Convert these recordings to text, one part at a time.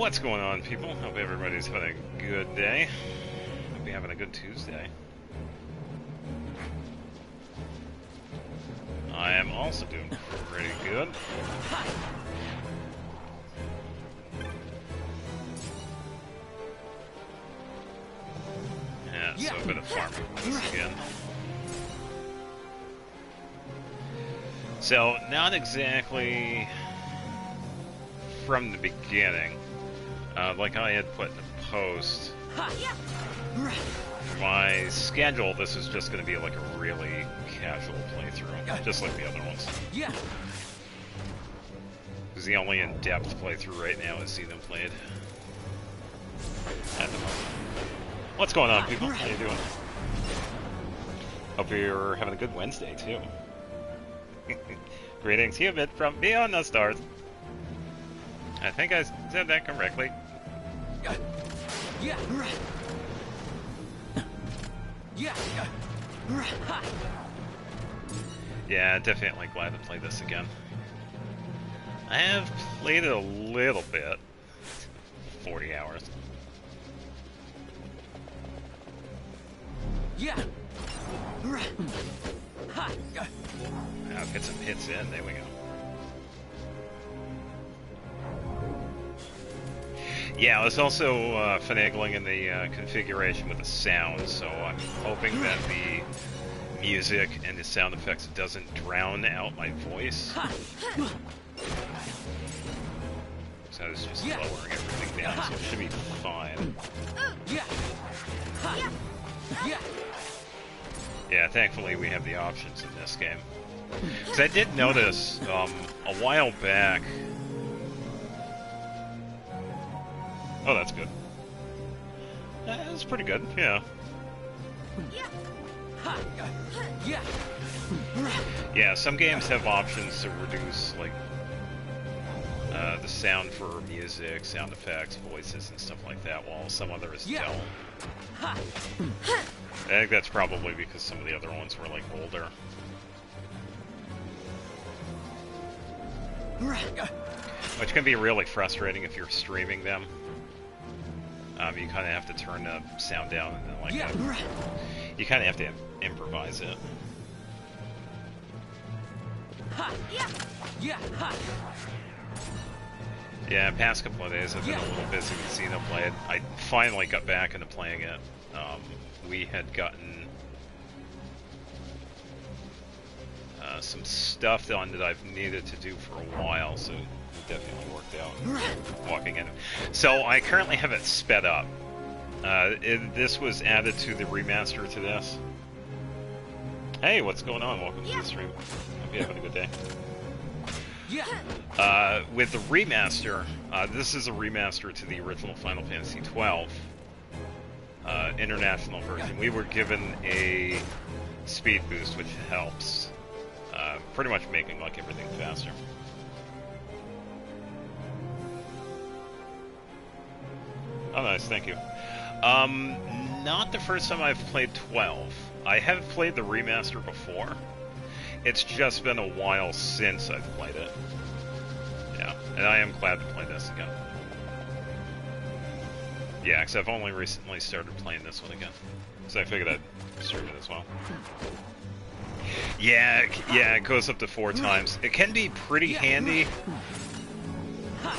What's going on, people? Hope everybody's having a good day. Hope you're having a good Tuesday. I am also doing pretty good. Yeah, so a bit of farming this again. So, not exactly from the beginning. Like I had put in the post, for my schedule, this is just going to be like a really casual playthrough, just like the other ones. Because the only in-depth playthrough right now is see them played at the moment. What's going on, people? How you doing? Hope you're having a good Wednesday, too. Greetings, Humid from Beyond the Stars. I think I said that correctly. Yeah, definitely glad to play this again. I have played it a little bit. 40 hours. I'll get some hits in, there we go. Yeah, I was also finagling in the configuration with the sound, so I'm hoping that the music and the sound effects doesn't drown out my voice. So I was just lowering everything down, so it should be fine. Yeah, thankfully we have the options in this game. Because I did notice a while back... Oh, that's good. That's pretty good, yeah. Yeah, some games have options to reduce, like, the sound for music, sound effects, voices, and stuff like that, while some others don't. I think that's probably because some of the other ones were, like, older. Which can be really frustrating if you're streaming them. You kind of have to turn the sound down and then, like, you kind of have to improvise it. Yeah, past couple of days I've been a little busy with Xenoblade. I finally got back into playing it. We had gotten some stuff done that I've needed to do for a while, so it definitely worked out walking in. So I currently have it sped up. This was added to the remaster to this. Hey, what's going on? Welcome to the stream. Hope you're having a good day. With the remaster, this is a remaster to the original Final Fantasy XII international version. We were given a speed boost, which helps, pretty much making like everything faster. Oh, nice, thank you. Not the first time I've played 12. I have played the remaster before. It's just been a while since I've played it. Yeah, and I am glad to play this again. Yeah, because I've only recently started playing this one again. So I figured I'd stream it as well. Yeah, it goes up to 4 times. It can be pretty handy,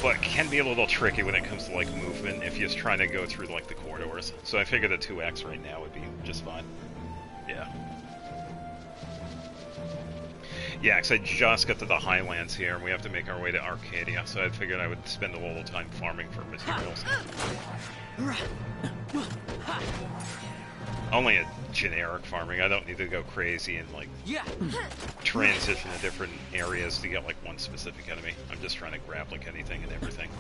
but it can be a little tricky when it comes to, like, movement if you're just trying to go through, like, the corridors. So I figured a 2x right now would be just fine. Yeah. Yeah, because I just got to the Highlands here, and we have to make our way to Arcadia, so I figured I would spend a little time farming for materials. Only a generic farming. I don't need to go crazy and, like, transition to different areas to get, like, one specific enemy. I'm just trying to grab, like, anything and everything.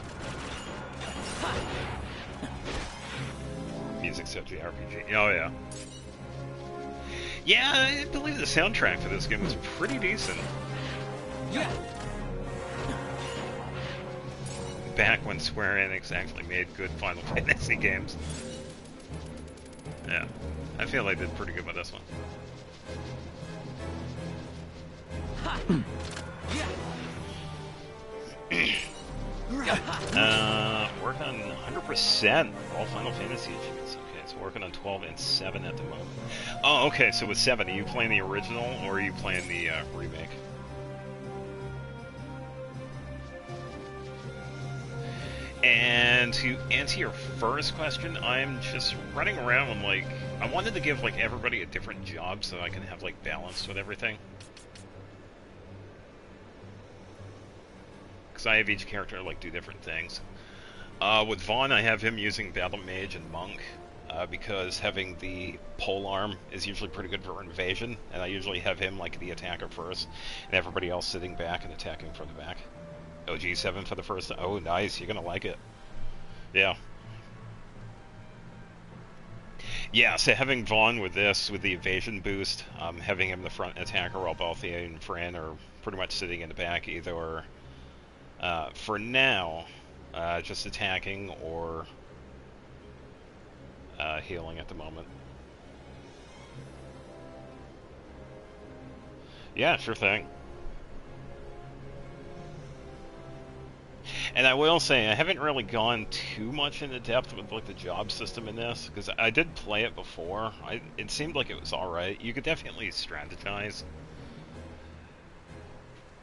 Music set to the RPG. Oh, yeah. Yeah, I believe the soundtrack for this game was pretty decent. Back when Square Enix actually made good Final Fantasy games. Yeah, I feel they did pretty good with this one. Work on 100% all Final Fantasy achievements. Okay, so working on 12 and 7 at the moment. Oh, okay, so with 7, are you playing the original or are you playing the remake? And to answer your first question, I'm just running around and, like, I wanted to give, like, everybody a different job so I can have, like, balance with everything. Because I have each character, like, do different things. With Vaughn, I have him using Battle Mage and Monk, because having the pole arm is usually pretty good for invasion, and I usually have him, like, the attacker first, and everybody else sitting back and attacking from the back. OG7 for the first. Oh, nice. You're gonna like it. Yeah. Yeah, so having Vaughn with this, with the evasion boost, having him the front attacker while Balthier and Fran are pretty much sitting in the back, either, for now, just attacking or healing at the moment. Yeah, sure thing. And I will say, I haven't really gone too much into depth with, like, the job system in this, because I did play it before. It seemed like it was alright. You could definitely strategize,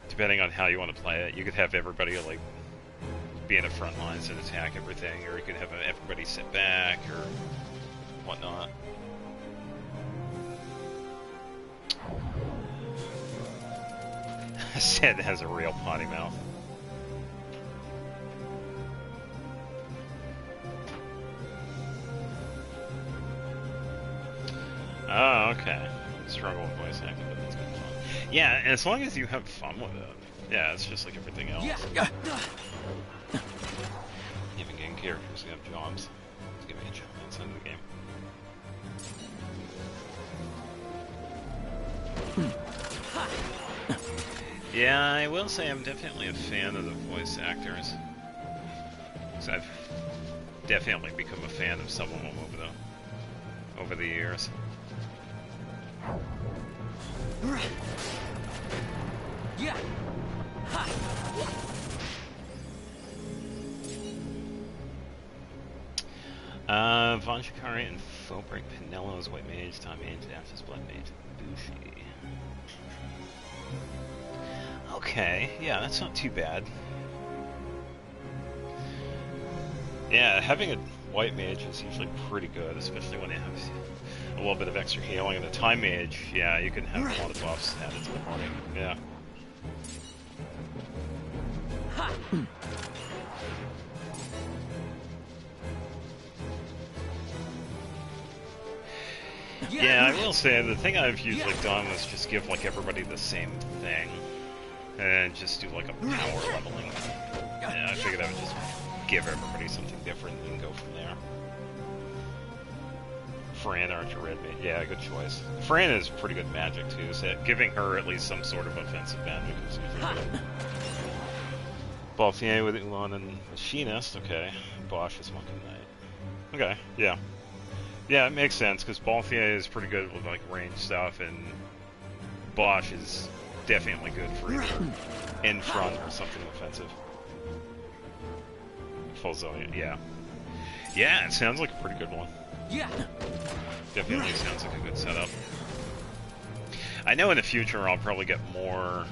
depending on how you want to play it. You could have everybody, like, be in the front lines and attack everything, or you could have everybody sit back, or whatnot. Sid has a real potty mouth. Oh, okay. Struggle with voice acting, but that's good fun. Yeah, and as long as you have fun with it. Yeah, it's just like everything else. Even game characters who have jobs. Let's give me a job outside of the game. Yeah, I will say I'm definitely a fan of the voice actors. Because I've definitely become a fan of some of them over the years. Von Shikari and Phobreak Pinello's White Mage, Tom Mage, Daphne's Blood Mage, Bushi. Okay, yeah, that's not too bad. Yeah, having a White Mage is usually pretty good, especially when it has a little bit of extra healing. And the Time Mage, yeah, you can have a lot of buffs added to the party. Yeah. Yeah, I will say, the thing I've usually done is just give, like, everybody the same thing. And just do, like, a power leveling. Yeah, I figured I would just give everybody something different and go from there. Fran, Archer, Red Mage. Yeah, good choice. Fran is pretty good magic, too, so giving her at least some sort of offensive magic is usually good. Balthier with Ulan and Machinist, okay. Bosch is Monk and Knight. Okay, yeah. Yeah, it makes sense, because Balthier is pretty good with, like, range stuff, and Bosch is definitely good for either in front or something offensive. Full Zillion, yeah. Yeah, it sounds like a pretty good one. Yeah. Definitely sounds like a good setup. I know in the future I'll probably get more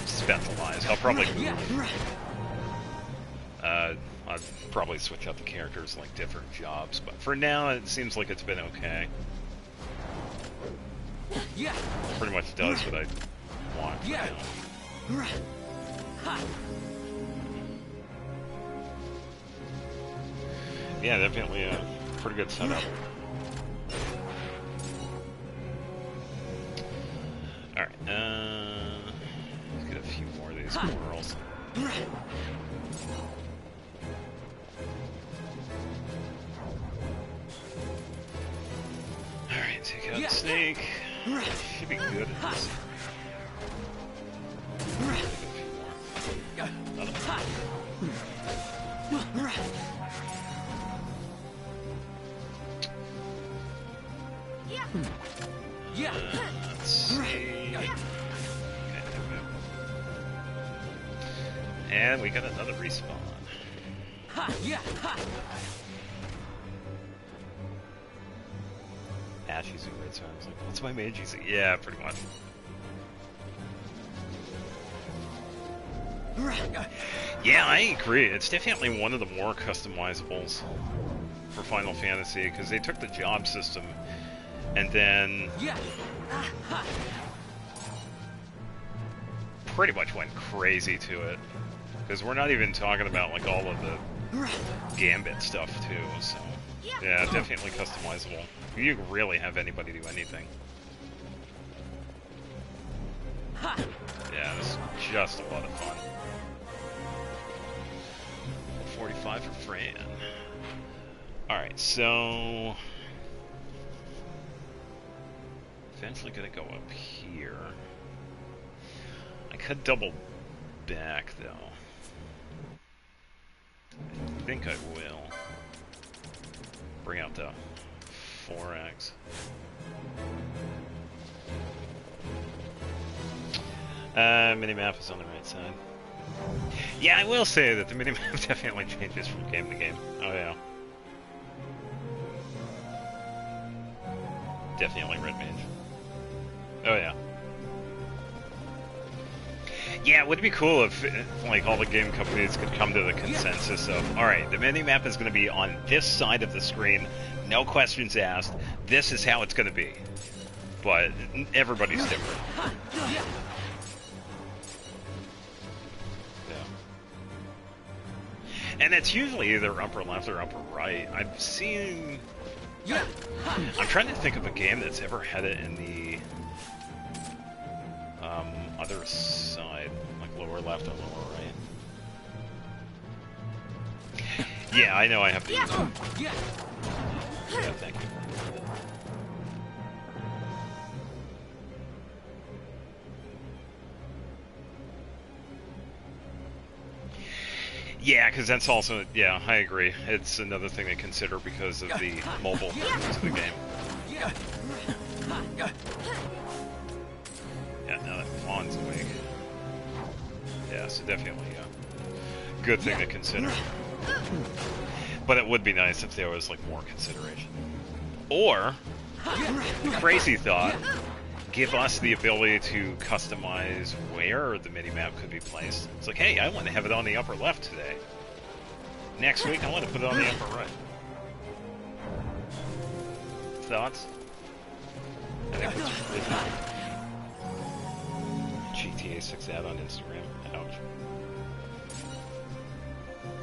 specialized. I'll probably move. I'll probably switch out the characters like different jobs, but for now it seems like it's been okay. Yeah. Pretty much does what I want for now. Yeah, definitely a pretty good setup. Alright, let's get a few more of these squirrels. Alright, take out the snake. Should be good at this. Let's see. Okay, there we go. And we got another respawn. Ash using red so I was like, what's my mage using? Yeah, pretty much. Yeah, I agree. It's definitely one of the more customizables for Final Fantasy, because they took the job system and then pretty much went crazy to it. Because we're not even talking about like all of the Gambit stuff too, so yeah, definitely customizable. You can really have anybody do anything. Yeah, it's just a lot of fun. 45 for Fran. Alright, so eventually gonna go up here. I could double back though. I think I will. Bring out the 4X. Minimap is on the right side. Yeah, I will say that the minimap definitely changes from game to game. Oh yeah. Definitely red mage. Oh yeah. Yeah, it would be cool if like all the game companies could come to the consensus of, alright, the minimap is going to be on this side of the screen, no questions asked, this is how it's going to be. But everybody's different. Yeah. And it's usually either upper left or upper right. I've seen... I'm trying to think of a game that's ever had it in the other side, like lower left or lower right. Yeah, I know I have to use it. Yeah, thank you. Yeah, because that's also, yeah, I agree. It's another thing to consider because of the mobile version of the game. Yeah, now that Fawn's awake. Yeah, so definitely a good thing to consider. But it would be nice if there was, like, more consideration. Or, crazy thought, give us the ability to customize where the minimap could be placed. It's like, hey, I want to have it on the upper left today. Next week, I want to put it on the upper right. Thoughts? I think it's really GTA 6 ad on Instagram. Ouch.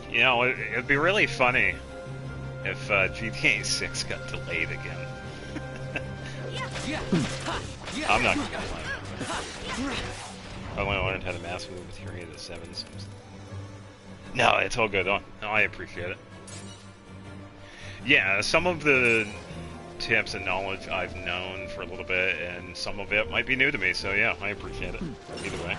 You know, it'd be really funny if GTA 6 got delayed again. I'm not gonna complain. I only learned how to mass move with Fury of the 7s. No, it's all good. Oh, I appreciate it. Yeah, some of the tips and knowledge I've known for a little bit, and some of it might be new to me, so yeah, I appreciate it. Either way.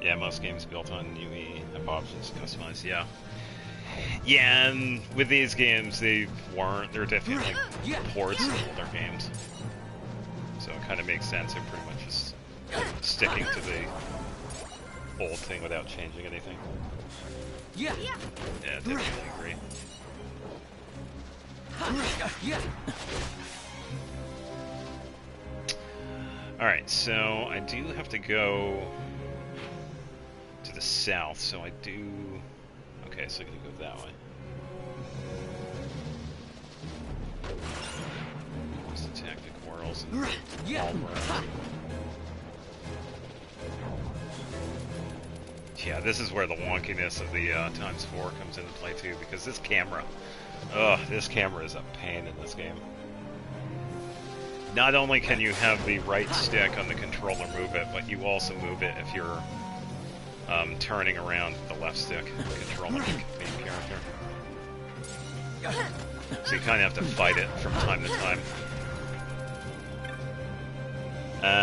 Yeah, most games built on UE have options to customize, yeah. Yeah, and with these games, they weren't. They're definitely like ports of older games. So it kind of makes sense. They're pretty much just sticking to the old thing without changing anything. Yeah, definitely agree. Alright, so I do have to go to the south, so I do... Okay, so I'm gonna go that way. Just attack the quarrels and all burns. Yeah, this is where the wonkiness of the ×4 comes into play too, because this camera, this camera is a pain in this game. Not only can you have the right stick on the controller move it, but you also move it if you're turning around with the left stick controlling the main character. So you kind of have to fight it from time to time.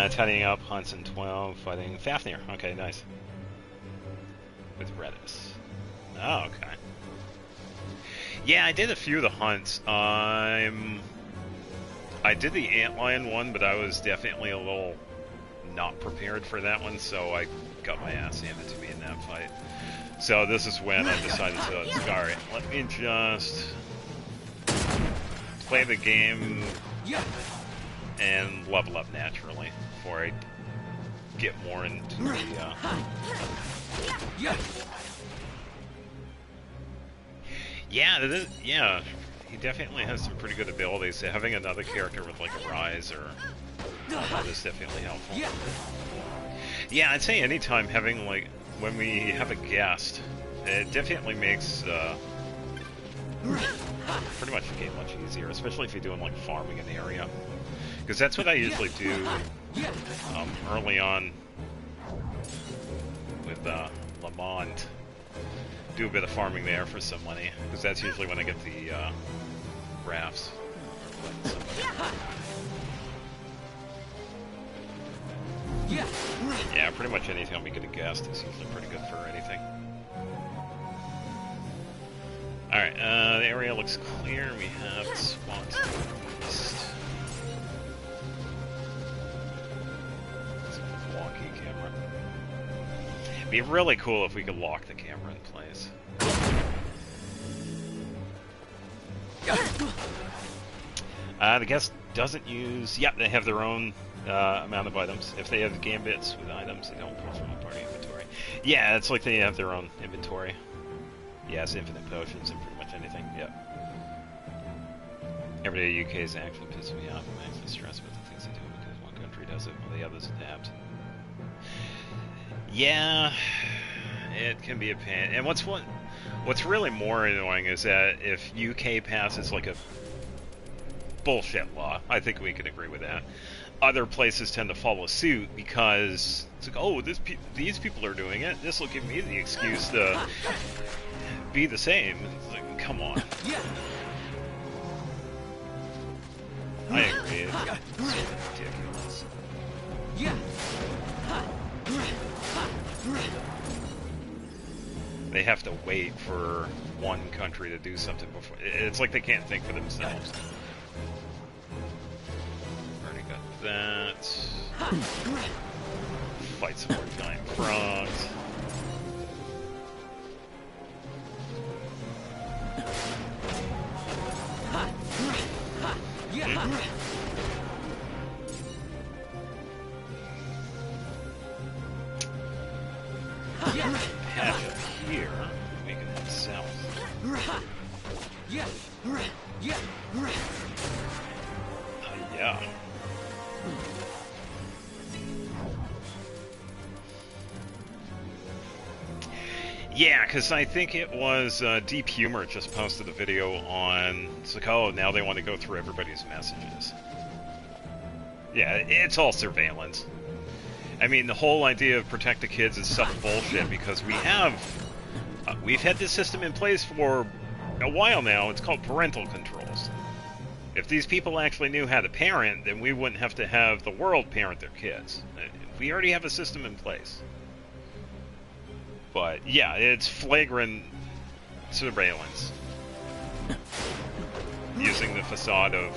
Tidying up, hunts in 12, fighting Fafnir. Okay, nice. With Redis. Oh, okay. Yeah, I did a few of the hunts. I did the Antlion one, but I was definitely a little not prepared for that one, so I got my ass handed to me in that fight. So this is when I decided to, alright, let me just play the game and level up naturally before I get more into the, yeah, he definitely has some pretty good abilities. So having another character with like a rise or is definitely helpful. Yeah, I'd say anytime having like, when we have a guest, it definitely makes pretty much the game much easier, especially if you're doing like farming an area. Because that's what I usually do early on with Lamont. Do a bit of farming there for some money, because that's usually when I get the rafts. Yeah, pretty much anytime we get a guest is usually pretty good for anything. Alright, the area looks clear. We have spots to the east. It's a wonky camera. It'd be really cool if we could lock the camera in place. The guest doesn't use... Yep, they have their own amount of items. If they have gambits with items, they don't pull from the party inventory. Yeah, it's like they have their own inventory. Yeah, it's infinite potions and pretty much anything. Yep. Everyday UK's actually pisses me off. It makes me stressed with the things they do because one country does it while the others adapt. Yeah, it can be a pain. And what's really more annoying is that if UK passes like a bullshit law, I think we can agree with that. Other places tend to follow suit because it's like, oh, these people are doing it. This will give me the excuse to be the same. It's like, come on. I agree. It's ridiculous. They have to wait for one country to do something before. It's like they can't think for themselves. Already got that. Fight some more giant frogs. Patch up here, we can head south. Yeah. Yeah, because I think it was Deep Humor just posted a video on, it's like, oh, now they want to go through everybody's messages. Yeah, it's all surveillance. I mean, the whole idea of protect the kids is such bullshit because we've had this system in place for a while now. It's called parental controls. If these people actually knew how to parent, then we wouldn't have to have the world parent their kids. We already have a system in place. But, yeah, it's flagrant surveillance. Using the facade of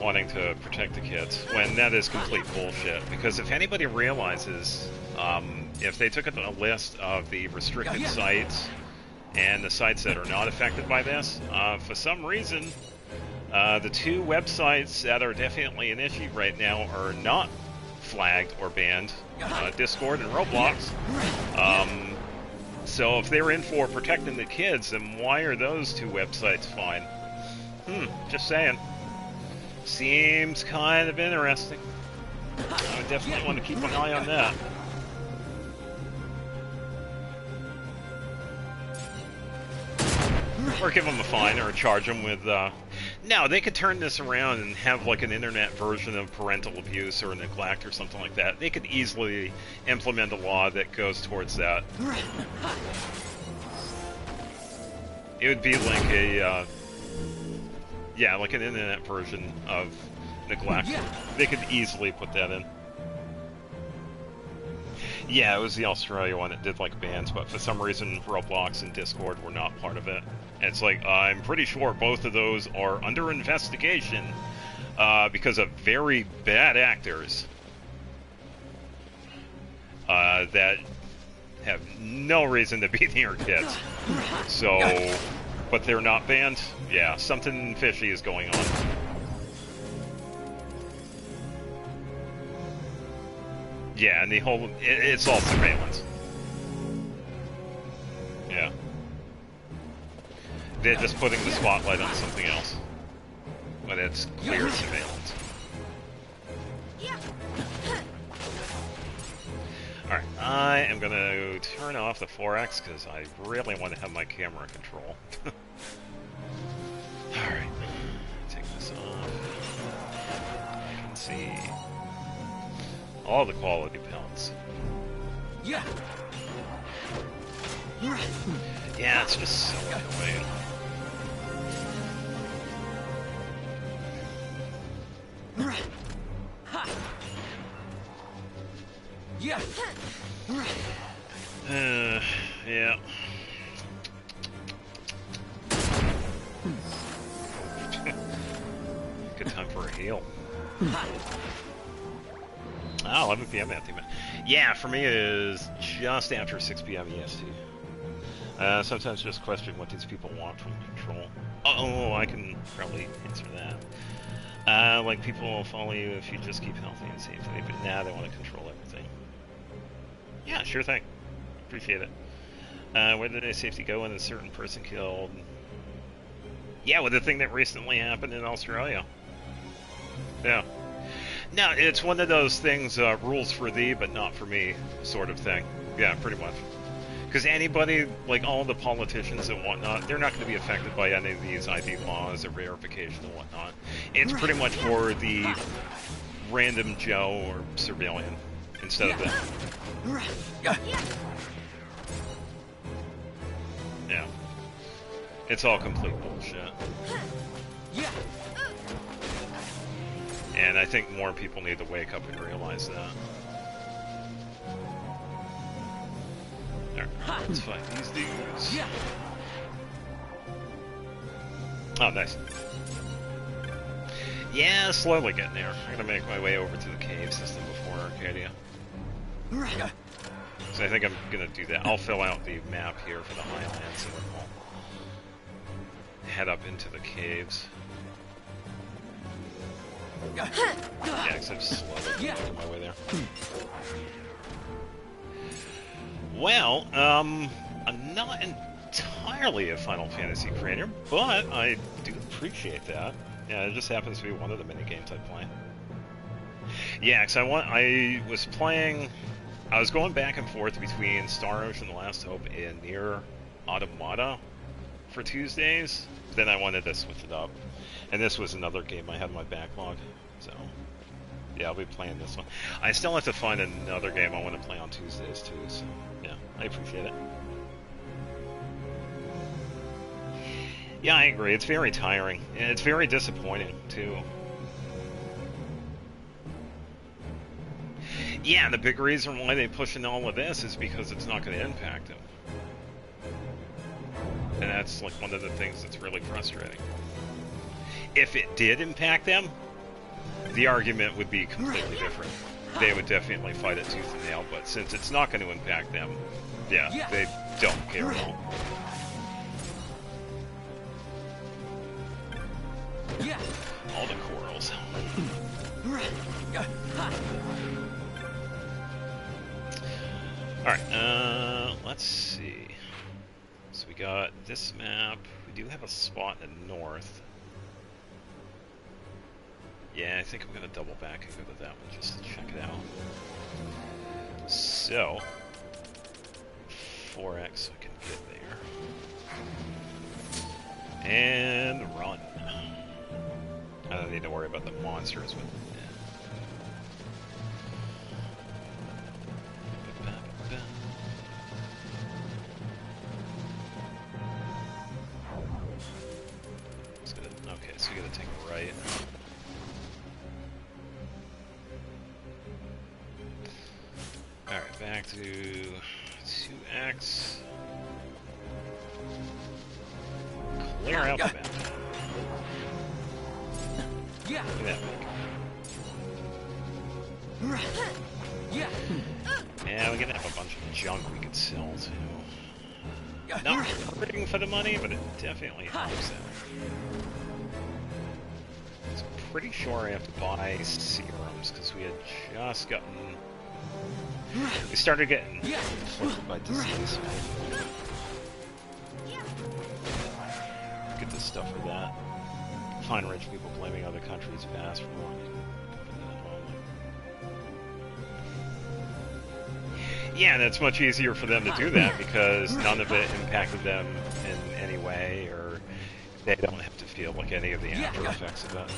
wanting to protect the kids, when that is complete bullshit. Because if anybody realizes, if they took a list of the restricted sites and the sites that are not affected by this, for some reason, the two websites that are definitely an issue right now are not flagged or banned, Discord and Roblox. So if they're in for protecting the kids, then why are those two websites fine? Just saying. Seems kind of interesting. I would definitely want to keep an eye on that. Or give them a fine or charge them with... No, they could turn this around and have like an internet version of parental abuse or neglect or something like that. They could easily implement a law that goes towards that. It would be like a... yeah, like an internet version of neglect. They could easily put that in. Yeah, it was the Australia one that did like bans, but for some reason Roblox and Discord were not part of it. And it's like, I'm pretty sure both of those are under investigation because of very bad actors that have no reason to be near kids. So, but they're not banned? Yeah, something fishy is going on. Yeah, and the whole, it's all surveillance. Yeah. They're just putting the spotlight on something else. But it's clear surveillance. Alright, I am gonna turn off the 4X because I really want to have my camera control. Alright, take this off. I can see all the quality pelts. Yeah, it's just so annoying. Yeah. Yeah. Good time for a heal. Oh, 11 p.m. anti-man. Yeah, for me it is just after 6 p.m. EST. Sometimes just question what these people want from control. Oh, I can probably answer that. Like people will follow you if you just keep healthy and safe. But now they want to control everything. Yeah, sure thing. Appreciate it. Where did a safety go when a certain person killed? Yeah, with the thing that recently happened in Australia. Yeah. No, it's one of those things, rules for thee, but not for me, sort of thing. Yeah, pretty much. Because anybody, like all the politicians and whatnot, they're not going to be affected by any of these ID laws or verification and whatnot. It's pretty much for the random Joe or civilian instead of them. Yeah. It's all complete bullshit. And I think more people need to wake up and realize that. Alright, let's fight these dudes. Oh, nice. Yeah, slowly getting there. I'm gonna make my way over to the cave system before Arcadia. So I think I'm gonna do that. I'll fill out the map here for the Highlands and then we'll head up into the caves. Yeah, because I'm slowly making my way there. Well, I'm not entirely a Final Fantasy creator, but I do appreciate that. Yeah, it just happens to be one of the mini games I play. Yeah, because I was playing. I was going back and forth between Star Ocean: The Last Hope and Nier Automata for Tuesdays. Then I wanted to switch it up, and this was another game I had in my backlog. So, yeah, I'll be playing this one. I still have to find another game I want to play on Tuesdays too. So, yeah, I appreciate it. Yeah, I agree. It's very tiring, and it's very disappointing too. Yeah, the big reason why they push in all of this is because it's not going to impact them. And that's like one of the things that's really frustrating. If it did impact them, the argument would be completely different. They would definitely fight it tooth and nail, but since it's not going to impact them, yeah, they don't care at all. All the corals. Alright, let's see. So we got this map. We do have a spot in the north. Yeah, I think I'm going to double back and go to that one just to check it out. So, 4X so I can get there. And run. I don't need to worry about the monsters with okay, so we gotta take a right. Alright, back to 2X. Clear out the map. Look at that big. Yeah, we're gonna have a bunch of junk we could sell too. Not hurting for the money, but it definitely helps out. So I'm pretty sure I have to buy serums because we had just gotten. We started getting afflicted by disease. Get this stuff for that. Find rich people blaming other countries' past for wrong. Yeah, and it's much easier for them to do that because none of it impacted them in any way, or they don't have to feel like any of the after effects of it.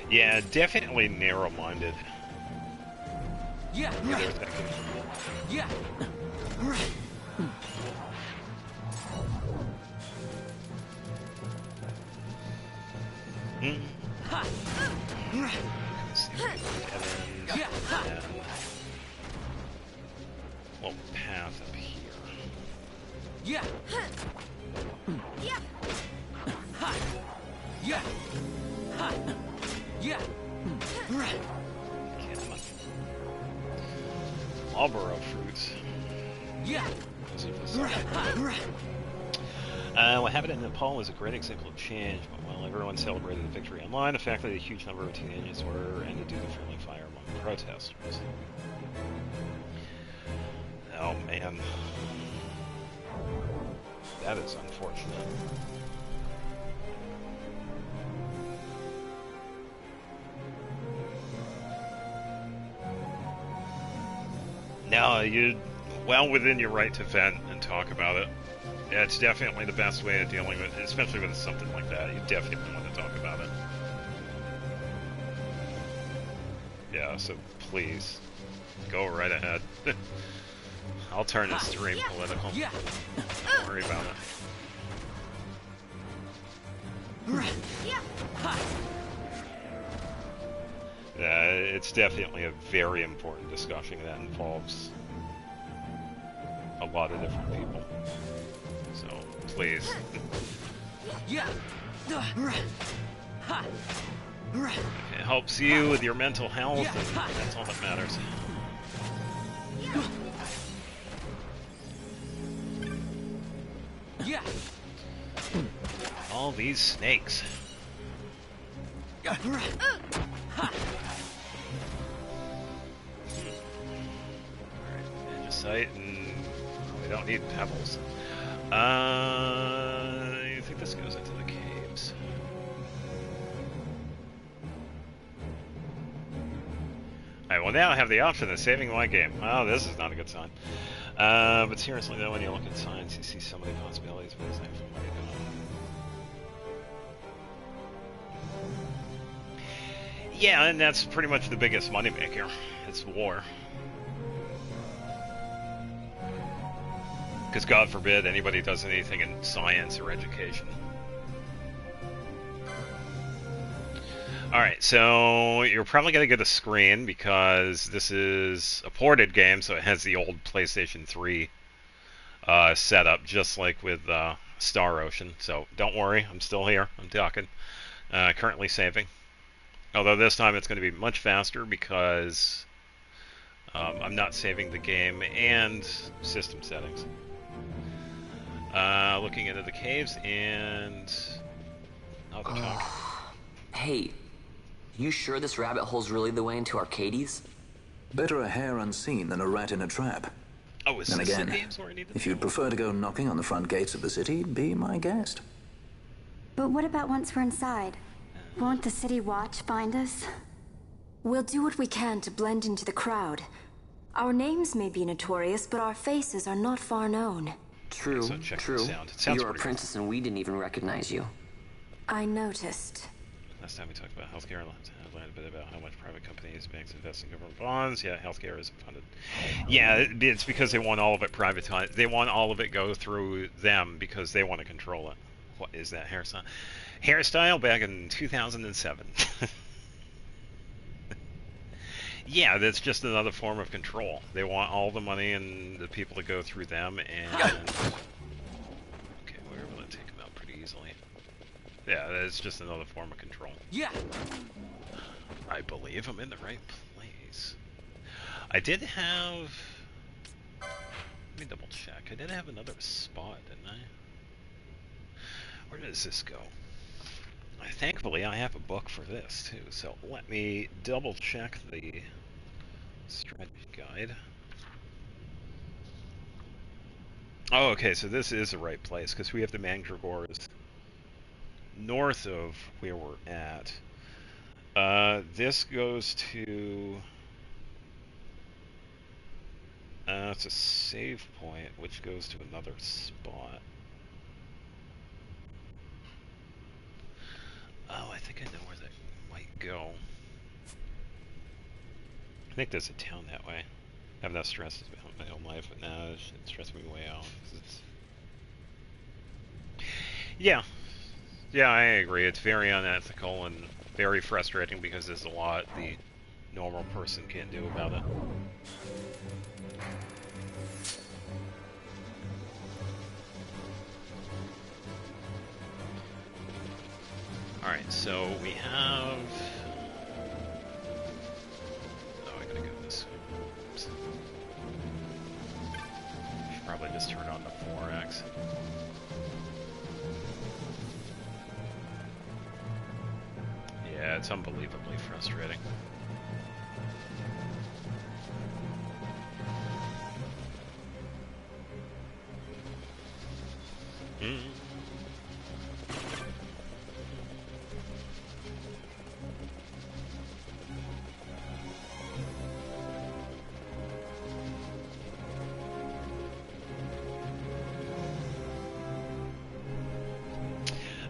Yeah, definitely narrow-minded. Yeah. Little path up here. Yeah. Yeah. Yeah. Yeah. Marlboro fruits. Yeah. What happened in Nepal was a great example of change, but while everyone celebrated the victory online, the fact that a huge number of teenagers were ended due to friendly fire among the protesters. Oh man. That is unfortunate. No, you're well within your right to vent and talk about it. Yeah, it's definitely the best way of dealing with it, especially with something like that. You definitely want to talk about it. Yeah, so please, go right ahead. I'll turn this stream political. Don't worry about it. Yeah, it's definitely a very important discussion that involves a lot of different people. So, please. It helps you with your mental health, and that's all that matters. All these snakes. Site, and we don't need pebbles. I think this goes into the caves. Alright, well now I have the option of saving my game. Oh, this is not a good sign. But seriously though, when you look at signs, you see so many possibilities for this thing from money gone. Yeah, and that's pretty much the biggest moneymaker. It's war. Because God forbid anybody does anything in science or education. Alright, so you're probably going to get a screen because this is a ported game, so it has the old PlayStation 3 setup, just like with Star Ocean. So don't worry, I'm still here. I'm talking. Currently saving. Although this time it's going to be much faster because I'm not saving the game and system settings. Looking into the caves and... Hey, you sure this rabbit hole's really the way into Arcades? Better a hare unseen than a rat in a trap. Oh, is then this again, the games where I need to if you'd prefer to go knocking on the front gates of the city, be my guest. But what about once we're inside? Won't the city watch find us? We'll do what we can to blend into the crowd. Our names may be notorious, but our faces are not far known. True, so true. You're an apprentice and we didn't even recognize you. I noticed. Last time we talked about healthcare, I learned a bit about how much private companies, banks invest in government bonds. Yeah, healthcare isn't funded. Yeah, it's because they want all of it privatized. They want all of it go through them because they want to control it. What is that hairstyle? Hairstyle back in 2007. Yeah, that's just another form of control. They want all the money and the people to go through them, and okay, we're able to take them out pretty easily. Yeah, that's just another form of control. Yeah. I believe I'm in the right place. I did have. Let me double check. I did have another spot, didn't I? Where does this go? Thankfully, I have a book for this too. So let me double check the strategy guide. Oh, okay. So this is the right place because we have the Mandragores north of where we're at. This goes to. It's a save point, which goes to another spot. Oh, I think I know where that might go. I think there's a town that way. I have enough stress about my own life, but now it should stress me way out. Yeah. Yeah, I agree. It's very unethical and very frustrating because there's a lot the normal person can't do about it. Alright, so we have... Oh, I gotta go this way. Oops. Should probably just turn on the 4X. Yeah, it's unbelievably frustrating.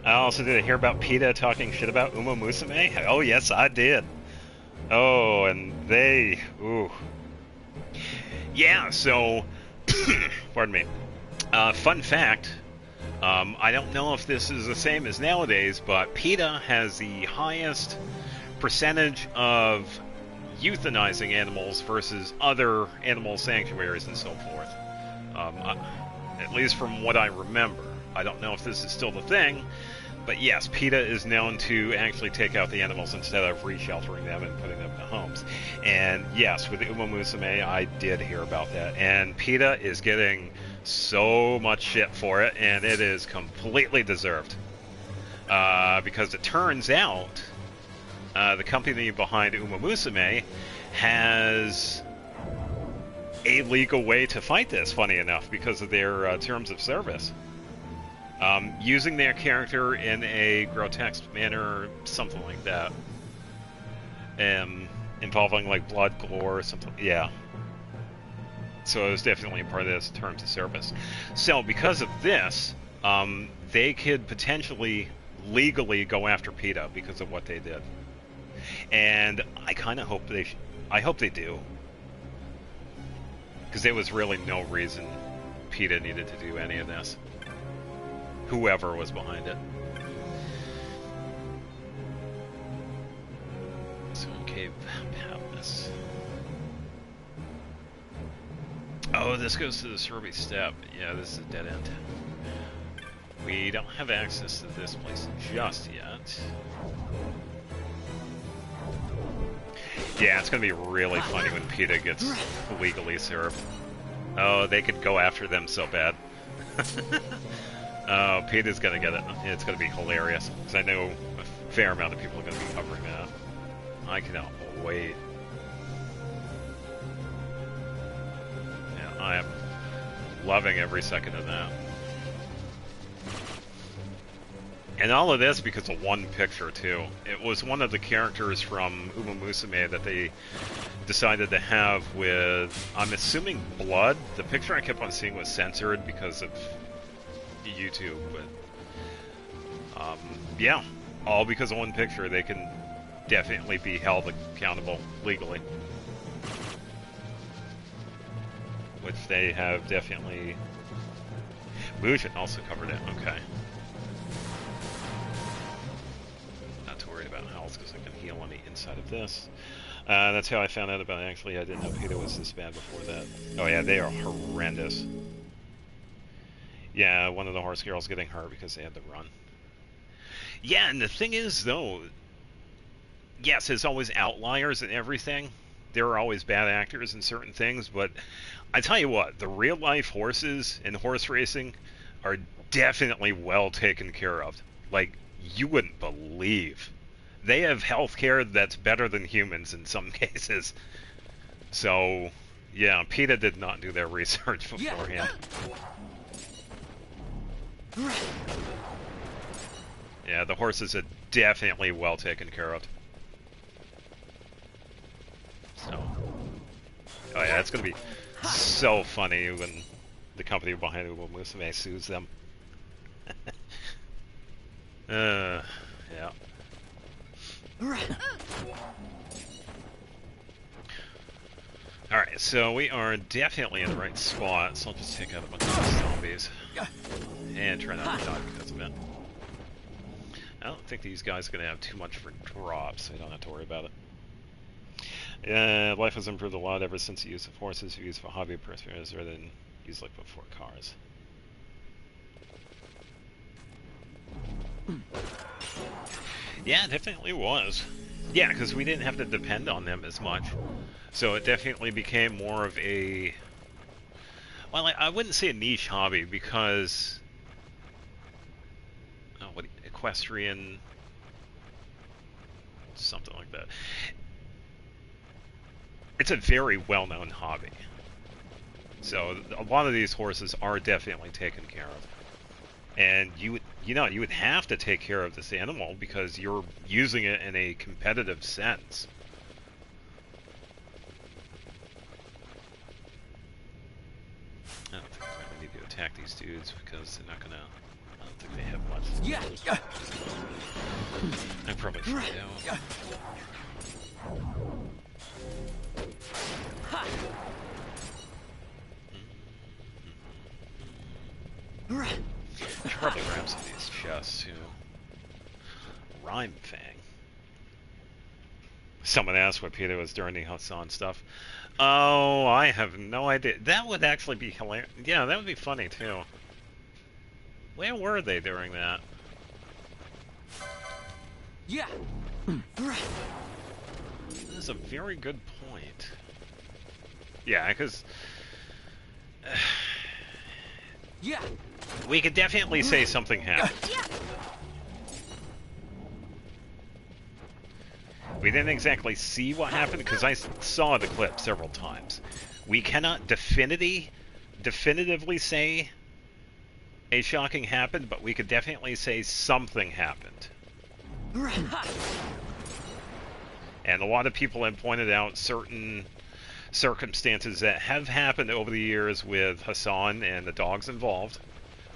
I also did hear about PETA talking shit about Uma Musume. Oh yes, I did. Oh, and they, ooh. Yeah, so, pardon me. Fun fact, I don't know if this is the same as nowadays, but PETA has the highest percentage of euthanizing animals versus other animal sanctuaries and so forth. At least from what I remember. I don't know if this is still the thing, but yes, PETA is known to actually take out the animals instead of resheltering them and putting them in homes. And yes, with the Uma Musume, I did hear about that. And PETA is getting so much shit for it, and it is completely deserved. Because it turns out, the company behind Uma Musume has a legal way to fight this, funny enough, because of their terms of service. Using their character in a grotesque manner, something like that. Involving like blood, gore, something. Yeah. So it was definitely a part of this terms of service. So because of this, they could potentially legally go after PETA because of what they did. And I kind of hope I hope they do. Because there was really no reason PETA needed to do any of this. Whoever was behind it. So, Cave Palace. Oh, this goes to the Survey Step. Yeah, this is a dead end. We don't have access to this place just yet. Yeah, it's gonna be really funny when PETA gets legally served. Oh, they could go after them so bad. Oh, PETA's gonna get it. It's gonna be hilarious. Because I know a fair amount of people are gonna be covering that. I cannot wait. Yeah, I am loving every second of that. And all of this because of one picture, too. It was one of the characters from Uma Musume that they decided to have with, I'm assuming, blood. The picture I kept on seeing was censored because of YouTube, but yeah, all because of one picture. They can definitely be held accountable legally, which they have definitely. Mugen also covered it. Okay, not too worried about health because I can heal on the inside of this. That's how I found out about it. Actually, I didn't know PETA was this bad before that. Oh yeah, they are horrendous. Yeah, one of the horse girls getting hurt because they had to run. Yeah, and the thing is, though, yes, there's always outliers and everything. There are always bad actors in certain things, but I tell you what, the real-life horses in horse racing are definitely well taken care of. Like, you wouldn't believe. They have health care that's better than humans in some cases. So, yeah, PETA did not do their research beforehand. Yeah, the horses are definitely well taken care of. So, oh yeah, it's gonna be so funny when the company behind Ubo Musume sues them. Yeah. Alright, so we are definitely in the right spot, so I'll just take out a bunch of zombies. And try not to die because of it. I don't think these guys are going to have too much for drops, so I don't have to worry about it. Yeah, life has improved a lot ever since the use of horses used for hobby pursuits rather than used like before cars. Yeah, it definitely was. Yeah, because we didn't have to depend on them as much. So it definitely became more of a... Well, I wouldn't say a niche hobby because... Oh, what... Equestrian... Something like that. It's a very well-known hobby. So a lot of these horses are definitely taken care of. And you would have to take care of this animal because you're using it in a competitive sense. I don't think I really need to attack these dudes because they're not gonna... I don't think they have much. Yeah. I probably find out. I should probably grab some of these chests too. Rhyme Fang. Someone asked what PETA was during the Hassan stuff. Oh, I have no idea. That would actually be hilarious. Yeah, that would be funny too. Where were they during that? Yeah. That's a very good point. Yeah, because... yeah. We could definitely say something happened. We didn't exactly see what happened because I saw the clip several times. We cannot definitively say a shocking happened, but we could definitely say something happened. And a lot of people have pointed out certain circumstances that have happened over the years with Hassan and the dogs involved.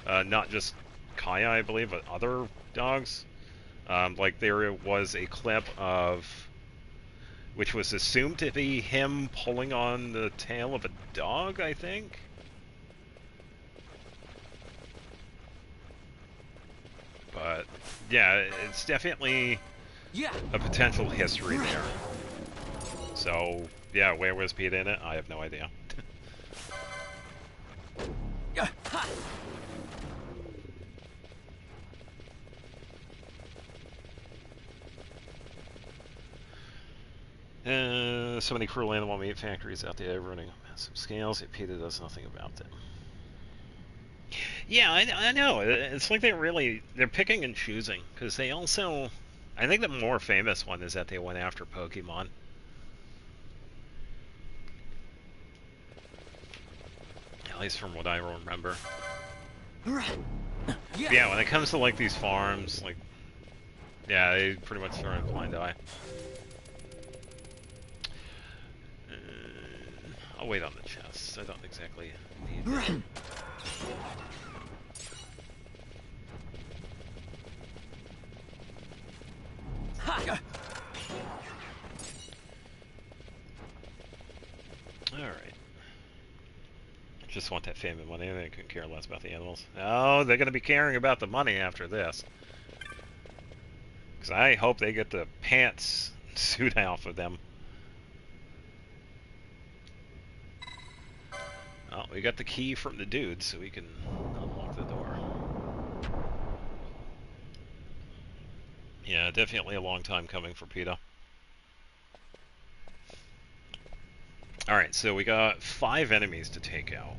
Not just Kaya, I believe, but other dogs. Like there was a clip of, which was assumed to be him pulling on the tail of a dog, I think. But yeah, it's definitely a potential history there. So yeah, where was PETA in it? I have no idea. So many cruel animal meat factories out there running on massive scales, yet PETA does nothing about them. Yeah, I know. It's like they're picking and choosing, because they also... I think the more famous one is that they went after Pokemon. At least from what I remember. Yeah, when it comes to like these farms, like... Yeah, they pretty much turn a blind eye. I'll wait on the chests. I don't exactly need it. Alright. Just want that fame and money. They couldn't care less about the animals. Oh, they're going to be caring about the money after this. Because I hope they get the pants suit off of them. we got the key from the dude, so we can unlock the door. Yeah, definitely a long time coming for PETA. Alright, so we got 5 enemies to take out.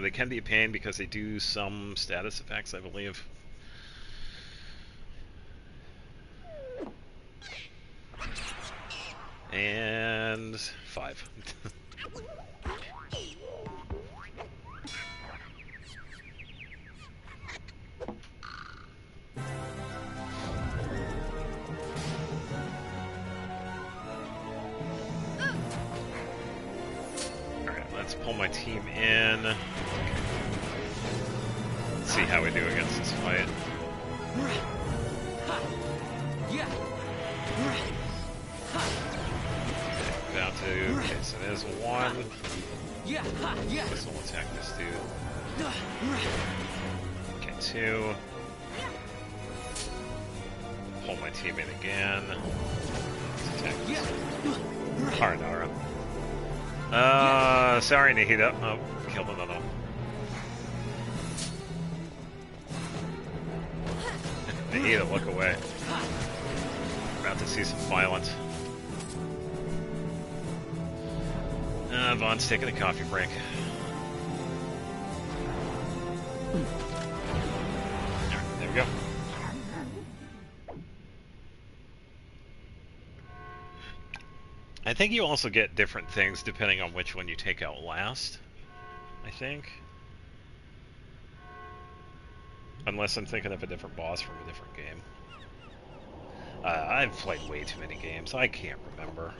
They can be a pain because they do some status effects, I believe. And 5. Let's pull my team in. Let's see how we do against this fight. About to. Okay, so there's 1. This will attack this dude. Okay, 2. Pull my team in again. Let's attack this. Haranara. Sorry, Nahida. Oh, killed another one. Nahida, look away. About to see some violence. Vaughn's taking a coffee break. Alright, there we go. I think you also get different things depending on which one you take out last, I think. Unless I'm thinking of a different boss from a different game. I've played way too many games, I can't remember.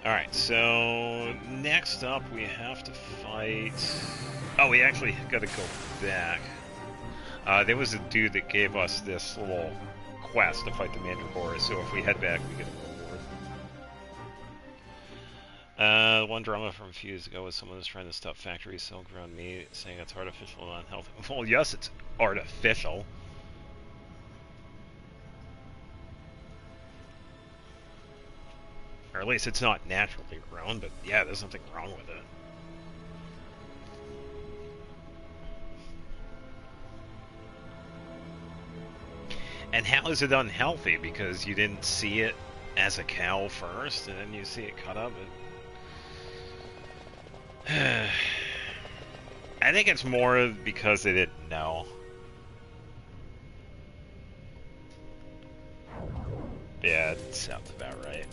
Alright, so next up we have to fight... Oh, we actually gotta go back. There was a dude that gave us this little quest to fight the Mandragora, so if we head back we get a reward. One drama from a few years ago was someone was trying to stop factories selling ground meat, saying it's artificial and unhealthy. Well, yes, it's artificial. Or at least it's not naturally grown, but yeah, there's nothing wrong with it. And how is it unhealthy? Because you didn't see it as a cow first, and then you see it cut up. I think it's more because they didn't know. Yeah, it sounds about right.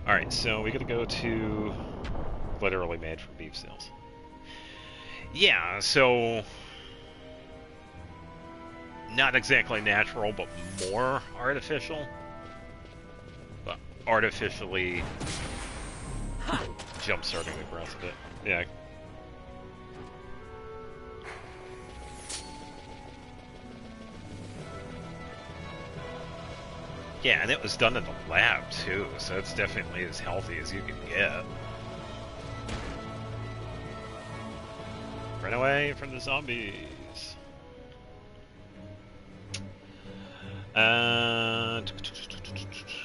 Alright, so we gotta go to literally made from beef sales. Yeah, so not exactly natural, but more artificial. But artificially jump-starting the growth of it. Yeah. Yeah, and it was done in the lab, too, so it's definitely as healthy as you can get. Run away from the zombies!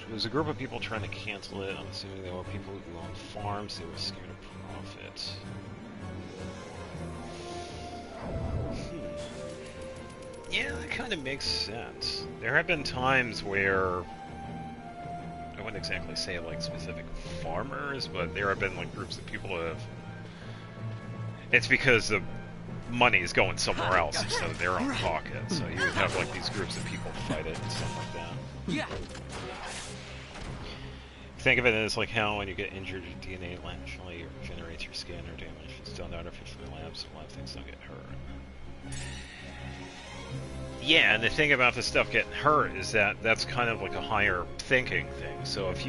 There's a group of people trying to cancel it. I'm assuming they were people who own farms. They were scared of profit. Yeah, that kind of makes sense. There have been times where, I wouldn't exactly say like specific farmers, but there have been like groups of people that have, it's because the money is going somewhere else instead of their own pocket, so you would have like these groups of people fight it and stuff like that. Yeah. Think of it as like how when you get injured, your DNA naturally regenerates your skin or damage. It's done artificially in labs, so a lot of things don't get hurt. Yeah, and the thing about the stuff getting hurt is that that's kind of like a higher thinking thing. So if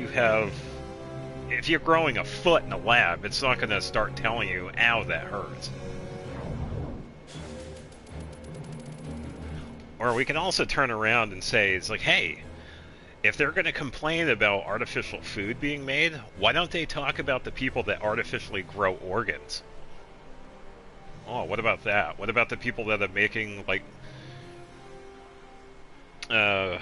you're growing a foot in a lab, it's not going to start telling you, ow, that hurts. Or we can also turn around and say, it's like, hey, if they're going to complain about artificial food being made, why don't they talk about the people that artificially grow organs? Oh, what about that? What about the people that are making, like, let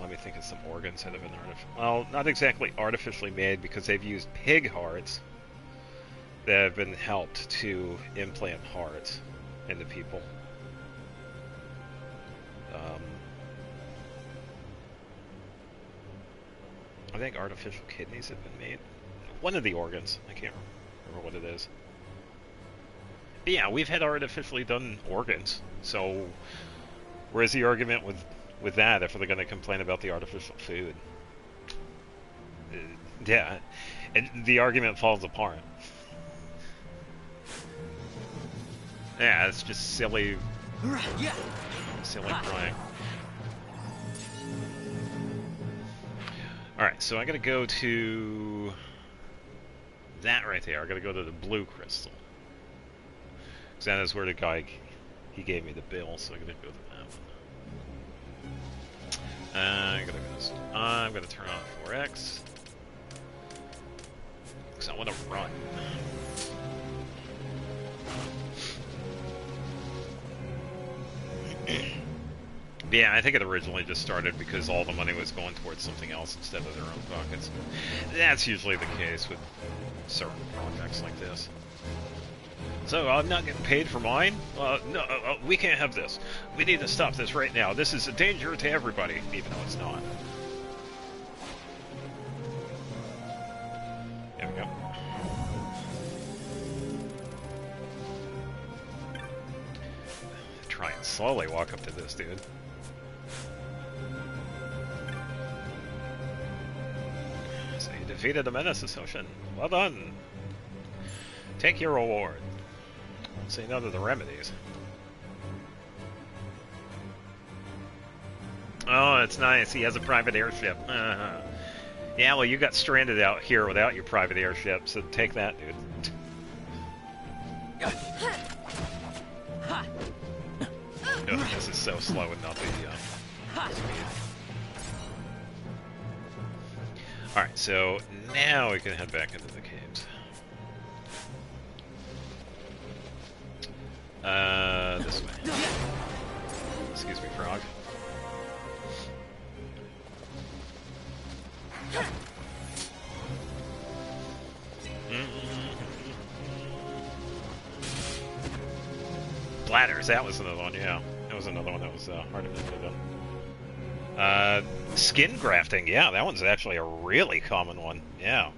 me think of some organs that have been well, not exactly artificially made, because they've used pig hearts that have been helped to implant hearts into people. I think artificial kidneys have been made. One of the organs. I can't remember what it is. But yeah, we've had artificially done organs. So where's the argument with that if they're going to complain about the artificial food? Yeah, and the argument falls apart. Yeah, it's just silly crying. Alright, so I gotta go to that right there. I gotta go to the blue crystal. Because that is where the guy, he gave me the bill, so I gotta go to that one. I'm gonna turn on 4X. Because I want to run. Yeah, I think it originally just started because all the money was going towards something else instead of their own pockets. That's usually the case with certain projects like this. So, I'm not getting paid for mine? No, we can't have this. We need to stop this right now. This is a danger to everybody, even though it's not. There we go. Try and slowly walk up to this dude. So you defeated the Menace Association. Well done. Take your reward. Won't say no to the remedies. Oh, it's nice. He has a private airship. Yeah, well, you got stranded out here without your private airship, so take that, dude. Oh, this is so slow and not the speed. Alright, so now we can head back into the caves. This way. Excuse me, frog. Bladders, that was another one, yeah. That was another one that was hard to get done. Skin grafting, yeah, that one's actually a really common one, yeah.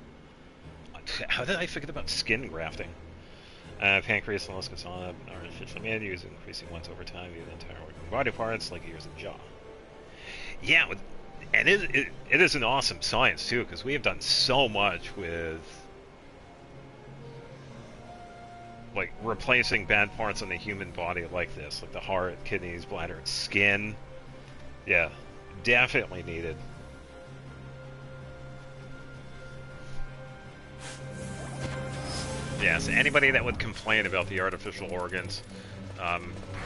How did I forget about skin grafting? Pancreas and Luscus on artificial man use increasing once over time via the entire working body parts like ears and jaw. Yeah, and it is an awesome science too, because we have done so much with like replacing bad parts on the human body like this, like the heart, kidneys, bladder, skin. Yeah, definitely needed. Yes, anybody that would complain about the artificial organs,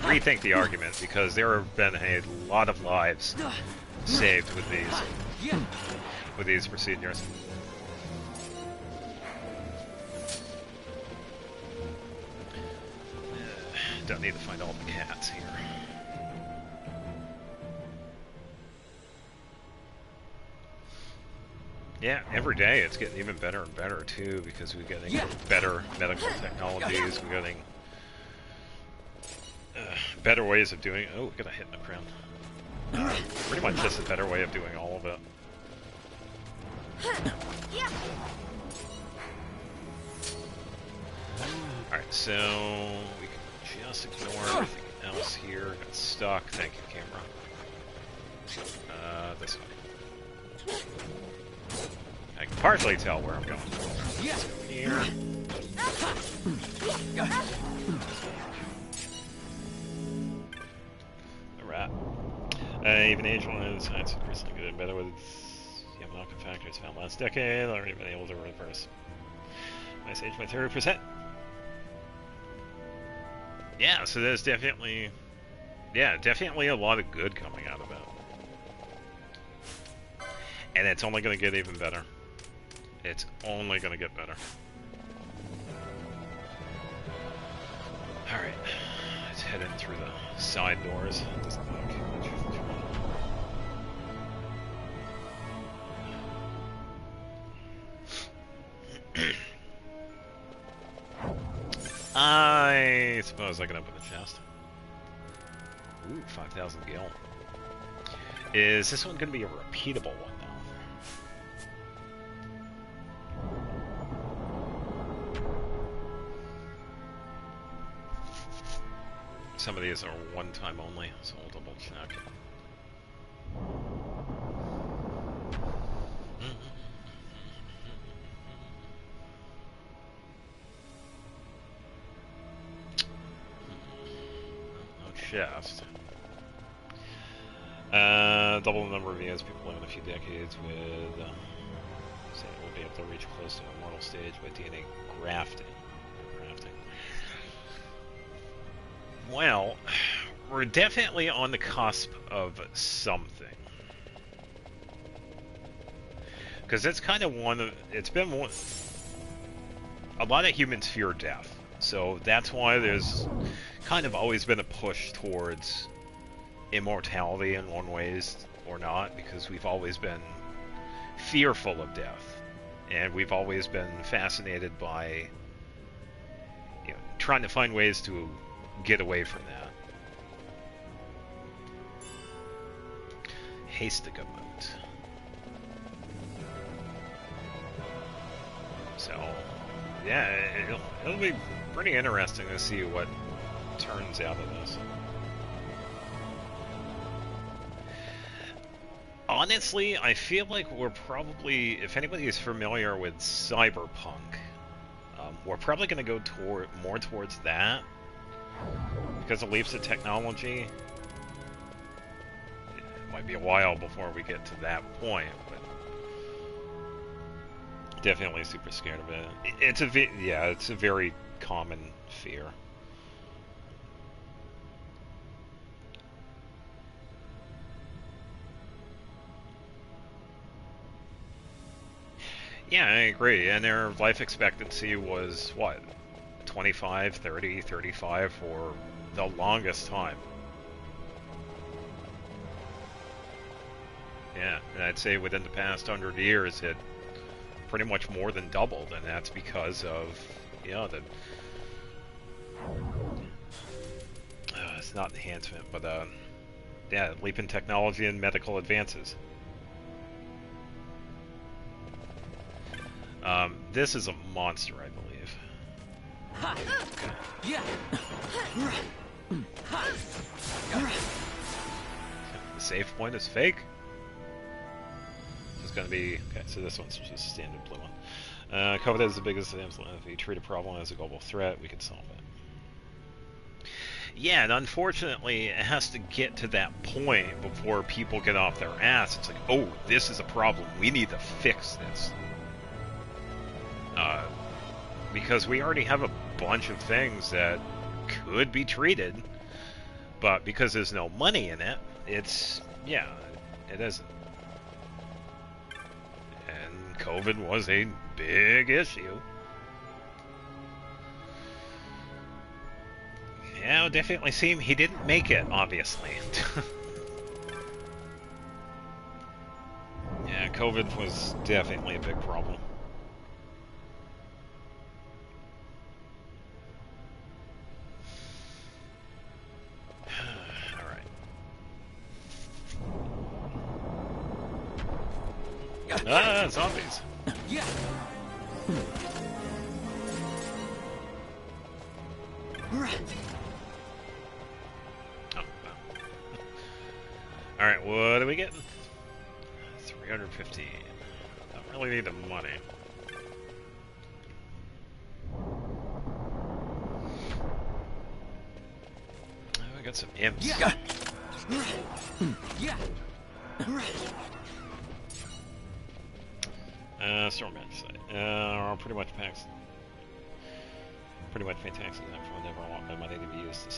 rethink the argument, because there have been a lot of lives saved with these procedures. Don't need to find all the cats here. Yeah, every day it's getting even better and better too, because we're getting better medical technologies, we're getting better ways of doing. Oh, we got a hit in the crown. Pretty much just a better way of doing all of it. Alright, so we can just ignore everything else here. Got stuck. Thank you, camera. This way. I can partially tell where I'm going. Let's go here. The rat. Even age one of the science increasingly good and better with Yamanaka factors found last decade. Already been able to reverse my age by 30%. Yeah, so there's definitely, definitely a lot of good coming out of it. And it's only going to get even better. It's only going to get better. Alright, let's head in through the side doors. Doesn't look much. I suppose I can open the chest. Ooh, 5,000 gil. Is this one going to be a repeatable one, though? Some of these are one-time only, so we'll double check. Chest. Double the number of years people live in a few decades with, say, we'll be able to reach close to a mortal stage by DNA grafting. Well, we're definitely on the cusp of something. Because it's kind of it's been one, a lot of humans fear death. So that's why there's kind of always been a push towards immortality in one ways or not, because we've always been fearful of death, and we've always been fascinated by, you know, trying to find ways to get away from that. Hastig emote. So, yeah, it'll be pretty interesting to see what turns out of this. Honestly, I feel like we're probably, if anybody is familiar with cyberpunk, we're probably going to go more towards that because of leaps of technology. It might be a while before we get to that point, but definitely super scared of it. It's a very common fear. Yeah, I agree. And their life expectancy was, what, 25, 30, 35 for the longest time. Yeah, and I'd say within the past 100 years it pretty much more than doubled, and that's because of, you know, the... it's not enhancement, but, yeah, leap in technology and medical advances. This is a monster, I believe. Yeah. The save point is fake. This is going to be... Okay, so this one's just a standard blue one. COVID is the biggest example. If we treat a problem as a global threat, we can solve it. Yeah, and unfortunately, it has to get to that point before people get off their ass. It's like, oh, this is a problem. We need to fix this. Because we already have a bunch of things that could be treated, but because there's no money in it, it's, yeah, it isn't. And COVID was a big issue. Yeah, it definitely seemed he didn't make it, obviously. Yeah, COVID was definitely a big problem. Ah, zombies. Yeah. Oh, alright, what are we getting? 350. Don't really need the money. Oh, I got some imps. Yeah. Yeah. Store match site. Pretty much pay taxes for never want my money to be used to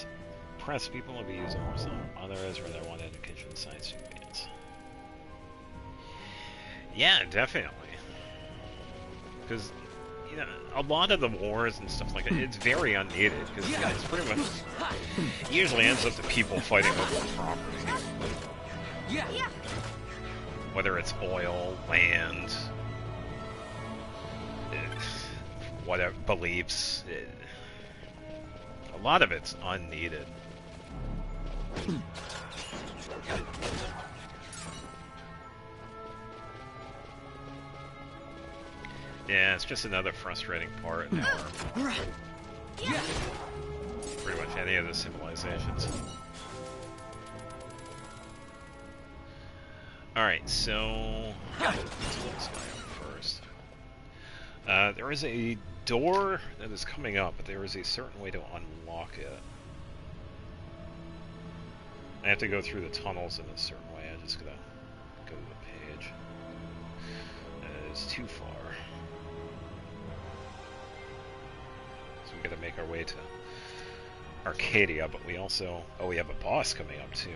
suppress people and be used more so. Others rather want education, science, advance. Yeah, definitely. Because, you know, a lot of the wars and stuff like that, it's very unneeded. Because, you know, it's pretty much... usually ends up the people fighting over property. Whether it's oil, land... whatever, beliefs... a lot of it's unneeded. Yeah, it's just another frustrating part in our, pretty much any of the civilizations. Alright, so... let's go first. There is a door that is coming up, but there is a certain way to unlock it. I have to go through the tunnels in a certain way. I'm just gonna go to the page. It's too far. So we gotta make our way to Arcadia, but we also... oh, we have a boss coming up too.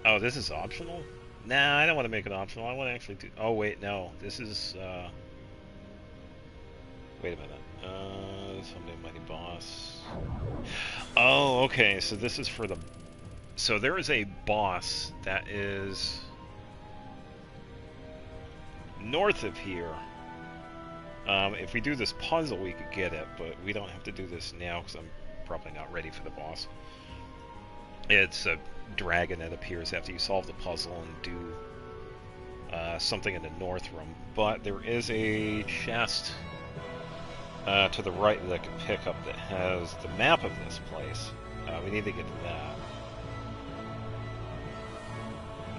Oh, this is optional? Nah, I don't want to make it optional. I want to actually do... oh, wait, no. This is, wait a minute. Someday mighty boss. Oh, okay. So this is for the... so there is a boss that is north of here. If we do this puzzle, we could get it, but we don't have to do this now because I'm probably not ready for the boss. It's a dragon that appears after you solve the puzzle and do something in the north room. But there is a chest to the right that I can pick up that has the map of this place. We need to get to that.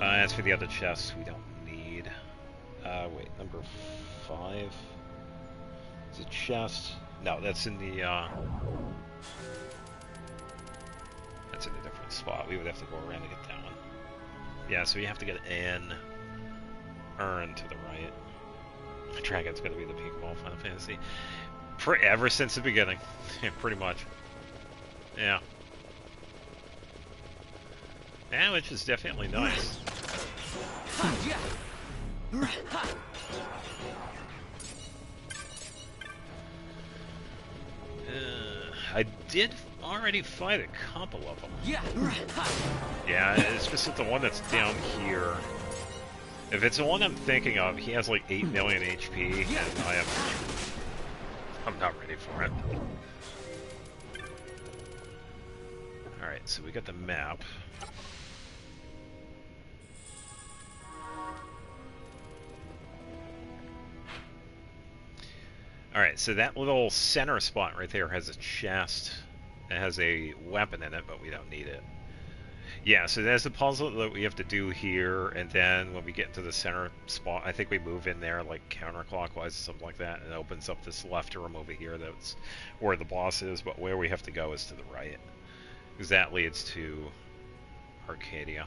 As for the other chests, we don't need... wait, number 5? Is a chest? No, that's in the... that's in a different spot. We would have to go around to get that one. Yeah, so you have to get an urn to the right. The dragon's going to be the peak of all Final Fantasy. Ever since the beginning. Pretty much. Yeah. Yeah, which is definitely nice. I did already fight a couple of them. Yeah, it's just the one that's down here. If it's the one I'm thinking of, he has like 8 million HP, and I'm not ready for it. Alright, so we got the map. Alright, so that little center spot right there has a chest. It has a weapon in it, but we don't need it. Yeah, so there's the puzzle that we have to do here, and then when we get into the center spot, I think we move in there like counterclockwise or something like that, and it opens up this left room over here. That's where the boss is, but where we have to go is to the right, because that leads to Arcadia.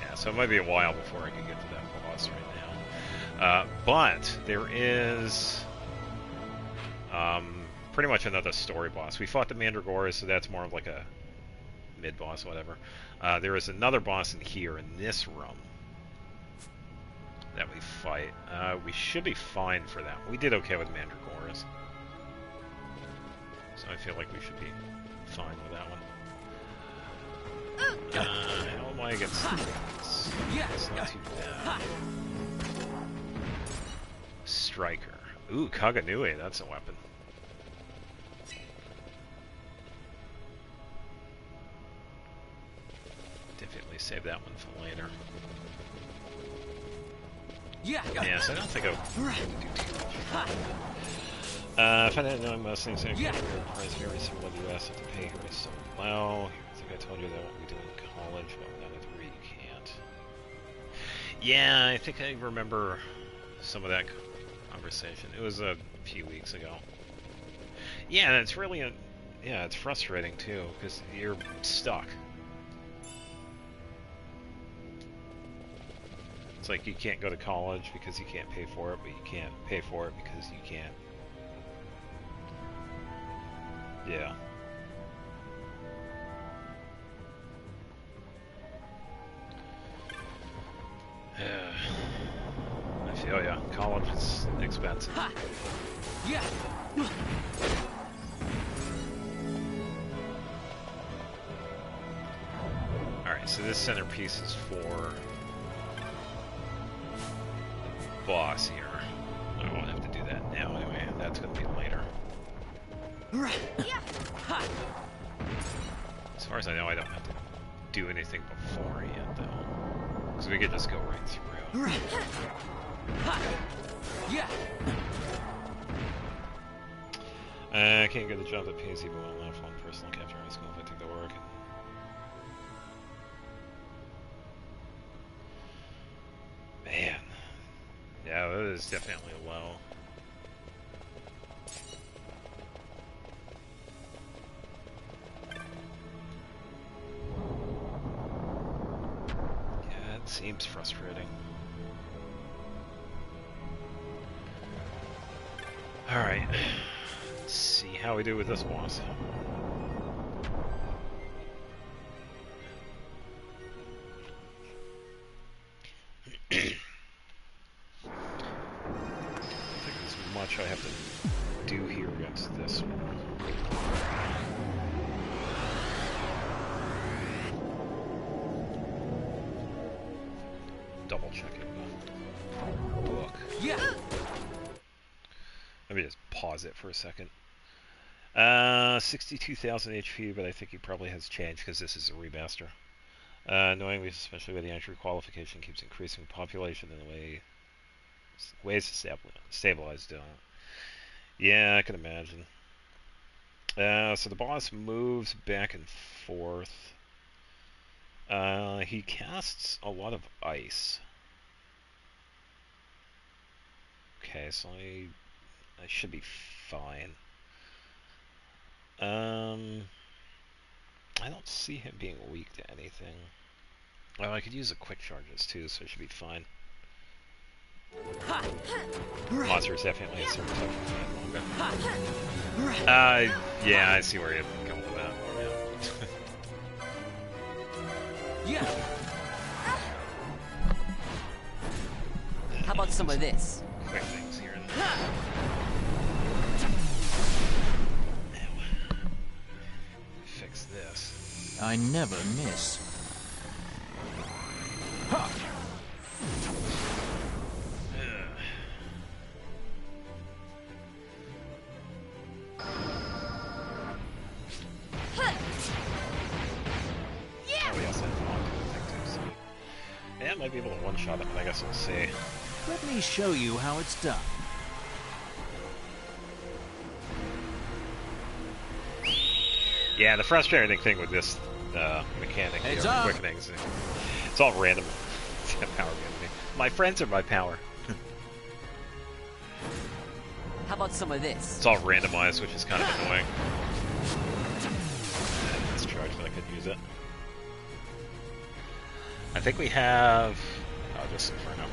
Yeah, so it might be a while before I can get to that boss right now. But there is pretty much another story boss. We fought the Mandragoras, so that's more of like a mid-boss, whatever. There is another boss in here, in this room, that we fight. We should be fine for that. We did okay with Mandragoras. So I feel like we should be fine with that one. How am I against this? It's not too bad. Striker. Ooh, Kaganui, that's a weapon. Definitely save that one for later. Yeah, so I don't think I'll do too much. If I didn't know most things, I could price very similar to the US have to pay here so low. I think I told you that what we do in college, but without a degree you can't. Yeah, I think I remember some of that conversation. It was a few weeks ago. Yeah, it's really yeah, it's frustrating too, because you're stuck. It's like you can't go to college because you can't pay for it, but you can't pay for it because you can't. Yeah. college is expensive. Yeah. Alright, so this centerpiece is for boss here. I won't have to do that now anyway. That's going to be later. As far as I know, I don't have to do anything beforehand, though. Because we could just go right through. I can't get the job that pays even when I'm not one personal capture high school if I take the work. Man. Yeah, that is definitely low. Yeah, it seems frustrating. Alright. Let's see how we do with this boss. I have to do here against this one. Double checking the book. Yeah. Let me just pause it for a second. 62,000 HP, but I think he probably has changed because this is a remaster. Knowingly, especially with the entry qualification, keeps increasing population in the ways to stabilize down. Yeah, I can imagine. So the boss moves back and forth. He casts a lot of ice. Okay, so I should be fine. I don't see him being weak to anything. Well, I could use the quick charges too, so I should be fine. Monster is definitely a certain type of manga. Yeah, I see where you're going with that. Yeah. How about some of this? Quick things here. Fix this. I never miss. Ha! Yeah, I might be able to one-shot it, but I guess we'll see. Let me show you how it's done. Yeah, the frustrating thing with this mechanic here, quickenings, it's all random. Power me. My friends are my power. How about some of this? It's all randomized, which is kind of annoying. Let's charge, but I couldn't use it. I think we have... Oh, just Inferno.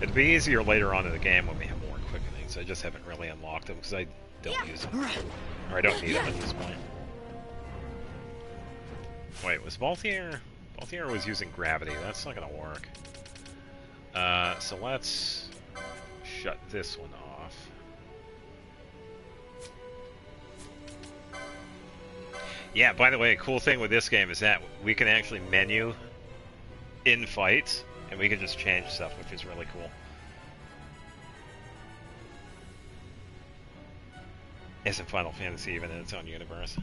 It'd be easier later on in the game when we have more quickenings. I just haven't really unlocked them because I don't use them. Or I don't need them at this point. Wait, was Balthier? Balthier was using gravity. That's not going to work. So let's shut this one off. Yeah, by the way, a cool thing with this game is that we can actually menu in fights, and we can just change stuff, which is really cool. Isn't Final Fantasy even in its own universe?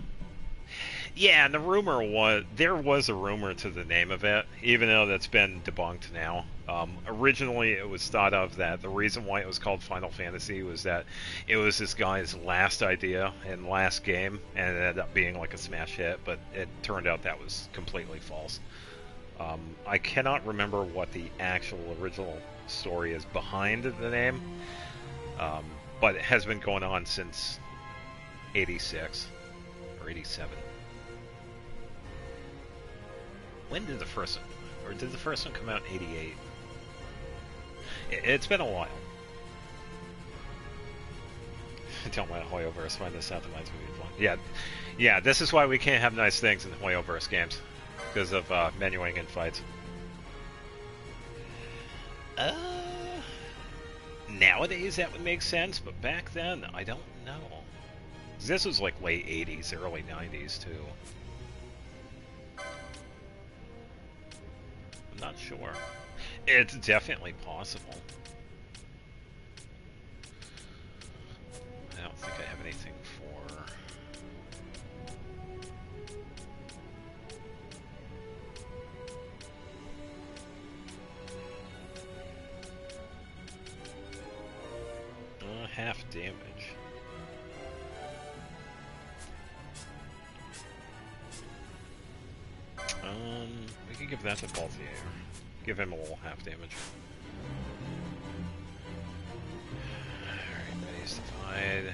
Yeah, and the rumor was, there was a rumor to the name of it, even though that's been debunked now. Originally, it was thought of that the reason why it was called Final Fantasy was that it was this guy's last idea and last game, and it ended up being like a smash hit, but it turned out that was completely false. I cannot remember what the actual original story is behind the name, but it has been going on since 86 or 87. When did the first one, or did the first one come out in 88? It's been a while. Don't let Hoyoverse find this out, that reminds me of one. Yeah, this is why we can't have nice things in Hoyoverse games, because of menuing in fights. Nowadays that would make sense, but back then, I don't know. This was like late 80s, early 90s, too. I'm not sure. It's definitely possible. I don't think I have anything for... half damage. We can give that to Balthier. Give him a little half damage. Alright, ready to divide. Yeah,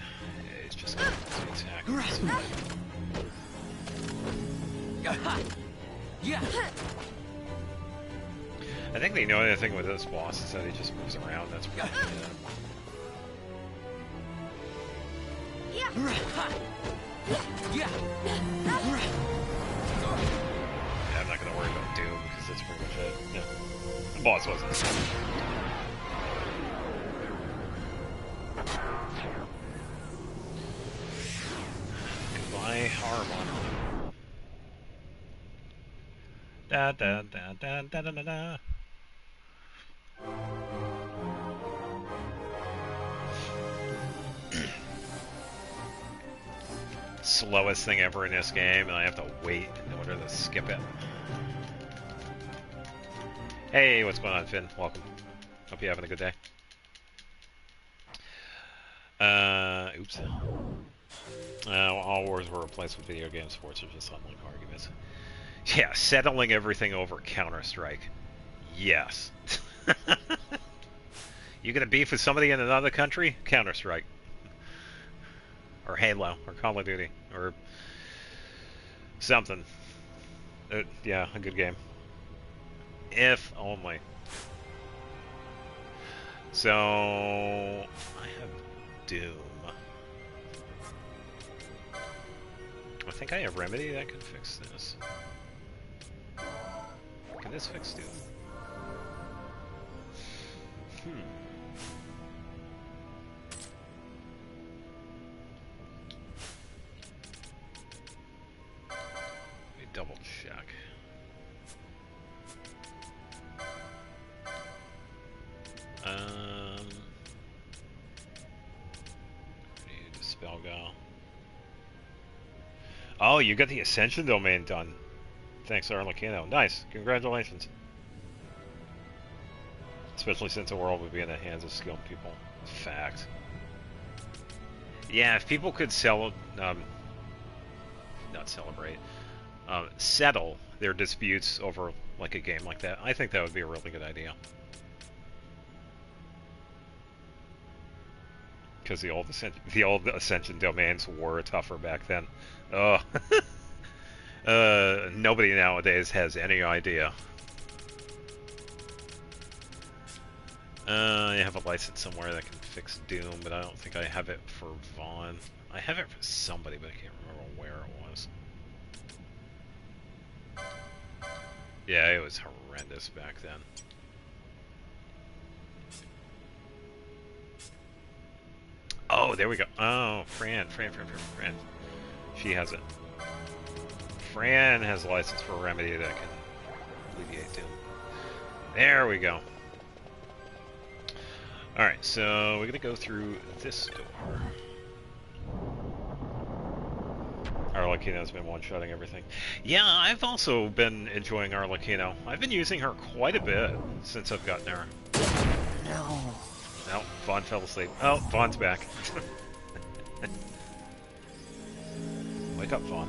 he's just going to attack. I think the only thing with this boss is that he just moves around. That's pretty good. Yeah, I'm not gonna worry about Doom because that's pretty much it. Yeah. The boss wasn't. Goodbye, Harmon. Da da da da da da da da. Slowest thing ever in this game, and I have to wait in order to skip it. Hey, what's going on, Finn? Welcome. Hope you're having a good day. Oops. All wars were replaced with video game sports, or just unlike arguments. Yeah, settling everything over Counter-Strike. Yes. You gonna beef with somebody in another country? Counter-Strike. Or Halo, or Call of Duty, or something. Yeah, a good game. If only. So, I have Doom. I think I have Remedy that can fix this. Can this fix Doom? Double check. Need to spell go. Oh, you got the Ascension domain done. Thanks, Arlecchino. Nice. Congratulations. Especially since the world would be in the hands of skilled people. Fact. Yeah, if people could not celebrate. Settle their disputes over like a game like that, I think that would be a really good idea. Because the old Ascension domains were tougher back then. Oh, nobody nowadays has any idea. I have a license somewhere that can fix Doom, but I don't think I have it for Vaughn. I have it for somebody, but I can't remember where it was. Yeah, it was horrendous back then. Oh, there we go. Oh, Fran. She has it. Fran has a license for Remedy that can alleviate Doom. There we go. Alright, so we're gonna go through this door. Arlecchino's been one-shotting everything. Yeah, I've also been enjoying Arlecchino. I've been using her quite a bit since I've gotten her. No. No, Vaughn fell asleep. Oh, Vaughn's back. Wake up, Vaughn.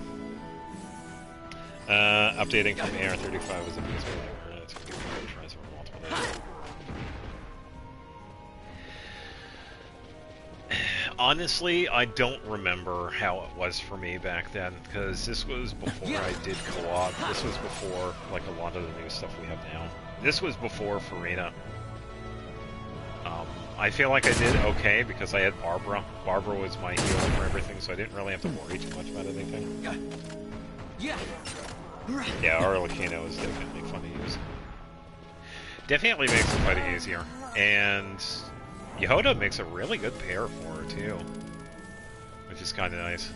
Updating from AR35 was a piece of error. That's going to be tries for multiple days. Honestly, I don't remember how it was for me back then, because this was before I did co-op. This was before, like, a lot of the new stuff we have now. This was before Farina. I feel like I did okay because I had Barbara. Barbara was my healer for everything, so I didn't really have to worry too much about anything. Yeah, Arlecchino is definitely fun to use. Definitely makes the fighting easier. And Yehoda makes a really good pair for her, too. Which is kind of nice.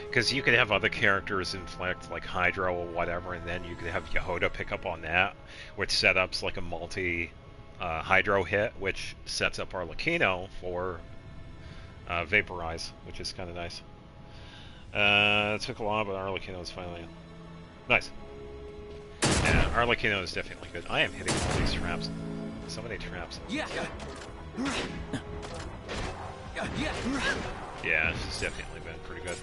Because you could have other characters inflict, like Hydro or whatever, and then you could have Yehoda pick up on that, which sets like a multi-Hydro hit, which sets up Arlecchino for Vaporize, which is kind of nice. It took a while, but Arlecchino is finally... Nice. Yeah, Arlecchino is definitely good. I am hitting all these traps. So many traps. Yeah. Yeah, it's definitely been pretty good.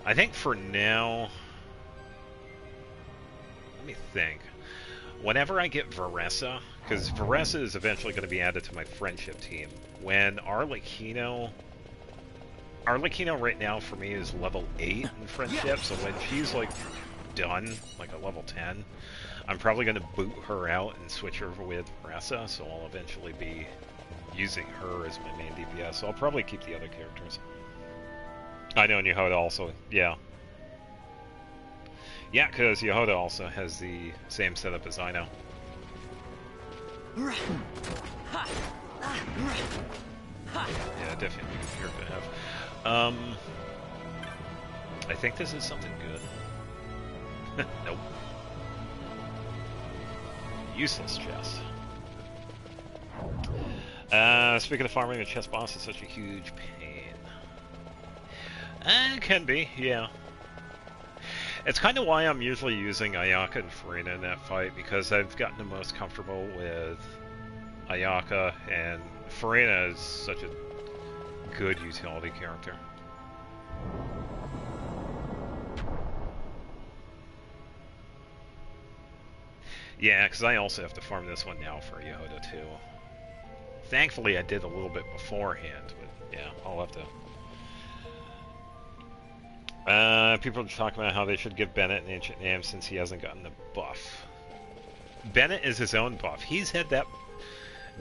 I think for now... Let me think. Whenever I get Varessa, because Varessa is eventually going to be added to my friendship team, when Arlecchino right now for me is level 8 in friendship, so when she's like done, like a level 10, I'm probably going to boot her out and switch her with Varessa, so I'll eventually be using her as my main DPS, so I'll probably keep the other characters. I know, and Yehoda also, yeah. Yeah, because Yehoda also has the same setup as I know. Yeah, definitely good character to have. I think this is something good. Nope. Useless chest. Speaking of farming, the chest boss is such a huge pain. It can be, yeah. It's kind of why I'm usually using Ayaka and Farina in that fight, because I've gotten the most comfortable with Ayaka, and Farina is such a good utility character. Yeah, because I also have to farm this one now for Yehoda too. Thankfully I did a little bit beforehand, but yeah, I'll have to... people are talking about how they should give Bennett an ancient name since he hasn't gotten the buff. Bennett is his own buff. He's had that...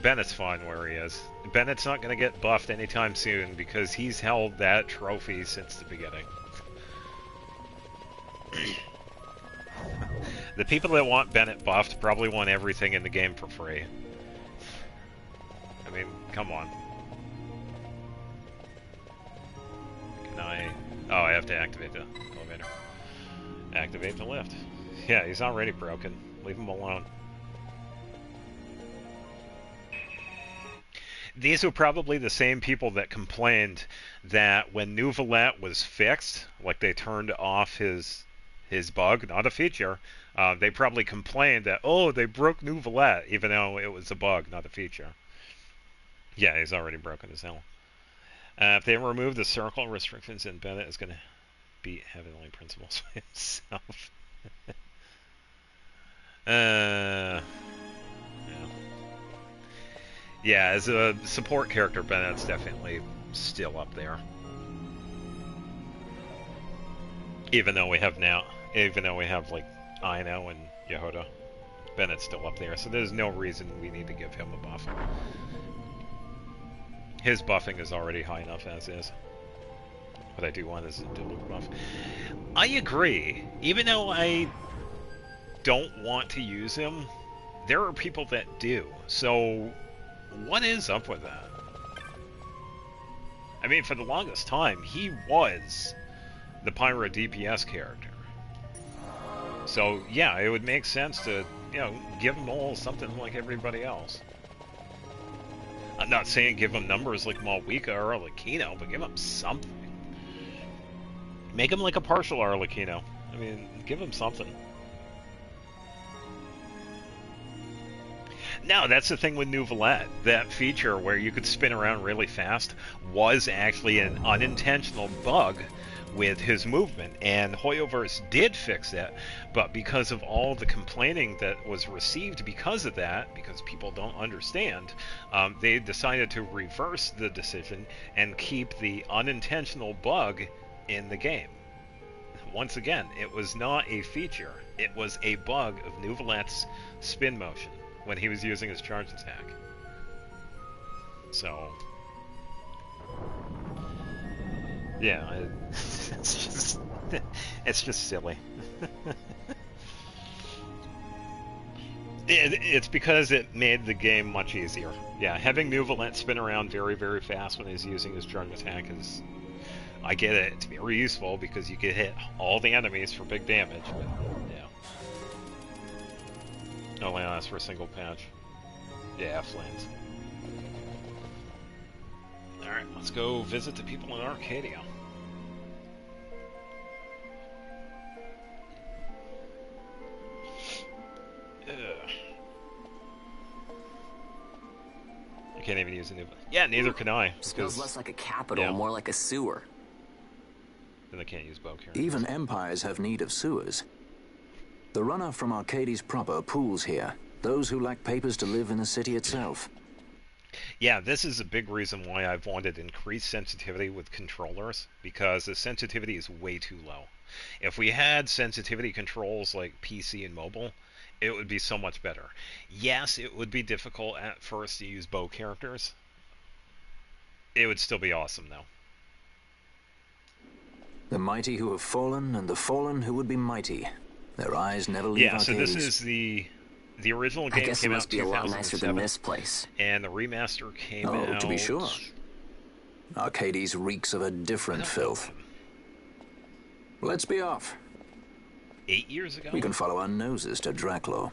Bennett's fine where he is. Bennett's not going to get buffed anytime soon because he's held that trophy since the beginning. The people that want Bennett buffed probably want everything in the game for free. I mean, come on. Can I... Oh, I have to activate the elevator. Activate the lift. Yeah, he's already broken. Leave him alone. These are probably the same people that complained that when New Valette was fixed, like they turned off his bug, not a feature, they probably complained that, oh, they broke New Valette, even though it was a bug, not a feature. Yeah, he's already broken as hell. If they remove the circle restrictions, then Bennett is going to beat Heavenly Principles by himself. Yeah. Yeah, as a support character, Bennett's definitely still up there. Even though we have like Ino and Yehoda, Bennett's still up there, so there's no reason we need to give him a buff. His buffing is already high enough as is. What I do want is a Diluc buff. I agree. Even though I don't want to use him, there are people that do. So, what is up with that? I mean, for the longest time, he was the Pyro DPS character. So, yeah, it would make sense to, you know, give them all something like everybody else. I'm not saying give them numbers like Malwika or Arlecchino, but give them something. Make them like a partial Arlecchino. I mean, give them something. No, that's the thing with New Valette. That feature where you could spin around really fast was actually an unintentional bug with his movement, and Hoyoverse did fix that, but because of all the complaining that was received because of that, because people don't understand, they decided to reverse the decision and keep the unintentional bug in the game. Once again, it was not a feature, it was a bug of New Valette's spin motion when he was using his charge attack. So... yeah, it's just silly. It's because it made the game much easier. Yeah, having Nuvolent spin around very, very fast when he's using his drug attack is... I get it. It's very useful because you can hit all the enemies for big damage, but yeah. Only lasts for a single patch. Yeah, Flint. Alright, let's go visit the people in Arcadia. I can't even use a new... Yeah, neither can I. Smells less like a capital, more like a sewer. Then I can't use bow characters. Even empires have need of sewers. The runoff from Arcades proper pools here. Those who lack papers to live in the city itself. Yeah, this is a big reason why I've wanted increased sensitivity with controllers, because the sensitivity is way too low. If we had sensitivity controls like PC and mobile, it would be so much better. Yes, it would be difficult at first to use bow characters. It would still be awesome, though. The mighty who have fallen, and the fallen who would be mighty. Their eyes never leave Arcades. So this is the original game came out in 2007. I guess it must be a lot nicer than this place. And the remaster came out... Oh, to be sure. Arcades reeks of a different filth. Let's be off. 8 years ago? We can follow our noses to Draclo.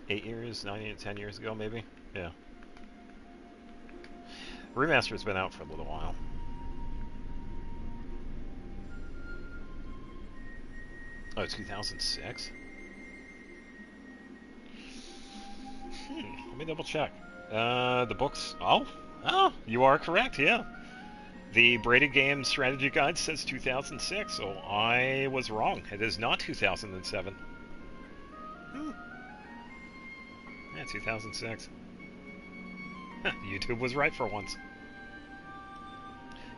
8 years, 10 years ago, maybe? Yeah. Remaster's been out for a little while. Oh, 2006? Let me double check. The books... Oh, you are correct, yeah. The Braided Games Strategy Guide says 2006, so I was wrong. It is not 2007. Yeah, 2006. YouTube was right for once.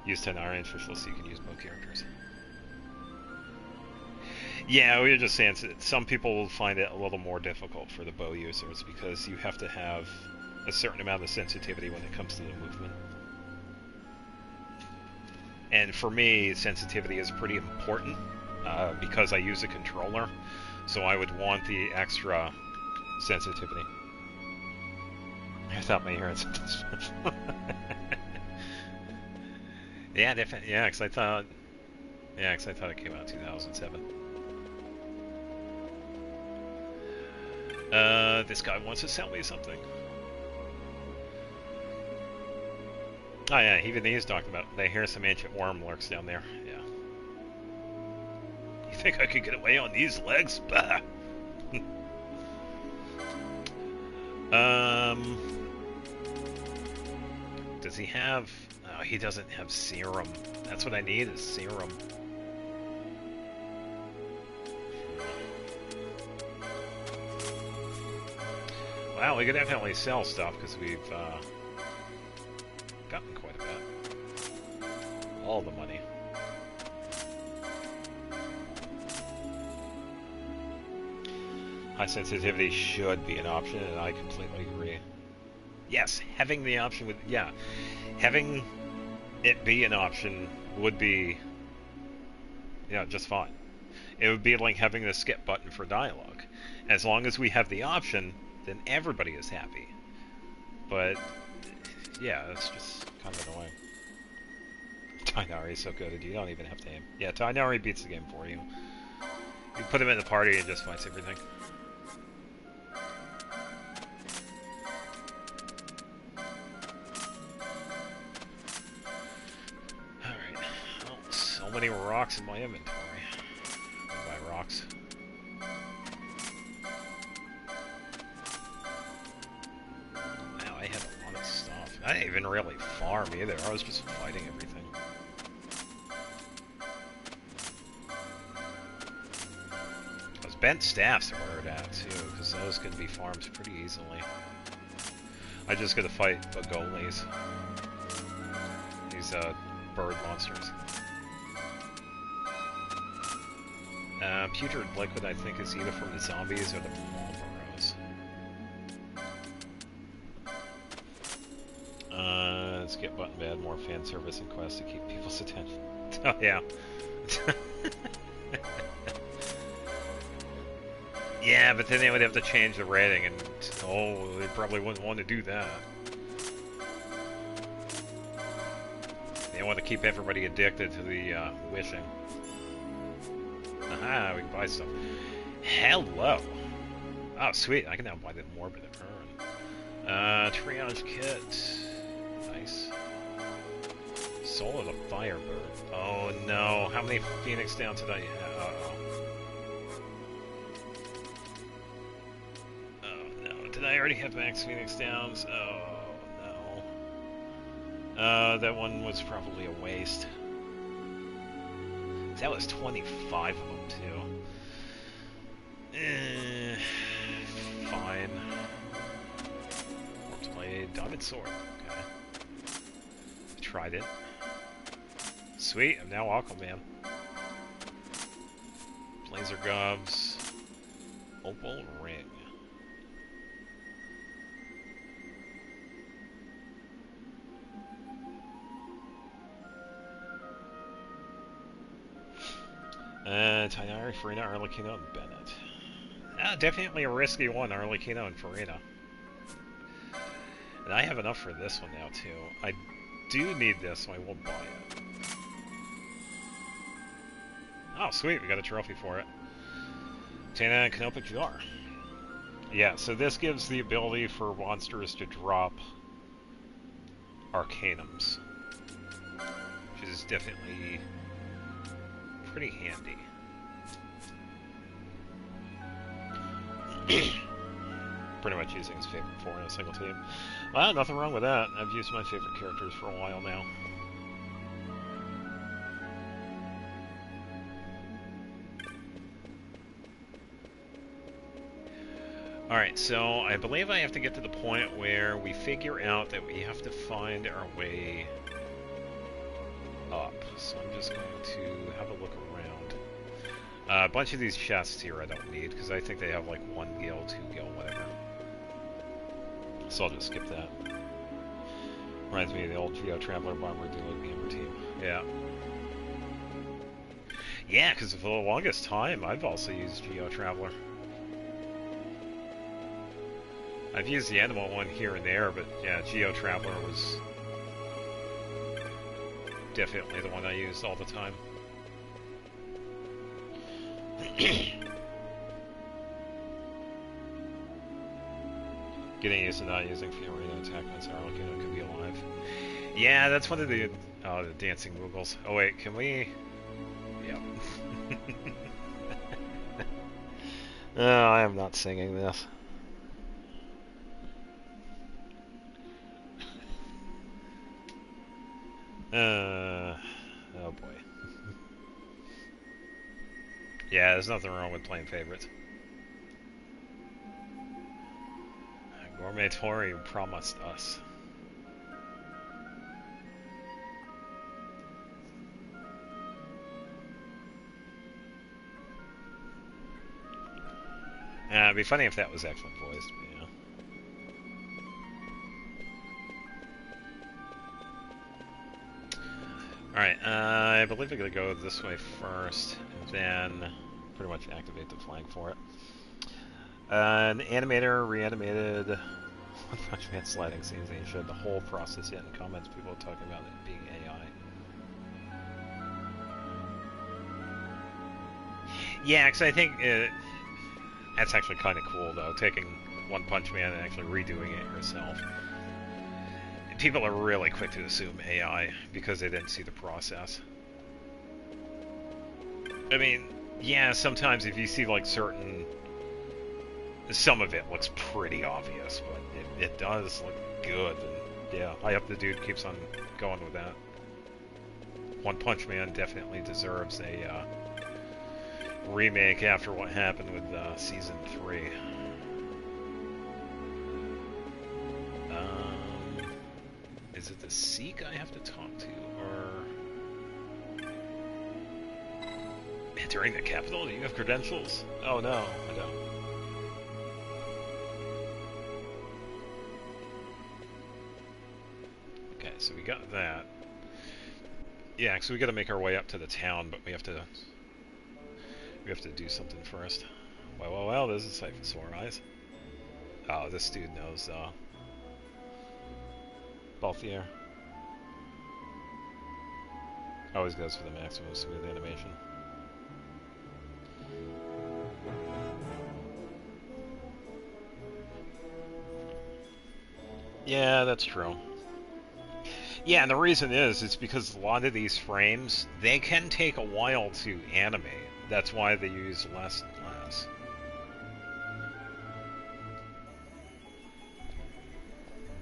Use 10 iron official so you can use both characters. Yeah, we were just saying some people will find it a little more difficult for the bow users because you have to have a certain amount of sensitivity when it comes to the movement. And for me, sensitivity is pretty important because I use a controller, so I would want the extra sensitivity. I thought my ear had something special. Yeah, definitely. Yeah, because I thought it came out in 2007. This guy wants to sell me something. Oh yeah, even he's talking about. They hear some ancient worm lurks down there. Yeah. You think I could get away on these legs? Bah. Does he have? Oh, he doesn't have serum. That's what I need is serum. Wow, we could definitely sell stuff because we've gotten quite a bit. All the money. High sensitivity should be an option, and I completely agree. Yes, having the option having it be an option would be, just fine. It would be like having the skip button for dialogue. As long as we have the option, then everybody is happy. But yeah, that's just kind of annoying. Tainari is so good, you don't even have to aim. Yeah, Tainari beats the game for you. You put him in the party and just fights everything. Alright. Well, so many rocks in my inventory. I'll buy rocks. I didn't even really farm either. I was just fighting everything. Those bent staffs are where it at too, because those can be farmed pretty easily. I just gotta fight the goalies. These bird monsters. Putrid liquid I think is either from the zombies or the Malboros. Skip button bad, more fan service and quests to keep people's attention. Oh yeah. Yeah, but then they would have to change the rating, and oh, they probably wouldn't want to do that. They want to keep everybody addicted to the wishing. Aha, we can buy stuff. Hello. Oh, sweet. I can now buy the Morbid Urn. Triage kit. Nice. Soul of the Firebird. Oh no, how many Phoenix Downs did I have? Oh no, did I already have max Phoenix Downs? Oh no. That one was probably a waste. That was 25 of them too. Fine. Corpse Blade, Diamond Sword. Okay. Tried it. Sweet, I'm now Aquaman. Laser Gobs. Opal Ring. Tainari, Farina, Arlecchino, and Bennett. Definitely a risky one, Arlecchino and Farina. And I have enough for this one now, too. I do need this, so I will buy it. Oh, sweet, we got a trophy for it. Tana and Canopic Jar. Yeah, so this gives the ability for monsters to drop Arcanums, which is definitely pretty handy. Pretty much using his favorite four in a single team. Well, nothing wrong with that. I've used my favorite characters for a while now. Alright, so I believe I have to get to the point where we figure out that we have to find our way up. So I'm just going to have a look around. A bunch of these chests here I don't need, because I think they have like 1 gil, 2 gil, whatever. So I'll just skip that. Reminds me of the old Geo Traveler Bomber Duo Gamer team. Yeah. Yeah, because for the longest time I've also used Geo Traveler. I've used the Animal one here and there, but yeah, Geo Traveler was definitely the one I used all the time. Getting used to not using Fiorina attack when Arlecchino could be alive. Yeah, that's one of the dancing Moogles. Oh wait, can we? Yep. Oh, I am not singing this. Oh boy. Yeah, there's nothing wrong with playing favorites. Gourmet Tori promised us. It'd be funny if that was actually voiced, but yeah. Alright, I believe I'm going to go this way first, and then pretty much activate the flank for it. An animator reanimated One Punch Man sliding scenes, and he showed the whole process yet in comments. People are talking about it being AI. Yeah, because I think that's actually kind of cool, though, taking One Punch Man and actually redoing it yourself. People are really quick to assume AI because they didn't see the process. I mean, yeah, sometimes if you see like certain... Some of it looks pretty obvious, but it does look good. And yeah, I hope the dude keeps on going with that. One Punch Man definitely deserves a remake after what happened with Season 3. Is it the Seek I have to talk to, or... Entering the capital? Do you have credentials? Oh no, I don't. Okay, so we got that. Yeah, so we gotta make our way up to the town, but we have to do something first. Well, this is Sight for Sore Eyes. Oh, this dude knows, Balthier. Always goes for the maximum smooth animation. Yeah, that's true. Yeah, and the reason is, it's because a lot of these frames, they can take a while to animate. That's why they use less and less.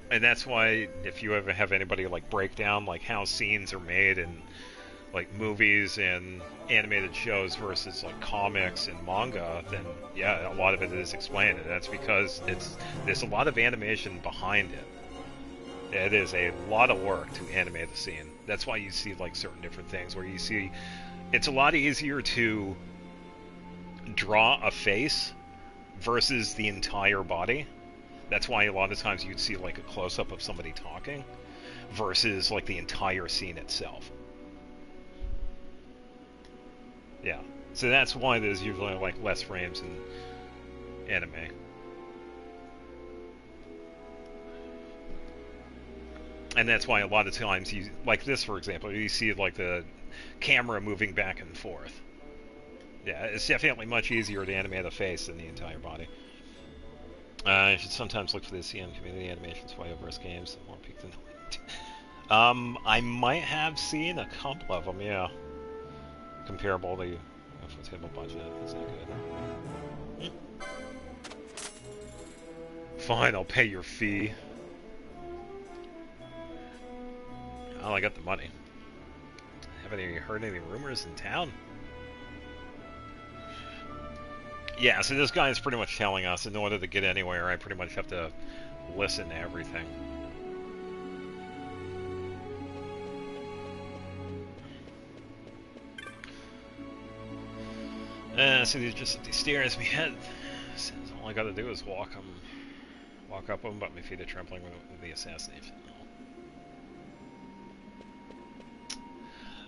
And that's why, if you ever have anybody, like, break down, like, how scenes are made in, like, movies and animated shows versus, like, comics and manga, then, yeah, a lot of it is explained. And that's because there's a lot of animation behind it. It is a lot of work to animate a scene. That's why you see, like, certain different things where you see it's a lot easier to draw a face versus the entire body. That's why a lot of times you'd see, like, a close-up of somebody talking versus, like, the entire scene itself. Yeah. So that's why there's usually, like, less frames in anime. And that's why a lot of times you, like this for example, you see like the camera moving back and forth. Yeah, it's definitely much easier to animate a face than the entire body. You should sometimes look for the CM community animations for iOS games. More peak than I might have seen a couple of them, yeah. Comparable to table budget. Is that good? Fine, I'll pay your fee. Oh, I got the money. Haven't you heard any rumors in town? Yeah, so this guy is pretty much telling us in order to get anywhere, I pretty much have to listen to everything. So these just these stairs we had. So all I gotta do is walk up them, but my feet are trembling with the assassination.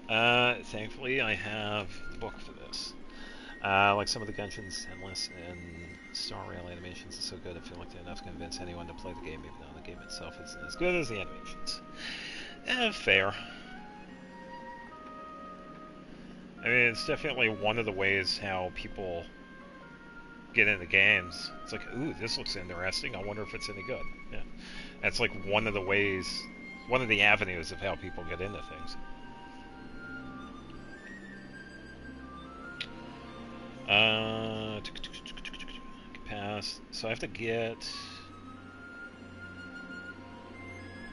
Thankfully, I have the book for this. Like some of the Genshin's Endless and Star Rail animations are so good, I feel like they're enough to convince anyone to play the game, even though the game itself isn't as good as the animations. Fair. I mean, it's definitely one of the ways how people get into games. It's like, ooh, this looks interesting. I wonder if it's any good. Yeah, that's like one of the ways, one of the avenues of how people get into things. Pass. So I have to get.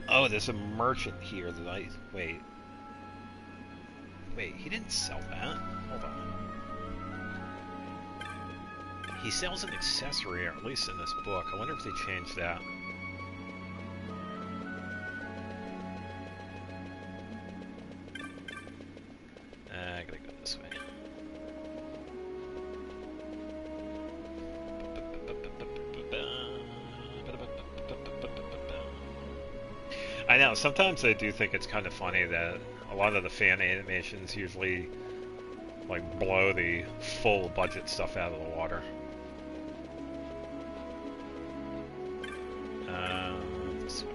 Oh, there's a merchant here that I wait. Wait, he didn't sell that. Hold on. He sells an accessory, or at least in this book. I wonder if they changed that. I gotta go this way. I know, sometimes I do think it's kind of funny that a lot of the fan animations usually like blow the full budget stuff out of the water. This way.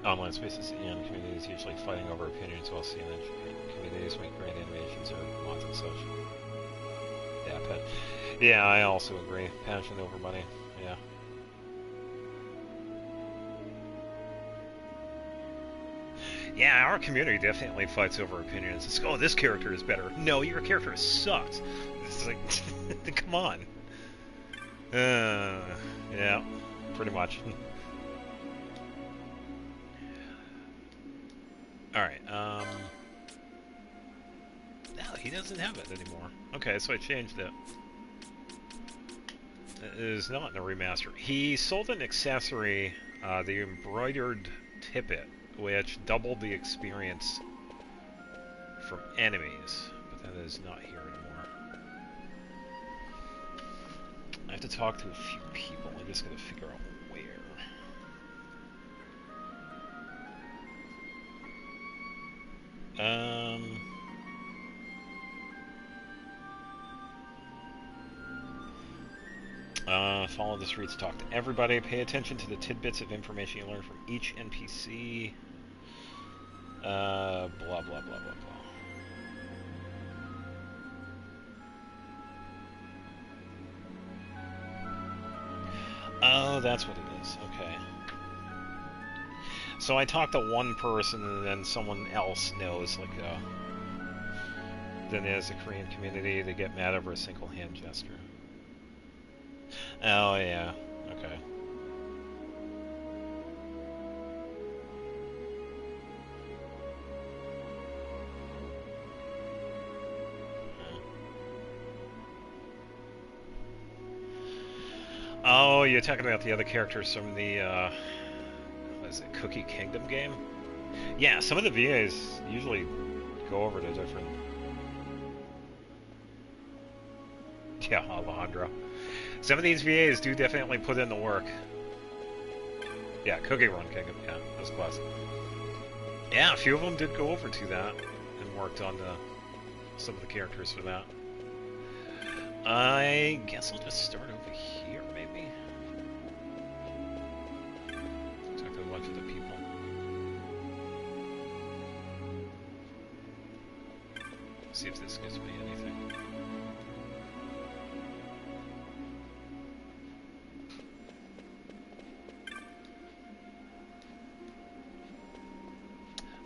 Online spaces and communities usually fighting over opinions, while CNN communities make great animations or mods and such. Yeah, yeah, I also agree. Passion over money. Yeah. Yeah, our community definitely fights over opinions. It's, oh, this character is better. No, your character sucks. It's like, come on. Yeah, pretty much. Alright, no, he doesn't have it anymore. Okay, so I changed it. It is not in the remaster. He sold an accessory, the embroidered tippet, which doubled the experience from enemies, but that is not here anymore. I have to talk to a few people. I'm just going to figure out where. Follow the streets, talk to everybody, pay attention to the tidbits of information you learn from each NPC. Blah, blah, blah, blah, blah. Oh, that's what it is. Okay. So I talk to one person, and then someone else knows, like, then there's a Korean community, they get mad over a single hand gesture. Oh, yeah. Okay. Oh, you're talking about the other characters from the, what is it, Cookie Kingdom game? Yeah, some of the VAs usually go over to different... Yeah, Alejandro. Some of these VAs do definitely put in the work. Yeah, Cookie Run Kingdom, yeah, that's classic. Yeah, a few of them did go over to that and worked on some of the characters for that. I guess I'll just start over here, maybe. Talk to a bunch of the people. See if this gives me anything.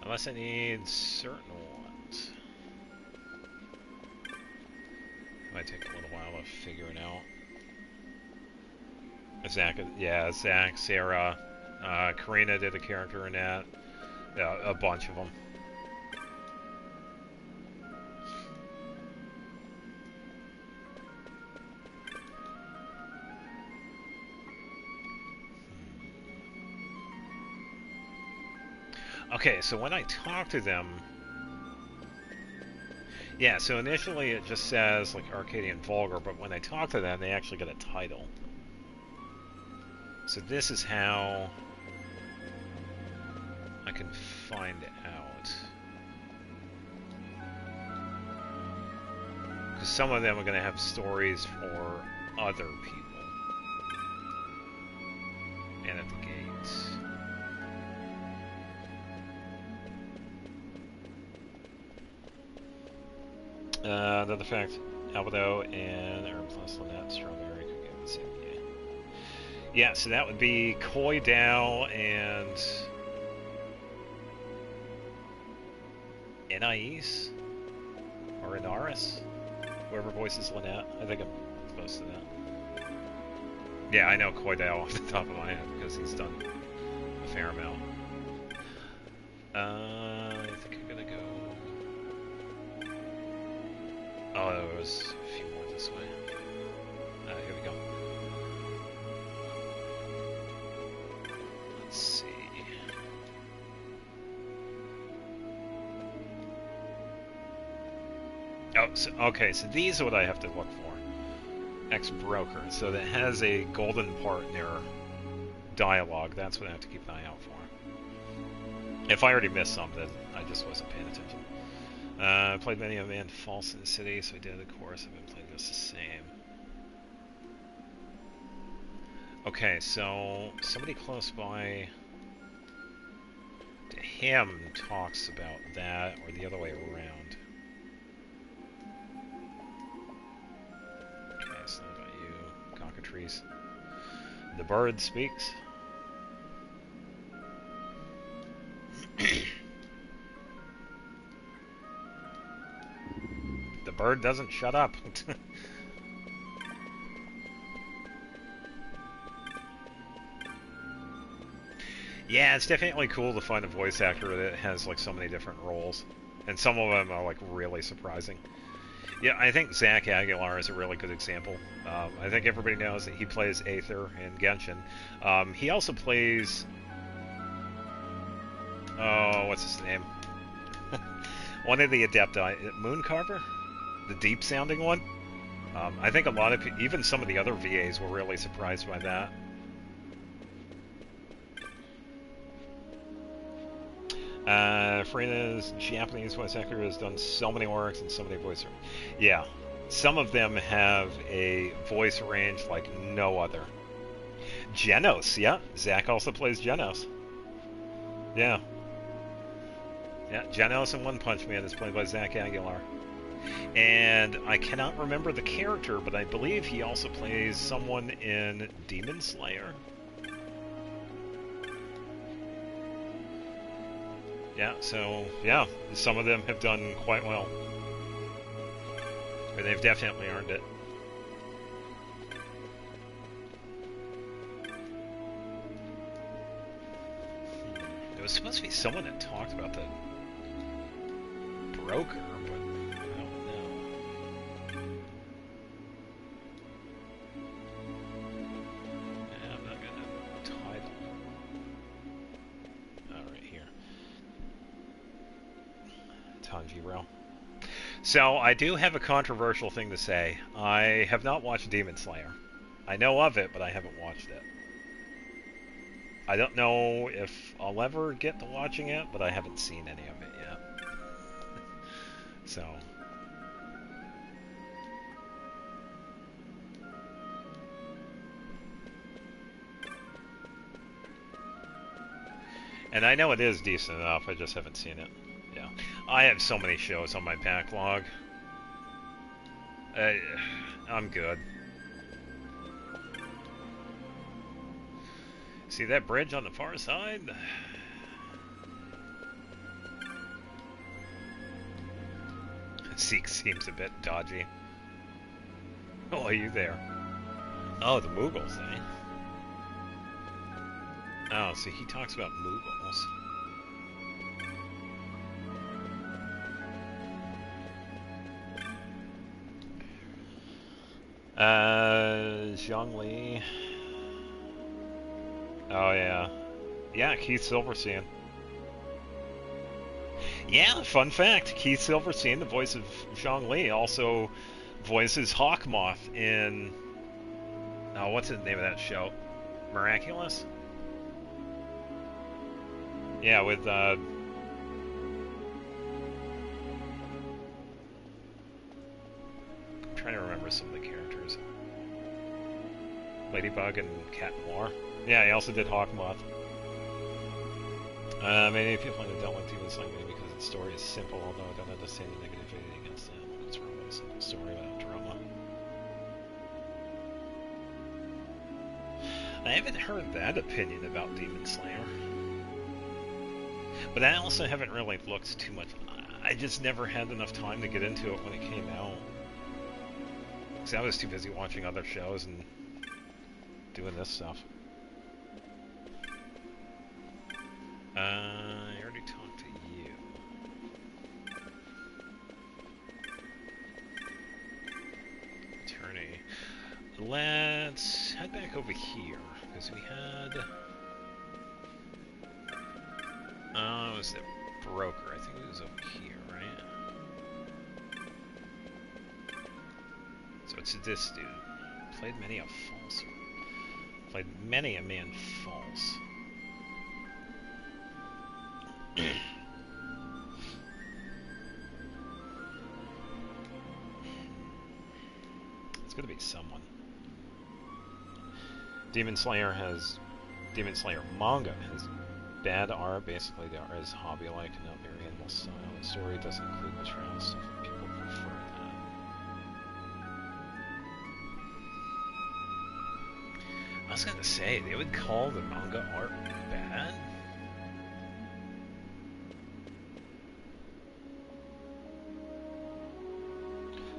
Unless I need certain ones. Might take a little while to figure it out. Zach, yeah, Zach, Sarah, Karina did a character in that. Yeah, a bunch of them. Okay, so when I talk to them... Yeah, so initially it just says, like, Arcadian Vulgar, but when I talk to them, they actually get a title. So this is how I can find out. Because some of them are going to have stories for other people. And at the gates. Another fact, Albedo and Herb plus Lynette, Strawberry could get the same game. Yeah, so that would be Koi Dao and Anais or Inaris, whoever voices Lynette. I think I'm close to that. Yeah, I know Koi Dao off the top of my head because he's done a fair amount. I think I'm gonna go. Oh, there was a few more this way. Here we go. Let's see. Oh, so, okay, so these are what I have to look for. Ex-broker. So that has a golden part in their dialogue. That's what I have to keep an eye out for. If I already missed some, then I just wasn't paying attention. I played many of them in False in the City, so I did, of course. I've been playing this the same. Okay, so somebody close by to him talks about that, or the other way around. Okay, so not about you, cockatrice. The bird speaks. The bird doesn't shut up. Yeah, it's definitely cool to find a voice actor that has like so many different roles, and some of them are like really surprising. Yeah, I think Zach Aguilar is a really good example. I think everybody knows that he plays Aether in Genshin. He also plays... Oh, what's his name? One of the Adepti, Mooncarver? The deep-sounding one? I think a lot of... Even some of the other VAs were really surprised by that. Farina's Japanese voice actor has done so many works and so many voice... Yeah. some of them have a voice range like no other. Genos, yeah. Zach also plays Genos. Yeah. Yeah, Genos in One Punch Man is played by Zach Aguilar. And I cannot remember the character, but I believe he also plays someone in Demon Slayer. Yeah, so, yeah, some of them have done quite well. Or they've definitely earned it. There was supposed to be someone that talked about the broker, but I don't know. Yeah, I'm not gonna title. Right here. Tanjiro. So, I do have a controversial thing to say. I have not watched Demon Slayer. I know of it, but I haven't watched it. I don't know if I'll ever get to watching it, but I haven't seen any of it yet. So. And I know it is decent enough, I just haven't seen it. Yeah. I have so many shows on my backlog. I'm good. See that bridge on the far side? Seek seems a bit dodgy. Oh, are you there? Oh, the Mughals, eh? Oh, see, he talks about Mughals. Zhongli. Oh, yeah. Yeah, Keith Silverstein. Yeah, fun fact. Keith Silverstein, the voice of Zhongli, also voices Hawkmoth in... Oh, what's the name of that show? Miraculous? Yeah, with, I'm trying to remember some of the characters. Ladybug and Cat Noir. Yeah, he also did Hawkmoth. Many people don't like Demon Slayer because its story is simple, although I don't understand the negativity against it. What's wrong with a simple story without drama? I haven't heard that opinion about Demon Slayer. But I also haven't really looked too much. I just never had enough time to get into it when it came out. Because I was too busy watching other shows and doing this stuff. I already talked to you. Attorney. Let's head back over here, because we had... it was the broker. I think it was over here, right? So it's this dude. Played many a false one. Played many a man false. It's gonna be someone. Demon Slayer manga has bad art. Basically, the art is hobby-like and not very animal style. The story doesn't include betrayal stuff, and people prefer that. I was gonna say, they would call the manga art bad?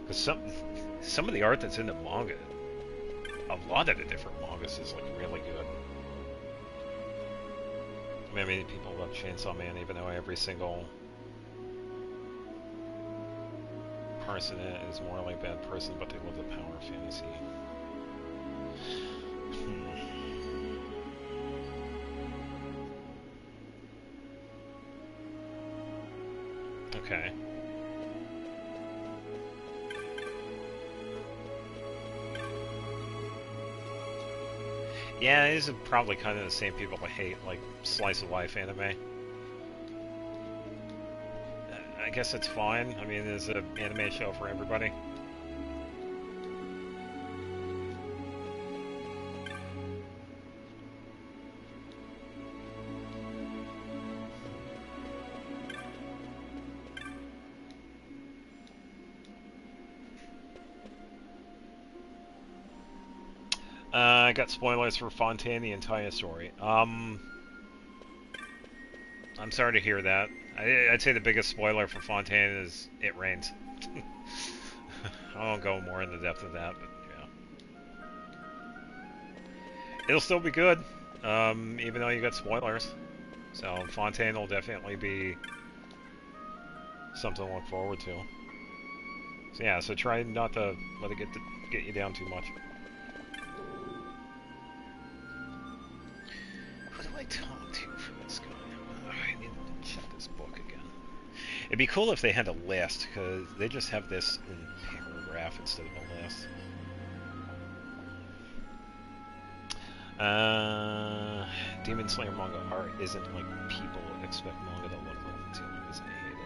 Because some of the art that's in the manga, a lot of the different mangas is like really good. I mean, people love Chainsaw Man, even though every single person in it is a morally bad person, but they love the power of fantasy. Okay. Yeah, these are probably kind of the same people that hate, like, slice of life anime. I guess it's fine. I mean, there's an anime show for everybody. I got spoilers for Fontaine, the entire story. I'm sorry to hear that. I'd say the biggest spoiler for Fontaine is it rains. I won't go more into depth of that, but yeah. It'll still be good, even though you got spoilers. So Fontaine will definitely be something to look forward to. So yeah, so try not to let it get you down too much. Who do I talk to for this guy? I need to check this book again. It'd be cool if they had a list, because they just have this in paragraph instead of a list. Demon Slayer manga art isn't like people expect manga to look like until because I hate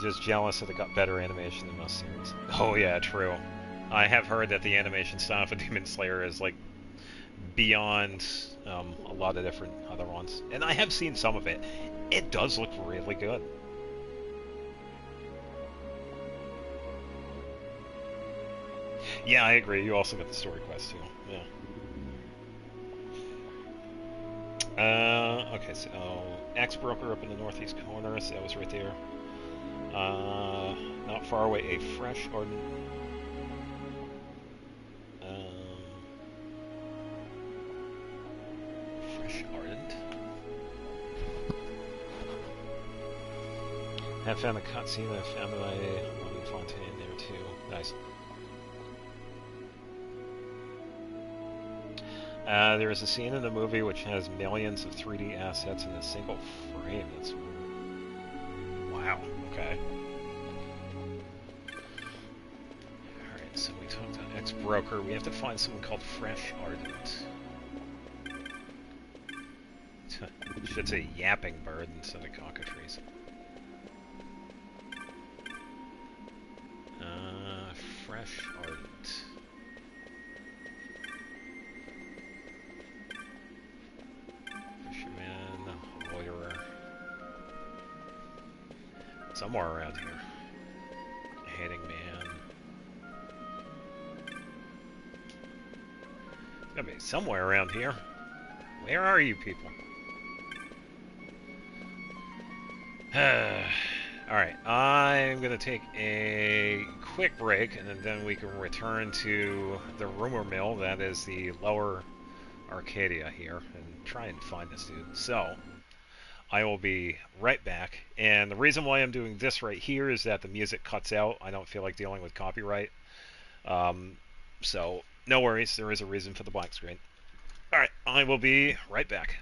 it. Just jealous that it got better animation than most series. Oh yeah, true. I have heard that the animation style for Demon Slayer is like beyond a lot of different other ones, and I have seen some of it. It does look really good. Yeah, I agree. You also got the story quest too. Yeah. Okay, so ex-broker up in the northeast corner, so that was right there. Not far away, a fresh ardent. Fresh ardent. Have found the cutscene. I found my Loving Fontaine there too. Nice. There is a scene in the movie which has millions of 3D assets in a single frame. That's wow. Okay. Alright, so we talked to ex-broker. We have to find someone called Fresh Ardent. It should say yapping bird instead of cockatrice. Fresh Ardent. Fisherman, loiterer. Somewhere around here. Hating man. Gotta be somewhere around here. Where are you people? Alright, I'm gonna take a quick break, and then we can return to the rumor mill that is the lower Arcadia here, and try and find this dude. So, I will be right back, and the reason why I'm doing this right here is that the music cuts out. I don't feel like dealing with copyright. So, no worries, there is a reason for the black screen. Alright, I will be right back.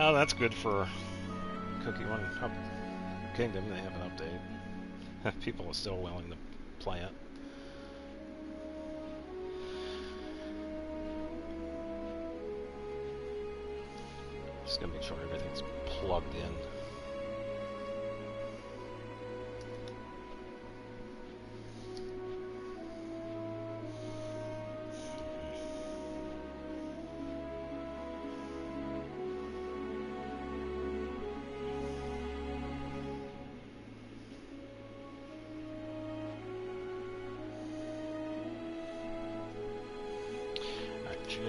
Oh, that's good for Cookie One Kingdom. They have an update. People are still willing to play it. Just gonna make sure everything's plugged in.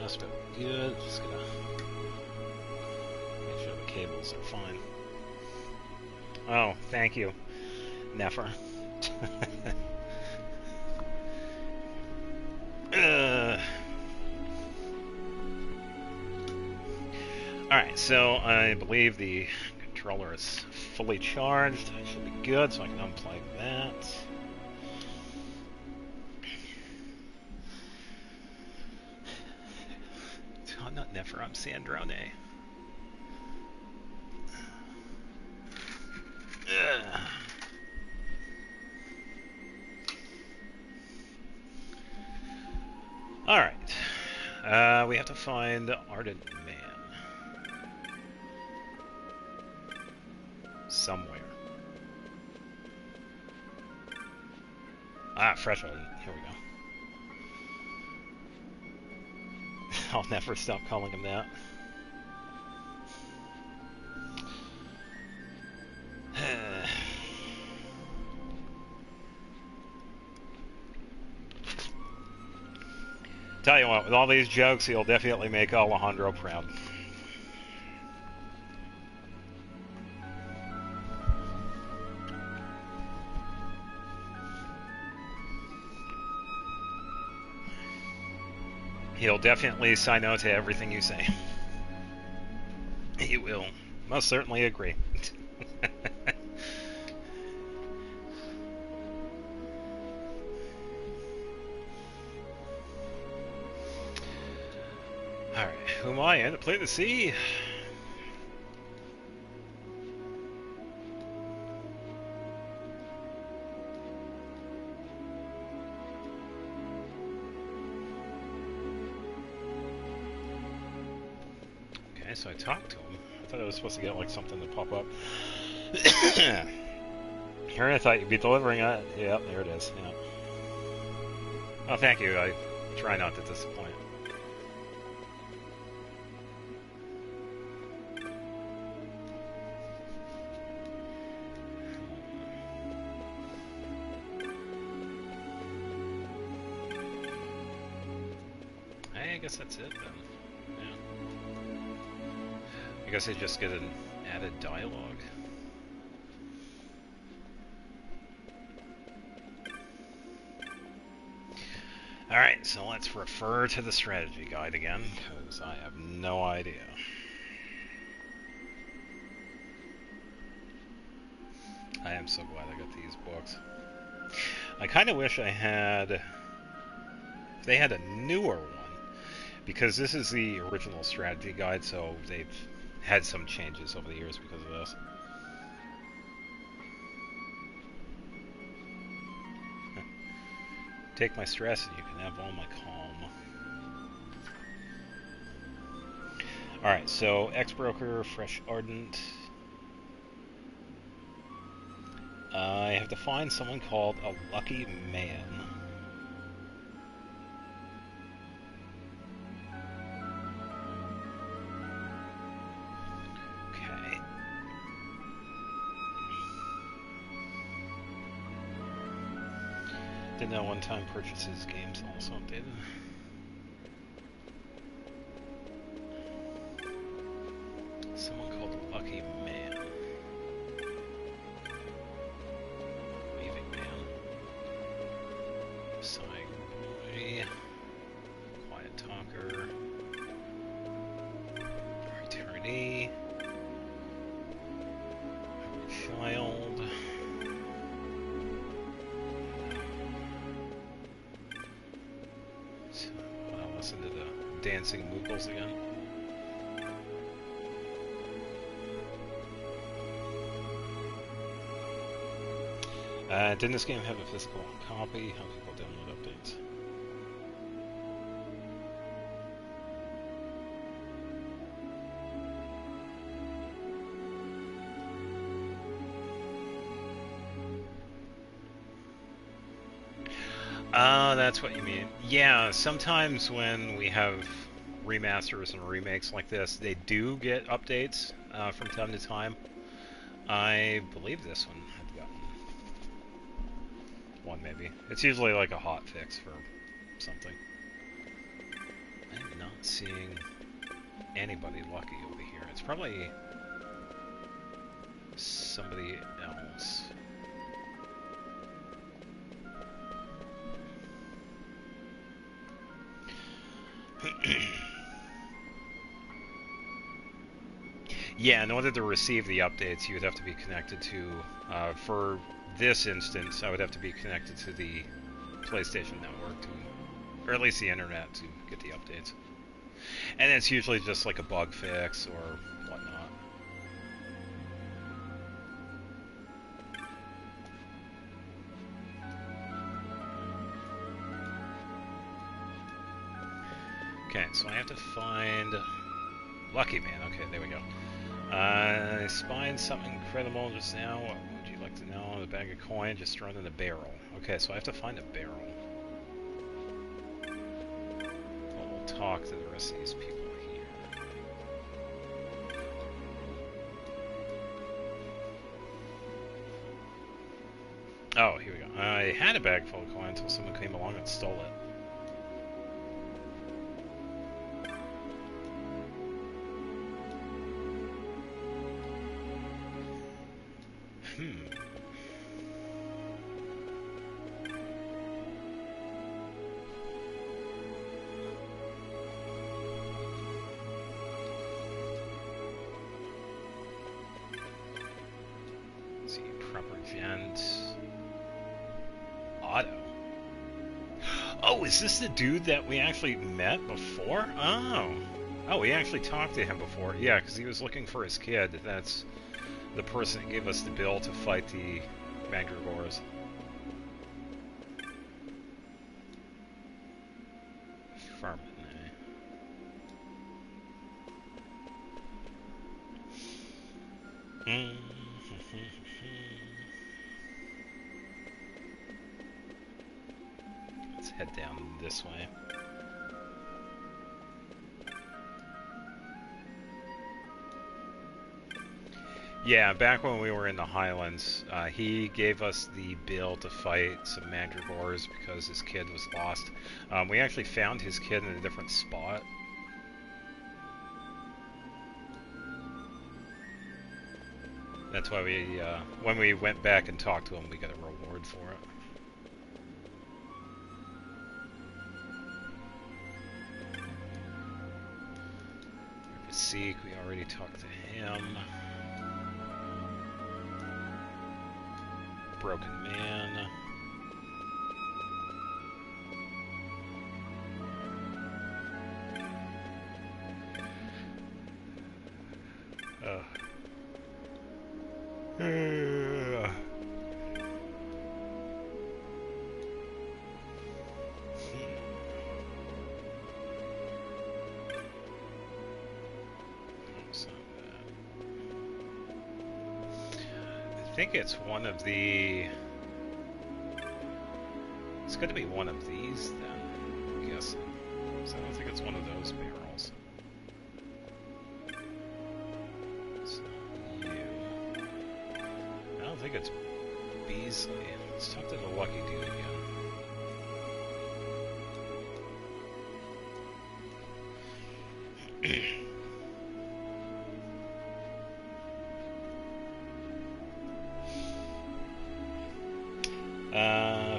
Just about good. Just gonna make sure the cables are fine. Oh, thank you, Nefer. Alright, so I believe the controller is fully charged. It should be good, so I can unplug that. I'm not Nefer, I'm Sandrone. Alright. We have to find Ardent Man. Somewhere. Ah, Fresh Ardent. Here we go. I'll never stop calling him that. Tell you what, with all these jokes, he'll definitely make Alejandro proud. He'll definitely sign no to everything you say. He will most certainly agree. Alright, who am I? To play the sea. Okay, so I talked to him. I thought I was supposed to get like something to pop up. Here, I thought you'd be delivering it. Yep, there it is. Yeah. Oh, thank you. I try not to disappoint. I guess that's it then. Yeah. I guess I just get an added dialogue. Alright, so let's refer to the strategy guide again, because I have no idea. I am so glad I got these books. I kind of wish I had... if they had a newer one, because this is the original strategy guide, so they've had some changes over the years because of this. Take my stress and you can have all my calm. Alright, so ex-broker, Fresh Ardent. I have to find someone called a lucky man. Okay. Didn't know one-time purchases games also updated. Someone called a lucky man. Weaving man. Sighing boy. Quiet talker. Returnee. Child. So, I'll listen to the dancing Moogles again. Didn't this game have a physical copy? How people download updates? Oh, that's what you mean. Yeah, sometimes when we have remasters and remakes like this, they do get updates from time to time. I believe this one had gotten one, maybe. It's usually like a hot fix for something. I'm not seeing anybody lucky over here. It's probably somebody else. Yeah, in order to receive the updates, you would have to be connected to, for this instance, I would have to be connected to the PlayStation Network, or at least the internet, to get the updates. And it's usually just like a bug fix or whatnot. Okay, so I have to find Lucky Man. Okay, there we go. I spied something incredible just now. What would you like to know? The bag of coin just thrown in a barrel. Okay, so I have to find a barrel. Well, we'll talk to the rest of these people here. Oh, here we go. I had a bag full of coin until someone came along and stole it. Let's see, proper gent. Auto. Oh, is this the dude that we actually met before? Oh. Oh, we actually talked to him before. Yeah, because he was looking for his kid. That's the person that gave us the bill to fight the Mandragores. Farming, eh? Let's head down this way. Yeah, back when we were in the Highlands, he gave us the bill to fight some Mandragores because his kid was lost. We actually found his kid in a different spot. That's why we, when we went back and talked to him, we got a reward for it. Seek, we already talked to him. Broken Man. I think it's one of the... It's got to be one of these then, I'm guessing. So I don't think it's one of those barrels. It's not you. I don't think it's Beasley. Let's talk to the lucky dude again.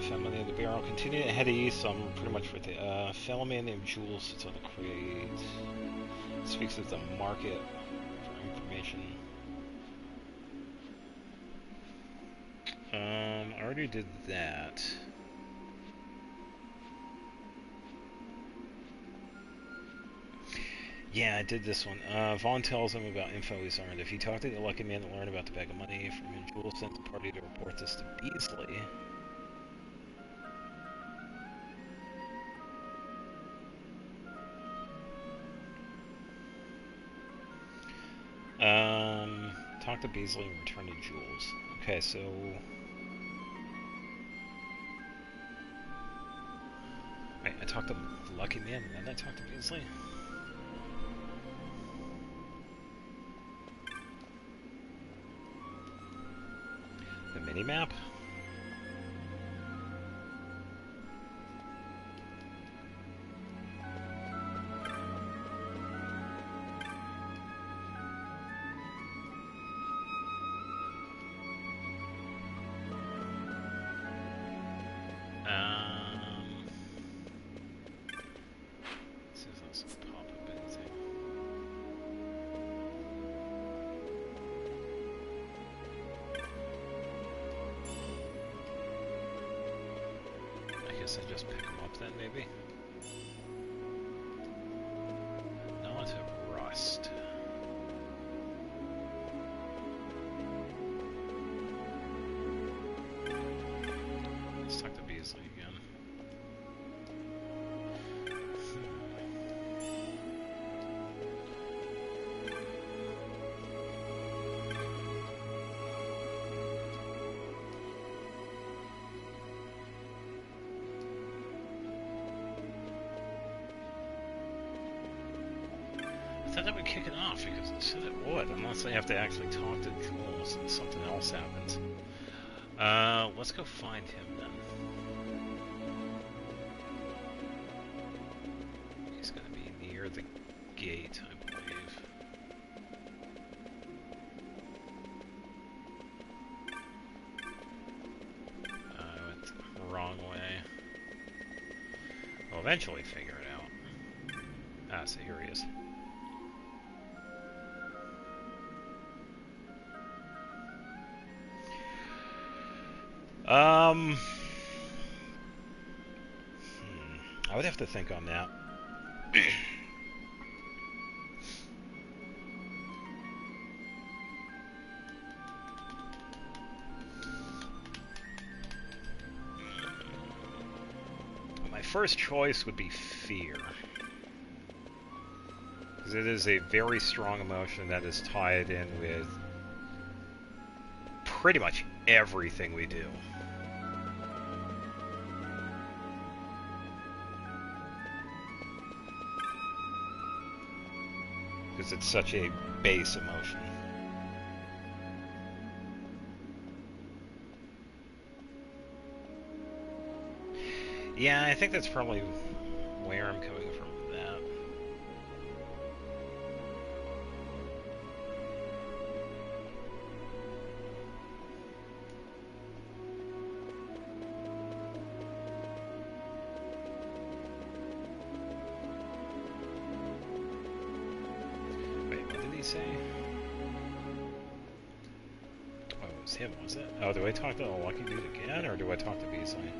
Found money in the barrel. Continue to head east, so I'm pretty much with it. Fellow man named Jules sits on the crate. Speaks at the market for information. I already did that. Yeah, I did this one. Vaughn tells him about info he's learned. If you talk to the lucky man to learn about the bag of money from him, Jules sends the party to report this to Beasley. Talk to Beasley and return to Jules. Okay, so... Wait, I talked to the lucky man and then I talked to Beasley? The mini-map? I just pick them up then, maybe? Not a rust. Let's talk to Beasley again. I thought that would kick it off because it said it would, unless I have to actually talk to Jules and something else happens. Let's go find him then. He's gonna be near the gate, I believe. I went the wrong way. I'll eventually figure it out. Ah, so here he is. I would have to think on that. My first choice would be fear. Because it is a very strong emotion that is tied in with pretty much everything we do. Because it's such a base emotion. Yeah, I think that's probably where I'm coming from with that. Say? Oh, it was him, was it? Oh, do I talk to the lucky dude again, or do I talk to Beasley?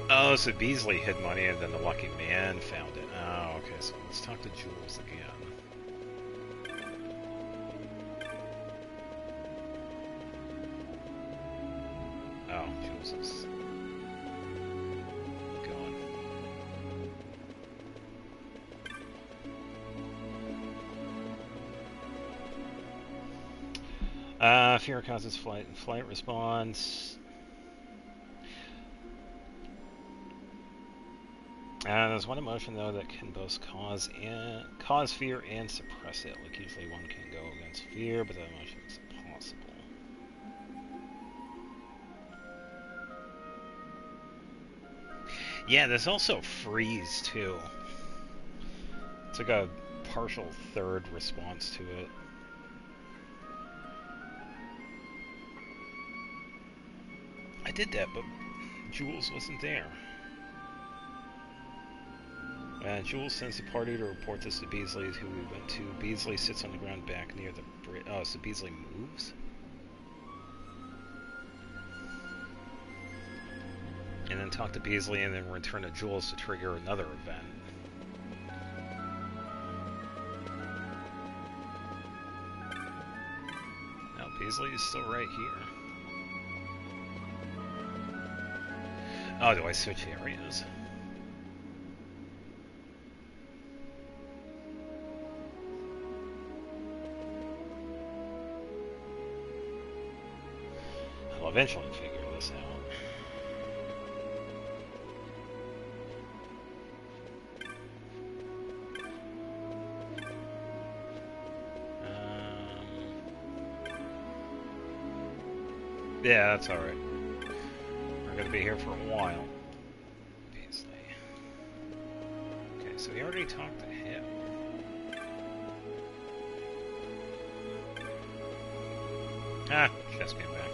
Oh, so Beasley hid money and then the lucky man found it. Oh, okay, so let's talk to Jules again. Oh, Jules is gone. Fear causes flight and flight response. There's one emotion though that can both cause fear and suppress it. Like usually one can go against fear, but that emotion is impossible. Yeah, there's also freeze too. It's like a partial third response to it. I did that, but Jules wasn't there. Jules sends the party to report this to Beasley, who we went to. Beasley sits on the ground back near the bridge. Oh, so Beasley moves? And then talk to Beasley and then return to Jules to trigger another event. Now Beasley is still right here. Oh, do I switch areas? I'll eventually figure this out. Yeah, that's alright. We're gonna be here for a while. Beasley. Okay, so we already talked to him. Ah, just came back.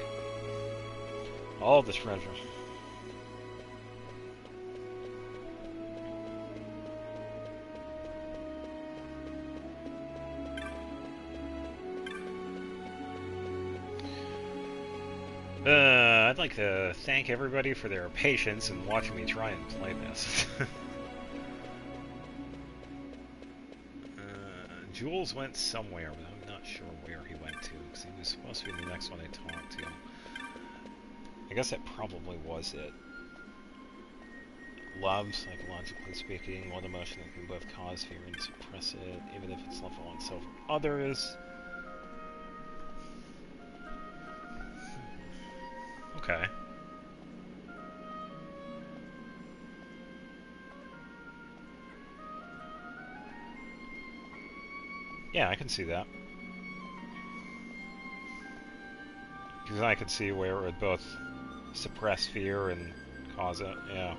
All the treasure. I'd like to thank everybody for their patience in watching me try and play this. Jules went somewhere, but I'm not sure where he went to, because he was supposed to be the next one I talked to. I guess that probably was it. Love, psychologically speaking, one emotion that can both cause fear and suppress it, even if it's love for oneself or others. Okay. Yeah, I can see that. Because I could see where it would both suppress fear and cause it, yeah.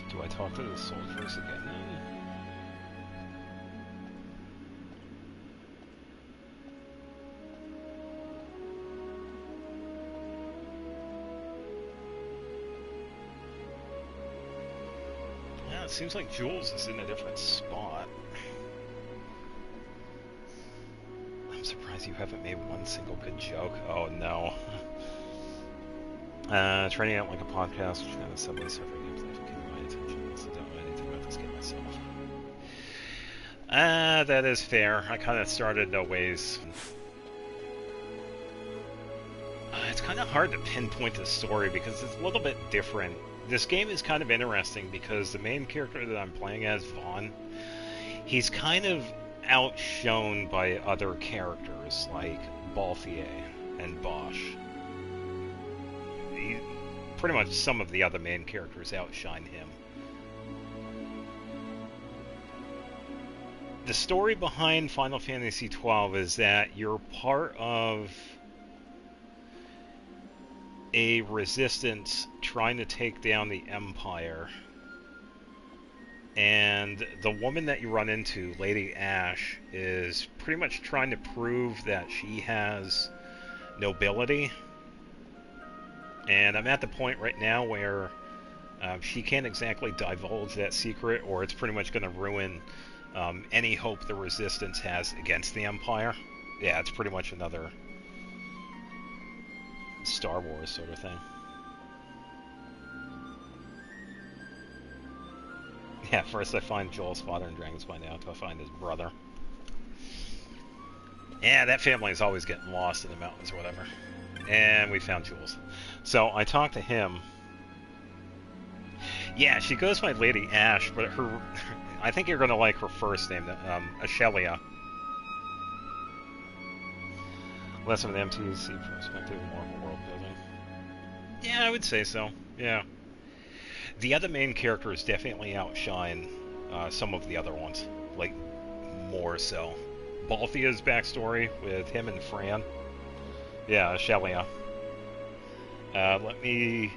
Do I talk to the soldiers again then? Yeah, it seems like Jules is in a different spot. I'm surprised you haven't made one single good joke. Oh no. Training out like a podcast, which kind of subway surfing games that can get my attention. So don't know anything about this game myself. That is fair. I kind of started no ways. It's kind of hard to pinpoint the story because it's a little bit different. This game is kind of interesting because the main character that I'm playing as, Vaughn, he's kind of outshone by other characters like Balthier and Bosch. Pretty much some of the other main characters outshine him. The story behind Final Fantasy XII is that you're part of a resistance trying to take down the Empire. And the woman that you run into, Lady Ash, is pretty much trying to prove that she has nobility. And I'm at the point right now where she can't exactly divulge that secret, or it's pretty much going to ruin any hope the Resistance has against the Empire. Yeah, it's pretty much another Star Wars sort of thing. Yeah, first I find Joel's father in Dragon's Mind, now I find his brother. Yeah, that family is always getting lost in the mountains or whatever. And we found Jules. So I talked to him. Yeah, she goes by Lady Ash, but her... I think you're going to like her first name, Ashelia. Less of an MTC perspective, more of a world building. Yeah, I would say so. Yeah. The other main characters definitely outshine some of the other ones. Like, more so. Balthia's backstory with him and Fran. Yeah, Ashelia. Let me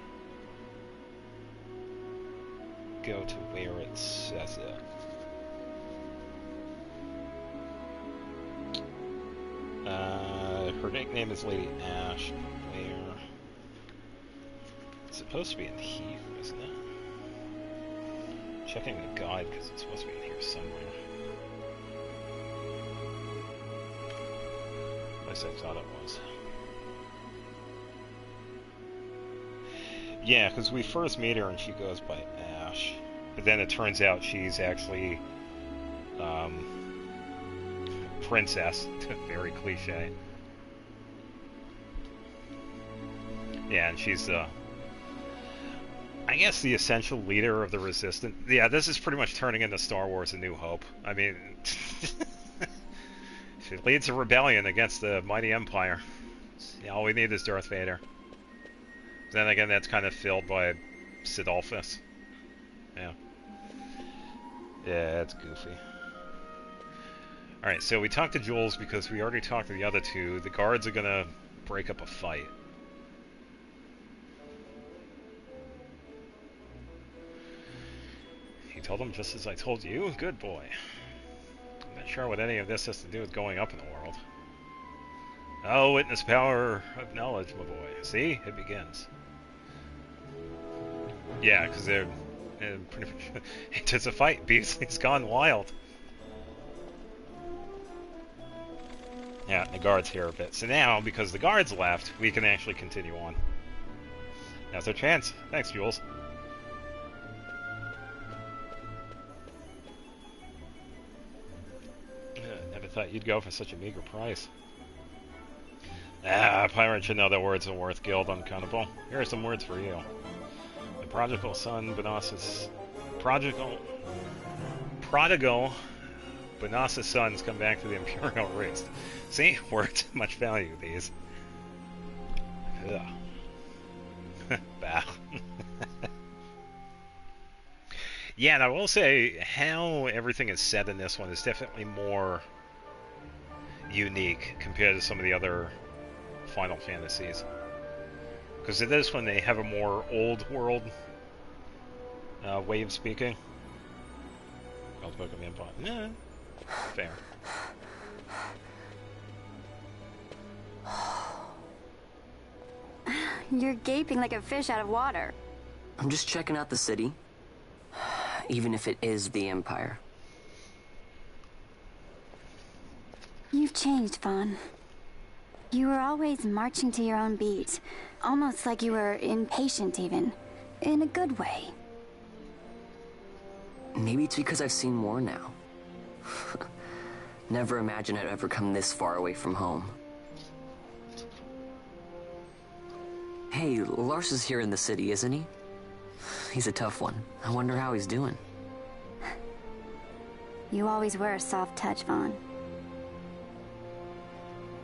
go to where it says it. Her nickname is Lady Ash. Where? It's supposed to be in here, isn't it? Checking the guide because it's supposed to be in here somewhere. At least I thought it was. Yeah, because we first meet her and she goes by Ash. But then it turns out she's actually princess. Very cliche. Yeah, and she's I guess the essential leader of the Resistance. Yeah, this is pretty much turning into Star Wars: A New Hope. I mean, she leads a rebellion against the mighty Empire. Yeah, all we need is Darth Vader. Then again, that's kind of filled by Sidolphus. Yeah. Yeah, that's goofy. Alright, so we talked to Jules because we already talked to the other two. The guards are gonna break up a fight. He told them just as I told you? Good boy. I'm not sure what any of this has to do with going up in the world. Oh, witness power of knowledge, my boy. See? It begins. Yeah, because they're pretty much... It's a fight. Beasley's gone wild. Yeah, the guard's here a bit. So now, because the guard's left, we can actually continue on. Now's our chance. Thanks, Jules. Never thought you'd go for such a meager price. Ah, pirates should know that words are worth guild uncountable. Here are some words for you. The prodigal son, Benassa's... Prodigal Benassa's sons come back to the Imperial Wrist. See? Words much value, these. Ugh. Bah. Yeah, and I will say, how everything is set in this one is definitely more unique compared to some of the other Final Fantasies. Because in this one, they have a more old world way of speaking. I'll spoke of the Empire. Yeah, fair. You're gaping like a fish out of water. I'm just checking out the city. Even if it is the Empire. You've changed, Vaughn. You were always marching to your own beat. Almost like you were impatient, even. In a good way. Maybe it's because I've seen war now. Never imagined I'd ever come this far away from home. Hey, Lars is here in the city, isn't he? He's a tough one. I wonder how he's doing. You always were a soft touch, Vaughn.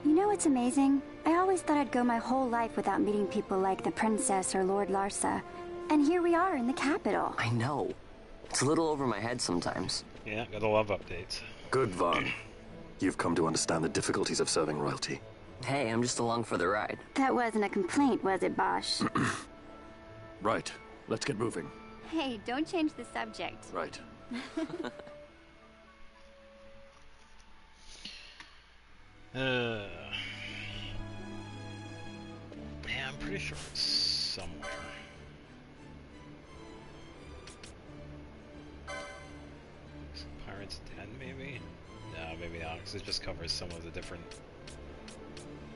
You know what's amazing? I always thought I'd go my whole life without meeting people like the Princess or Lord Larsa. And here we are in the capital. I know. It's a little over my head sometimes. Yeah, gotta love updates. Good, Vaughn. You've come to understand the difficulties of serving royalty. Hey, I'm just along for the ride. That wasn't a complaint, was it, Bosch? Right. Let's get moving. Hey, don't change the subject. Right. Yeah, I'm pretty sure it's somewhere. Pirates Den, maybe? No, maybe not, because it just covers some of the different...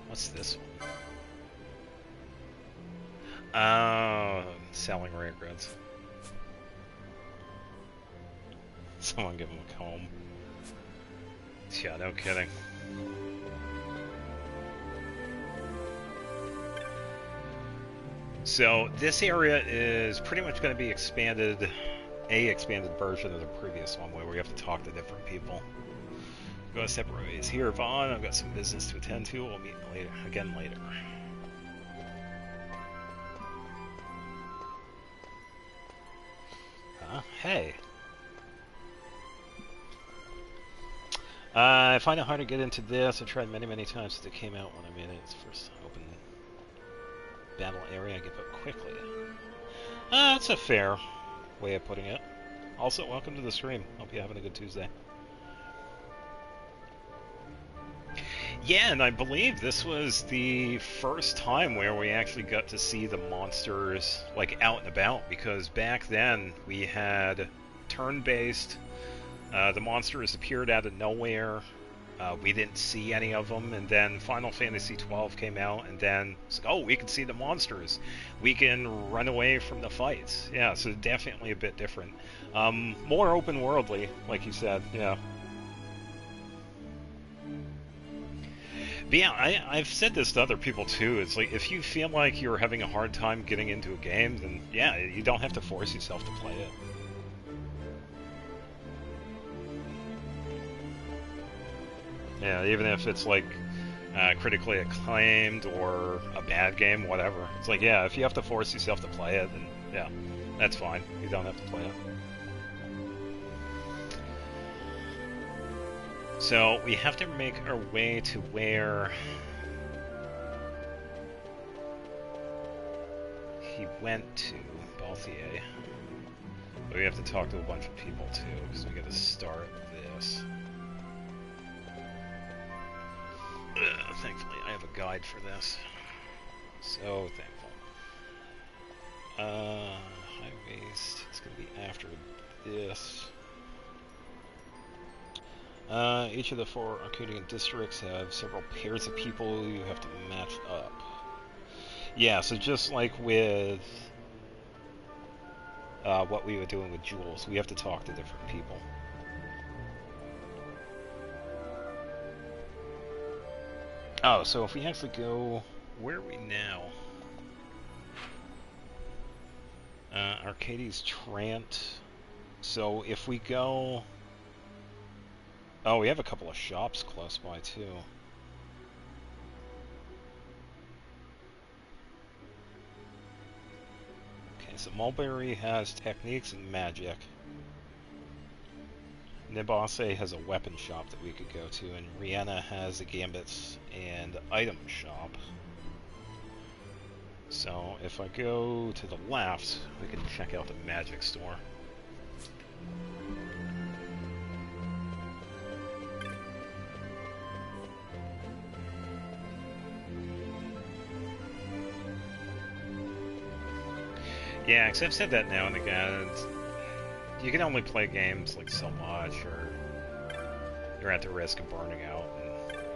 What's this one? Oh, selling rare goods. Someone give him a comb. Yeah, no kidding. So this area is pretty much going to be expanded, a expanded version of the previous one where we have to talk to different people. Go separate ways here, Vaughn. I've got some business to attend to. We'll meet again later. Huh? Hey. I find it hard to get into this. I tried many, many times since it came out when I made its first open battle area. I give up quickly. That's a fair way of putting it. Also, welcome to the stream. Hope you're having a good Tuesday. Yeah, and I believe this was the first time where we actually got to see the monsters like out and about, because back then we had turn-based. The monsters appeared out of nowhere. We didn't see any of them, and then Final Fantasy XII came out, and then it's like, oh, we can see the monsters. We can run away from the fights. Yeah, so definitely a bit different. More open-worldly, like you said, yeah. But yeah, I've said this to other people too. It's like, if you feel like you're having a hard time getting into a game, then yeah, you don't have to force yourself to play it. Yeah, even if it's like critically acclaimed or a bad game, whatever. It's like, yeah, if you have to force yourself to play it, then yeah, that's fine. You don't have to play it. So we have to make our way to where he went to, Balthier. But we have to talk to a bunch of people too, because we got to start this. Thankfully, I have a guide for this. So thankful. High waste. It's going to be after this. Each of the 4 Arcadian districts have several pairs of people you have to match up. Yeah, so just like with what we were doing with Jules, we have to talk to different people. Oh, so if we actually go... Where are we now? Arcades Trant. So if we go... Oh, we have a couple of shops close by, too. Okay, so Mulberry has techniques and magic. Nibase has a weapon shop that we could go to, and Rihanna has a gambits and item shop. So if I go to the left, we can check out the magic store. Yeah, because I've said that now and again. You can only play games like so much, or you're at the risk of burning out.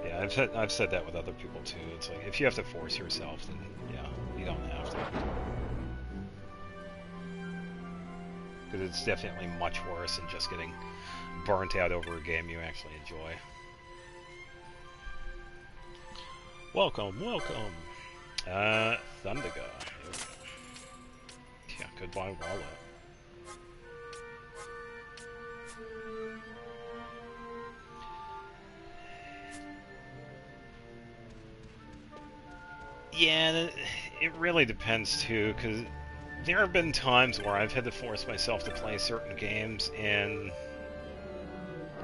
And yeah, I've said that with other people too. It's like, if you have to force yourself, then yeah, you don't have to. Because it's definitely much worse than just getting burnt out over a game you actually enjoy. Welcome, welcome, Thundaga. Yeah, goodbye, wallet. Yeah, it really depends too, because there have been times where I've had to force myself to play certain games, and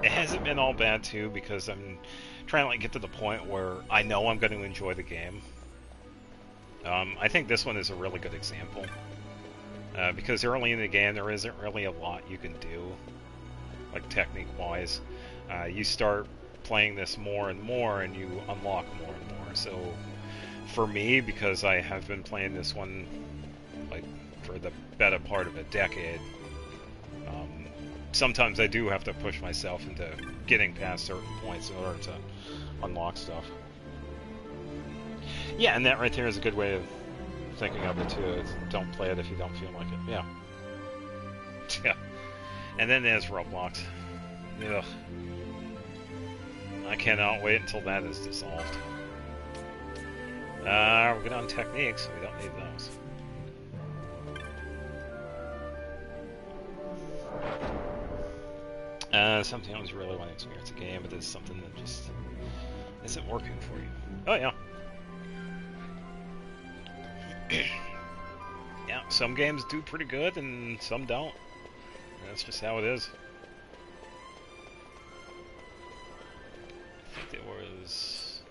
it hasn't been all bad too, because I'm trying to like get to the point where I know I'm going to enjoy the game. I think this one is a really good example. Because early in the game there isn't really a lot you can do, like technique-wise. You start playing this more and more, and you unlock more and more. So for me, because I have been playing this one like for the better part of a decade, sometimes I do have to push myself into getting past certain points in order to unlock stuff. Yeah, and that right there is a good way of thinking of it too. It's, don't play it if you don't feel like it. Yeah. Yeah. And then there's Roblox. Ugh. I cannot wait until that is dissolved. We're good on techniques, so we don't need those. Sometimes you really want to experience a game, but there's something that just isn't working for you. Oh yeah. Yeah, some games do pretty good and some don't. That's just how it is. I think there's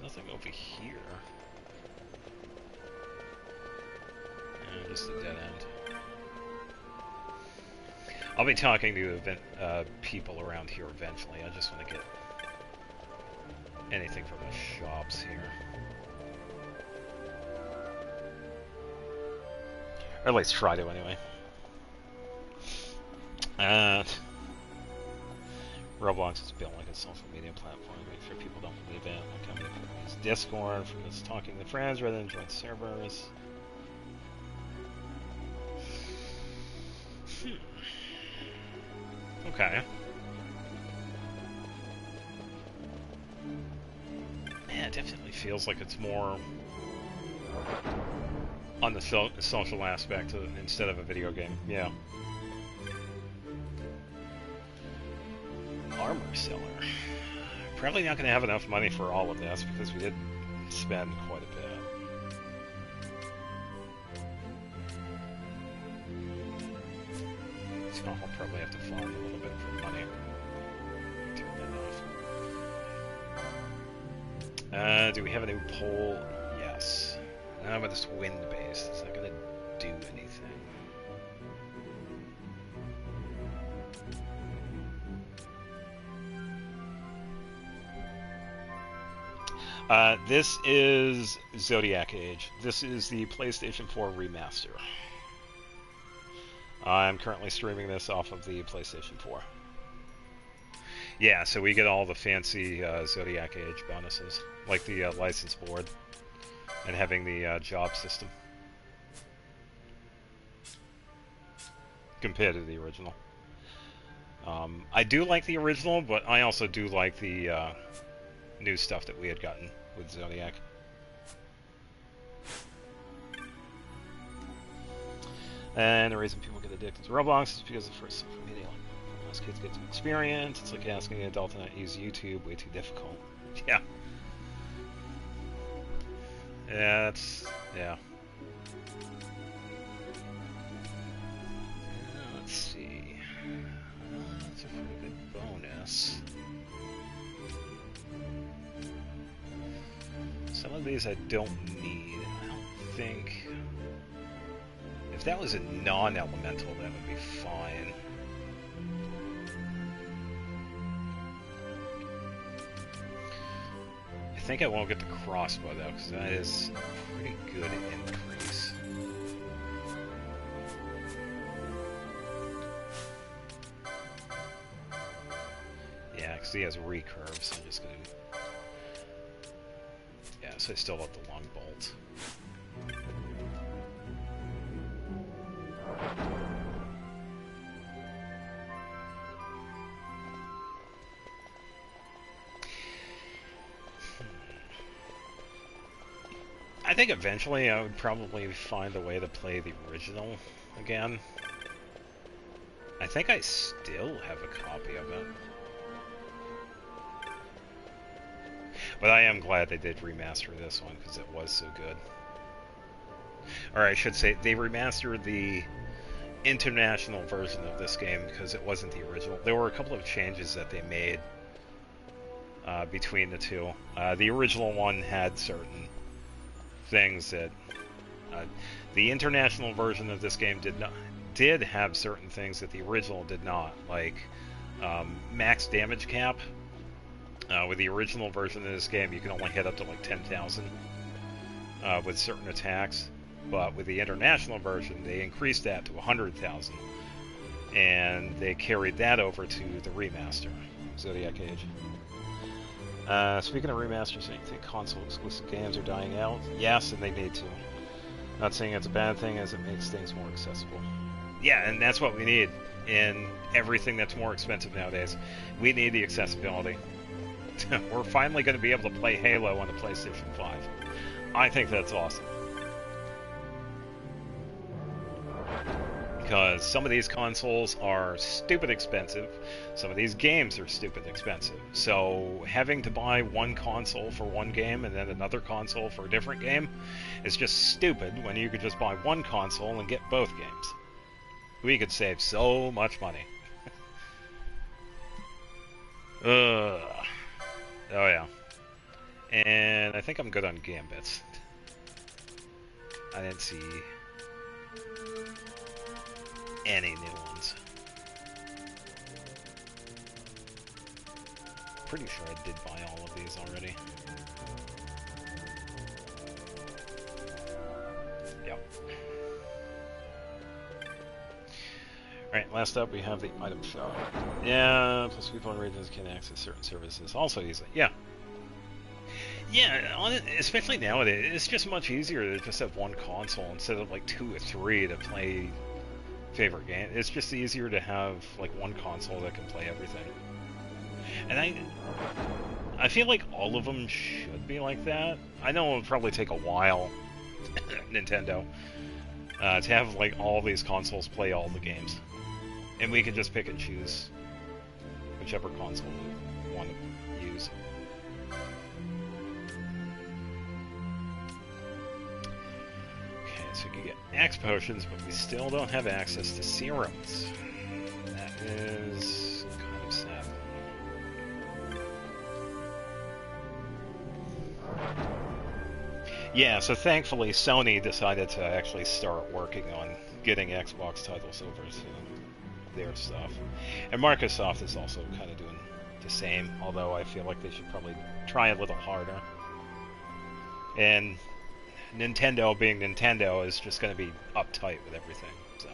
nothing over here. Yeah, just a dead end. I'll be talking to people around here eventually. I just want to get anything from the shops here. Or at least try to, anyway. Roblox is built like a social media platform. Make sure people don't believe it. Like, I'm going to use Discord for just talking to friends rather than join servers. Okay. Man, it definitely feels like it's more on the social aspect instead of a video game. Yeah. Armor seller. Probably not going to have enough money for all of this because we did spend quite a bit. So I'll probably have to farm a little bit for money. Turn that off. Do we have a new pole? Yes. But it's wind-based. It's not going to do anything. This is Zodiac Age. This is the PlayStation 4 remaster. I'm currently streaming this off of the PlayStation 4. Yeah, so we get all the fancy Zodiac Age bonuses, like the license board and having the job system compared to the original. I do like the original, but I also do like the new stuff that we had gotten with Zodiac. And the reason people get addicted to Roblox is because the first social media, most kids get to experience. It's like asking an adult to not use YouTube, way too difficult. Yeah. Yeah, that's, yeah. Let's see. That's a pretty good bonus. Some of these I don't need. I don't think... If that was a non-elemental, that would be fine. I think I won't get the crossbow, though, because that is a pretty good increase. Yeah, because he has recurve, so I'm just going to... Yeah, so I still have the long bolt. I think eventually I would probably find a way to play the original again. I think I still have a copy of it. But I am glad they did remaster this one, because it was so good. Or I should say, they remastered the international version of this game, because it wasn't the original. There were a couple of changes that they made between the two. The original one had certain things that... the international version of this game did have certain things that the original did not, like max damage cap. With the original version of this game, you can only hit up to like 10,000 with certain attacks. But with the international version, they increased that to 100,000. And they carried that over to the remaster, Zodiac Age. Speaking of remasters, do you think console-exclusive games are dying out? Yes, and they need to. Not saying it's a bad thing, as it makes things more accessible. Yeah, and that's what we need in everything that's more expensive nowadays. We need the accessibility. We're finally going to be able to play Halo on the PlayStation 5. I think that's awesome. Because some of these consoles are stupid expensive. Some of these games are stupid expensive. So having to buy one console for one game and then another console for a different game is just stupid when you could just buy one console and get both games. We could save so much money. Ugh. Oh yeah. And I think I'm good on gambits. I didn't see any new ones. pretty sure I did buy all of these already. Yep. Alright, last up we have the item shop. Yeah, plus people in regions can access certain services also easily. Yeah. Yeah, especially nowadays, it's just much easier to just have one console instead of like 2 or 3 to play favorite game. It's just easier to have like one console that can play everything. And I feel like all of them should be like that. I know it would probably take a while, Nintendo, to have like all these consoles play all the games. And we can just pick and choose whichever console we want to use. Okay, so we can get Axe potions, but we still don't have access to serums. That is kind of sad. Yeah, so thankfully Sony decided to actually start working on getting Xbox titles over to their stuff. And Microsoft is also kind of doing the same, although I feel like they should probably try a little harder. And Nintendo, being Nintendo, is just going to be uptight with everything, so...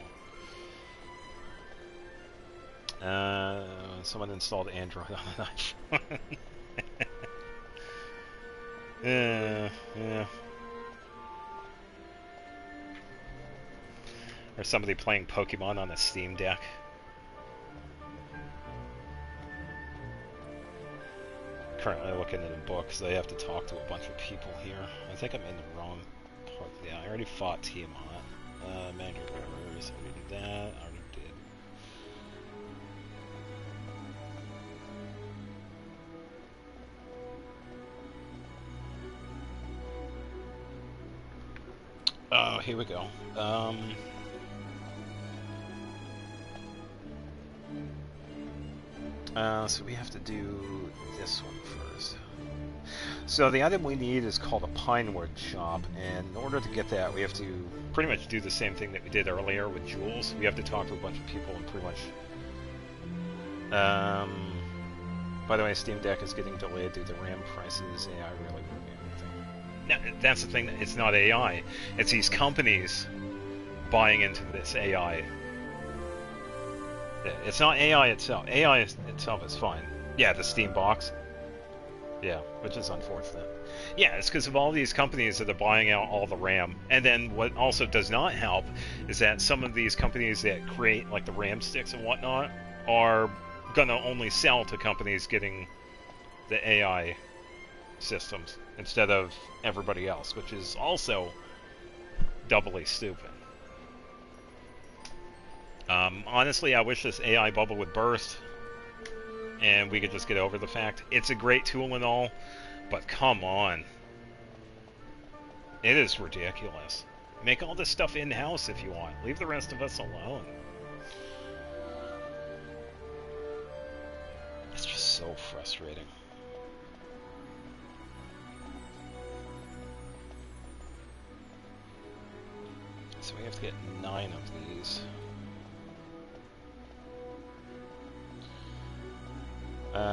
someone installed Android on an iPhone. Yeah. Or somebody playing Pokemon on a Steam Deck. Currently looking at a book, so I have to talk to a bunch of people here. I think I'm in the wrong part. Yeah, I already fought Tiamat. Manager Rivers, I already did that. I already did. Oh, here we go. So we have to do this one first. So the item we need is called a Pinewood Shop, and in order to get that, we have to pretty much do the same thing that we did earlier with jewels. We have to talk to a bunch of people and pretty much... by the way, Steam Deck is getting delayed due to RAM prices. AI really ruining everything. Now, that's the thing, it's not AI. It's these companies buying into this AI. It's not AI itself. AI itself is fine. Yeah, the Steam box. Yeah, which is unfortunate. Yeah, it's because of all these companies that are buying out all the RAM. And then what also does not help is that some of these companies that create like the RAM sticks and whatnot are gonna only sell to companies getting the AI systems instead of everybody else, which is also doubly stupid. Honestly, I wish this AI bubble would burst and we could just get over the fact. It's a great tool and all, but come on. It is ridiculous. Make all this stuff in-house if you want. Leave the rest of us alone. It's just so frustrating. So we have to get 9 of these.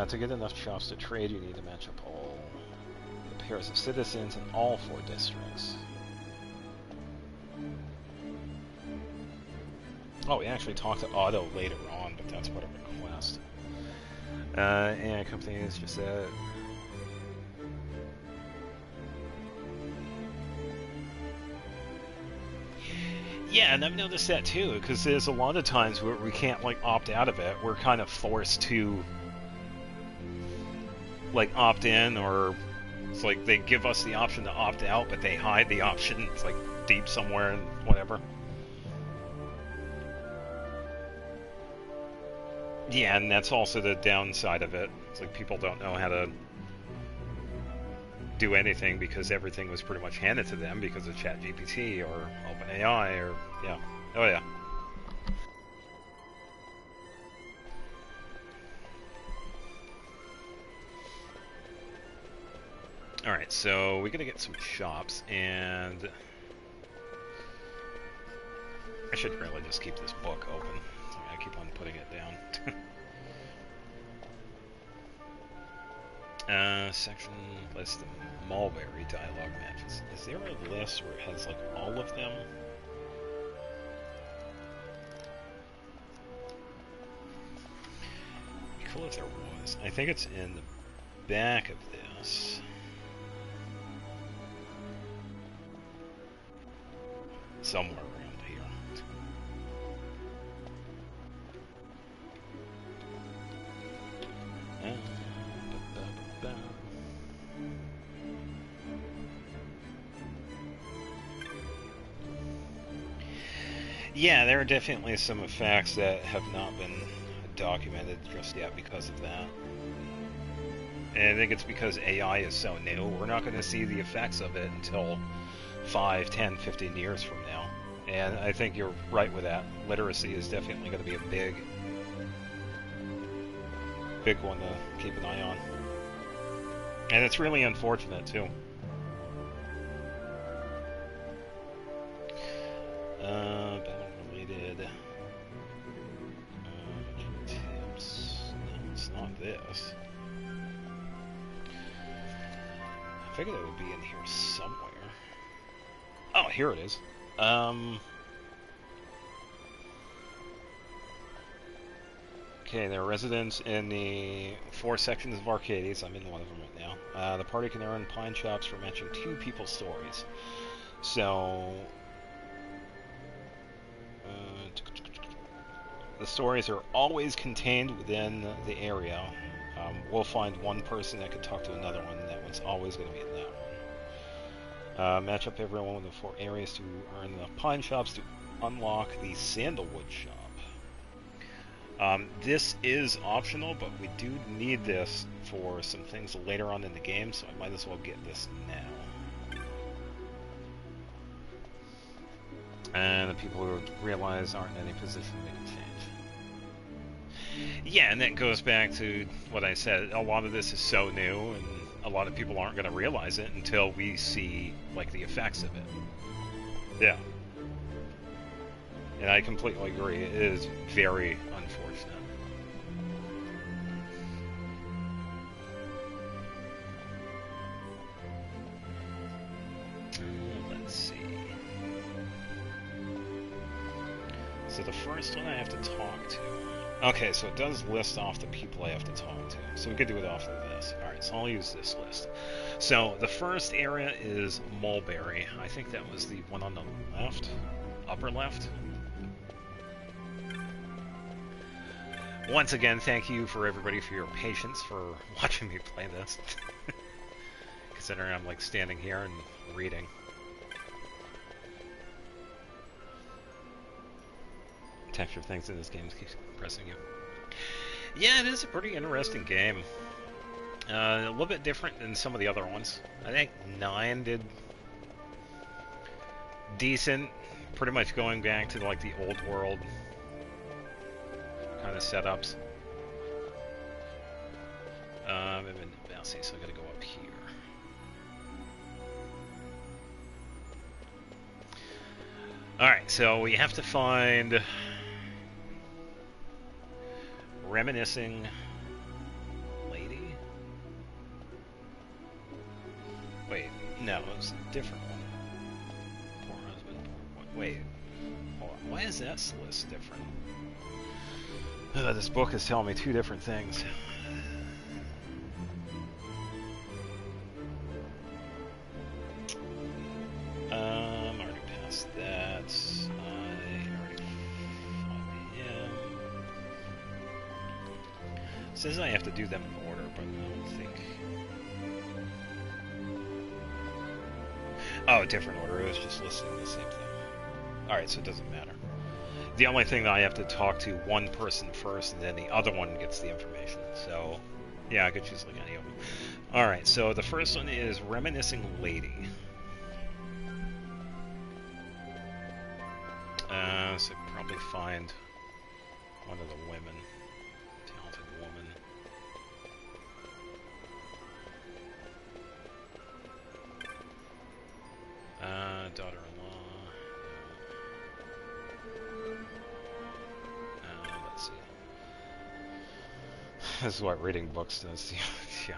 To get enough shops to trade, you need to match up all the pairs of citizens in all 4 districts. Oh, we actually talked to Otto later on, but that's what a request. And companies just said... Yeah, and I've noticed that too, because there's a lot of times where we can't, like, opt out of it. We're kind of forced to... like opt in, or it's like they give us the option to opt out, but they hide the option. It's like deep somewhere and whatever. Yeah, and that's also the downside of it. It's like people don't know how to do anything because everything was pretty much handed to them because of ChatGPT or OpenAI or yeah. Oh yeah. Alright, so we gotta get some shops, and I should really just keep this book open. I keep on putting it down. Section list of Mulberry dialogue matches. Is there a list where it has like all of them? It'd be cool if there was. I think it's in the back of this. Somewhere around here. Yeah, there are definitely some effects that have not been documented just yet because of that. And I think it's because AI is so new, we're not going to see the effects of it until 5, 10, 15 years from now. And I think you're right with that. Literacy is definitely going to be a big one to keep an eye on. And it's really unfortunate, too. Battle-related tips. No, it's not this. I figured it would be in here somewhere. Oh, here it is. Okay, there are residents in the 4 sections of Arcades. I'm in one of them right now. The party can earn pine chops for matching 2 people's stories. So, the stories are always contained within the area. We'll find one person that could talk to another one, and that one's always going to be in that one. Match up everyone with the 4 areas to earn the pine chops to unlock the sandalwood shop. This is optional, but we do need this for some things later on in the game, so I might as well get this now. And the people who realize aren't in any position to make a change. Yeah, and that goes back to what I said. A lot of this is so new, and a lot of people aren't going to realize it until we see, like, the effects of it. Yeah. And I completely agree. It is very unfortunate. Let's see. So the first one I have to talk to. Okay, so it does list off the people I have to talk to. So we could do it off of this. Alright, so I'll use this list. So the first area is Mulberry. I think that was the one on the left. Upper left. Once again, thank you for everybody for your patience for watching me play this. Considering I'm like standing here and reading. Texture things in this game keeps pressing you. Yeah, it is a pretty interesting game. A little bit different than some of the other ones. I think 9 did decent. Pretty much going back to like the old world kind of setups. I'm in Bouncy, so I gotta go up here. Alright, so we have to find Reminiscing Lady? Wait, no, it was a different one. Poor husband, poor wife. Wait, hold on. Why is that list different? This book is telling me 2 different things. I'm already past that. I already fought him. It says I have to do them in order, but I don't think. Oh, different order. It was just listing the same thing. Alright, so it doesn't matter. The only thing that I have to talk to one person first, and then the other one gets the information. So, yeah, I could choose like any of them. Alright, so the first one is Reminiscing Lady. So probably find one of the women. Talented woman. Daughter-in-law. Let's see. This is what reading books does. Yeah.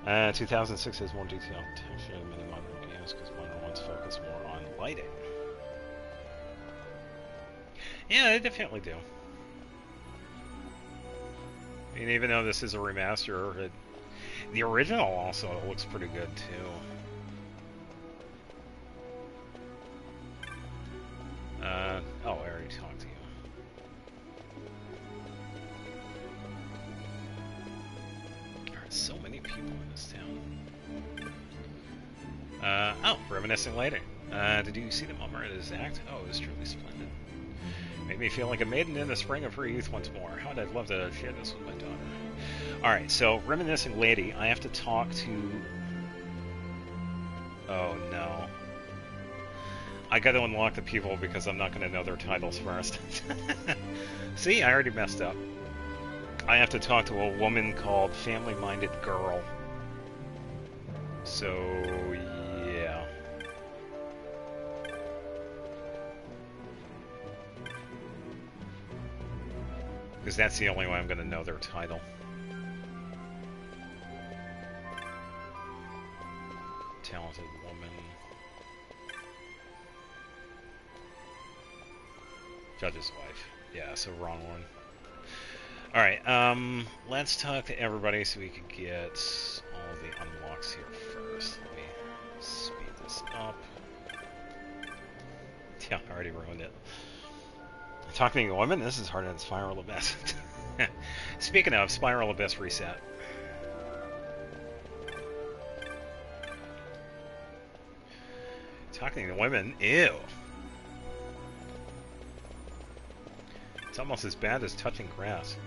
2006 has more detailed texture than many modern games because modern ones focus more on lighting. Yeah, they definitely do. I mean, even though this is a remaster, the original also looks pretty good too. Oh, I already talked to you. There are so many people in this town. Oh, reminiscing later. Did you see the mummer at his act? Oh, it was truly splendid. Made me feel like a maiden in the spring of her youth once more. How would I love to share this with my daughter? Alright, so, reminiscing lady, I have to talk to... Oh, no. I gotta unlock the people because I'm not gonna know their titles first. See, I already messed up. I have to talk to a woman called Family-Minded Girl. So, yeah. Because that's the only way I'm gonna know their title. Talented woman. Judge's wife. Yeah, so wrong one. Alright, let's talk to everybody so we can get all the unlocks here first. Let me speed this up. Yeah, I already ruined it. Talking to women? This is harder than Spiral Abyss. Speaking of, Spiral Abyss reset. Talking to women? Ew. It's almost as bad as touching grass.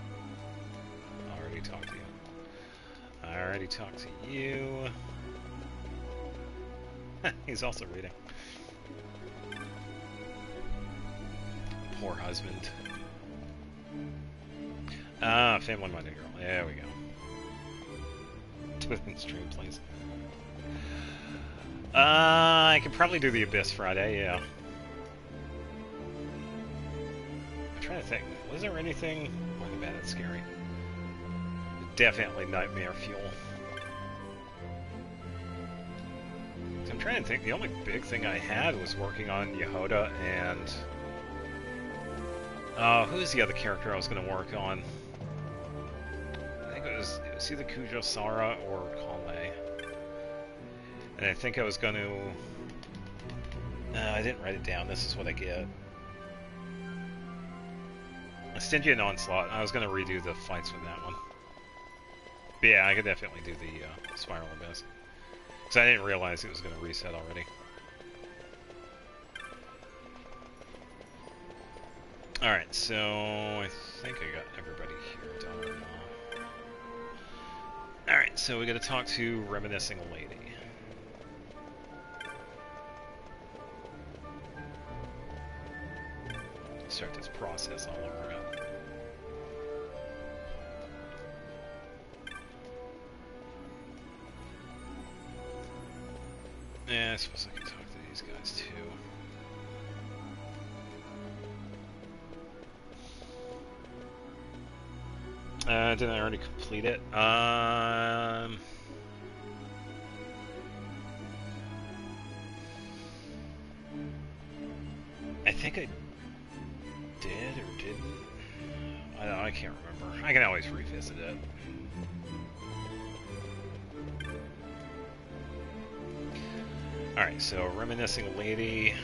I already talked to you. I already talked to you. He's also reading. Poor husband. Ah, Family-Minded Girl. There we go. Twin stream, please. I could probably do the Abyss Friday, yeah. I'm trying to think. Was there anything more than bad and scary? Definitely Nightmare Fuel. I'm trying to think. The only big thing I had was working on Yehoda and... who's the other character I was going to work on? I think it was either Kujo Sara or Kale. And I think I was going to... I didn't write it down. This is what I get. Stygian Onslaught. I was going to redo the fights with that one. But yeah, I could definitely do the Spiral Abyss. Because I didn't realize it was going to reset already. Alright, so I think I got everybody here done. Alright, so we got to talk to Reminiscing Lady. Start this process all over again. Yeah, I suppose I can talk to these guys too. Didn't I already complete it? I think I did or didn't. I don't know, I can't remember. I can always revisit it. Alright, so Reminiscing Lady.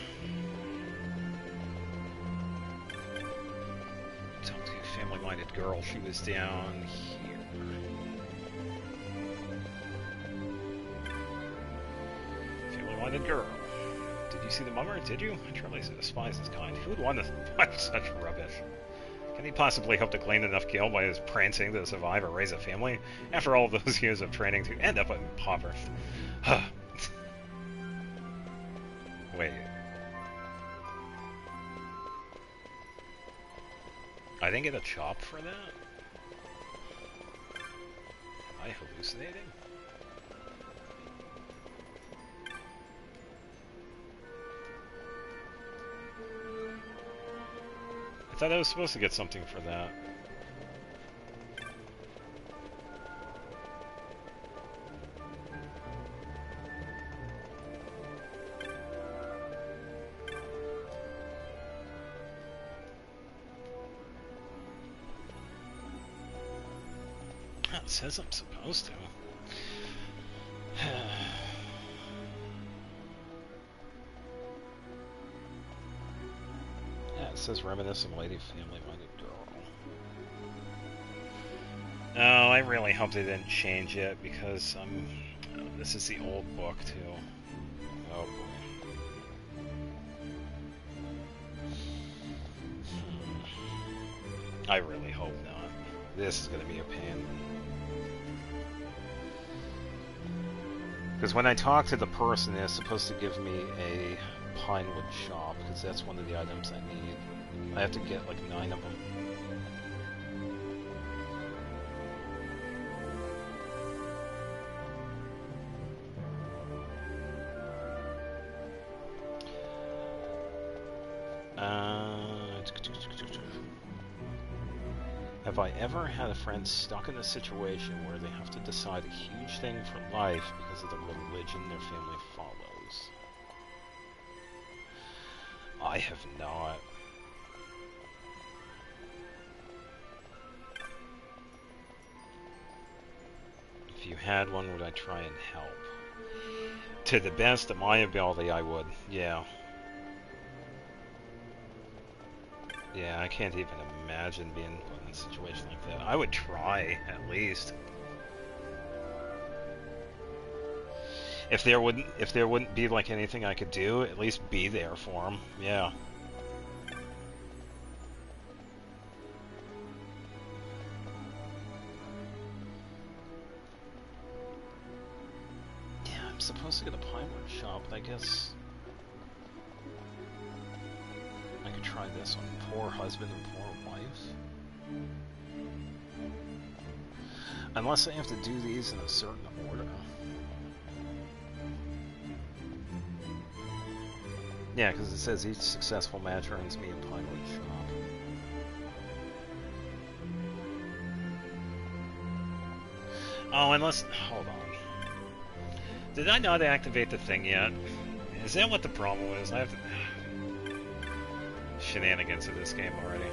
Talk to a Family-Minded Girl. She was down here. Family-Minded Girl. Did you see the mummer? Did you? I truly despise his kind. Who would want to watch such rubbish? Can he possibly hope to glean enough gil by his prancing to survive or raise a family? After all those years of training to end up impoverished. Wait. I didn't get a chop for that? Am I hallucinating? I thought I was supposed to get something for that. Yeah, it says I'm supposed to. Yeah, it says reminiscent lady, family-minded girl. Oh, I really hope they didn't change it because this is the old book too. Oh boy. I really hope not. This is going to be a pain. Because when I talk to the person, they're supposed to give me a pinewood shop, because that's one of the items I need. I have to get like 9 of them. Have I ever had a friend stuck in a situation where they have to decide a huge thing for life because of the religion their family follows? I have not. If you had one, would I try and help? To the best of my ability, I would. Yeah. Yeah, I can't even imagine being put in a situation like that. I would try, at least. If there wouldn't be like anything I could do, at least be there for them. Yeah. Yeah, I'm supposed to get a pinewood shop, but I guess I could try this on poor husband and poor wife. Unless I have to do these in a certain order. Yeah, because it says each successful match earns me a pinewood shop. Oh, unless... Hold on. Did I not activate the thing yet? Is that what the problem is? I have to... Shenanigans of this game already.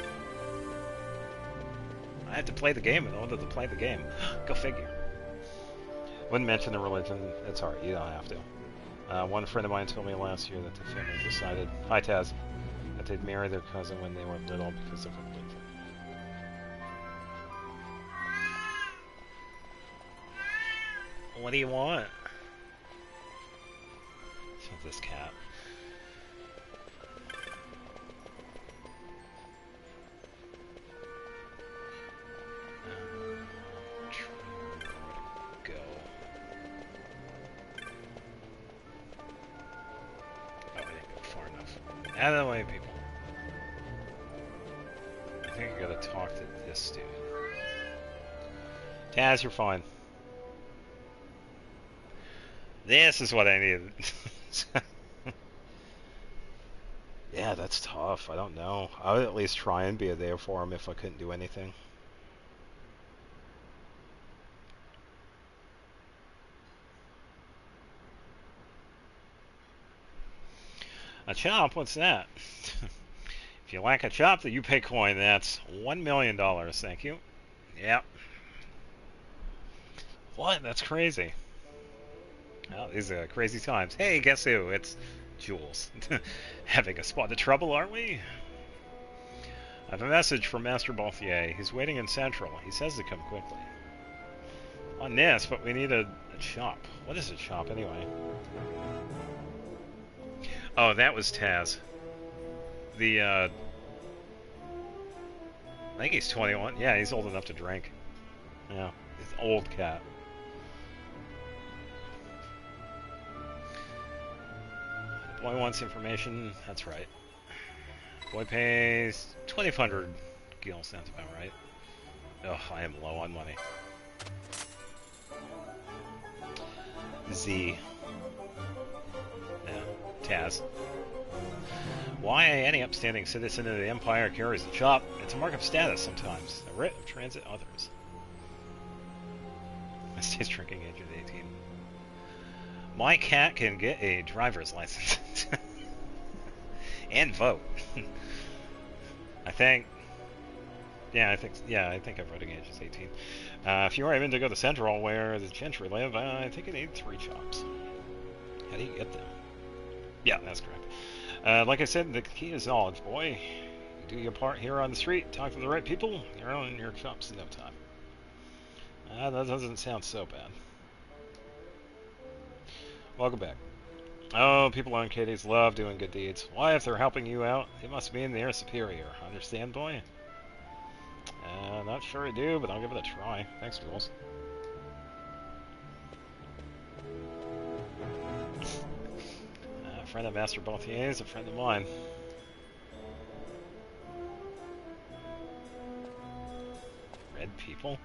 I had to play the game in order to play the game. Go figure. Wouldn't mention the religion. It's alright, you don't have to. One friend of mine told me last year that the family decided, hi Taz, that they'd marry their cousin when they were little because of religion. What do you want? It's not this cat. Go. Oh, I didn't go far enough. Out of the way, people. I think I gotta talk to this dude. Taz, you're fine. This is what I needed. Yeah, that's tough. I don't know. I would at least try and be there for him if I couldn't do anything. A chop? What's that? If you lack a chop that you pay coin, that's $1 million. Thank you. Yep. What? That's crazy. Well, these are crazy times. Hey, guess who? It's Jules. Having a spot of trouble, aren't we? I have a message from Master Balthier. He's waiting in Central. He says to come quickly. On this, but we need a chop. What is a chop, anyway? Oh, that was Taz. I think he's 21. Yeah, he's old enough to drink. Yeah, he's an old cat. Boy wants information. That's right. Boy pays 2,500 gil. Sounds about right. Oh, I am low on money. Z. Yeah, Taz. Why any upstanding citizen of the Empire carries a chop? It's a mark of status sometimes. A writ of transit others. State's drinking age of 18. My cat can get a driver's license. And vote. I think Yeah, I think everybody ages 18. If you are aiming to go to Central, where the gentry live, I think you need 3 shops. How do you get them? Yeah, that's correct. Like I said, the key is knowledge, boy. You do your part here on the street, talk to the right people, you're on your shops in no time. That doesn't sound so bad. Welcome back. Oh, people on Katie's love doing good deeds. Why, if they're helping you out, it must mean they're superior. Understand, boy? Not sure I do, but I'll give it a try. Thanks, Jules. A friend of Master Baltier is a friend of mine. Red people?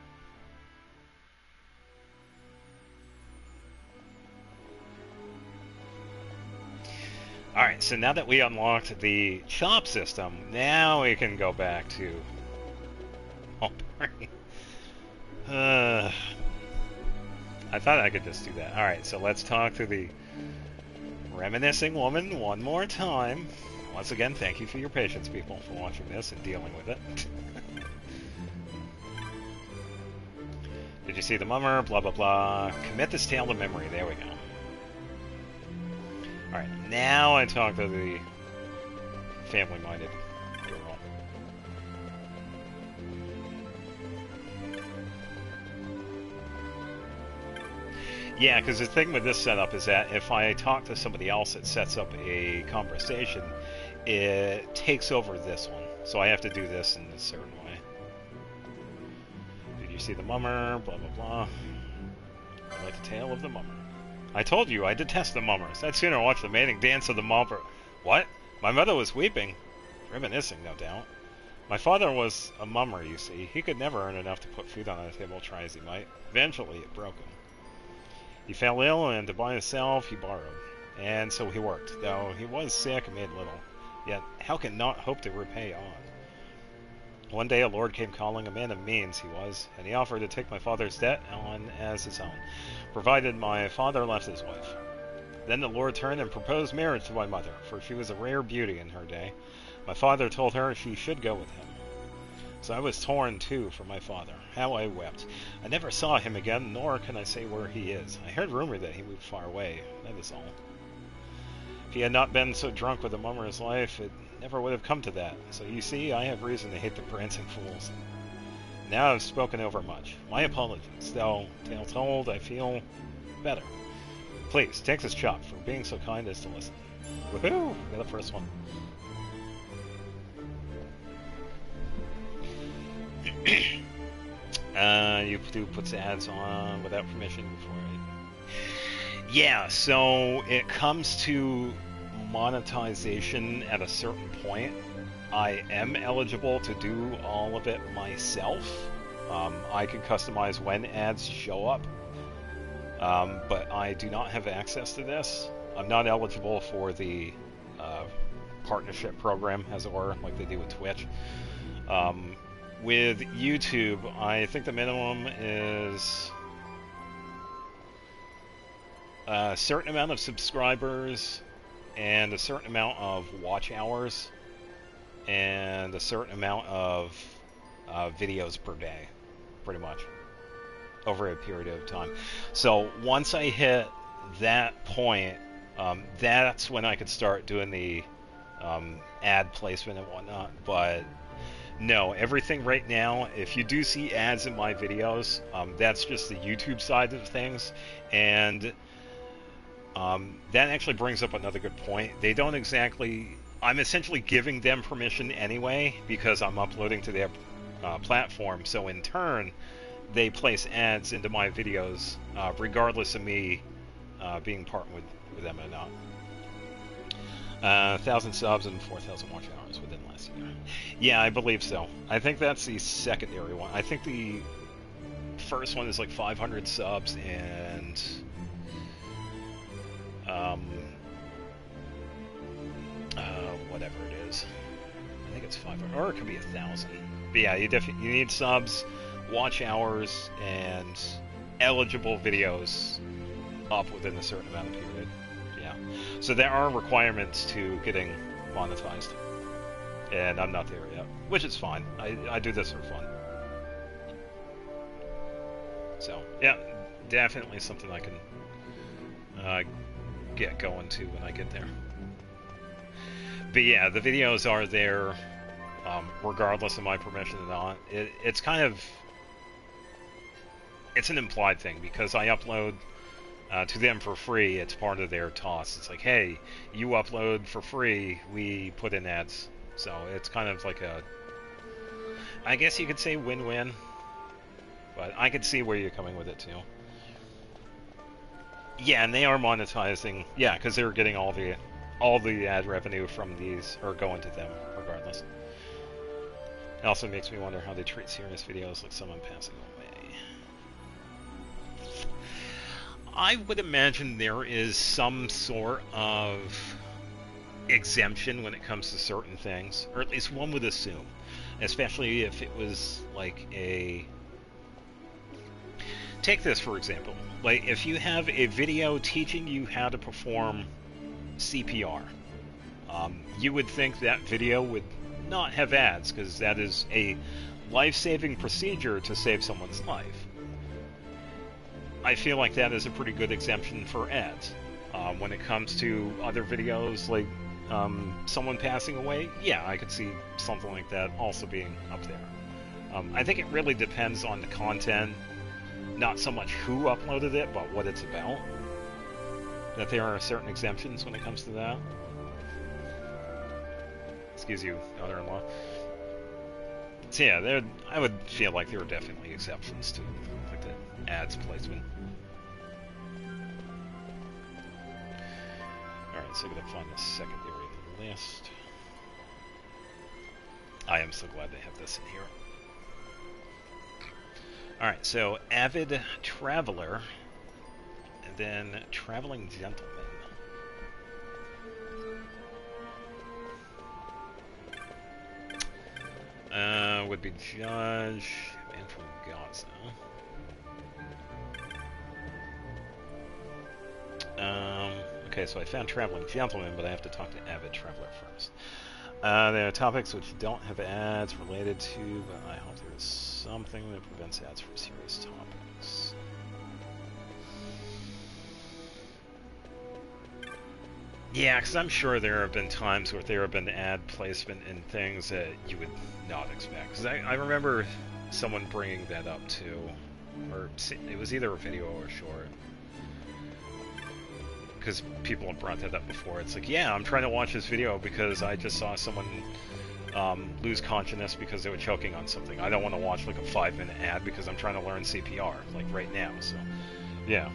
Alright, so now that we unlocked the shop system, now we can go back to... Oh, I thought I could just do that. Alright, so let's talk to the reminiscing woman one more time. Once again, thank you for your patience, people, for watching this and dealing with it. Did you see the mummer? Blah, blah, blah. Commit this tale to memory. There we go. Alright, now I talk to the family-minded girl. Yeah, because the thing with this setup is that if I talk to somebody else that sets up a conversation, it takes over this one. So I have to do this in a certain way. Did you see the mummer? Blah, blah, blah. I like the tale of the mummer. I told you, I detest the mummers. I'd sooner watch the mating dance of the mummer. What? My mother was weeping. Reminiscing, no doubt. My father was a mummer, you see. He could never earn enough to put food on the table, try as he might. Eventually, it broke him. He fell ill, and to buy himself, he borrowed. And so he worked, though he was sick and made little. Yet, how can not hope to repay on? One day a lord came calling, a man of means he was, and he offered to take my father's debt on as his own, provided my father left his wife. Then the lord turned and proposed marriage to my mother, for she was a rare beauty in her day. My father told her she should go with him. So I was torn, too, from my father. How I wept. I never saw him again, nor can I say where he is. I heard rumor that he moved far away, that is all. If he had not been so drunk with the mummer's life, it never would have come to that. So you see, I have reason to hate the prancing fools. Now I've spoken over much. My apologies, though, tale told, I feel better. Please, take this chop for being so kind as to listen. Woohoo! Got the first one. You do put ads on without permission before I... Yeah, so it comes to monetization at a certain point. I am eligible to do all of it myself. I can customize when ads show up, but I do not have access to this. I'm not eligible for the partnership program, as it were, like they do with Twitch. With YouTube, I think the minimum is a certain amount of subscribers and a certain amount of watch hours and a certain amount of videos per day, pretty much, over a period of time. So once I hit that point, that's when I could start doing the ad placement and whatnot. But no, everything right now, if you do see ads in my videos, that's just the YouTube side of things. And that actually brings up another good point. They don't exactly... I'm essentially giving them permission anyway, because I'm uploading to their platform. So in turn, they place ads into my videos, regardless of me being partnered with them or not. 1,000 subs and 4,000 watch hours within last year. Yeah, I believe so. I think that's the secondary one. I think the first one is like 500 subs and whatever it is. I think it's 500, or it could be 1,000. But yeah, you need subs, watch hours, and eligible videos up within a certain amount of period. Yeah. So there are requirements to getting monetized. and I'm not there yet, which is fine. I do this for fun. So, yeah, definitely something I can get going to when I get there. But yeah, the videos are there regardless of my permission or not. It's kind of... It's an implied thing, because I upload to them for free. It's part of their toss. It's like, hey, you upload for free, we put in ads. So it's kind of like a... I guess you could say win-win. But I could see where you're coming with it, too. Yeah, and they are monetizing. Yeah, because they're getting all the ad revenue from these, or going to them, regardless. It also makes me wonder how they treat serious videos like someone passing away. I would imagine there is some sort of exemption when it comes to certain things, or at least one would assume. Especially if it was like a... Take this, for example. Like, if you have a video teaching you how to perform CPR, you would think that video would not have ads, because that is a life-saving procedure to save someone's life. I feel like that is a pretty good exemption for ads. When it comes to other videos, like someone passing away, yeah, I could see something like that also being up there. I think it really depends on the content. Not so much who uploaded it, but what it's about. That there are certain exemptions when it comes to that. Excuse you, daughter-in-law. So yeah, I would feel like there are definitely exceptions to like the ads placement. Alright, so I'm going to find the second area of the list. I am so glad they have this in here. Alright, so Avid Traveler, and then Traveling Gentleman. Would be Judge, and from Gaza. Okay, so I found Traveling Gentleman, but I have to talk to Avid Traveler first. There are topics which don't have ads related to, but I hope there is something that prevents ads from serious topics. Yeah, because I'm sure there have been times where there have been ad placement in things that you would not expect. Because I remember someone bringing that up too, or it was either a video or a short. Because people have brought that up before. It's like, yeah, I'm trying to watch this video because I just saw someone lose consciousness because they were choking on something. I don't want to watch like a 5-minute ad because I'm trying to learn CPR, like right now. So, yeah.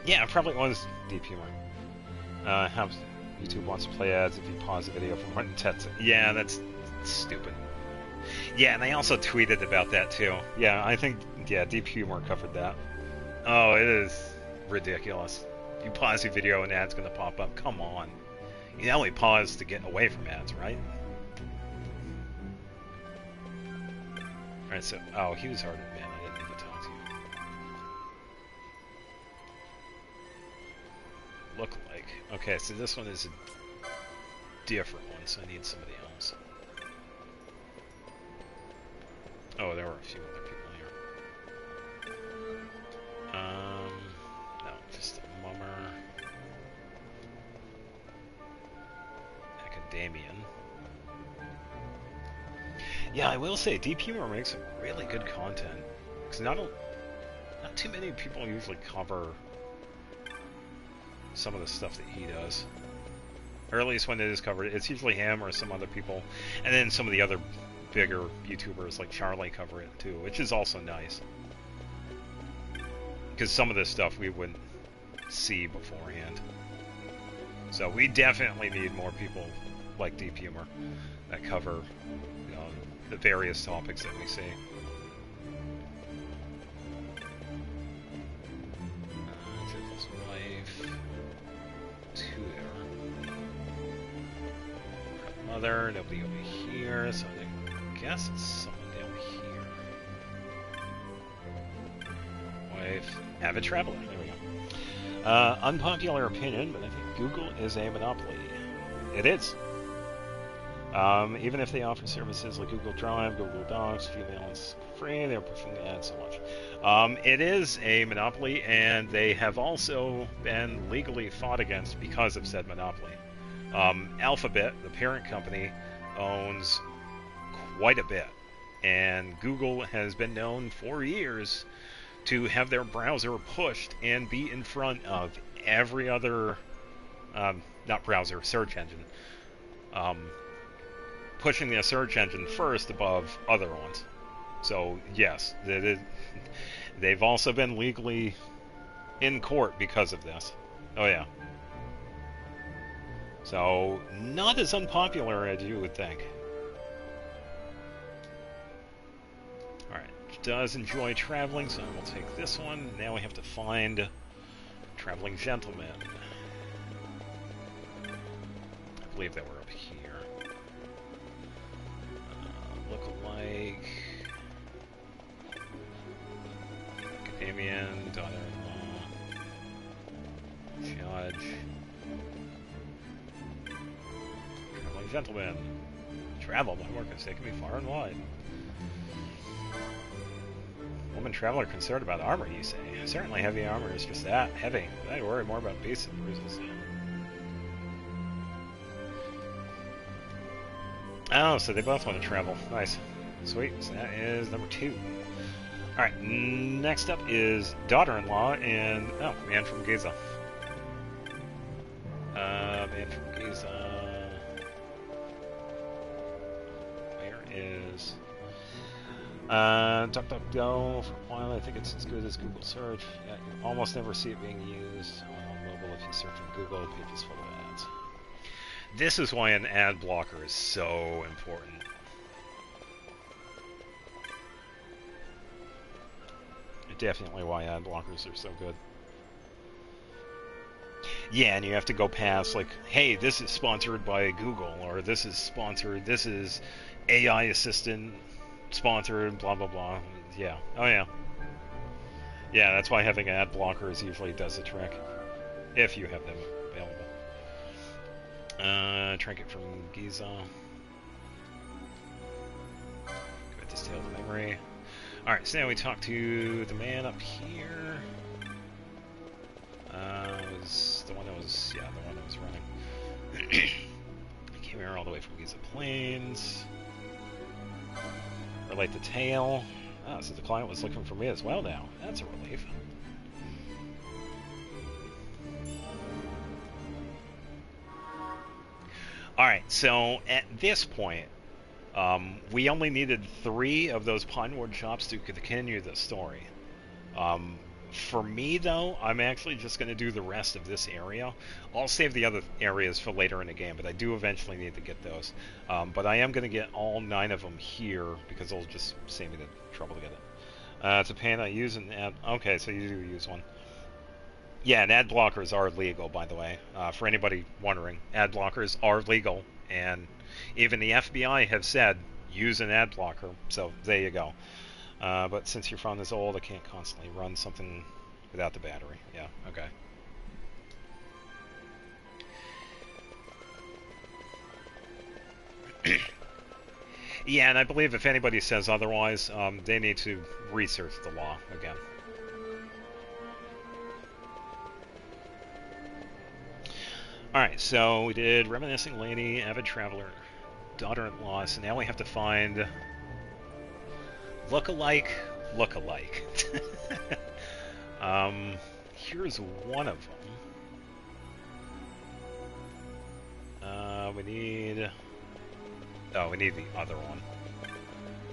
Yeah, it probably was deep humor. How YouTube wants to play ads if you pause the video for more than 10 seconds. Yeah, that's stupid. Yeah, and they also tweeted about that too. Yeah, I think, yeah, Deep Humor covered that. Oh, it is ridiculous. You pause your video and ad's gonna pop up. Come on. You only pause to get away from ads, right? Alright, so... Oh, he was hard to ban. I didn't need to talk to you. Look like... Okay, so this one is a different one, so I need somebody else. Oh, there were a few other people here. No, just a mummer. Academian. Yeah, I will say, Deep Humor makes some really good content. Because not too many people usually cover some of the stuff that he does. Or at least when it is covered, it's usually him or some other people. And then some of the other bigger YouTubers like Charlie cover it too, which is also nice. Because some of this stuff we wouldn't see beforehand. So we definitely need more people like Deep Humor that cover, you know, the various topics that we see. His wife, tutor, mother, nobody over here, so I guess it's someone down here. Wife, avid traveler, there we go. Unpopular opinion, but I think Google is a monopoly. It is. Even if they offer services like Google Drive, Google Docs, Gmail, it's free, they're pushing the ads so much. It is a monopoly, and they have also been legally fought against because of said monopoly. Alphabet, the parent company, owns quite a bit, and Google has been known for years to have their browser pushed and be in front of every other, not browser, search engine. Pushing the search engine first above other ones. So, yes, they've also been legally in court because of this. Oh, yeah. So, not as unpopular as you would think. Alright, does enjoy traveling, so we'll take this one. Now we have to find Traveling Gentleman. I believe that we're up here. Look-alike. Academian, daughter-in-law. Judge. Traveling Gentleman. Travel, my work has taken me far and wide. Woman traveler concerned about armor, you say? Certainly heavy armor is just that, heavy. But I worry more about beasts and bruises. Oh, so they both want to travel. Nice. Sweet. So that is number 2. Alright, next up is daughter-in-law and... oh, man from Giza. Man from Giza... Where is... DuckDuckGo, for a while I think it's as good as Google search. Yeah, you almost never see it being used on mobile if you search on Google, pages full of ads. This is why an ad blocker is so important. Definitely why ad blockers are so good. Yeah, and you have to go past, like, hey, this is sponsored by Google, or this is sponsored, this is AI assistant sponsored, blah, blah, blah. Yeah. Oh, yeah. Yeah, that's why having ad blockers usually does the trick. If you have them available. Trinket from Giza. Commit this tale to memory. Alright, so now we talk to the man up here. Was the one that was, yeah, the one that was running. Came here all the way from Giza Plains. Relate the tale. Oh, so the client was looking for me as well now. That's a relief. Alright, so at this point, we only needed 3 of those pinewood shops to continue the story. For me, though, I'm actually just going to do the rest of this area. I'll save the other areas for later in the game, but I do eventually need to get those. But I am going to get all 9 of them here, because it'll just save me the trouble to get it. To pay, I use an ad... okay, so you do use one. Yeah, and ad blockers are legal, by the way. For anybody wondering, ad blockers are legal, and even the FBI have said, use an ad blocker, so there you go. But since your phone is old, I can't constantly run something without the battery. Yeah, okay. Yeah, and I believe if anybody says otherwise, they need to research the law again. Alright, so we did Reminiscing Lady, Avid Traveler, Daughter-in-Law, so now we have to find Look-alike. Here's one of them. We need... oh, we need the other one. I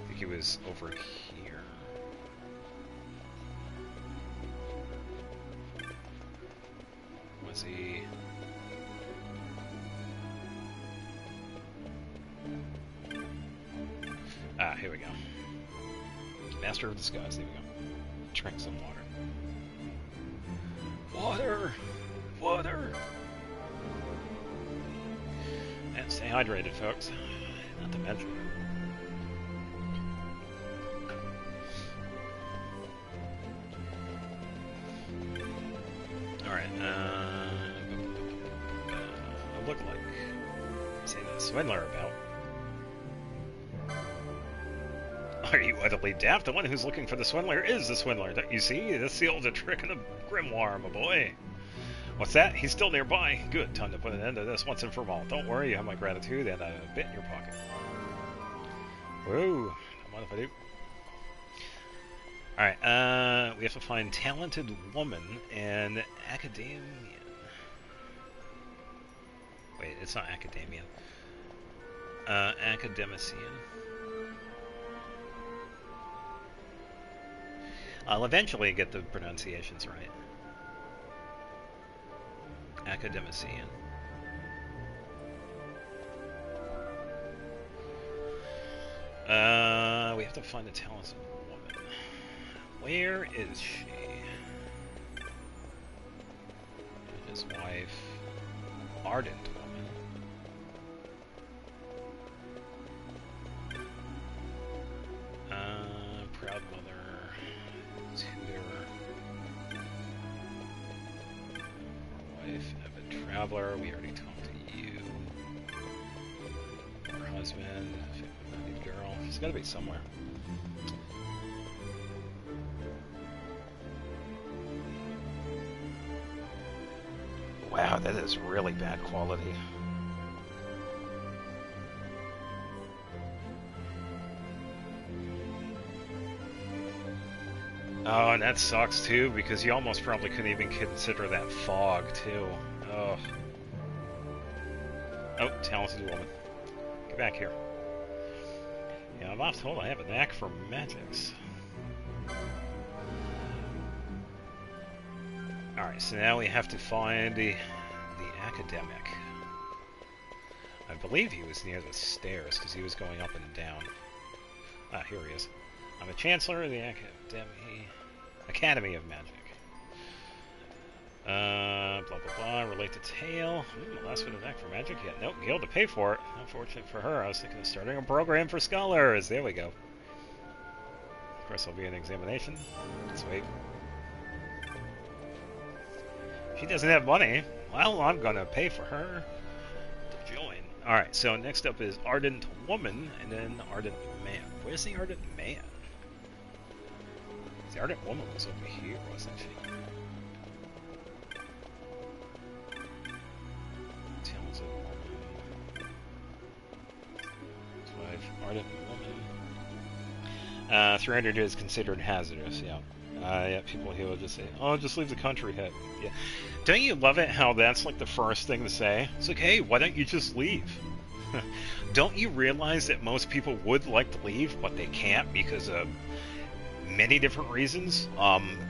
think he was over here. Was he... ah, here we go. Master of Disguise, there we go. Drink some water. Water! Water! And stay hydrated, folks. Not to mention. Alright, look like. See the swindler about. Are you utterly daft? The one who's looking for the swindler is the swindler. Don't you see? This seal's a trick of the grimoire, my boy. What's that? He's still nearby. Good. Time to put an end to this once and for all. Don't worry, you have my gratitude and a bit in your pocket. Whoa. Come on if I do. Alright, we have to find talented woman and academian. Wait, it's not academian. Academician. I'll eventually get the pronunciations right. Academician. We have to find a talented woman. Where is she? His wife. Ardent woman. Proud mother. Tutor. Wife. Avid traveler. We already talked to you. Her husband. Married girl. She's got to be somewhere. Wow, that is really bad quality. Oh, and that sucks too, because you almost probably couldn't even consider that fog too. Oh. Oh, talented woman. Get back here. Yeah, I'm off told I have a knack for magics. Alright, so now we have to find the academic. I believe he was near the stairs, because he was going up and down. Ah, here he is. I'm a Chancellor of the Academy of Magic. Blah, blah, blah. Relate to Tale. Last with a knack for magic yet? Nope, Guild to pay for it. Unfortunate for her. I was thinking of starting a program for scholars. There we go. Of course, there'll be an examination. Sweet. She doesn't have money. Well, I'm gonna pay for her to join. Alright, so next up is Ardent Woman, and then Ardent Man. Where's the Ardent Man? The Ardent Woman was over here, wasn't she? Talented Woman. Wife, Ardent Woman. 300 is considered hazardous, yeah. Yeah, people here will just say, oh, just leave the country, head. Yeah. Don't you love it how that's like the first thing to say? It's like, hey, why don't you just leave? Don't you realize that most people would like to leave, but they can't because of many different reasons?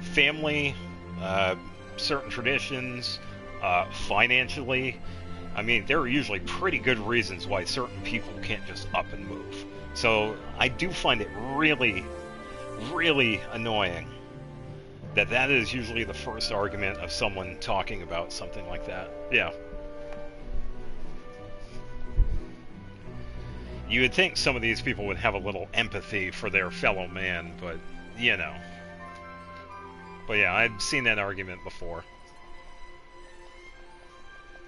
Family, certain traditions, financially. I mean, there are usually pretty good reasons why certain people can't just up and move. So I do find it really, really annoying that is usually the first argument of someone talking about something like that. Yeah. You would think some of these people would have a little empathy for their fellow man, but, you know. But yeah, I've seen that argument before.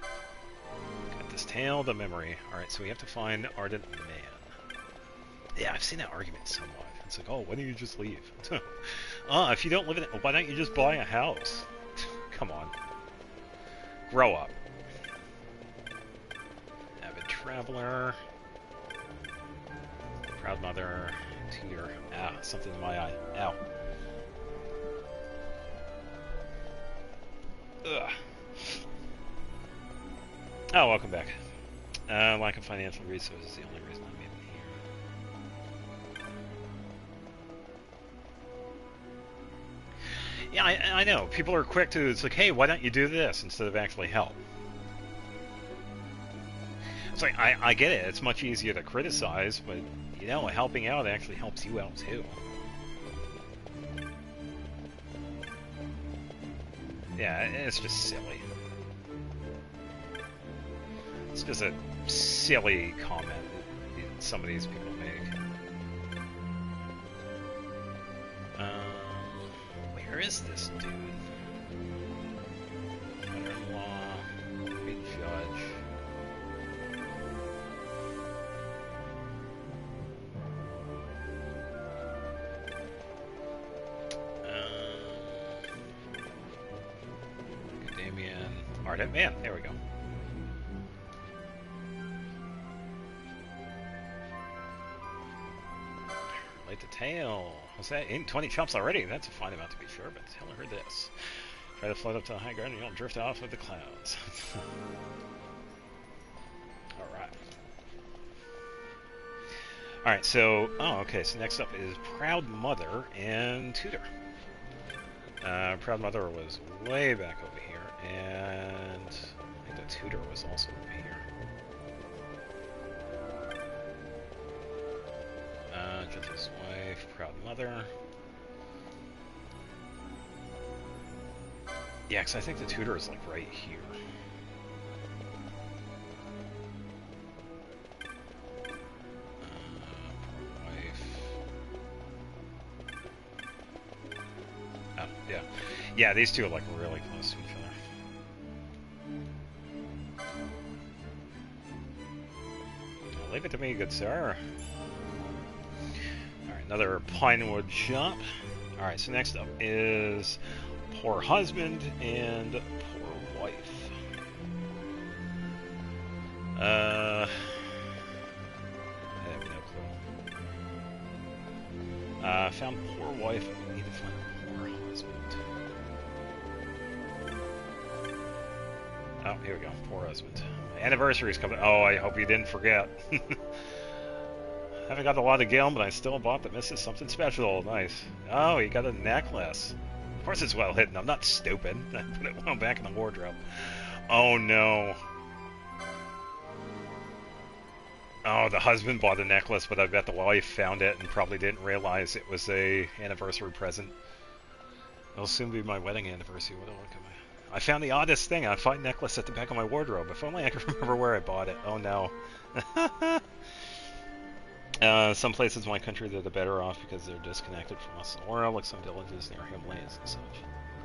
Got this tale, the memory. Alright, so we have to find Ardent Man. Yeah, I've seen that argument somewhat. It's like, oh, why don't you just leave? If you don't live in it, why don't you just buy a house? Come on. Grow up. Avid traveler. Proud mother. Tutor. Ah, something in my eye. Ow. Ugh. Oh, welcome back. Lack of financial resources is the only reason I'm even here. Yeah, I know. People are quick to, it's like, hey, why don't you do this instead of actually help? It's like, I get it. It's much easier to criticize, but, you know, helping out actually helps you out, too. Yeah, it's just silly. It's just a silly comment that some of these people make. Where is this dude? Mother-in-law, big judge. Ardent Man. There we go. Relate the tale. What's that? 20 chumps already? That's a fine amount to be sure, but tell her this. Try to float up to the high ground and you'll drift off with the clouds. Alright. Alright, so... Oh, okay, so next up is Proud Mother and Tutor. Proud Mother was way back over here, and I think the Tutor was also over here. Judge's Wife, Proud Mother. Yeah, because I think the Tutor is like right here. Poor Wife. Oh, yeah. Yeah, these two are like really close to each other. Oh, leave it to me, good sir. Alright, another Pinewood shop. Alright, so next up is Poor Husband and Poor Wife. I have no clue. Found Poor Wife, we need to find Poor Husband. Oh, here we go, Poor Husband. My anniversary's coming. Oh, I hope you didn't forget. Haven't got a lot of gil, but I still bought the missus something special. Nice. Oh, you got a necklace. Of course it's well hidden. I'm not stupid. I put it well back in the wardrobe. Oh, no. Oh, the husband bought a necklace, but I bet the wife found it and probably didn't realize it was a anniversary present. It'll soon be my wedding anniversary. What do I look at? I found the oddest thing. I found a necklace at the back of my wardrobe. If only I could remember where I bought it. Oh, no. Some places in my country they're the better off because they're disconnected from us. Or like some villages near Himalayas and such.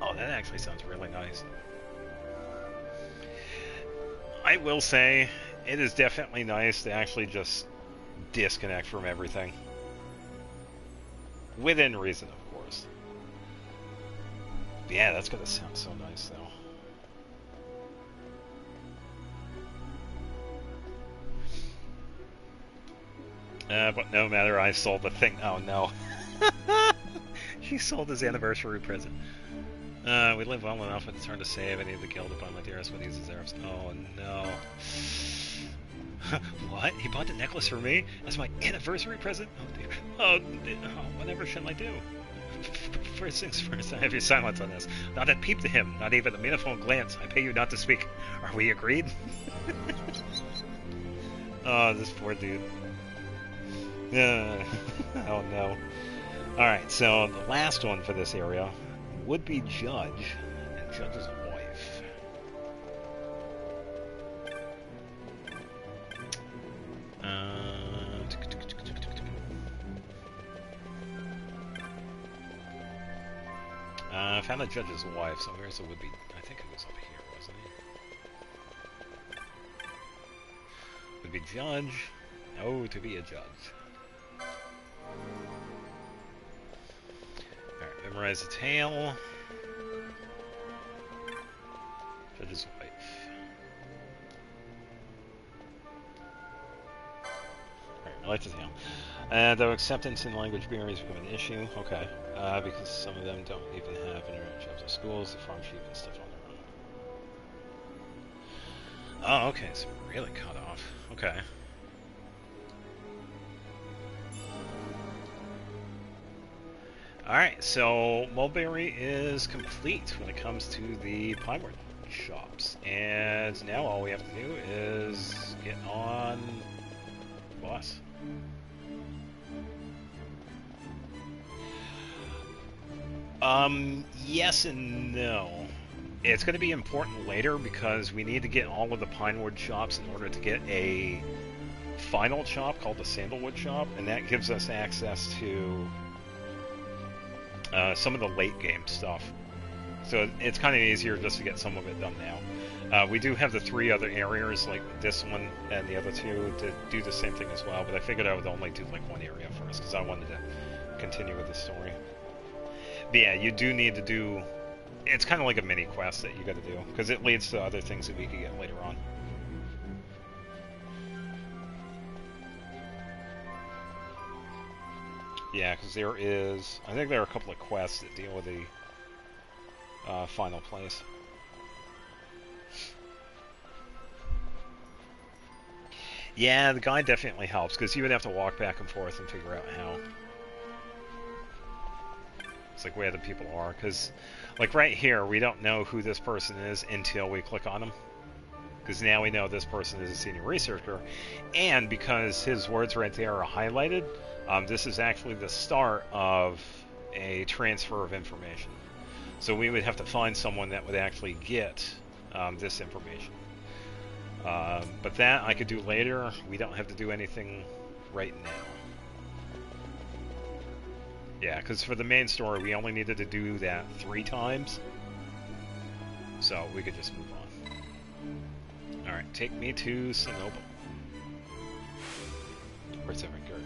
Oh, that actually sounds really nice. I will say, it is definitely nice to actually just disconnect from everything. Within reason, of course. But yeah, that's gonna sound so nice, though. But no matter, I sold the thing. Oh no. She sold his anniversary present. We live well enough, it's hard to save any of the guild upon my dearest what he deserves. Oh no. What? He bought the necklace for me? As my anniversary present? Oh dear. Oh, whatever shall I do? First things first, I have your silence on this. Not a peep to him, not even a meaningful glance. I pay you not to speak. Are we agreed? Oh, this poor dude. Oh no. Alright, so the last one for this area would be Judge, and Judge's wife. I found the Judge's wife, so where's the would-be? I think it was up here, wasn't it? Would-be Judge. Oh, to be a judge. Alright, memorize the tale. Judge's wife. Alright, relate the tale. Though acceptance in language barriers become an issue, okay. Because some of them don't even have internet jobs at schools, they farm sheep and stuff on their own. Oh, okay, so really cut off. Okay. Alright, so Mulberry is complete when it comes to the Pinewood shops. And now all we have to do is get on the boss. Yes and no. It's going to be important later because we need to get all of the Pinewood shops in order to get a final shop called the Sandalwood shop, and that gives us access to some of the late game stuff. So it's kind of easier just to get some of it done now. We do have the 3 other areas, like this one and the other 2, to do the same thing as well, but I figured I would only do like one area first, because I wanted to continue with the story. But yeah, you do need to do it's kind of like a mini quest that you got to do, because it leads to other things that we could get later on. Yeah, because I think there are a couple of quests that deal with the final place. Yeah, the guide definitely helps, because you would have to walk back and forth and figure out how. It's like where the people are, because, like right here, we don't know who this person is until we click on him. Because now we know this person is a senior researcher, and because his words right there are highlighted, this is actually the start of a transfer of information. So we would have to find someone that would actually get this information. But that I could do later. We don't have to do anything right now. Yeah, because for the main story, we only needed to do that 3 times. So we could just move on. Alright, take me to Sinoble. Where's that record?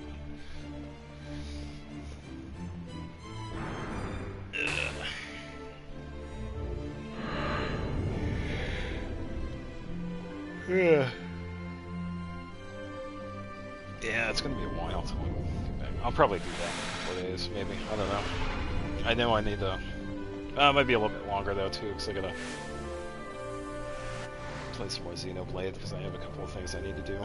Yeah, it's gonna be a while till I get back. I'll probably do that in a couple of days, maybe. I don't know. I know I need to. It might be a little bit longer though too, because I gotta play some more Xenoblade because I have a couple of things I need to do.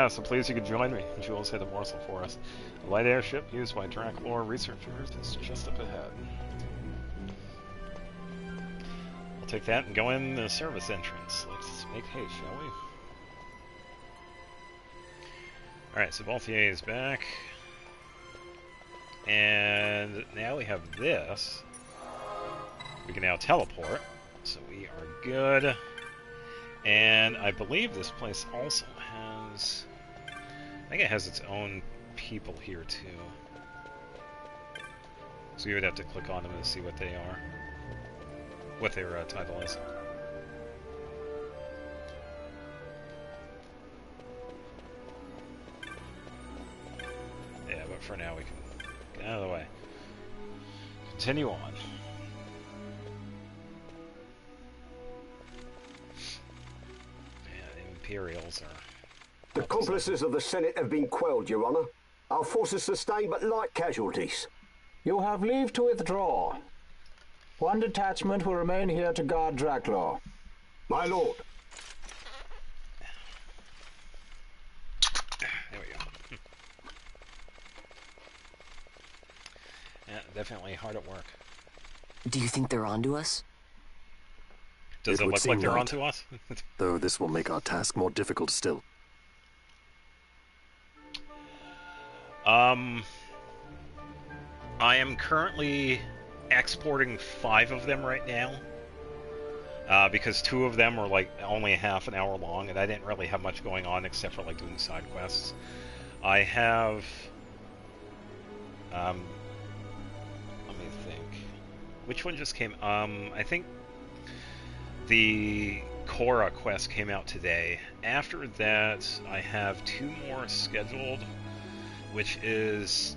So please you could join me. Jules hit a morsel for us. A light airship used by Draclor researchers is just up ahead. We'll take that and go in the service entrance. Let's make haste, shall we? Alright, so Balthier is back. And now we have this. We can now teleport. So we are good. And I believe this place also has... I think it has its own people here too. So you would have to click on them to see what they are. What their title is. Yeah, but for now we can get out of the way. Continue on. Yeah, the Imperials are... The accomplices of the Senate have been quelled, Your Honor. Our forces sustained but light casualties. You have leave to withdraw. One detachment will remain here to guard Draclor. My lord. There we go. Yeah, definitely hard at work. Do you think they're onto us? Does it look like they're onto us? Though this will make our task more difficult still. I am currently exporting 5 of them right now. Because 2 of them are like only a half an hour long, and I didn't really have much going on except for like doing side quests. I have... let me think. Which one just came? I think the Korra quest came out today. After that, I have 2 more scheduled, which is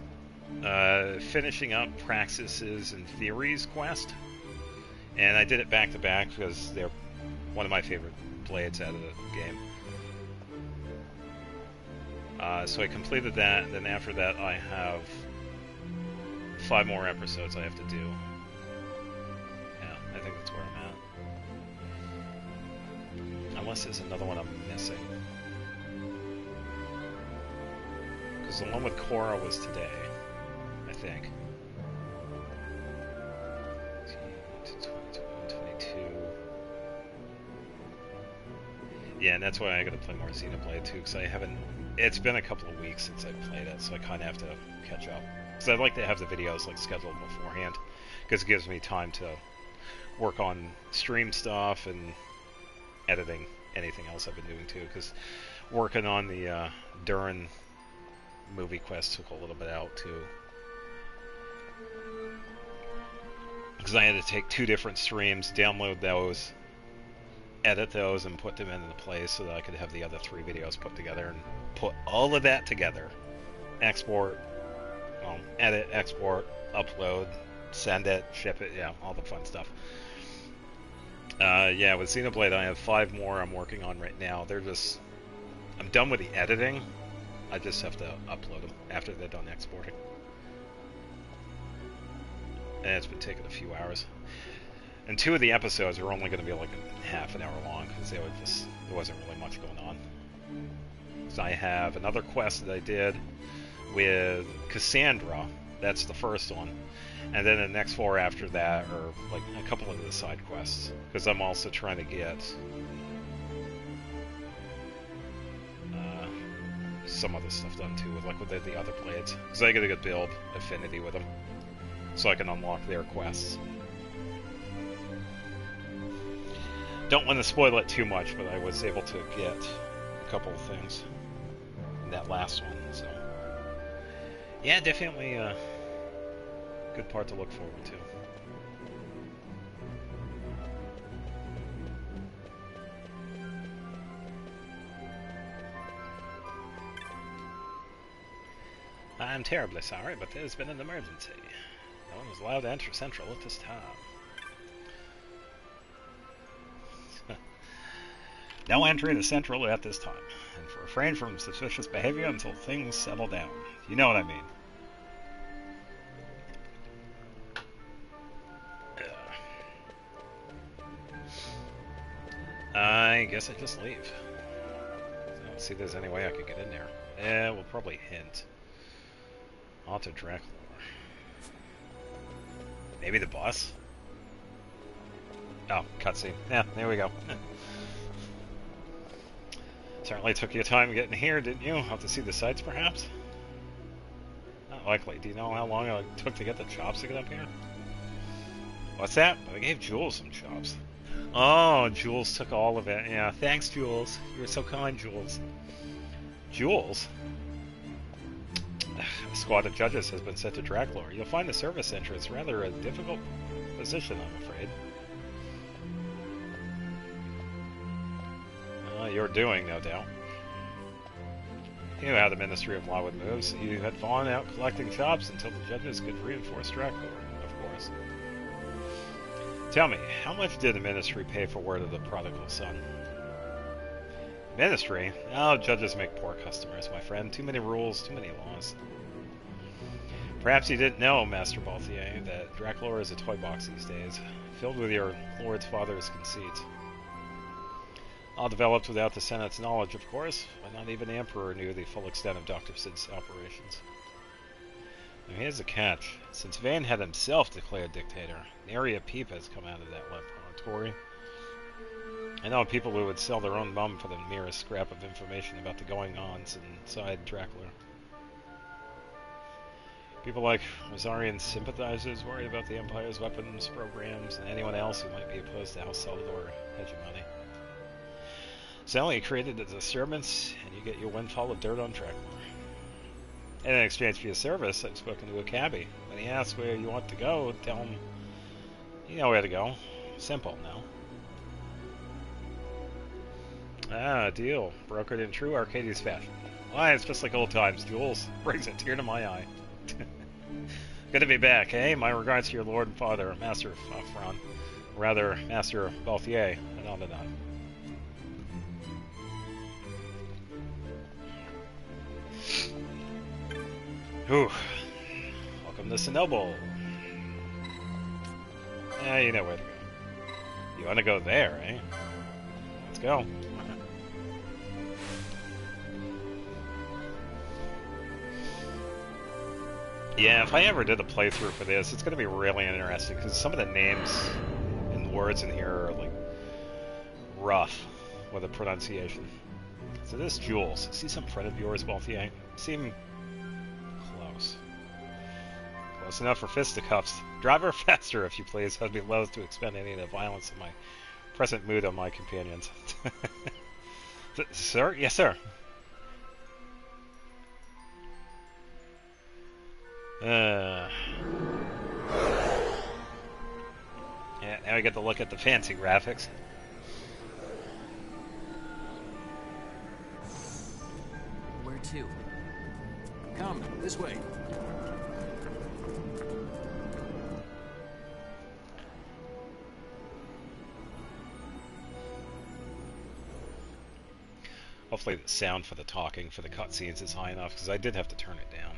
finishing up Praxis's and Theories quest. And I did it back to back because they're one of my favorite blades out of the game. So I completed that, and then after that I have 5 more episodes I have to do. Yeah, I think that's where I'm at. Unless there's another one I'm missing. Because the one with Korra was today, I think. 22. Yeah, and that's why I gotta play more Xenoblade too, because I haven't... It's been a couple of weeks since I played it, so I kind of have to catch up. Because I'd like to have the videos like scheduled beforehand, because it gives me time to work on stream stuff and editing anything else I've been doing too, because working on the Durin movie quest took a little bit out too. Because I had to take 2 different streams, download those, edit those, and put them into place so that I could have the other 3 videos put together, and put all of that together. Export, edit, export, upload, send it, ship it, yeah, all the fun stuff. Yeah, with Xenoblade, I have 5 more I'm working on right now. They're just... I'm done with the editing. I just have to upload them after they're done exporting. And it's been taking a few hours. And 2 of the episodes are only going to be like a half an hour long, because there wasn't really much going on. So I have another quest that I did with Cassandra. That's the first one. And then the next 4 after that are like a couple of the side quests. Because I'm also trying to get some other stuff done too, with like with the other blades. Because I get a good build affinity with them. So I can unlock their quests. Don't want to spoil it too much, but I was able to get a couple of things in that last one, so... Yeah, definitely a good part to look forward to. I'm terribly sorry, but there's been an emergency. No one was allowed to enter Central at this time. No entry to Central at this time, and refrain from suspicious behavior until things settle down. You know what I mean. I guess I just leave. I don't see there's any way I could get in there. We'll probably hint. Onto Dracula. Maybe the boss? Oh, cutscene. Yeah, there we go. Certainly took your time getting here, didn't you? Out to see the sights, perhaps? Not likely. Do you know how long it took to get the chops to get up here? What's that? I gave Jules some chops. Oh, Jules took all of it. Yeah, thanks, Jules. You were so kind, Jules. Jules? A squad of judges has been sent to Dracula. You'll find the service entrance rather a difficult position, I'm afraid. You're doing, no doubt. You know how the Ministry of Law would move, so you had fallen out collecting chops until the judges could reinforce Dracula, of course. Tell me, how much did the Ministry pay for word of the prodigal son? Ministry? Oh, judges make poor customers, my friend. Too many rules, too many laws. Perhaps you didn't know, Master Balthier, that Dracula is a toy box these days, filled with your lord's father's conceits. All developed without the Senate's knowledge, of course, but not even the Emperor knew the full extent of Dr. Sid's operations. Now here's the catch. Since Vane had himself declared dictator, nary a peep has come out of that laboratory. I know people who would sell their own mum for the merest scrap of information about the going-ons inside Dracula. People like Rosarian sympathizers worried about the Empire's weapons programs and anyone else who might be opposed to House Salvador hegemony. So he created a disturbance, and you get your windfall of dirt on Dracula. And in exchange for your service, I've spoken to a cabbie. When he asks where you want to go, tell him you know where to go. Simple, no? Ah, deal. Brokered in true Arcades fashion. Why, it's just like old times, Jules. Brings a tear to my eye. Good to be back, eh? My regards to your lord and father, Master Fron. Rather, Master Balthier, and on and on. Whew. Welcome to Sinoble. Yeah, you know where to go. You want to go there, eh? Let's go. Yeah, if I ever did a playthrough for this, it's going to be really interesting, because some of the names and words in here are, like, rough with the pronunciation. So this Jules. See some friend of yours, Balthier? Seem close. Close enough for fisticuffs. Drive her faster, if you please. I'd be loath to expend any of the violence of my present mood on my companions. Sir? Yes, sir. Yeah, now we get to look at the fancy graphics. Where to? Come, this way. Hopefully the sound for the talking for the cutscenes is high enough, because I did have to turn it down.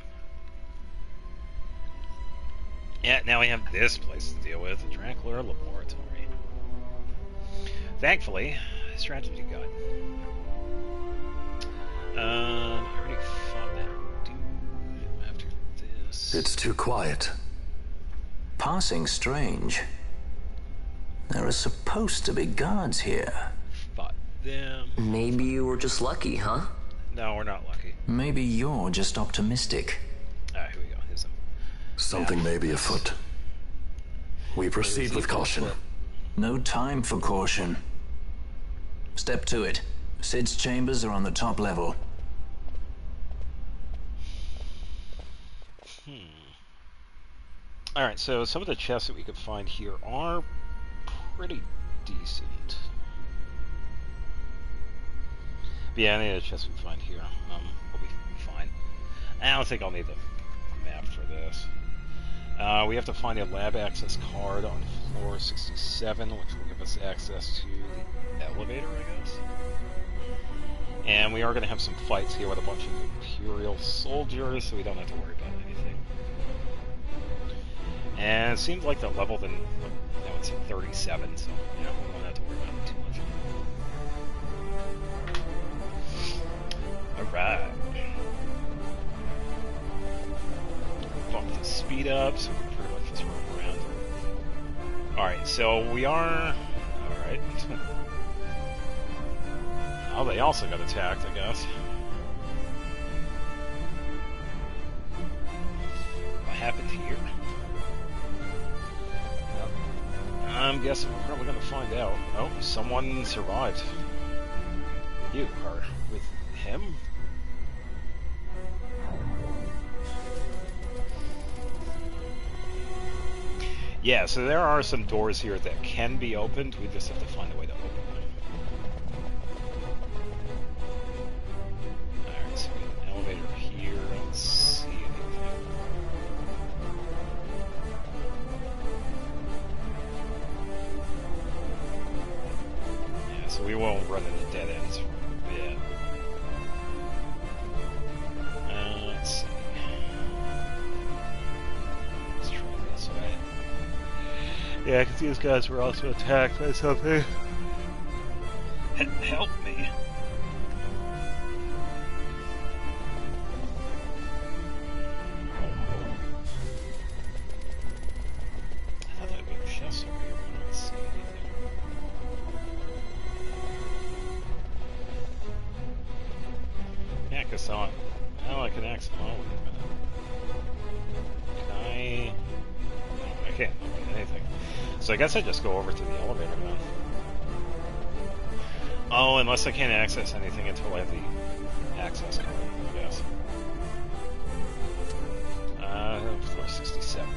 Yeah, now we have this place to deal with, the Dracula Laboratory. Thankfully, strategy guide. I already fought that dude after this. It's too quiet. Passing strange. There are supposed to be guards here. Fought them. Maybe you were just lucky, huh? No, we're not lucky. Maybe you're just optimistic. Ah, here we go. Here's them. Something may be afoot. We proceed with caution. No time for caution. Step to it. Sid's chambers are on the top level. Alright, so some of the chests that we could find here are pretty decent. But yeah, any of the chests we find here will be fine. I don't think I'll need the map for this. We have to find a lab access card on floor 67, which will give us access to the elevator, I guess. And we are going to have some fights here with a bunch of Imperial soldiers, so we don't have to worry about anything. And it seems like the level then, now it's at 37, so yeah, we don't have to worry about it too much. Alright. Bump the speed up, so we can pretty much just run around. Alright, so we are... Alright. Oh, they also got attacked, I guess. What happened here? I'm guessing we're probably going to find out. Oh, someone survived. You are with him? Yeah, so there are some doors here that can be opened. We just have to find a way to open them. Alright, so we have an elevator here. I don't see anything. Yeah, so we won't run into dead ends for a bit. Let's see. Let's try this way. Yeah, because these guys were also attacked by something. Help me. I thought there'd be a chest over here, but I don't see anything. Yeah, because I can access. Oh, wait a minute. Can I? No, I can't open anything. So I guess I just go over to the elevator now. Oh, unless I can't access anything until I have the access card, I guess. Floor 67.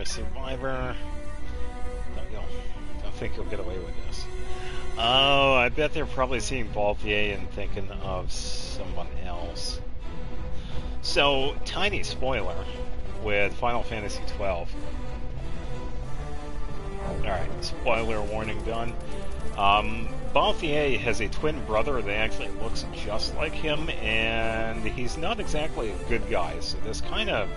Survivor. Don't think you'll get away with this. Oh, I bet they're probably seeing Balthier and thinking of someone else. So, tiny spoiler with Final Fantasy XII. Alright, spoiler warning done. Balthier has a twin brother that actually looks just like him, and he's not exactly a good guy, so this kind of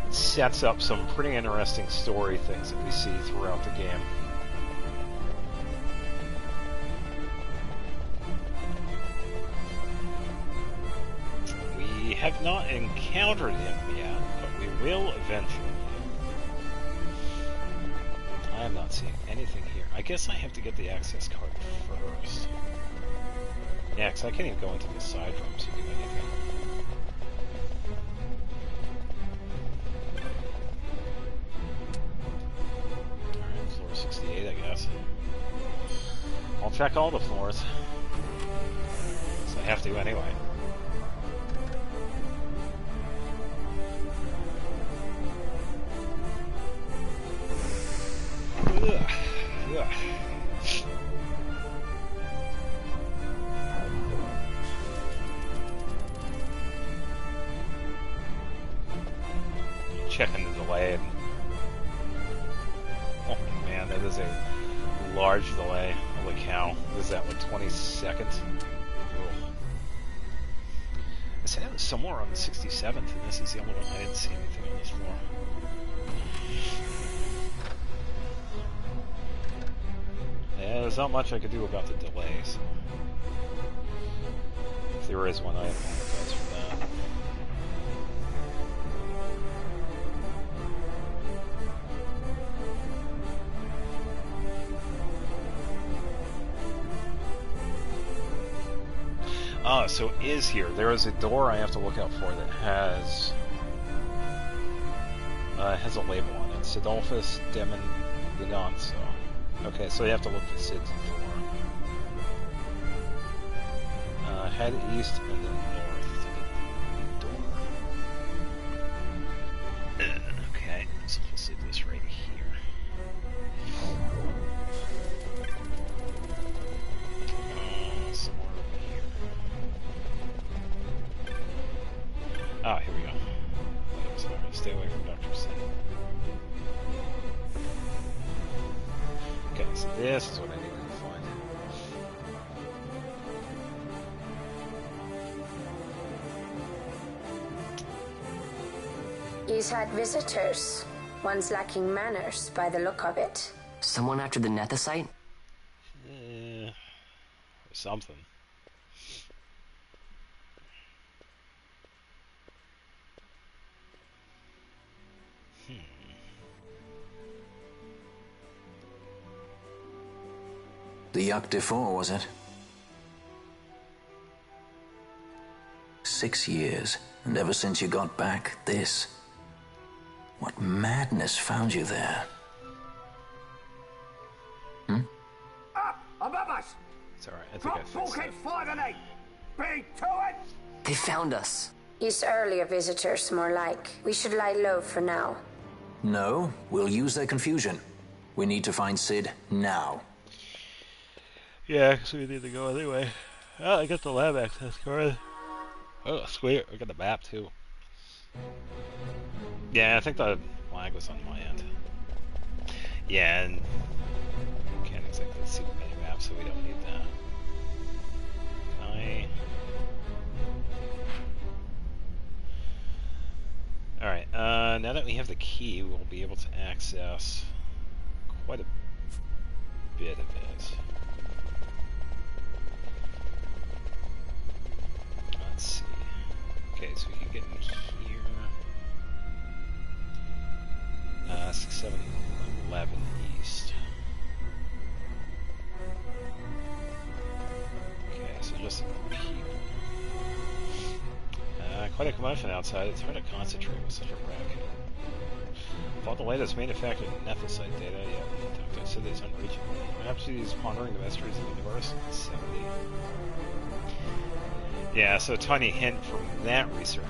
sets up some pretty interesting story things that we see throughout the game. We have not encountered him yet, but we will eventually. I have not seen anything here. I guess I have to get the access card first. Yeah, because I can't even go into the side rooms to do anything. Alright, floor 68, I guess. I'll check all the floors. So I have to anyway. Ugh. Ugh. Checking the delay. Oh man, that is a large delay. Holy cow. What is that, like 20 seconds? Ugh. I said it was somewhere on the 67th, and this is the only one I didn't see anything on this floor. Yeah, there's not much I could do about the delay, so if there is one, I apologize for that. Ah, so it is here. There is a door I have to look out for that has a label on it. Sidolphus Demon Gdanso. Okay, so you have to look for Sid's door. Head east and then north to the door. Okay, so we'll see this right here. Somewhere over here. Ah, here we go. Sorry, stay away from Dr. Sin. Okay, so this is what I need to find. He's had visitors. One's lacking manners by the look of it. Someone after the Nethicite? Or something. The Yuck Defour, was it? 6 years, and ever since you got back, this. What madness found you there? Up above us! It's alright, I think I fixed bulkhead it. 5 and 8! Be to it! They found us. He's earlier visitors, more like. We should lie low for now. No, we'll use their confusion. We need to find Sid now. Yeah, because we need to go anyway. Oh, I got the lab access card. Oh, sweet. I got the map, too. Yeah, I think the lag was on my end. Yeah, and can't exactly see the mini-map, so we don't need that. Alright, now that we have the key, we'll be able to access quite a bit of it. Let's see. Okay, so we can get in here. 6, 7, 11 east. Okay, so just some people. Quite a commotion outside. It's hard to concentrate with such a wreck. With all the latest manufactured Nethicite data, yeah, Dr. Sid is unreachable. Perhaps he's pondering the mysteries of the universe. 70. Yeah, so a tiny hint from that researcher.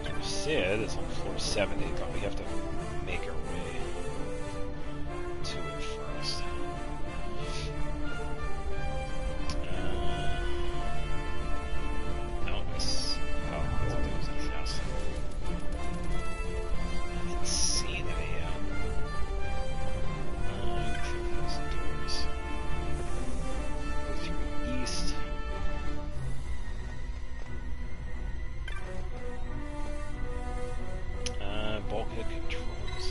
Dr. Sid is on floor 70, but we have to make our way to it first. I didn't see that yet. Through those doors. Go through east. Bulkhead controls.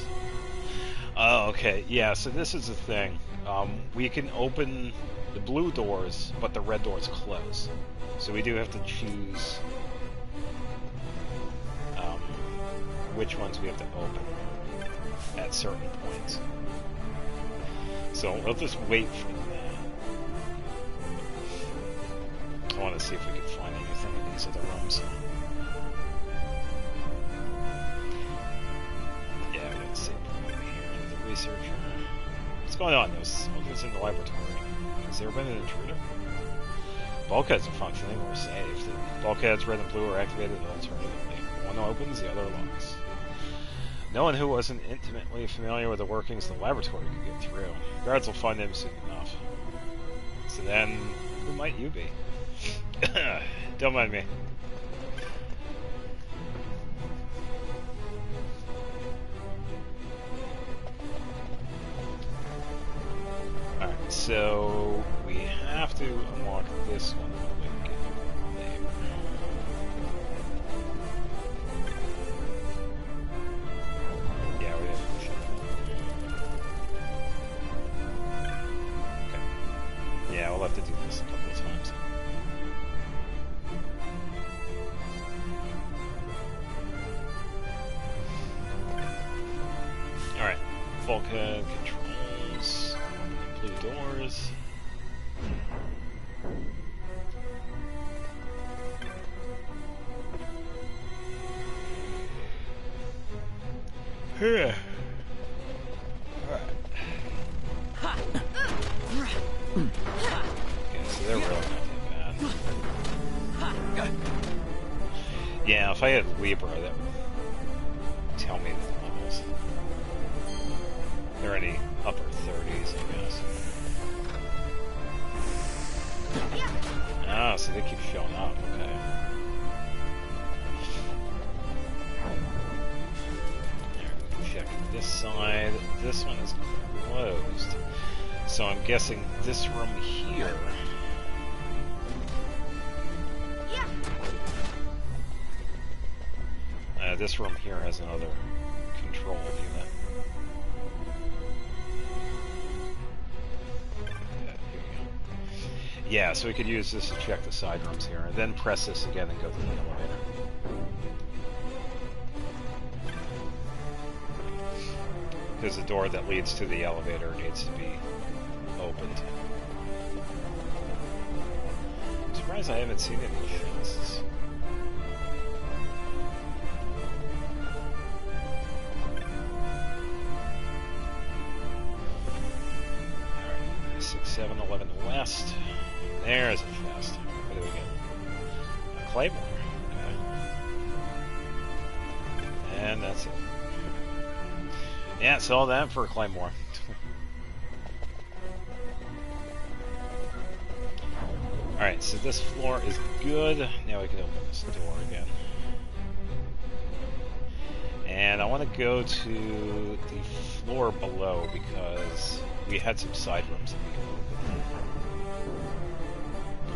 Oh, okay. Yeah, so this is the thing. We can open the blue doors, but the red doors close. So we do have to choose which ones we have to open at certain points. So we'll just wait for that. I want to see if we can find anything in these other rooms. Yeah, we got the same point over here. The researcher. What's going on? Those soldiers in the laboratory. Has there been an intruder? Bulkheads are functioning. We're safe. The bulkheads, red and blue, are activated alternatively. One opens, the other locks. No one who wasn't intimately familiar with the workings of the laboratory could get through. Guards will find him soon enough. So then, who might you be? Don't mind me. Alright, so we have to unlock this one. Yeah, we have to push it. Okay. Yeah, we'll have to do this a couple of times. Alright, bulkhead controls, blue doors. Here. Alright. Okay, so they're really not that bad. Yeah, if I had Libra, that would tell me the levels. They're in the upper 30s, I guess. Ah, so they keep showing up, okay. Check this side. This one is closed. So I'm guessing this room here. This room here has another control unit. Yeah, here we go. Yeah, so we could use this to check the side rooms here, and then press this again and go to the elevator. Because the door that leads to the elevator needs to be opened. I'm surprised I haven't seen any chests. Alright, 6, 7, 11 west. There's a chest. What do we get? A claymore. Okay. And that's it. Yeah, sell that for a claymore. Alright, so this floor is good. Now we can open this door again. And I want to go to the floor below because we had some side rooms that we can open.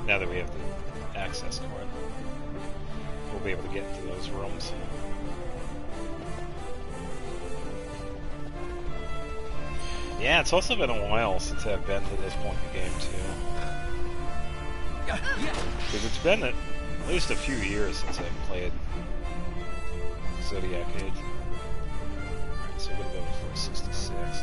Now that we have the access card, we'll be able to get into those rooms. Yeah, it's also been a while since I've been to this point in the game, too. Because it's been at least a few years since I've played Zodiac Age. Alright, so we're going to go to 466.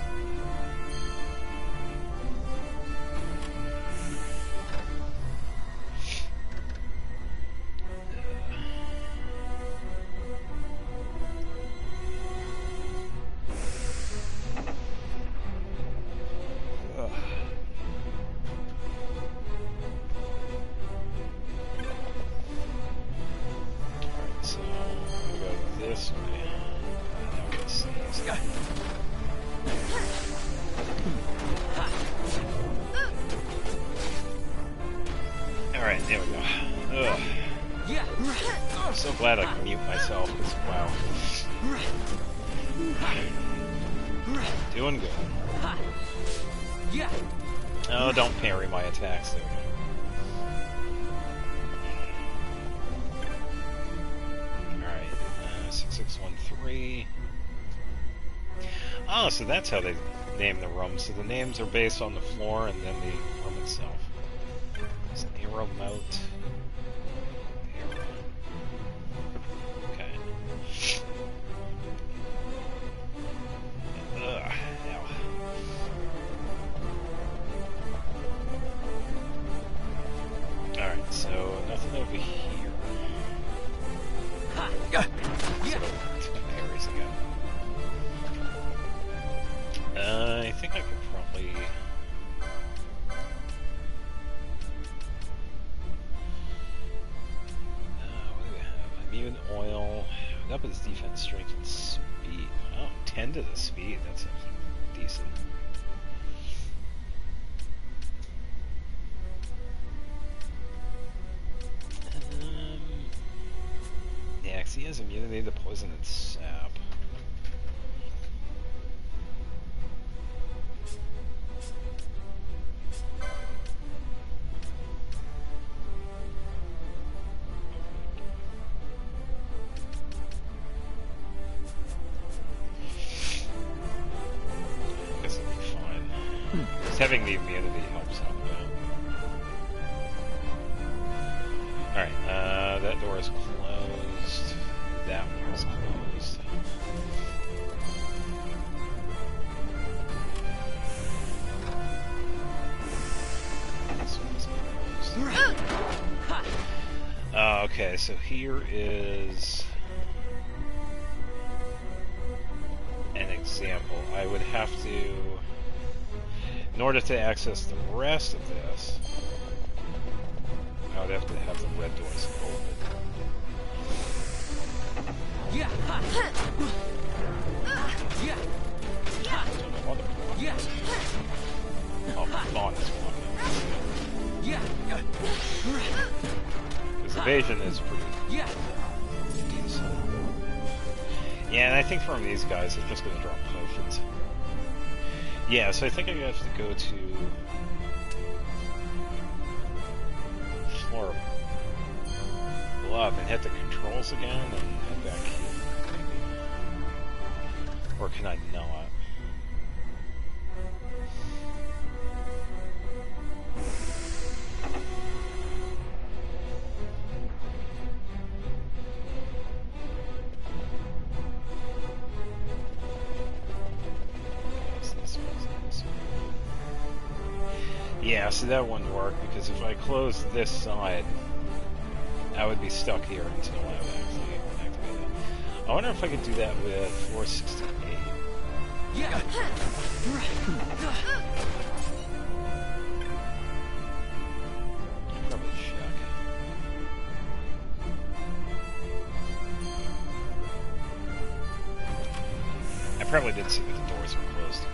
Alright, there we go. Ugh. I'm so glad I can mute myself, because wow. Doing good. Oh, don't parry my attacks there. Alright, 6613. Oh, so that's how they name the rooms. So the names are based on the floor and then the room itself. It's an arrow moat. Arrow. Okay. Ugh. Ow. Alright, so nothing over here. Ha! Yeah. Parries again. I think I could probably... what do we have? Immune oil. Up its defense, strength, and speed. Oh. 10 to the speed. That's decent. Yeah, 'cause he has immunity to poison and sap. Having the immunity helps out a bit. Alright, that door is closed. That one is closed. This one is closed. Okay, so here is an example. I would have to... In order to access the rest of this, I would have to have the red doors open. Yeah. Oh, Vaughn is blocking. His evasion is pretty decent. Yeah, and I think from these guys, they're just going to drop potions. Yeah, so I think I have to go to floor above and hit the controls again and head back here, maybe. Or can I not? Yeah, so that wouldn't work, because if I close this side, I would be stuck here until I would actually activate it. I wonder if I could do that with 468. Yeah. Probably check. I probably did see that the doors were closed.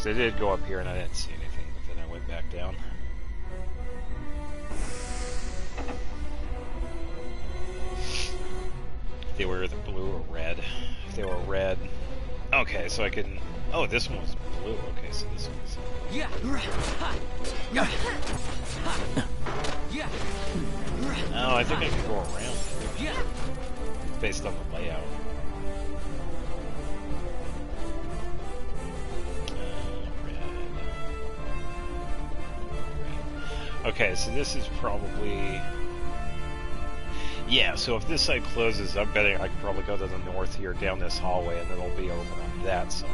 They did go up here and I didn't see anything, but then I went back down. If they were either blue or red. If they were red... Okay, so I can... Oh, this one was blue. Okay, so this one's... Yeah. Oh, I think I could go around it. Based on the layout. Okay, so this is probably... Yeah, so if this side closes, I'm betting I could probably go to the north here, down this hallway, and it'll be open on that side.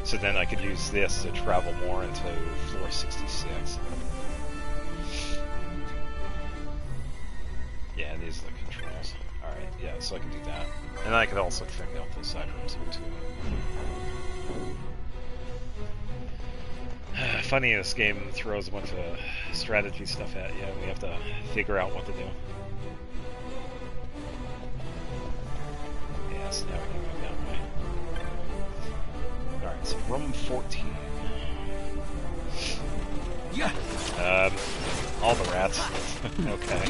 So then I could use this to travel more into floor 66. Yeah, these are the controls. Alright, yeah, so I can do that. And I could also check out this side rooms here, too. Funny, this game throws a bunch of strategy stuff at you, and we have to figure out what to do. Yeah, so now we can go that way. Alright, so room 14. Yeah. All the rats. Okay.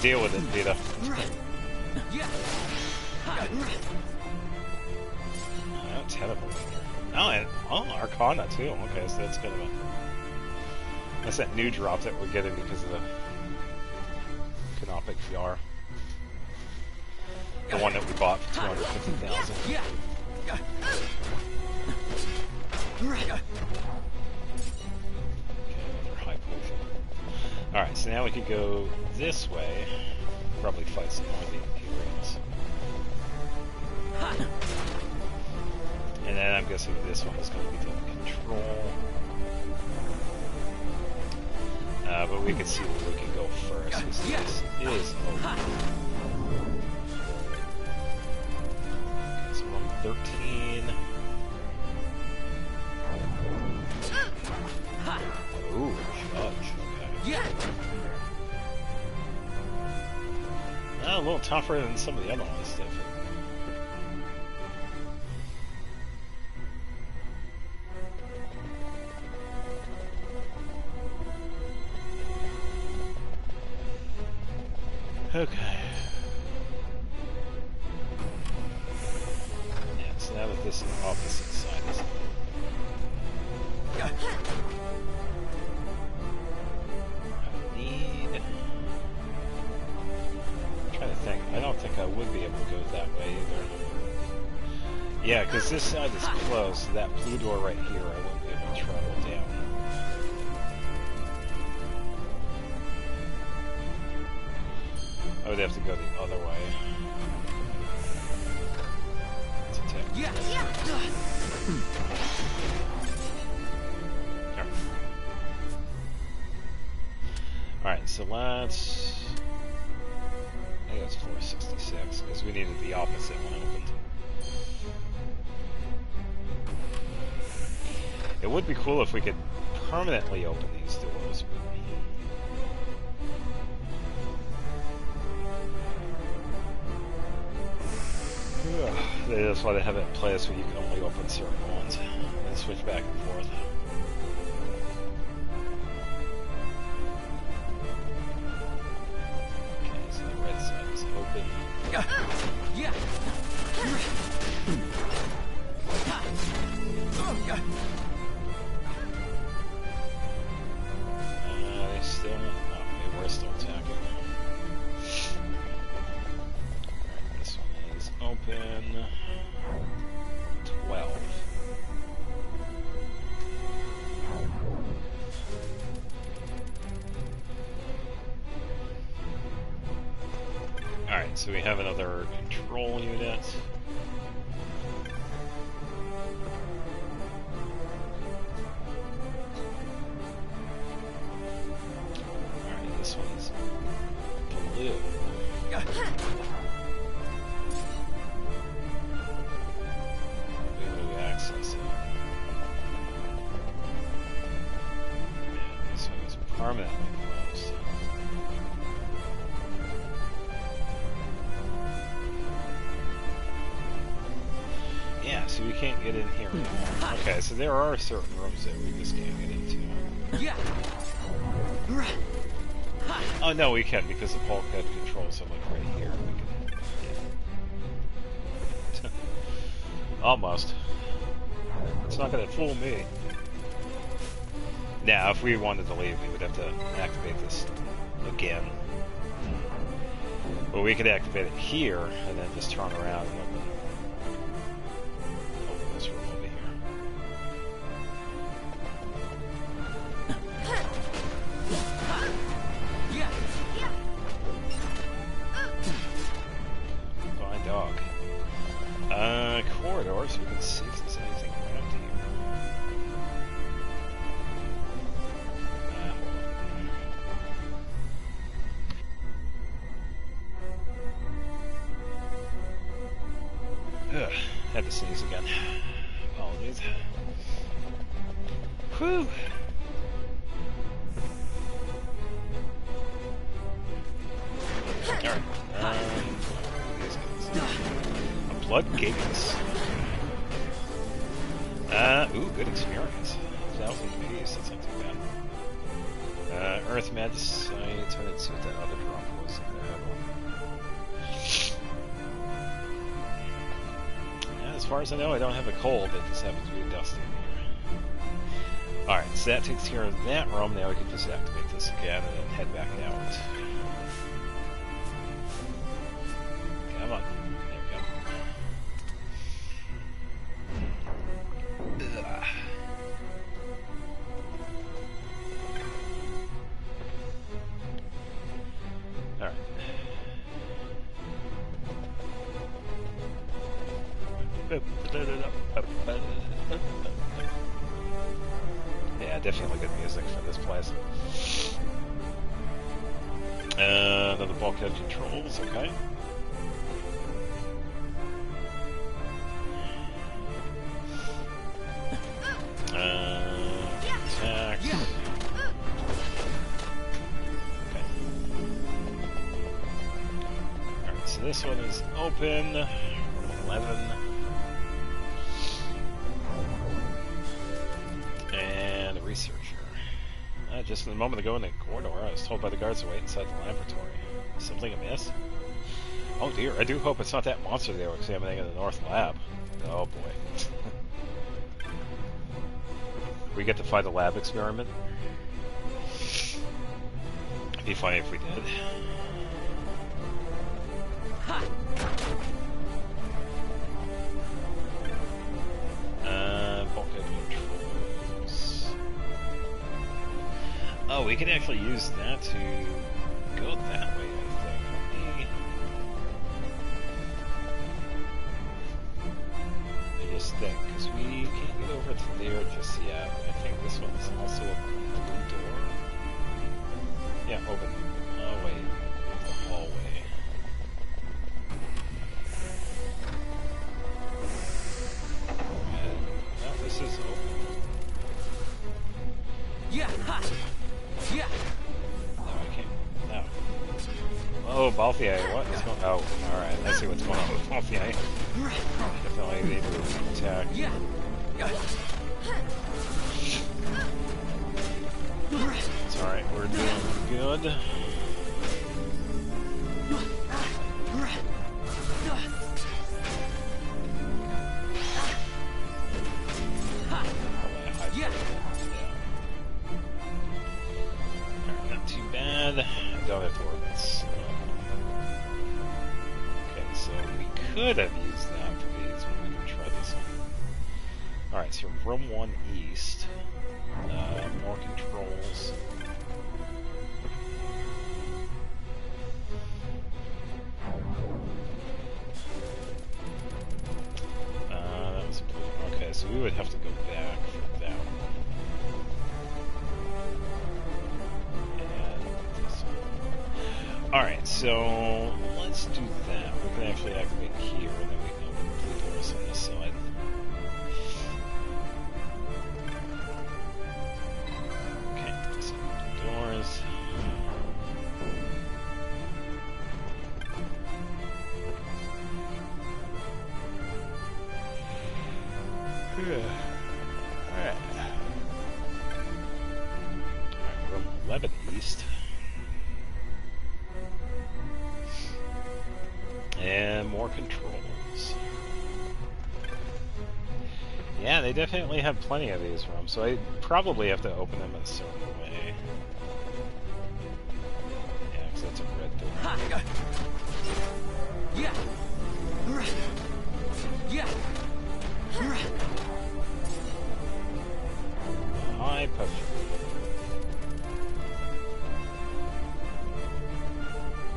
Deal with it, Vita. Terrible. Oh, and Arcana too. Okay, so that's kind of a... That's that new drop that we're getting because of the Canopic VR. The one that we bought for 250,000. Okay, another high potion. Alright, so now we could go this way. Probably fight some more of the Imperials. And then I'm guessing this one is going to be the control. But we can see where we can go first. This is open. Okay, so room 13. Ooh, judge. Okay. little tougher than some of the other ones, definitely. Okay. Yeah, so now that this is the opposite side, isn't it? I need... I'm trying to think. I don't think I would be able to go that way either. Yeah, because this side is closed, so that blue door right here, I wouldn't be able to travel down. I would have to go the other way. Let's attack. Yeah. Alright, so let's... I think that's 466, because we needed the opposite one opened. It would be cool if we could permanently open these doors, but... They just want to have it play so you can only open certain ones and switch back and forth. Okay, so the red side is open. Yeah. They still... Oh, okay, we're still attacking. Alright, this one is open. 12. Alright, so we have another control unit. Alright, this one's blue. Where do we access it? This one is permanently closed. Yeah, so we can't get in here anymore. Okay, so there are certain rooms that we just can't get into. Yeah. Oh no, we can because the bulkhead controls are like right here. We can, yeah. Almost. It's not gonna fool me. Now, if we wanted to leave, we would have to activate this again. But we could activate it here and then just turn around and open this room over here. Fine dog. Corridor, so we can see if there's anything around here. Ugh, had to sneeze again. Apologies. Whew. Alright. These guys. A blood gates. Ooh, good experience. 1,000 apiece, that's not too bad. Earth Magicite, so let's see what that other drop was in there. As far as I know, I don't have a cold, it just happens to be dusty in here. Alright, so that takes care of that room. Now we can just activate this again and then head back out. Come on. There we go. Ugh. Alright. Yeah, definitely good music for this place. Another bulkhead controls, okay. Attack. Okay. Alright, this one is open. Room 11. And a researcher. Just a moment ago in the corridor, I was told by the guards to wait inside the laboratory. Something amiss? Oh dear, I do hope it's not that monster they were examining in the North Lab. Oh boy. We get to find the lab experiment? It'd be funny if we did. Bulkhead controls. Oh, we can actually use that to go that way, I think. I just think, because we can't get over to there just yet. I think this one's also a blue door. Yeah, open. Oh, wait. The hallway. No, this is open. Yeah! Ha! Yeah! No, I can't. No. Oh, Balthier, what is going on? Oh, alright. I see what's going on with Balthier. Definitely able to attack. Yeah! It's alright, we're doing good. Yeah! Alright, not too bad. I don't have to worry about snow. Okay, so we could have used that for these, but we can try this one. Alright, so room 1 east. More controls. That was blue. Okay, so we would have to go back for that one. And this one. Alright, so let's do that. We can actually activate here, and then we can open the blue doors on this side. Okay, so doors. Alright. Room 11 east. And more controls. Yeah, they definitely have plenty of these rooms, so I probably have to open them in a certain way. Yeah, because that's a red door. Yeah! Yeah! Hi, Puff.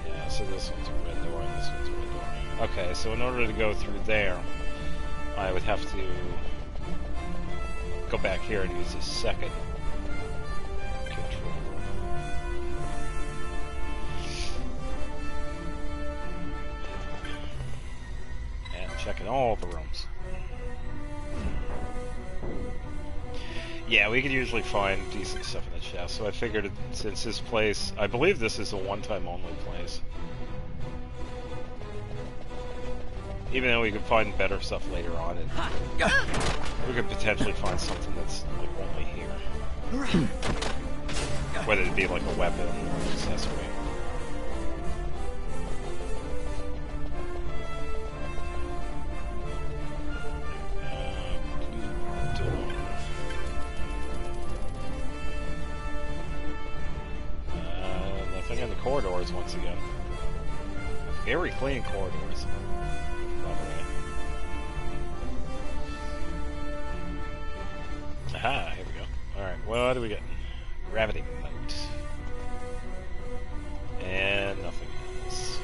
Yeah, so this one's a red door and this one's a red door. Okay, so in order to go through there, I would have to go back here and use the second controller. And checking all the rooms. Yeah, we could usually find decent stuff in the chest, so I figured since this place, I believe this is a one-time only place. Even though we could find better stuff later on, and we could potentially find something that's like only here. Whether it be like a weapon or an accessory. Nothing in the corridors once again. Very clean corridors. Aha, here we go. Alright, what do we get? Gravity moat. And nothing else.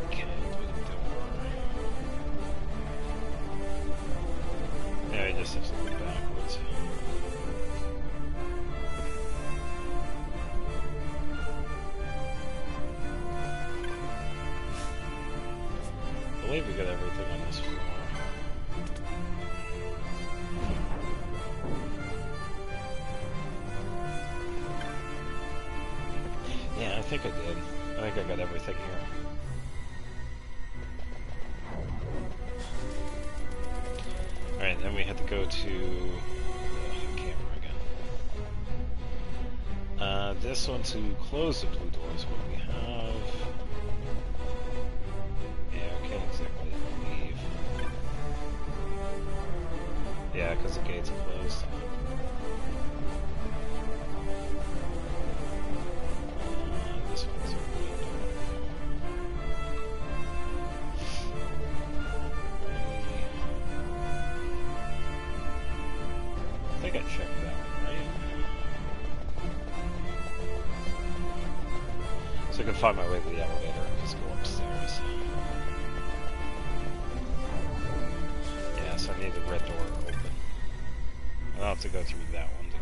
Okay, blue door. Yeah, you just have to look backwards. this floor. Yeah, I think I did. I think I got everything here. Alright, then we have to go to the camera again. This one to close the blue doors. What do we have? Yeah, I can't exactly leave. Yeah, because the gates are closed. This one's a blue door. I think I checked that one, right? So I can find my way to the elevator and just go upstairs. Yeah, so I need the red door open. I'll have to go through that one to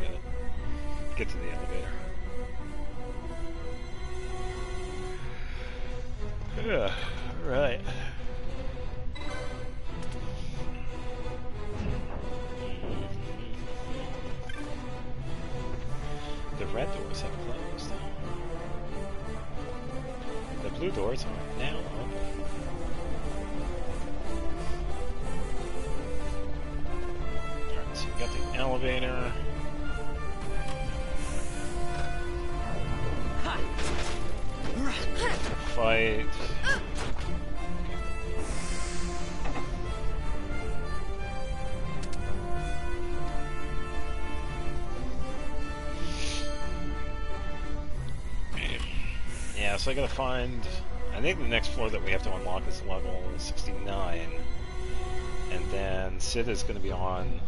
get to the elevator. Yeah, alright. The red doors have closed. The blue doors are now open. Alright, so we got the elevator. Fight. Yeah, so I gotta find... I think the next floor that we have to unlock is level 69. And then Sid is gonna be on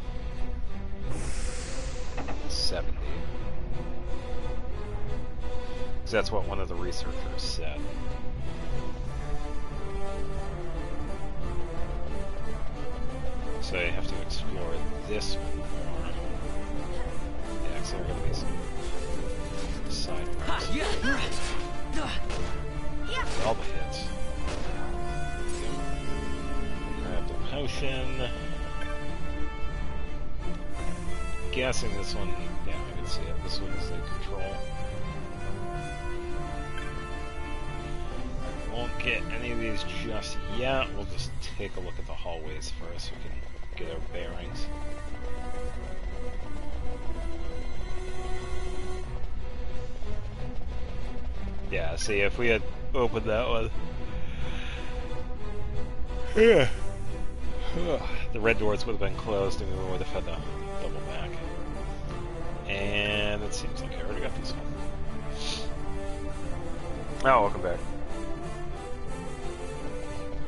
70. Because that's what one of the researchers said. So you have to explore this one more. Yeah, because there are going to be some side routes. All the hits. Grab the potion. Guessing this one, yeah, I can see it. This one is the control. Won't get any of these just yet. We'll just take a look at the hallways first so we can get our bearings. Yeah, see, if we had opened that one... Yeah. The red doors would have been closed and we would have had to double back. And it seems like I already got this one. Oh, welcome back.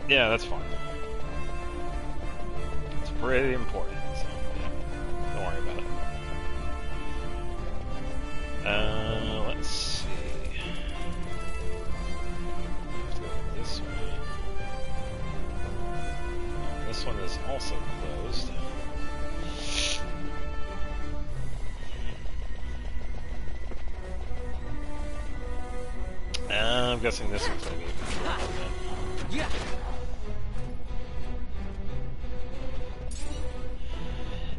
Yeah, that's fine. It's pretty important, so yeah, don't worry about it. Let's see. Have to go this way. This one is also closed. I'm guessing this one's going to be a control room. Yeah.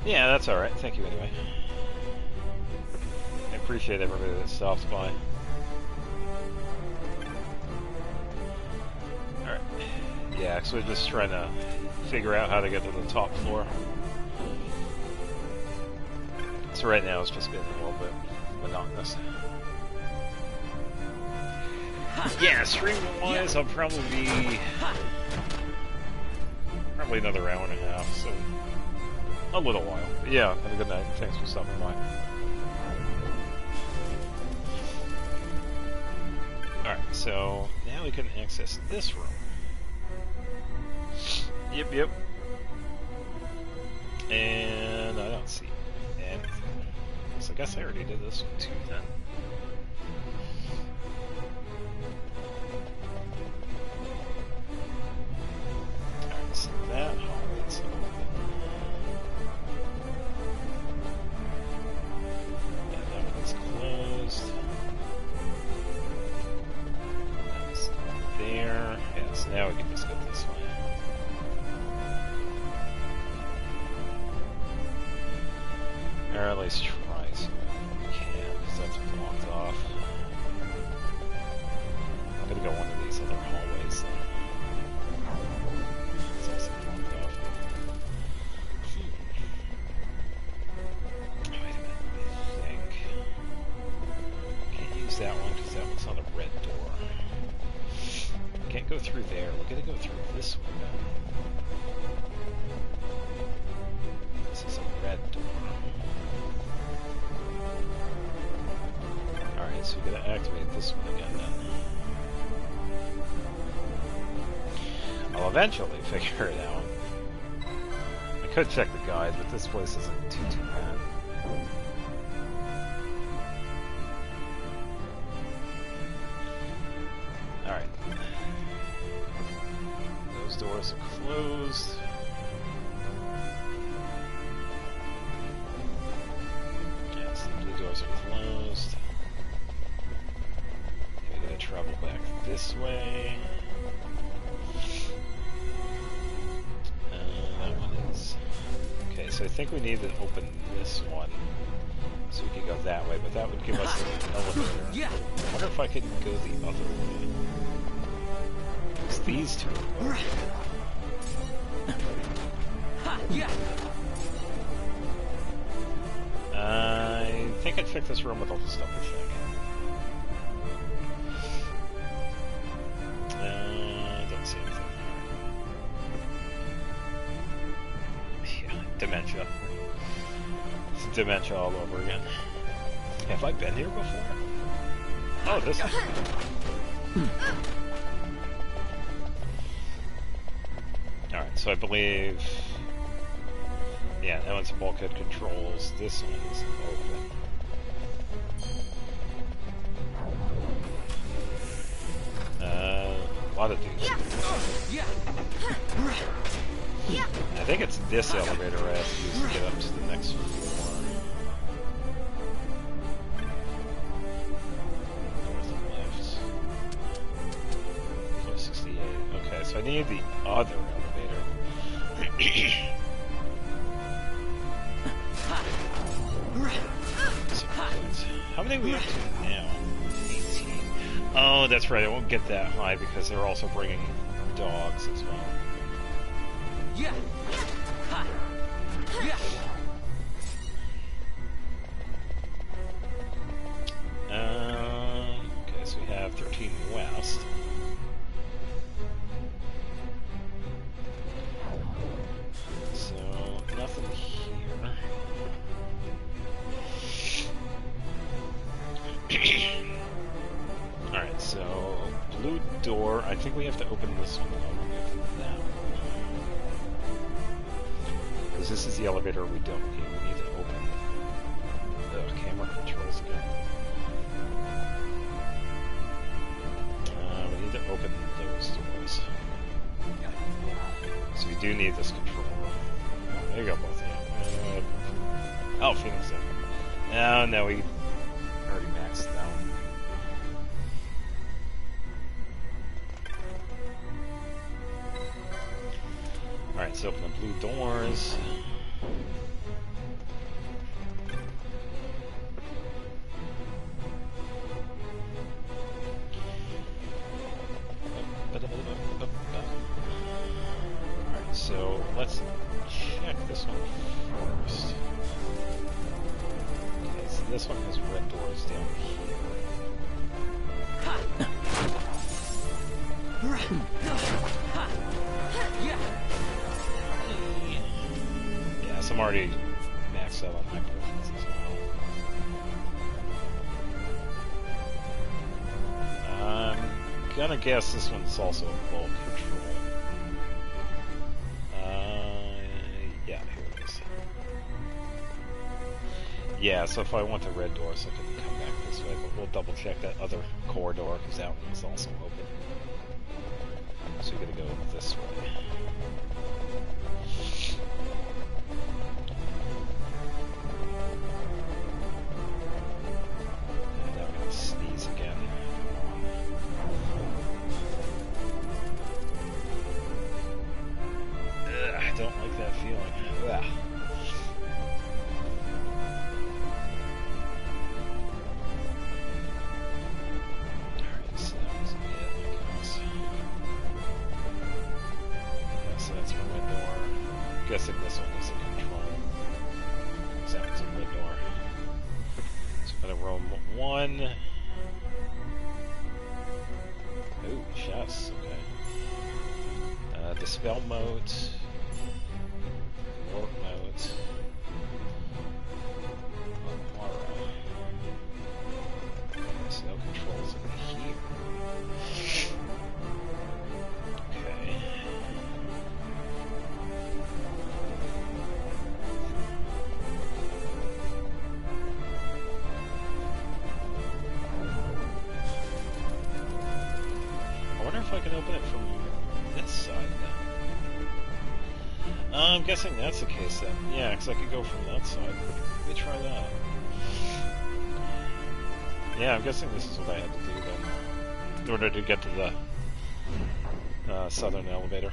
Yeah, that's alright. Thank you anyway. I appreciate everybody that stops by. Alright. Yeah, because we're just trying to figure out how to get to the top floor. So right now it's just getting a little bit monotonous. Yeah, stream-wise, I'll probably be... probably another hour and a half, so... a little while. But yeah, have a good night. Thanks for stopping by. Alright, so now we can access this room. Yep. And I don't see anything. So I guess I already did this one too then. Alright, so that hallway's open. Closed. That's there. Yeah, so now we can just go this way. least try so we can, because that's blocked off. I'm gonna go one of these other hallways then. It's also blocked off. Wait a minute, I think. Can't use that one because that one's on a red door. Can't go through there. We're gonna go through this window. This is a red door. Alright, so we gotta activate this one again then. I'll eventually figure it out. I could check the guide, but this place isn't too bad. Alright. Those doors are closed. Yes, the blue doors are closed. We gotta travel back this way. That one is... Okay, so I think we need to open this one so we can go that way, but that would give us an elevator. I wonder if I could go the other way. It's these two. I think I'd check this room with all the stuff, I think. Don't see anything there. Yeah, dementia. It's dementia all over again. Have I been here before? Oh, this is... Alright, so I believe... Yeah, that one's bulkhead controls. This one is open. A lot of dudes. I think it's this elevator I have to use to get up to the next floor. North and left. 468. Okay, so I need the other elevator. How many are we up to now? 18. Oh, that's right. I won't get that high because they're also bringing dogs as well. Yeah. Okay, so we have 13 west. So nothing here. Alright, so blue door. I think we have to open this one. That one. Because this is the elevator we don't need. We need to open the camera controls again. We need to open those doors. So we do need this control room. Oh, there you go, both of you. Oh, Phoenix there. No, we already maxed that one. Alright, so open the blue doors. Alright, so let's check this one first. Okay, so this one has red doors down here. Yeah, so I'm already maxed out on my preference as well. I'm gonna guess this one's also a bulk control. Yeah, here it is. Yeah, so if I want the red doors, I can come back this way, but we'll double check that other corridor because that one is also open. So we gotta go this way. And now I'm gonna sneeze again. Ugh, I don't like that feeling. Ugh. one. Ooh, chess. Okay. Dispel mote. Warp mote. Aura. So no controls in here. Okay. I wonder if I can open it from this side now. I'm guessing that's the case then. Yeah, because I could go from that side. Let me try that. Yeah, I'm guessing this is what I had to do then, in order to get to the southern elevator.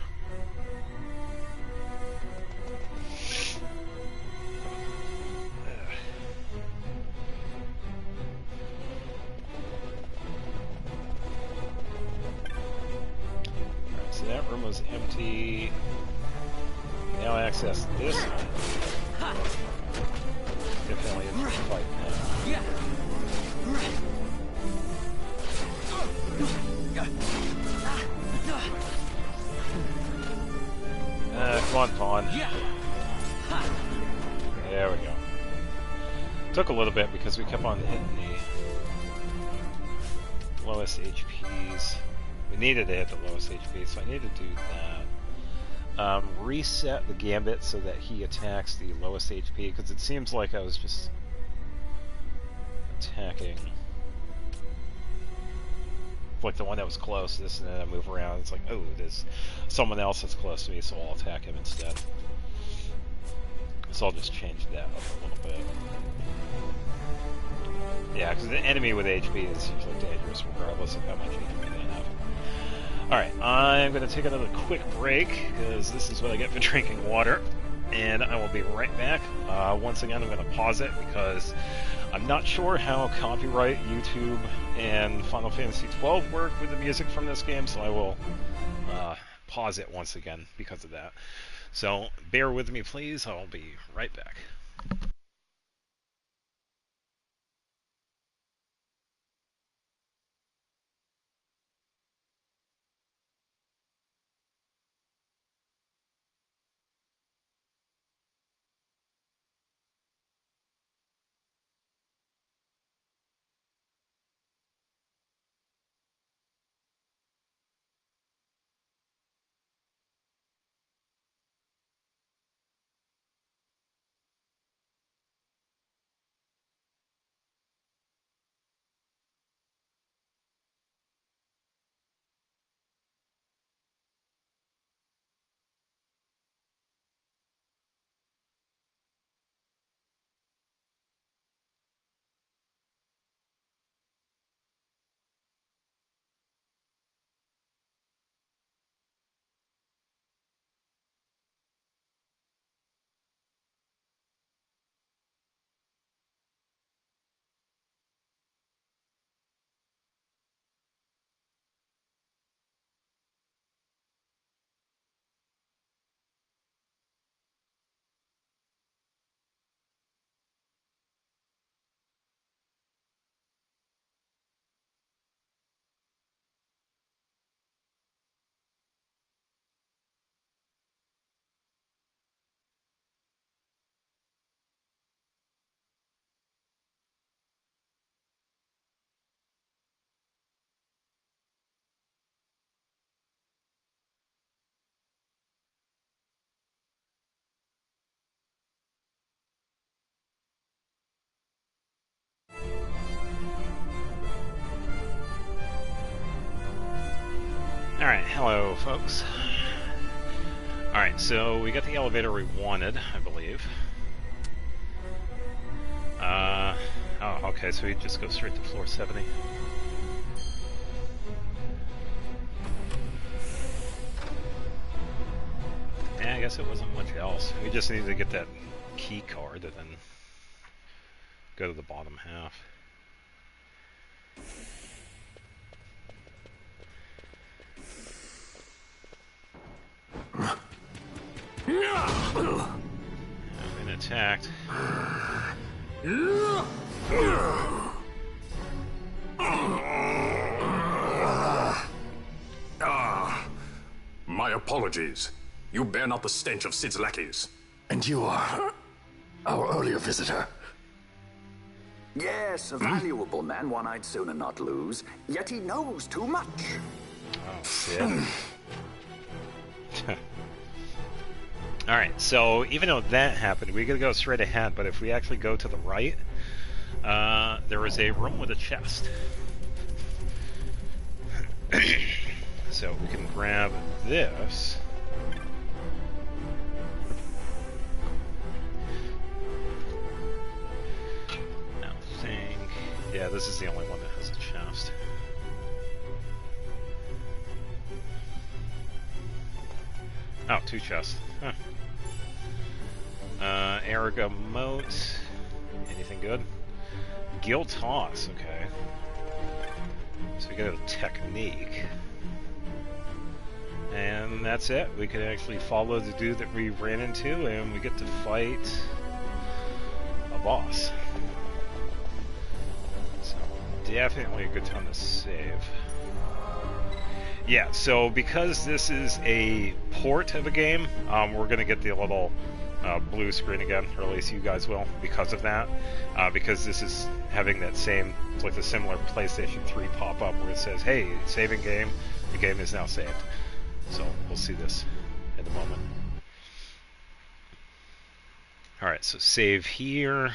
Alright, so that room was empty. Now access this one. Definitely is a fight now. Come on, Pawn. There we go. Took a little bit because we kept on hitting the lowest HPs. We needed to hit the lowest HP, so I need to do that. Reset the gambit so that he attacks the lowest HP, because it seems like I was just attacking like the one that was closest, and then I move around. It's like, oh, there's someone else that's close to me, so I'll attack him instead. So I'll just change that up a little bit. Yeah, because the enemy with HP is usually dangerous regardless of how much HP they have. Alright, I'm going to take another quick break, because this is what I get for drinking water, and I will be right back. Once again, I'm going to pause it, because I'm not sure how copyright, YouTube, and Final Fantasy XII work with the music from this game, so I will pause it once again because of that. So, bear with me, please. I'll be right back. Alright, hello folks. Alright, so we got the elevator we wanted, I believe. Oh, okay, so we just go straight to floor 70. Yeah, I guess it wasn't much else. We just needed to get that key card and then go to the bottom half. I've been attacked. apologies. You bear not the stench of Sid's lackeys. And you are our earlier visitor. Yes, a valuable man, one I'd sooner not lose. Yet he knows too much. Oh, Sid. Alright, so even though that happened, we gotta go straight ahead, but if we actually go to the right, there is a room with a chest. So we can grab this. I think... Yeah, this is the only one that has a chest. Oh, 2 chests. Huh. Eriga Moat. Anything good? Gil Toss, okay. So we got a technique. And that's it. We can actually follow the dude that we ran into and we get to fight a boss. So definitely a good time to save. Yeah, so because this is a port of a game, we're going to get the little blue screen again, or at least you guys will, because of that. Because this is having that same, it's like the similar PlayStation 3 pop-up where it says, hey, saving game, the game is now saved. So we'll see this in a moment. Alright, so save here.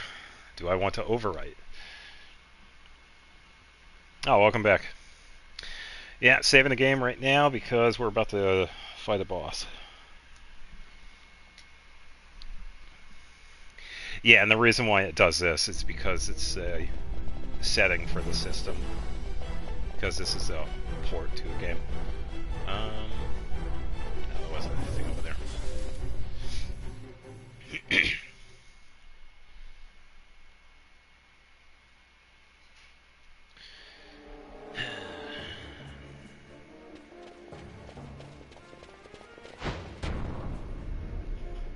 Do I want to overwrite? Oh, welcome back. Yeah, saving the game right now because we're about to fight a boss. Yeah, and the reason why it does this is because it's a setting for the system. Because this is a port to a game. No, there wasn't anything over there.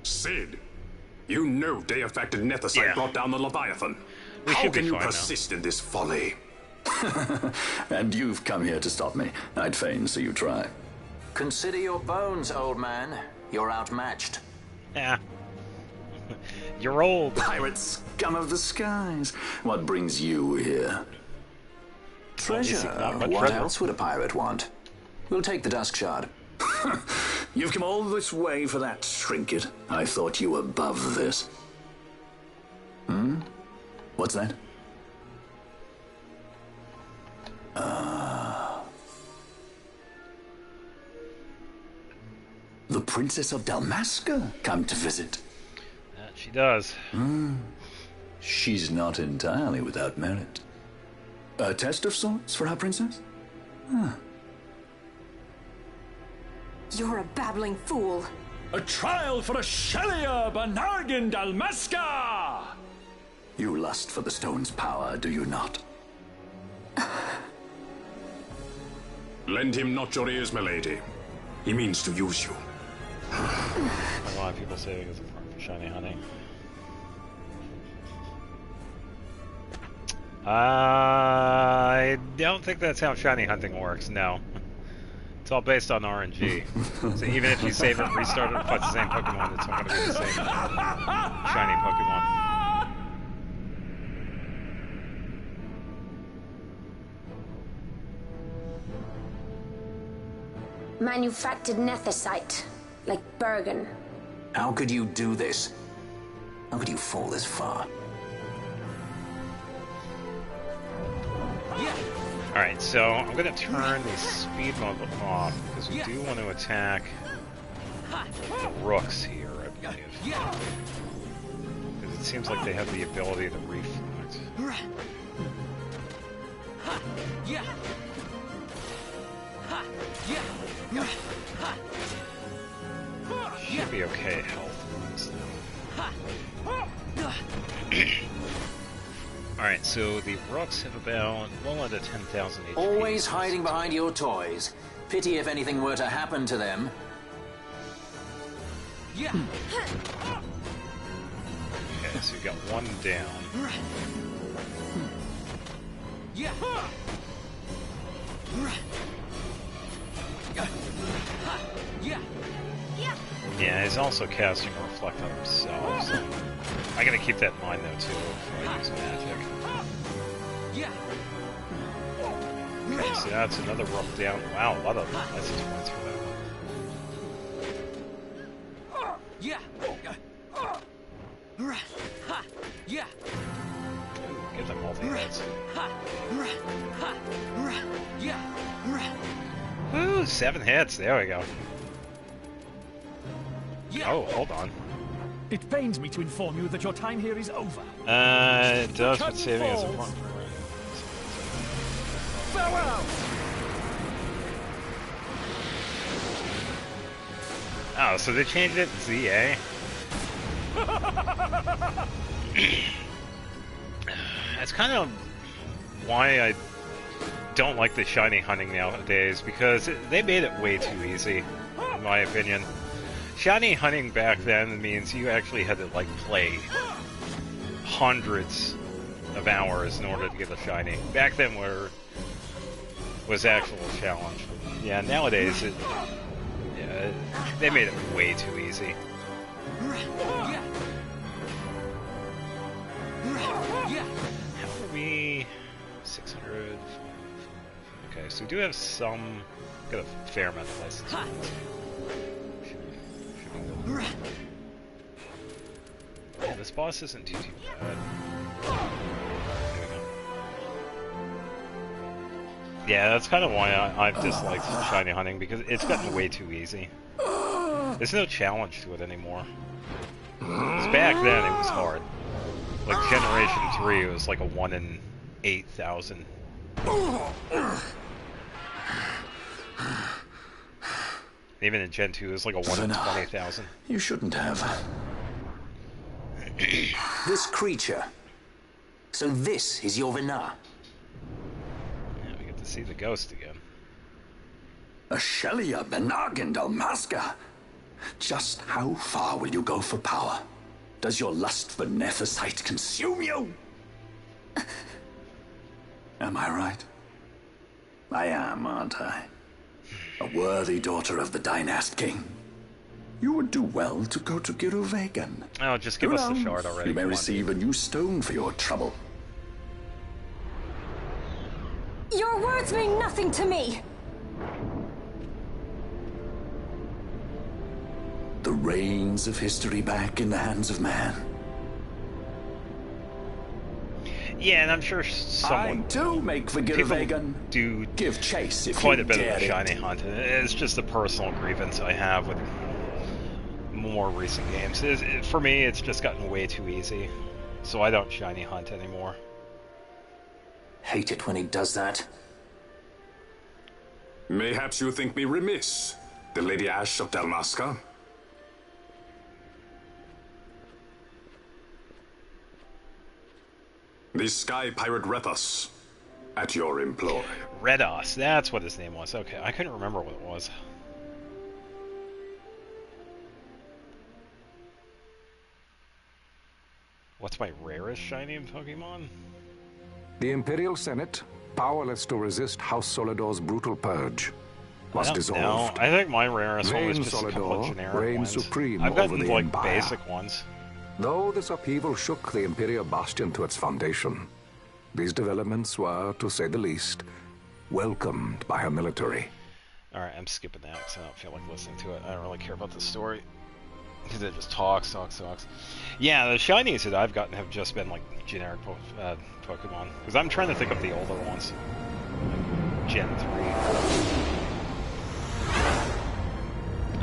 Sid, you know Deifacted Nethicite brought down the Leviathan. How can you persist in this folly? And you've come here to stop me. I'd fain see you try. Consider your bones, old man. You're outmatched. Yeah. You're old. Pirate scum of the skies. What brings you here? Treasure. What else would a pirate want? We'll take the Dusk Shard. You've come all this way for that trinket. I thought you were above this. Hmm? What's that? The Princess of Dalmasca come to visit. That she does. She's not entirely without merit. A test of sorts for our princess? You're a babbling fool. A trial for a Shelia Banargin Dalmasca! You lust for the stone's power, do you not? Lend him not your ears, milady. He means to use you. A lot of people saving as a part for shiny hunting. I don't think that's how shiny hunting works, no. It's all based on RNG. So even if you save it, restart it, and fight the same Pokemon, it's not going to be the same shiny Pokemon. Manufactured nethicite, like Bergen. How could you do this? How could you fall this far? Alright, so I'm going to turn the speed mode off because we do want to attack the rooks here, I believe. Because it seems like they have the ability to reflect. Should be okay health-wise, though. Alright, so the rooks have about well under 10,000 HP. Always hiding behind your toys. Pity if anything were to happen to them. Okay, so you got one down. he's also casting a reflect on himself, so I gotta keep that in mind though too if I use magic. Okay, so that's another rough down. Wow, a lot of message points for that one. Yeah. Yeah. Ooh, get them multi-hits. Woo, 7 hits. There we go. Oh, hold on. It pains me to inform you that your time here is over. It does, but saving is important. Farewell! Oh, so they changed it to ZA? That's kind of why I don't like the shiny hunting nowadays, because they made it way too easy, in my opinion. Shiny hunting back then means you actually had to, like, play hundreds of hours in order to get a shiny. Back then was actual challenge. Yeah, nowadays they made it way too easy. How are we? 600. Okay, so we do have some. Got a fair amount of license points. Yeah, this boss isn't too bad. Yeah, that's kind of why I've disliked shiny hunting, because it's gotten way too easy. There's no challenge to it anymore. Because back then it was hard. Like Generation 3, it was like a 1 in 8,000. Even in Gen 2, it was like a 1 in 20,000. You shouldn't have. This creature. So this is your Vina. Yeah, we get to see the ghost again. Ashelia Benagin Dalmasca. Just how far will you go for power? Does your lust for Nethicite consume you? Am I right? I am, aren't I? A worthy daughter of the Dynast King. You would do well to go to Giruvegan. Oh, just give us the shard already. You may receive a new stone for your trouble. Your words mean nothing to me! The reins of history back in the hands of man. Yeah, and I'm sure someone do make for Giruvegan. Do give chase if quite you a bit dare of shiny hunt. It's just a personal grievance I have with more recent games. For me, it's just gotten way too easy, so I don't shiny hunt anymore. Hate it when he does that. Mayhaps you think me remiss, the Lady Ash of Dalmasca. The Sky Pirate Rethus, at your employ. Redos, that's what his name was. Okay, I couldn't remember what it was. What's my rarest shiny Pokemon? The Imperial Senate, powerless to resist House Solidor's brutal purge, was dissolved. I think my rarest one was just a couple of generic ones. Supreme I've gotten over the like Empire. basic ones. Though this upheaval shook the Imperial Bastion to its foundation, these developments were, to say the least, welcomed by her military. Alright, I'm skipping that because I don't feel like listening to it. I don't really care about the story. Because it just talks. Yeah, the shinies that I've gotten have just been like generic Pokemon. Because I'm trying to think of the older ones. Like Gen 3.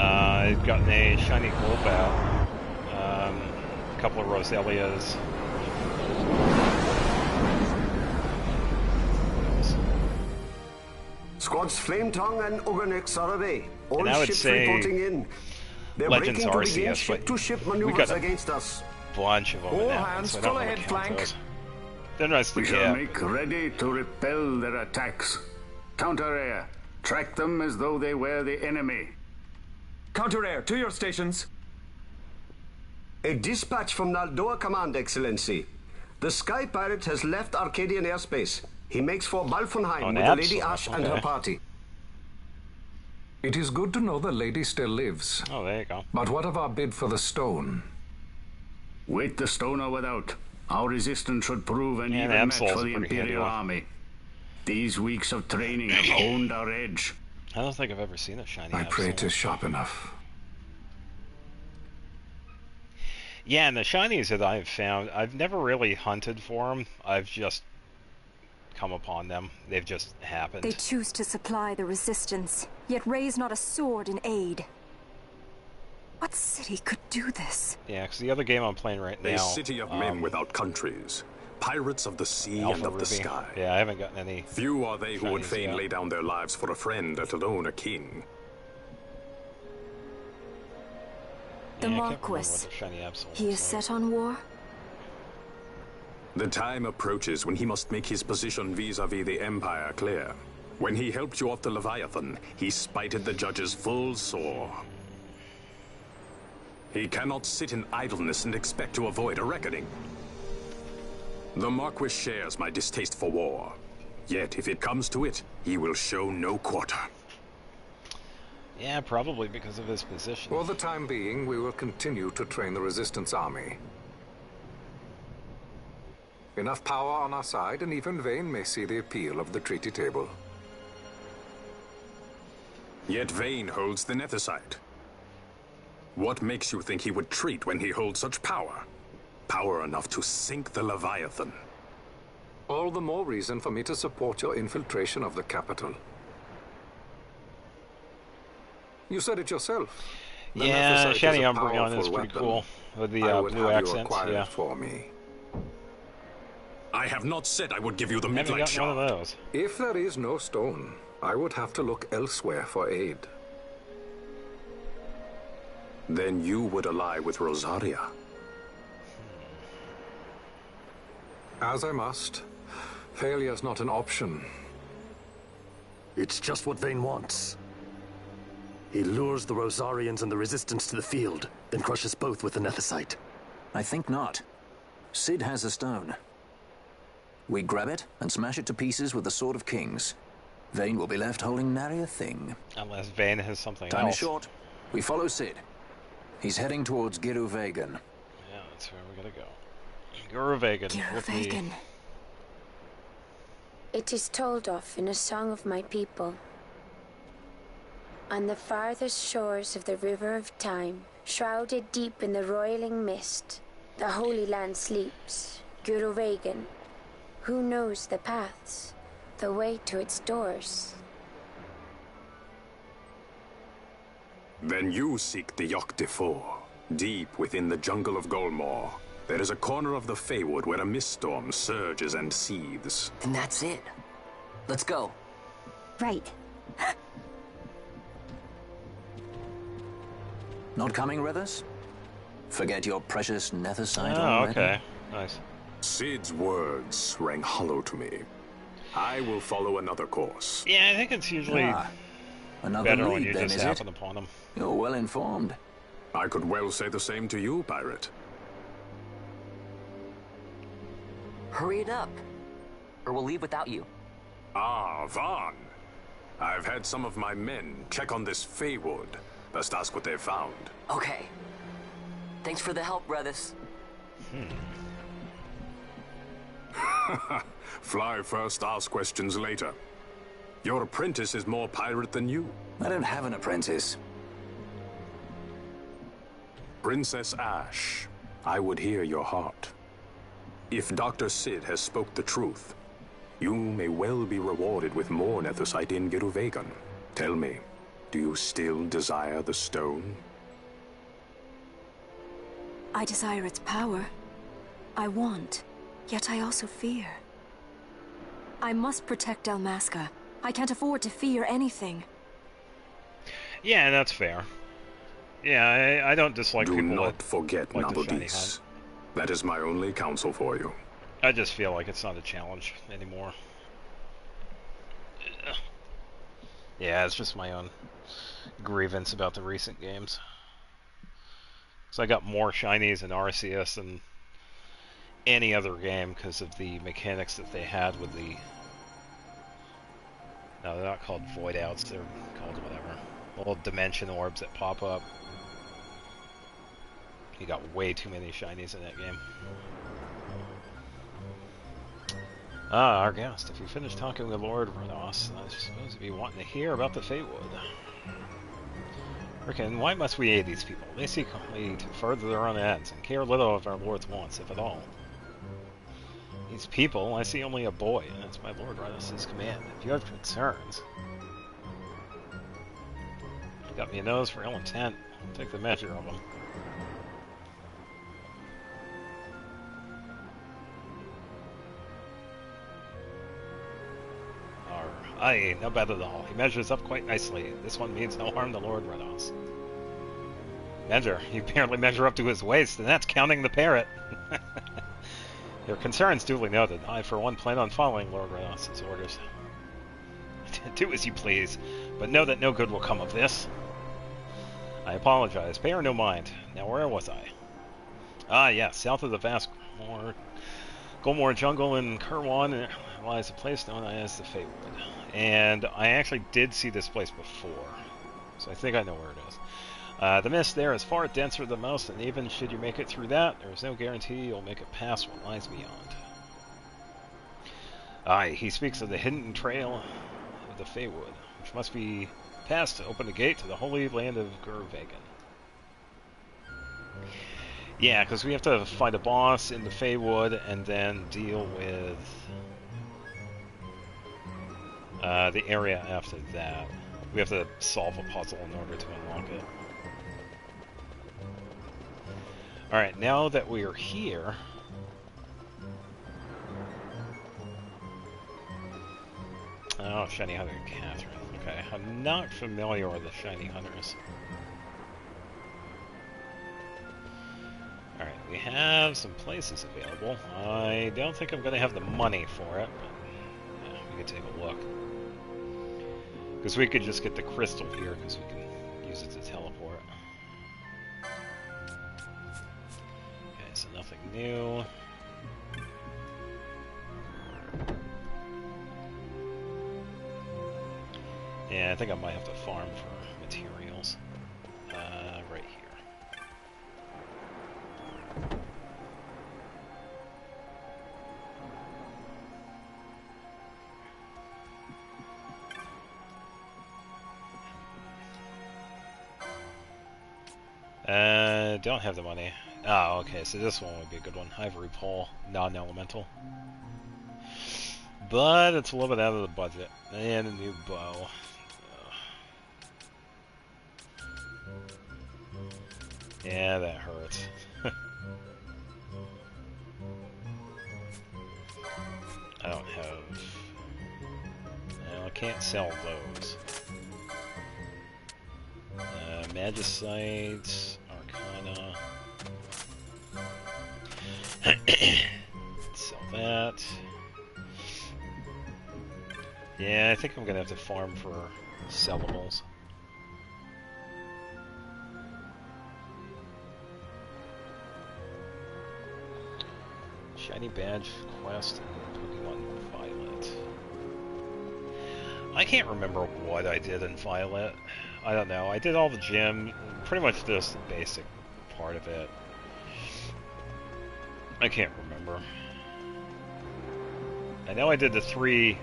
I've gotten a shiny Golbat. A couple of Roselias. Squads Flametongue and Ogrenix are away. All I would ships say reporting in. They're Legends breaking to begin RCS, ship-to-ship but we maneuvers got against us. Bunch of them All in that hands, one, so I don't full really ahead, count flank. those. They're nice to We shall get. make ready to repel their attacks. Counter-air. Track them as though they were the enemy. Counter-air, to your stations. A dispatch from Naldoa Command, Excellency. The Sky Pirate has left Arcadian airspace. He makes for Balfonheim with the Lady Ash and her party. It is good to know the lady still lives. Oh, there you go. But what of our bid for the stone? With the stone or without, our resistance should prove an even match for the Imperial army. These weeks of training have honed our edge. I don't think I've ever seen a shiny I pray 'tis sharp enough. Yeah, and the shinies that I've found, I've never really hunted for them. I've just come upon them. They've just happened. They choose to supply the resistance, yet raise not a sword in aid. What city could do this? Yeah, because the other game I'm playing right now... A city of men without countries. Pirates of the sea and of the sky. Yeah, I haven't gotten any... Few are they who would fain lay down their lives for a friend, let alone a king. The Marquis. He is set on war? The time approaches when he must make his position vis-a-vis the Empire clear. When he helped you off the Leviathan, he spited the judges full sore. He cannot sit in idleness and expect to avoid a reckoning. The Marquis shares my distaste for war. Yet, if it comes to it, he will show no quarter. Yeah, probably because of his position. For the time being, we will continue to train the Resistance army. Enough power on our side, and even Vayne may see the appeal of the treaty table. Yet Vayne holds the Nethicite. What makes you think he would treat when he holds such power? Power enough to sink the Leviathan. All the more reason for me to support your infiltration of the capital. You said it yourself. The yeah, Shiny Nethicite Umbreon is pretty cool with the blue accent. Yeah. For me. I have not said I would give you the midlight shard. One of those. If there is no stone, I would have to look elsewhere for aid. Then you would ally with Rosaria. As I must. Failure's not an option. It's just what Vayne wants. He lures the Rosarians and the Resistance to the field, then crushes both with the Nethicite. I think not. Cid has a stone. We grab it and smash it to pieces with the Sword of Kings. Vayne will be left holding nary a thing. Unless Vayne has something Time else. is short. We follow Cid. He's heading towards Giruvegan. Yeah, that's where we gotta go. Giruvegan. Giruvegan. It is told of in a song of my people. On the farthest shores of the river of time, shrouded deep in the roiling mist, the Holy Land sleeps, Giruvegan. Who knows the paths, the way to its doors? Then you seek the Yogg Defour. Deep within the jungle of Golmore, there is a corner of the Feywood where a mist storm surges and seethes. And that's it. Let's go. Right. Not coming with us? Forget your precious Nethicite Oh, already? okay. Nice. Cid's words rang hollow to me. I will follow another course. Yeah, I think it's usually another better lead, when you then, just is happen it? upon them. You're well informed. I could well say the same to you, pirate. Hurry it up, or we'll leave without you. Ah, Vaughn. I've had some of my men check on this Feywood. Best ask what they've found. Okay. Thanks for the help, brothers. Fly first, ask questions later. Your apprentice is more pirate than you. I don't have an apprentice. Princess Ash, I would hear your heart. If Dr. Cid has spoke the truth, you may well be rewarded with more Nethicite in Giruvegan. Tell me, do you still desire the stone? I desire its power. I want, yet I also fear. I must protect Dalmasca. I can't afford to fear anything. Yeah, that's fair. Yeah, I don't dislike Do people not that forget like the shiny Nabodis. hunt. That is my only counsel for you. I just feel like it's not a challenge anymore. Yeah, it's just my own grievance about the recent games. So I got more shinies in Arceus than any other game because of the mechanics that they had with the... No, they're not called void outs, they're called whatever. little dimension orbs that pop up. You got way too many shinies in that game. Ah, our guest. If you finish talking with Lord Renos, I suppose you'd be wanting to hear about the Feywood. Frickin', why must we aid these people? They seek only to further their own ends and care little of our Lord's wants, if at all. These people, I see only a boy, and it's my Lord Renos' command. If you have concerns, you got me a nose for ill intent. I'll take the measure of them. Aye, no bad at all. He measures up quite nicely. This one means no harm to Lord Renos. Measure? You barely measure up to his waist, and that's counting the parrot. Your concerns duly noted. I, for one, plan on following Lord Renos' orders. Do as you please, but know that no good will come of this. I apologize. Pay her no mind. Now, where was I? Ah, yes, south of the vast Golmore jungle in Kirwan lies a place known as the Feywood. And I actually did see this place before, so I think I know where it is. The mist there is far denser than most, and even should you make it through that, there is no guarantee you'll make it past what lies beyond. Aye, he speaks of the hidden trail of the Feywood, which must be passed to open the gate to the holy land of Gurvagan. Yeah, because we have to find a boss in the Feywood and then deal with the area after that. We have to solve a puzzle in order to unlock it. Alright, now that we are here... Oh, Shiny Hunter and Catherine. Okay, I'm not familiar with the Shiny Hunters. Alright, we have some places available. I don't think I'm going to have the money for it, but yeah, we can take a look. Because we could just get the crystal here, because we can use it to teleport. Okay, so nothing new. Yeah, I think I might have to farm for materials. Right here. Don't have the money. Oh, okay, so this one would be a good one. Ivory pole, non-elemental. But it's a little bit out of the budget. And a new bow. Yeah, that hurts. I don't have... Well, I can't sell those. Magicites, Arcana. Sell that. Yeah, I think I'm gonna have to farm for sellables. Shiny badge quest and Pokemon Violet. I can't remember what I did in Violet. I don't know. I did all the gym, pretty much just the basic part of it. I can't remember. I know I did the 3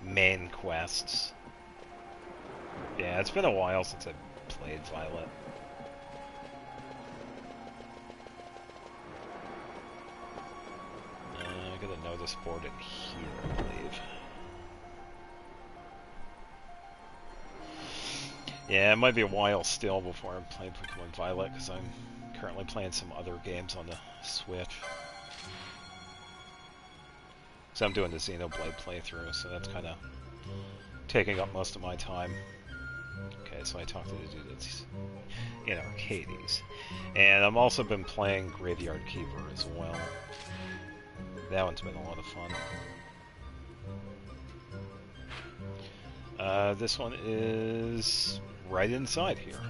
main quests. Yeah, it's been a while since I played Violet. I got a notice board in here, I believe. Yeah, it might be a while still before I'm playing Pokemon Violet, because I'm currently playing some other games on the Switch. So I'm doing the Xenoblade playthrough, so that's kind of taking up most of my time. Okay, so I talked to the dude that's in Arcades. And I've also been playing Graveyard Keeper as well. That one's been a lot of fun. This one is right inside here.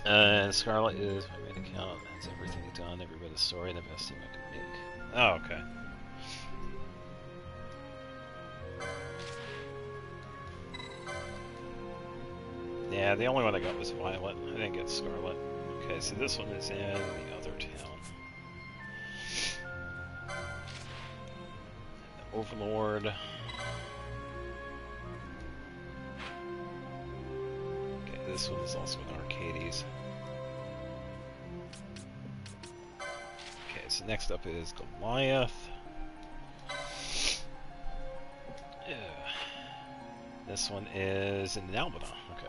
Okay. Scarlet is my main account. That's everything done. Every bit of story and the best thing I could make. Oh, okay. Yeah, the only one I got was Violet. I didn't get Scarlet. Okay, so this one is in the other town. Overlord. Okay, this one is also in Arcades. Okay, so next up is Goliath. Yeah. This one is in Albina. Okay.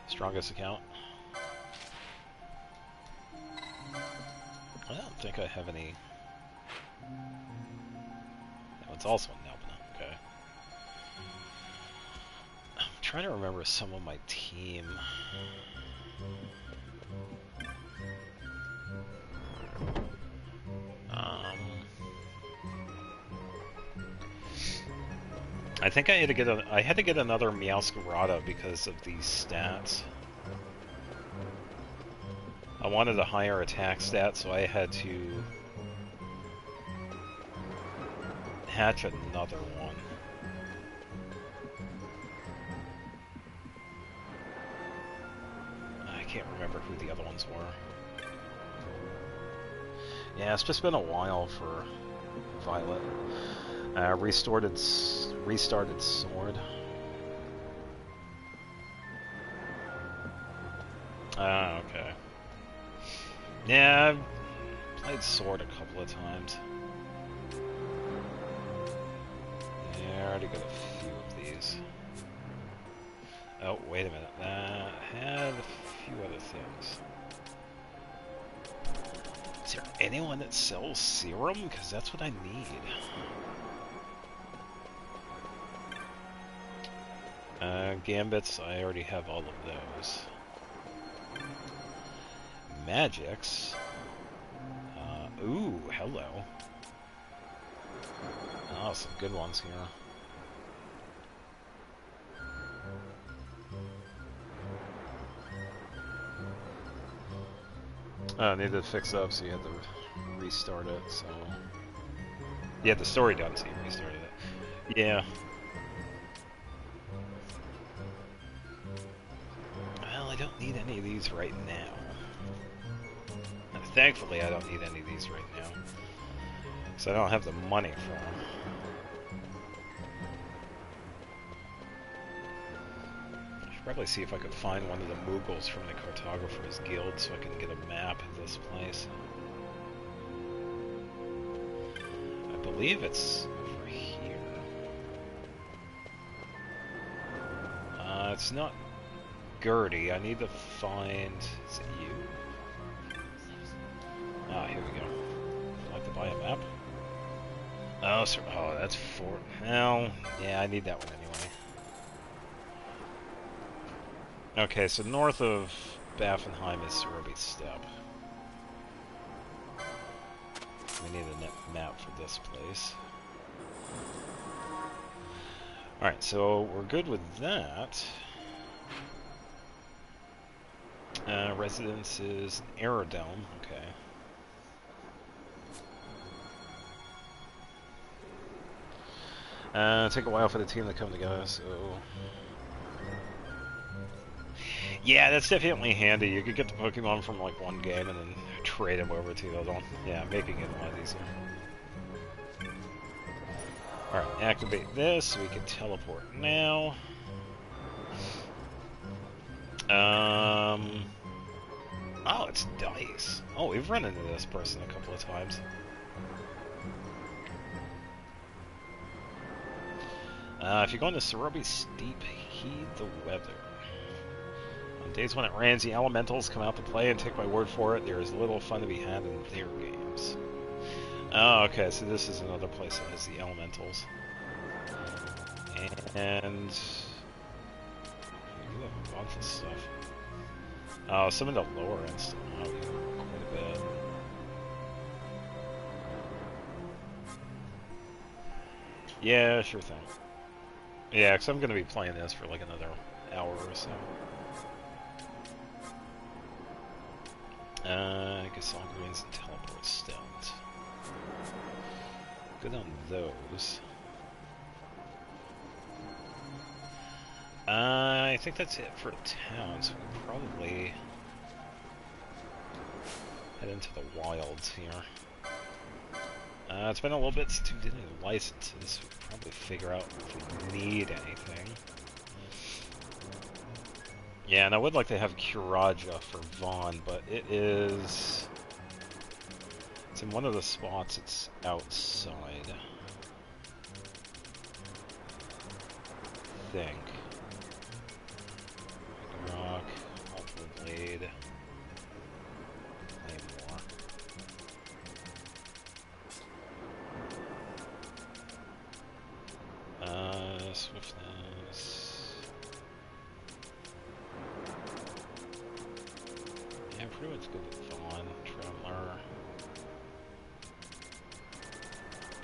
Strongest account. I don't think I have any. That one's also in Albina. Okay. I'm trying to remember some of my team. I think I had to get another Meowscarada because of these stats. I wanted a higher attack stat, so I had to hatch another one. I can't remember who the other ones were. Yeah, it's just been a while for Violet. Restarted Sword. Okay. Yeah, I've played Sword a couple of times. Yeah, I already got a few of these. Oh, wait a minute. That had a few other things. Is there anyone that sells serum? Because that's what I need. Gambits, I already have all of those. Magics. Ooh, hello. Oh, some good ones here. Oh, I needed to fix up, so you had to restart it, so... Yeah, the story done, so you restarted it. Yeah. Well, I don't need any of these right now. Thankfully, I don't need any of these right now. So I don't have the money for them. I should probably see if I could find one of the Moogles from the Cartographer's Guild so I can get a map of this place. I believe it's over here. It's not Gertie. I need to find... Is it you? Ah, here we go. Would you like to buy a map? Oh, sir. Oh, that's for... Well, yeah, I need that one anyway. Okay, so north of Baffenheim is Cerobi Steppe. We need a map for this place. Alright, so we're good with that. Residence is Aerodome. Okay. Take a while for the team to come together, so... Yeah, that's definitely handy. You could get the Pokemon from, like, one game and then trade them over to the other one. Yeah, making it a lot easier. Alright, activate this so we can teleport now. Oh, it's Dice. Oh, we've run into this person a couple of times. If you're going to Cerobi Steep, heed the weather. On days when it rains, the elementals come out to play, and take my word for it, there is little fun to be had in their games. Oh, okay, so this is another place that has the elementals. And... we do have a bunch of stuff. Oh, some of the lower end stuff. Oh, yeah, quite a bit. Yeah, sure thing. Yeah, because I'm going to be playing this for like another hour or so. I guess all greens and teleport stones. Good on those. I think that's it for town, so we can probably head into the wilds here. It's been a little bit since we did any licenses. We can probably figure out if we need anything. Yeah, and I would like to have Kuraja for Vaughn, but it's in one of the spots. It's outside, I think. Rock, multiple blade, claymore. Swiftness. Yeah, pretty much good with Vaughn, Trembler.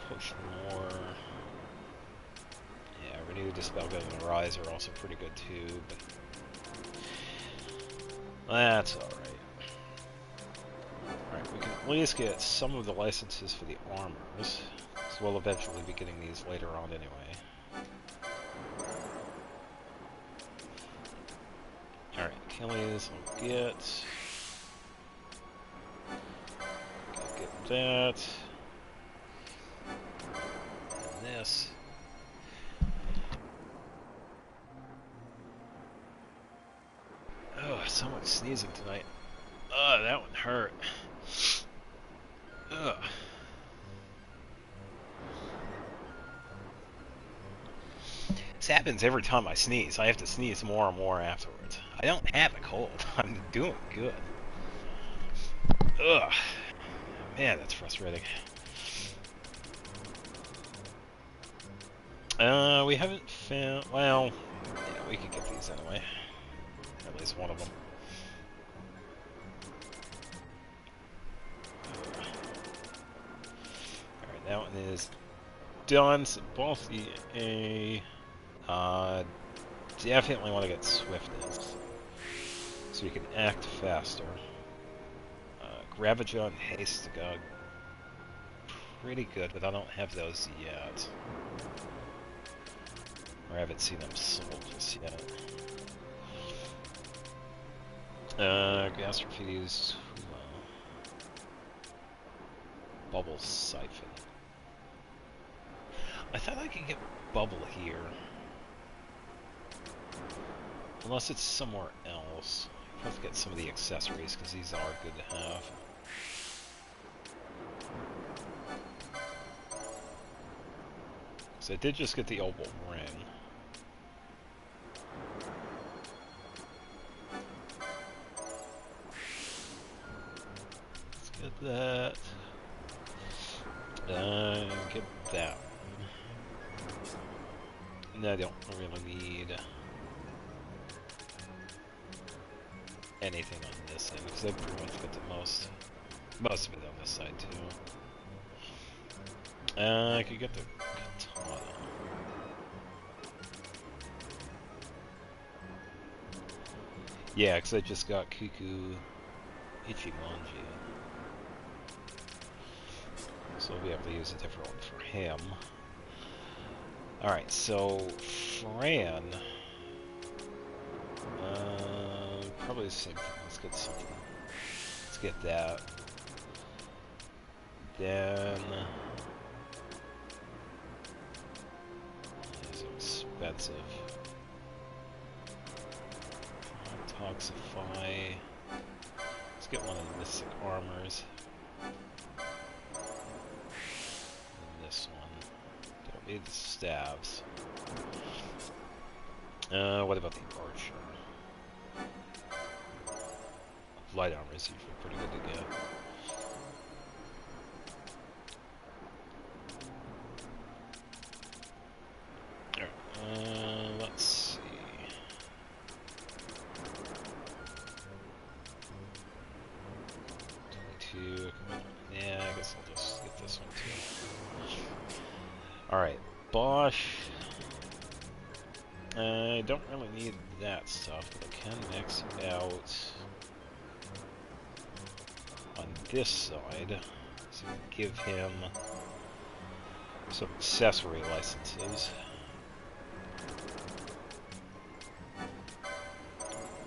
Push more. Yeah, Renew, Dispel Good, and Rise are also pretty good too, but that's alright. Alright, we can at least get some of the licenses for the armors, so we'll eventually be getting these later on anyway. Alright, Achilles, I'll get. Get that. And this. Oh, someone's sneezing tonight. Ugh, that one hurt. Ugh. This happens every time I sneeze. I have to sneeze more and more afterwards. I don't have a cold. I'm doing good. Ugh. Man, that's frustrating. We haven't found... Well, yeah, we could get these anyway. At least one of them. Alright, that one is done. So both the definitely want to get swiftness, so you can act faster. Gravaja and haste go pretty good, but I don't have those yet. Or I haven't seen them sold just yet. Gastrophes, Bubble Siphon. I thought I could get Bubble here. Unless it's somewhere else. I have to get some of the accessories, because these are good to have. So I did just get the Opal Ring. Get that. Get that one. No, I don't really need anything on this end, because I pretty much got the most of it on this side too. I could get the katana. Yeah, because I just got Kuku Ichimonji. So we'll be able to use a different one for him. Alright, so Fran. Probably the same thing. Let's get something. Let's get that. Then it's expensive. Toxify. Let's get one of the Mystic Armors. And this one. Don't need the staves. What about the Archer? Light armor is usually pretty good to get. Alright, let's see. Yeah, I guess I'll just get this one too. Alright, Bosch. I don't really need that stuff, but I can max out on this side, so give him some accessory licenses.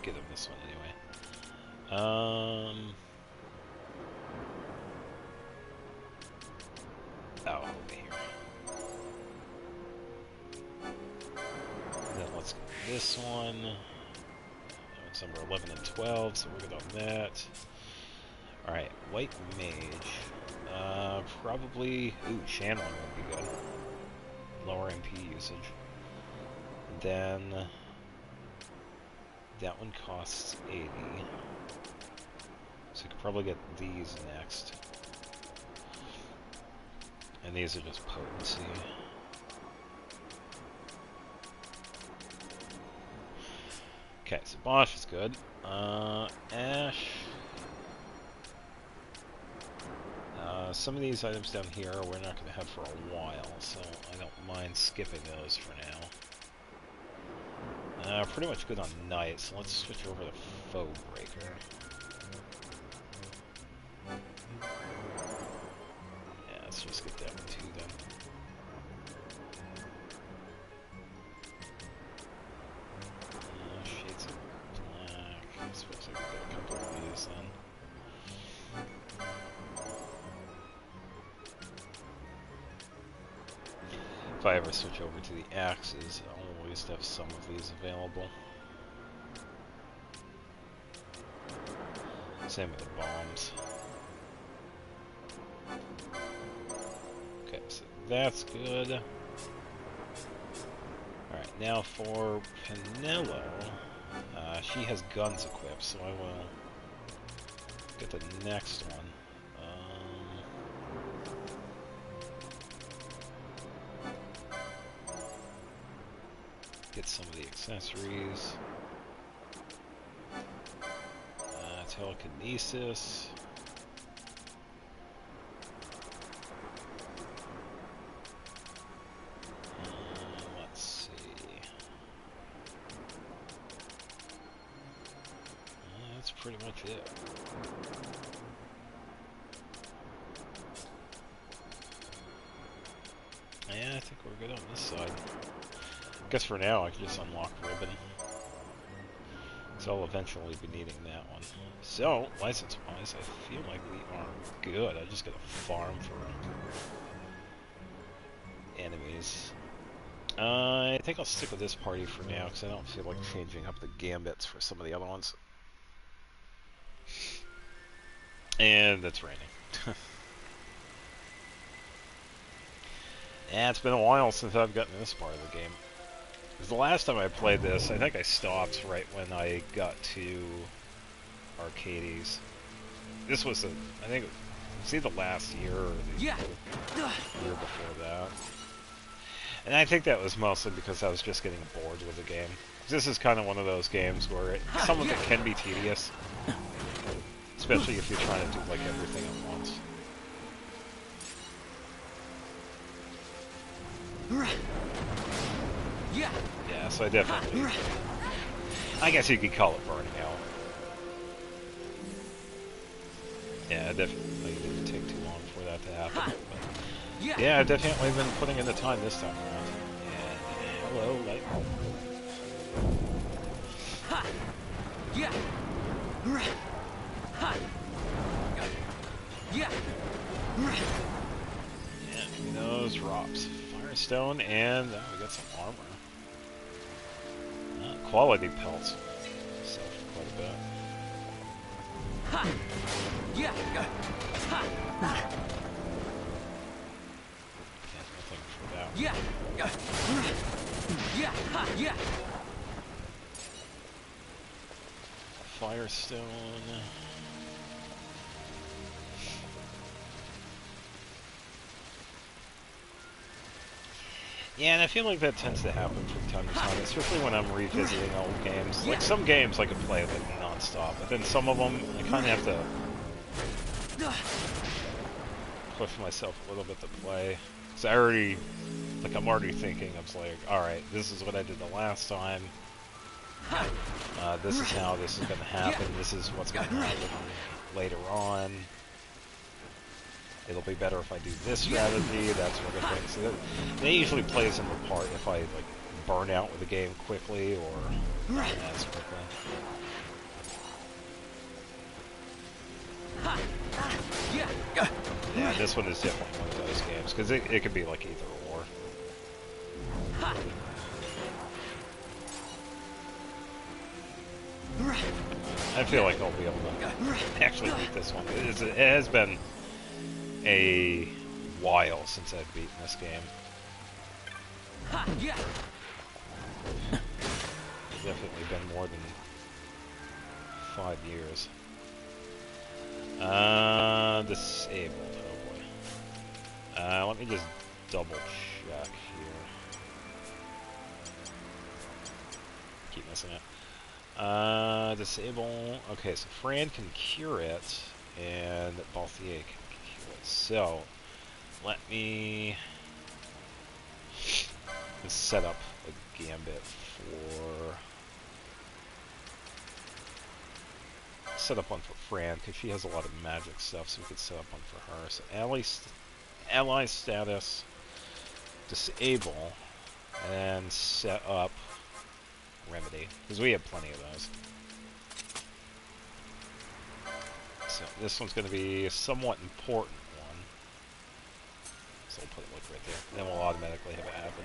get him this one anyway. Oh, over here. Then let's get this one. It's number 11 and 12, so we're good on that. Alright, White Mage. Probably... Ooh, Channeling would be good. Lower MP usage. Then... That one costs 80. So you could probably get these next. And these are just potency. Okay, so Bosch is good. Ash. Some of these items down here we're not going to have for a while, so I don't mind skipping those for now. Pretty much good on Knight, so let's switch over to Foe Breaker. Yeah, let's just get that one too then. Shades of Black. I suppose I could get a couple of these then. If I ever switch over to the axes, I'll always have some of these available. Same with the bombs. Okay, so that's good. Alright, now for Penelo. She has guns equipped, so I will get the next one. Get some of the accessories. Telekinesis. Let's see. That's pretty much it. Yeah, I think we're good on this side. Guess for now I can just unlock Ribbon. So I'll eventually be needing that one. So, license-wise, I feel like we are good. I just gotta farm for enemies. I think I'll stick with this party for now, because I don't feel like changing up the gambits for some of the other ones. And it's raining. Yeah, it's been a while since I've gotten this part of the game. The last time I played this, I think I stopped right when I got to Arcades. This was I think it was either last year or the year before that. And I think that was mostly because I was just getting bored with the game. This is kind of one of those games where some of it can be tedious. Especially if you're trying to do like everything at once. Yeah, so I definitely... I guess you could call it burning out. Yeah, definitely didn't take too long for that to happen. But yeah, I've definitely been putting in the time this time around. And hello, light. Yeah, give me those drops. Firestone, and we got some armor. Quality pelts. Sell for quite a bit. Can't nothing for that. Firestone. Yeah, and I feel like that tends to happen from time to time, especially when I'm revisiting old games. Like, some games I can play like non-stop, but then some of them I kind of have to push myself a little bit to play. So I'm already thinking, I was like, alright, this is what I did the last time. This is how this is going to happen. This is what's going to happen later on. It'll be better if I do this strategy, that sort of thing. So that usually plays into part if I like burn out with the game quickly or not as quickly. And this one is definitely one of those games, because it could be like either or. I feel like I'll be able to actually beat this one. It has been a while since I've beaten this game. It's definitely been more than 5 years. Disabled, oh boy. Let me just double check here. Keep missing it. Disable. Okay, so Fran can cure it, and Balthier can cure it. So, let me set up a gambit for. Set up one for Fran, because she has a lot of magic stuff, so we could set up one for her. So, ally status, disable, and set up remedy, because we have plenty of those. So this one's going to be a somewhat important one. So we'll put it like right there. Then we'll automatically have it happen.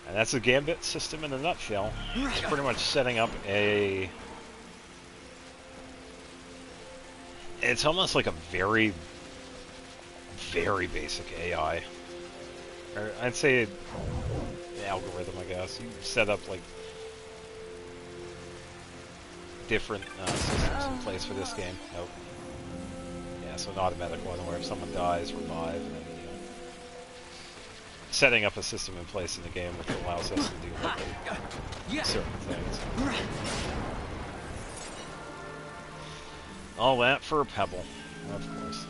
And that's the Gambit system in a nutshell. It's pretty much setting up a... It's almost like a very, very basic AI. Or I'd say algorithm, I guess. You set up like different systems in place for this game. Nope. Yeah, so an automatic one where if someone dies, revive, and then setting up a system in place in the game which allows us to do like, certain things. All that for a pebble, of course.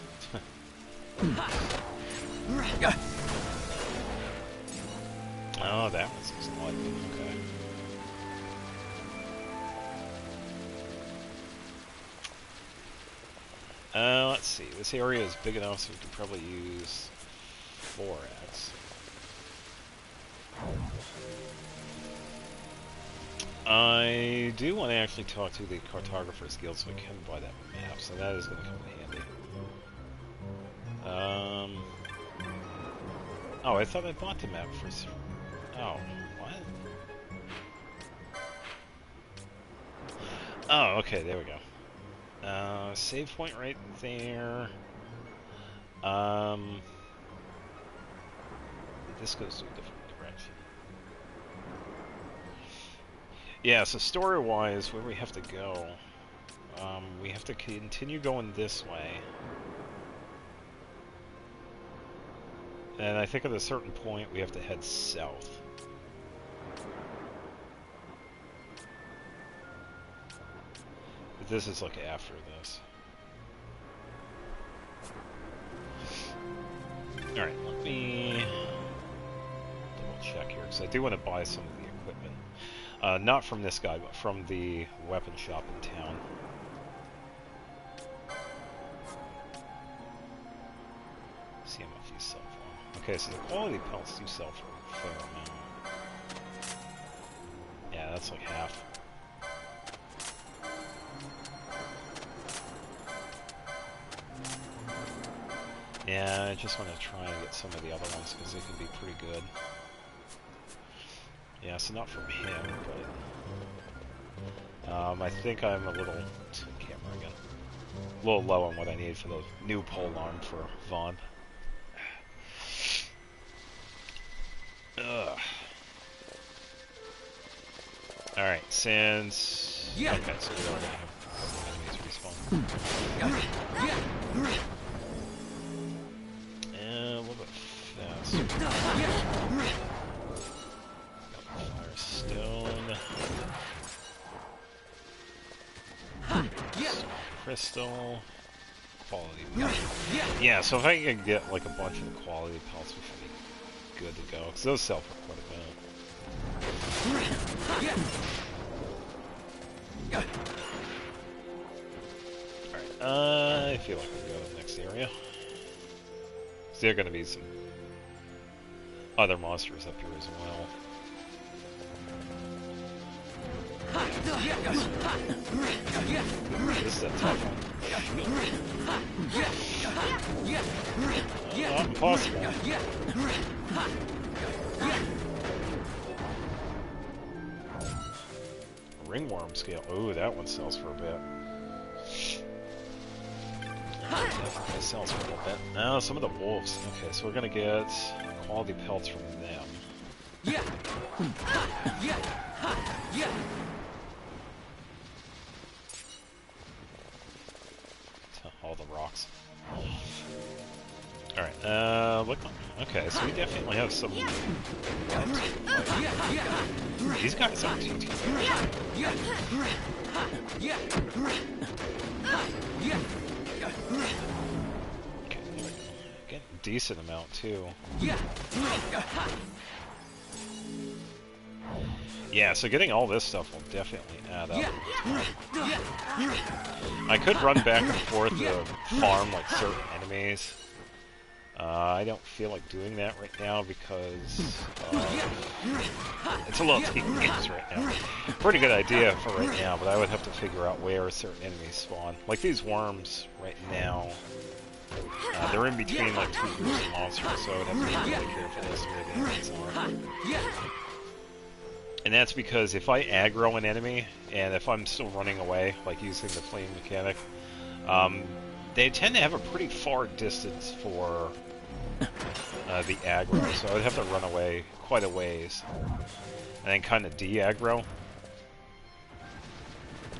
Oh, that was just odd. Okay. Let's see. This area is big enough so we could probably use 4x. I do want to actually talk to the Cartographers Guild so I can buy that map, so that is going to come in handy. Oh, I thought I bought the map for... Oh, what? Oh, okay, there we go. Save point right there. This goes to a different direction. Yeah, so story-wise, where we have to go, we have to continue going this way. And I think at a certain point we have to head south. But this is like after this. Alright, let me double check here, because I do want to buy some of the equipment. Not from this guy, but from the weapon shop in town. See how much these sell for. Okay, so the quality pelts do sell for a fair amount. Yeah, that's like half. Yeah, I just want to try and get some of the other ones because they can be pretty good. Yeah, so not from him, but I think I'm a little camera again. A little low on what I need for the new pole arm for Vaughn. Ugh. Alright, since... Okay, so we already have enemies respawn. And a little bit faster. Fire stone. Crystal. Quality pelt. Yeah, so if I can get like a bunch of the quality pelts, we should be good to go. Because those sell for quite a bit. Alright, I feel like we'll go to the next area. So there are going to be some other monsters up here as well. This is a tough one. Not impossible. Ringworm scale. Ooh, that one sells for a bit. Definitely sells for a little bit. Now, some of the wolves. Okay, so we're gonna get quality pelts from them. All the rocks. Alright, look. Okay, so we definitely have some. These guys aren't too bad. Okay, getting a decent amount too. Yeah, so getting all this stuff will definitely add up. I could run back and forth to farm like certain enemies. I don't feel like doing that right now because it's a little tedious right now. Pretty good idea for right now, but I would have to figure out where certain enemies spawn. Like these worms right now, they're in between like two groups of monsters, so I would have to be really careful as to where the enemies are. And that's because if I aggro an enemy, and if I'm still running away, like using the flame mechanic, they tend to have a pretty far distance for the aggro, so I would have to run away quite a ways, and then kind of de-aggro,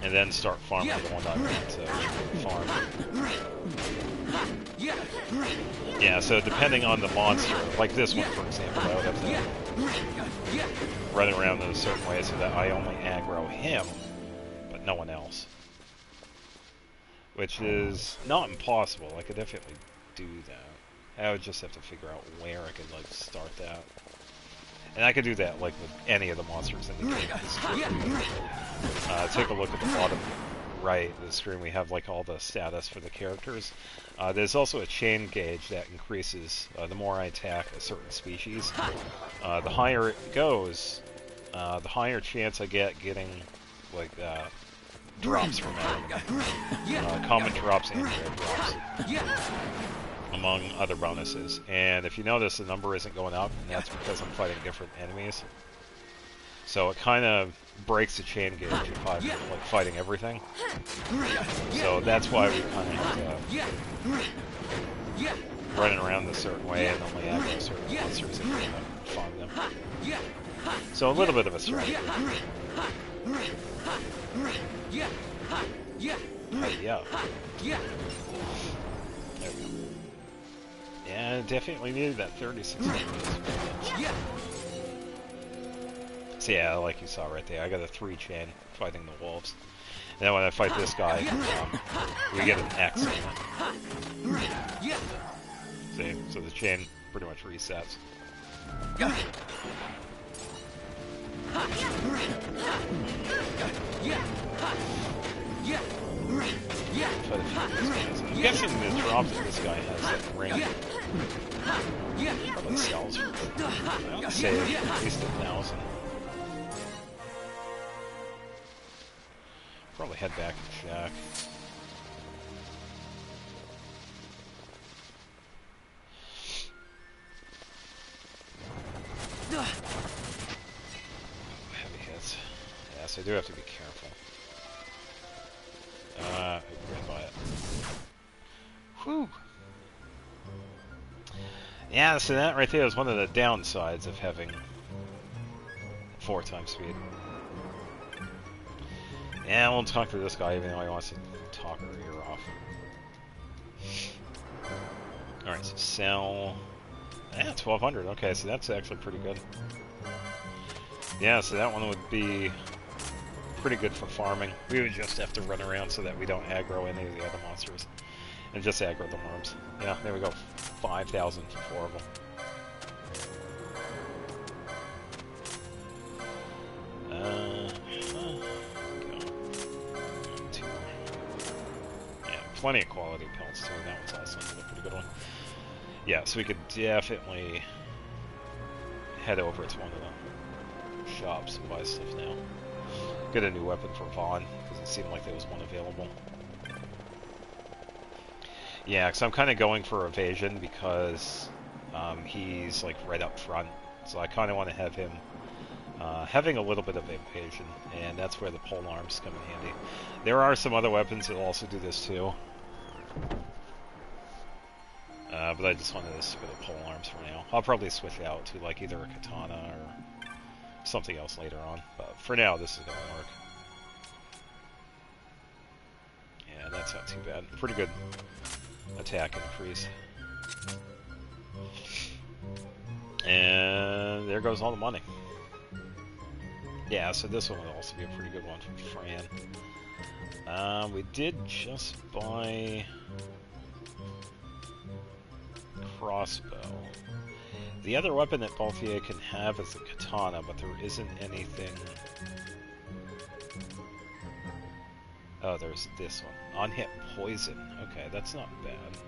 and then start farming the one I want to farm. Yeah, so depending on the monster, like this one for example, I would have to run around in a certain way so that I only aggro him, but no one else. Which is not impossible, I could definitely do that. I would just have to figure out where I could like start that. And I could do that like with any of the monsters in the game. Take a look at the bottom right of the screen. We have like all the status for the characters. There's also a chain gauge that increases the more I attack a certain species. The higher it goes, the higher chance I get getting like drops from that. Common drops and rare drops, among other bonuses. And if you notice, the number isn't going up, and that's because I'm fighting different enemies. So it kind of breaks the chain gauge if I'm like fighting everything. So that's why we kind of have to run around a certain way and only aggro certain monsters if we want to farm them. So a little bit of a strategy. Yeah. There we go. Yeah, definitely needed that 36. So yeah, like you saw right there, I got a 3 chain fighting the wolves. And then when I fight this guy, we get an X on it. See, so the chain pretty much resets. I'm guessing the drops that this guy has that ring probably sells for, I would say, at least 1,000. Probably head back and check. Heavy hits. Yeah, so I do have to be careful. Right by it. Whew. Yeah, so that right there is one of the downsides of having 4 times speed. Yeah, I won't talk to this guy even though he wants to talk her ear off. Alright, so sell. Yeah, 1,200. Okay, so that's actually pretty good. Yeah, so that one would be pretty good for farming. We would just have to run around so that we don't aggro any of the other monsters. And just aggro the worms. Yeah, there we go. 5,000 for 4 of them. Plenty of quality pelts too. That one's also a pretty good one. Yeah, so we could definitely head over to one of the shops and buy stuff now. get a new weapon for Vaughn, because it seemed like there was one available. Yeah, because I'm kind of going for evasion because he's like right up front, so I kind of want to have him having a little bit of evasion, and that's where the pole arms come in handy. There are some other weapons that will also do this too, but I just wanted to stick with the pole arms for now. I'll probably switch out to like either a katana or something else later on, but for now this is going to work. Yeah, that's not too bad. Pretty good attack increase. And there goes all the money. Yeah, so this one will also be a pretty good one from Fran. We did just buy crossbow. The other weapon that Balthier can have is a katana, but there isn't anything... Oh, there's this one. On-hit poison. Okay, that's not bad.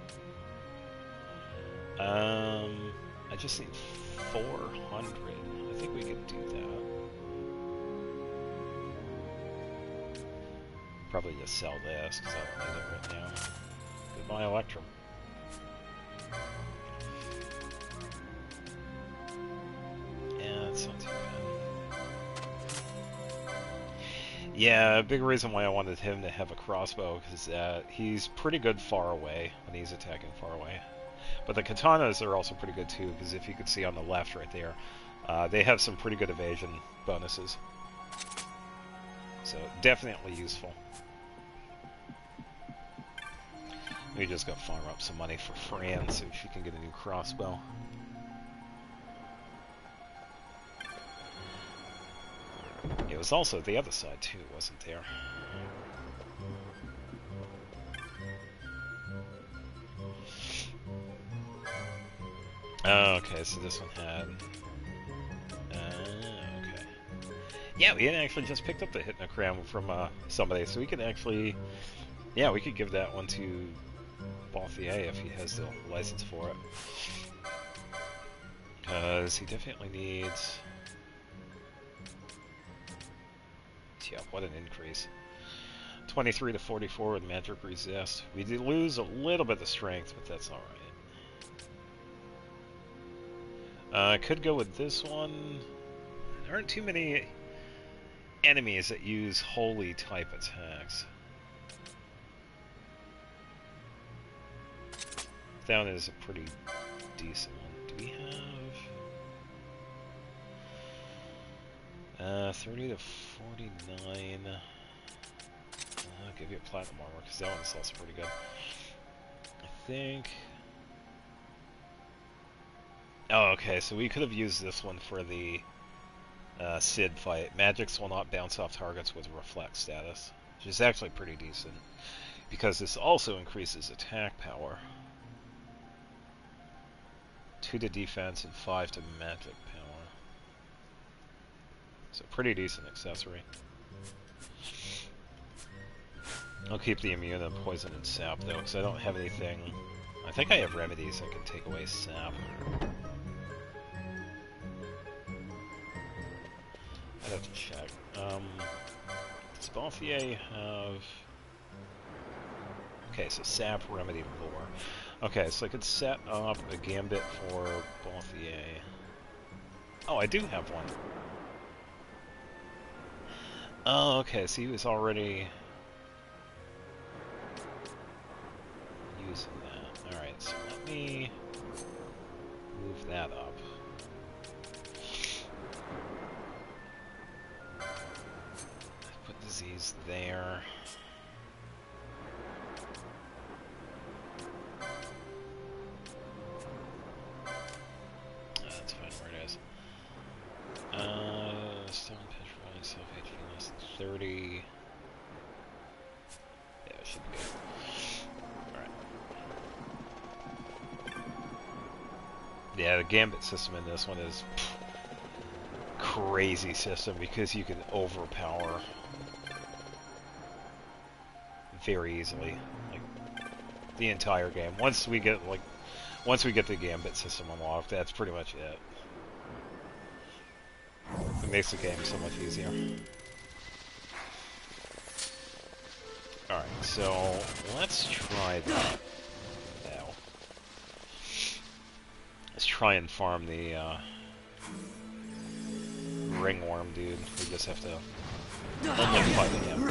I just need 400. I think we could do that. Probably just sell this, because I don't need it right now. Goodbye, Electrum. Yeah, that's not too bad. Yeah, a big reason why I wanted him to have a crossbow, because he's pretty good far away when he's attacking far away. But the katanas are also pretty good too, because if you could see on the left right there, they have some pretty good evasion bonuses. So, definitely useful. We just got to farm up some money for Fran so she can get a new crossbow. It was also the other side too, wasn't there? Oh, okay, so this one had... okay. Yeah, we had actually just picked up the Hypnogram from somebody, so we could actually... Yeah, we could give that one to Balthier if he has the license for it. Because he definitely needs... Yeah, what an increase. 23 to 44 with magic resist. We did lose a little bit of strength, but that's alright. I could go with this one. There aren't too many enemies that use holy type attacks. That one is a pretty decent one. Do we have 30 to 49? I'll give you a platinum armor because that one's also pretty good. I think. Oh, okay, so we could have used this one for the Sid fight. Magics will not bounce off targets with reflect status, which is actually pretty decent, because this also increases attack power. 2 to defense and 5 to magic power. So pretty decent accessory. I'll keep the immune and poison and sap though, because I don't have anything. I think I have remedies that can take away sap. I'd have to check. Does Balthier have... Okay, so sap, remedy, lore. Okay, so I could set up a gambit for Balthier. Oh, I do have one. Oh, okay, so he was already using that. Alright, so let me move that up. Put disease there. That's fine where it is. Stone pitch running self HP less than 30. Yeah, it should be good. Alright. Yeah, the gambit system in this one is crazy system because you can overpower very easily, like the entire game. Once we get the gambit system unlocked, that's pretty much it. It makes the game so much easier. Alright, so let's try that now. Let's try and farm the ringworm dude. We just have to only fight him.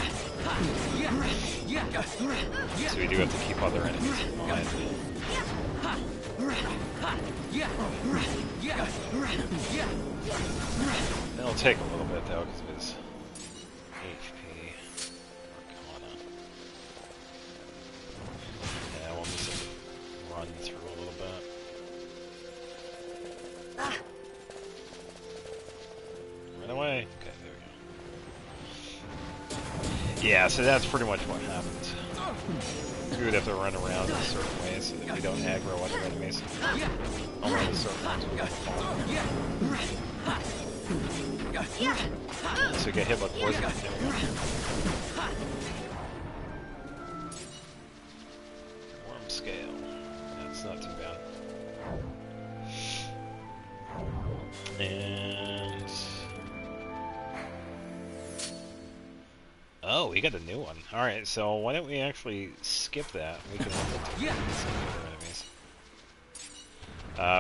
So we do have to keep other enemies in mind. It'll take a little bit though, because of his HP. Arcana. Yeah, we'll just have to run through a little bit. Run away. Okay, there we go. Yeah, so that's pretty much what happens. We would have to run around in a certain way so that we don't aggro other enemies. Only the certain ones we don't follow. So we get hit by poison. There we go. Worm scale. That's not too bad. And... oh, we got a new one. Alright, so why don't we actually skip that? We can look into these other enemies.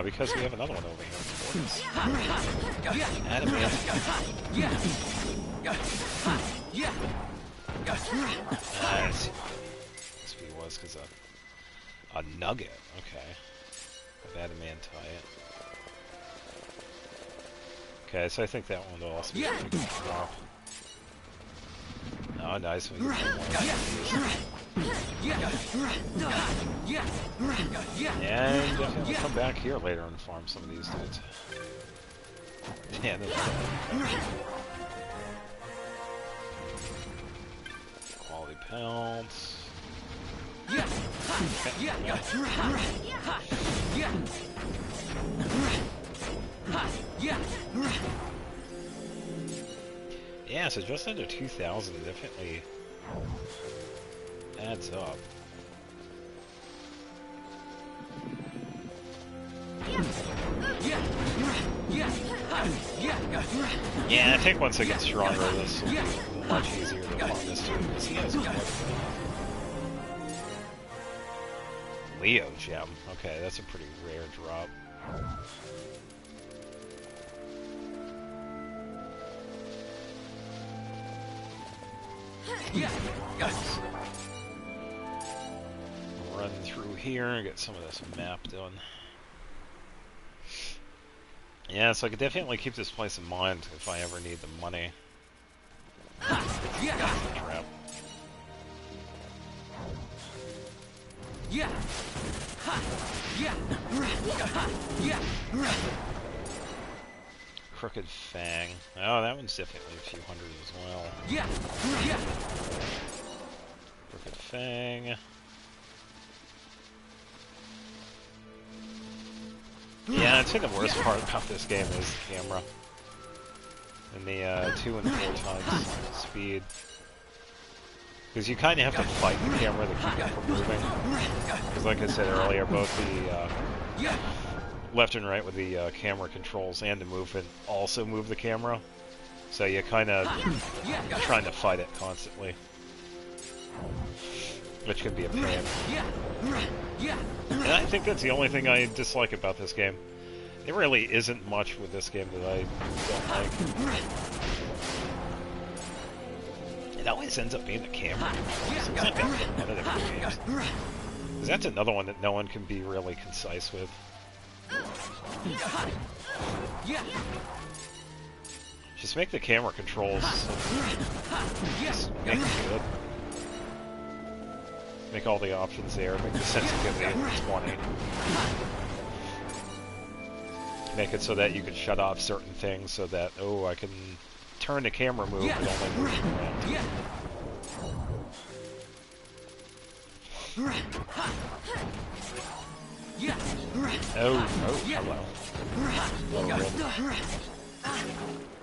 Because we have another one over here. Adamant. SP was because a nugget. Okay. Of adamantite. Okay, so I think that one will also be a good drop. Oh, nice. We get more. And definitely come back here later and farm some of these dudes. Yeah, quality pelts. Yeah, so just under 2,000 definitely adds up. Yeah, I think once it gets stronger, this will be much easier to farm this dude, because he has quite a bit. Leo gem. Okay, that's a pretty rare drop. Run through here and get some of this map done. Yeah, so I could definitely keep this place in mind if I ever need the money. Trap. Crooked Fang. Oh, that one's definitely a few hundred as well. Crooked Fang. Yeah, I'd say the worst part about this game is the camera. And the 2 and 4 times speed. Because you kind of have to fight the camera to keep it from moving. Because like I said earlier, both the left and right with the camera controls and the movement also move the camera. So you're kind of trying to fight it constantly. Which can be a pain. And I think that's the only thing I dislike about this game. There really isn't much with this game that I don't like. It always ends up being the camera. It's like that with one of the games. Because that's another one that no one can be really concise with. Just make the camera controls. Just make it good. Make all the options there. Make the sensitivity at 20. Make it so that you can shut off certain things so that, oh, I can turn the camera move but only move it around. Oh, hello.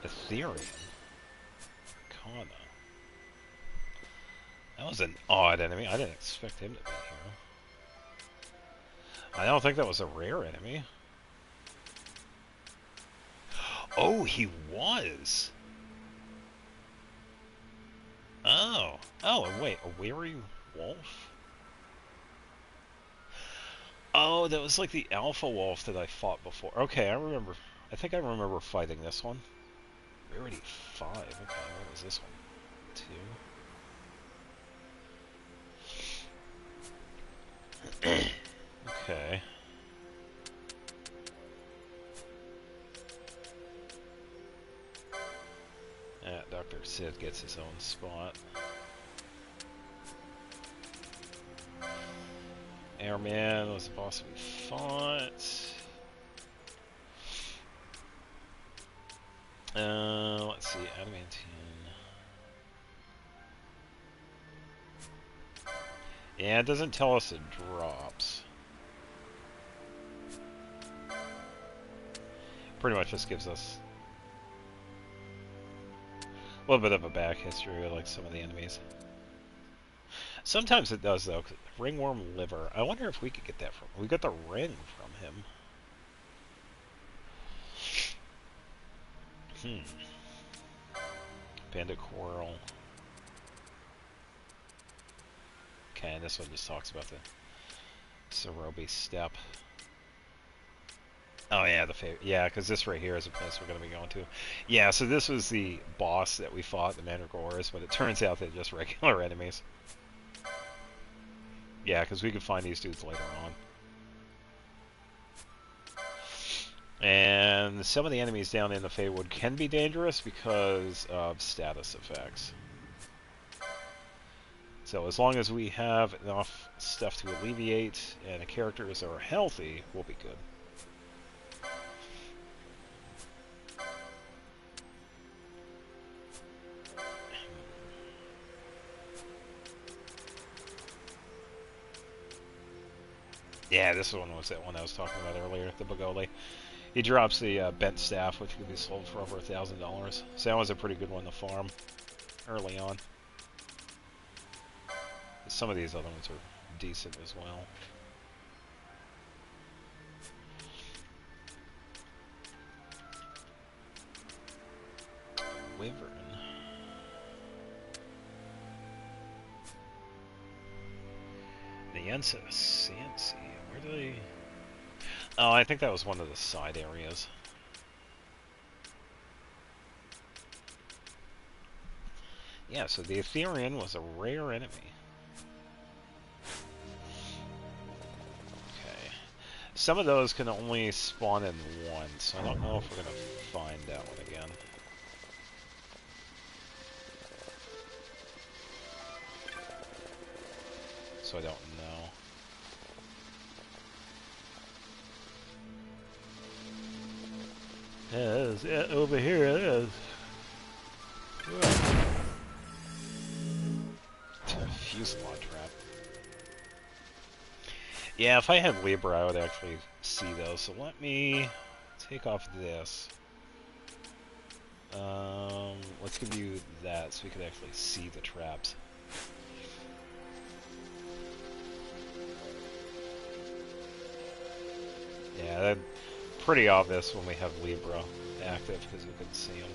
Ethereum. Kana. That was an odd enemy. I didn't expect him to be here. I don't think that was a rare enemy. Oh, he was! Oh, Oh, wait, a weary wolf? Oh, that was like the alpha wolf that I fought before. Okay, I remember. I think I remember fighting this one. Rarity 5. Okay, what was this one? 2. Okay. Dr. Sid gets his own spot. Airman was the boss we fought. Let's see, adamantine. Yeah, it doesn't tell us it drops. Pretty much just gives us a little bit of a back history of like some of the enemies. Sometimes it does though. Ringworm liver. I wonder if we could get that from. We got the ring from him. Bandit coral. Okay, and this one just talks about the Cerobi step. Oh yeah, yeah, because this right here is a place we're going to be going to. Yeah, so this was the boss that we fought, the Mandragores, but it turns out they're just regular enemies. Yeah, because we could find these dudes later on. And some of the enemies down in the Feywood can be dangerous because of status effects. So as long as we have enough stuff to alleviate and the characters are healthy, we'll be good. Yeah, this one was that one I was talking about earlier, the Bagoli. He drops the bent staff, which could be sold for over $1,000. So that was a pretty good one to farm early on. Some of these other ones are decent as well. Wyvern. The Yensa Sansi. Where do they... Oh, I think that was one of the side areas. Yeah, so the Etherean was a rare enemy. Okay. Some of those can only spawn in one, so I don't know if we're going to find that one again. So I don't know. Yeah, over here it is. Fuselage trap. Yeah, if I had Libra, I would actually see those. So let me take off this. Let's give you that so we can actually see the traps. Yeah, that's pretty obvious when we have Libra active because we can see them.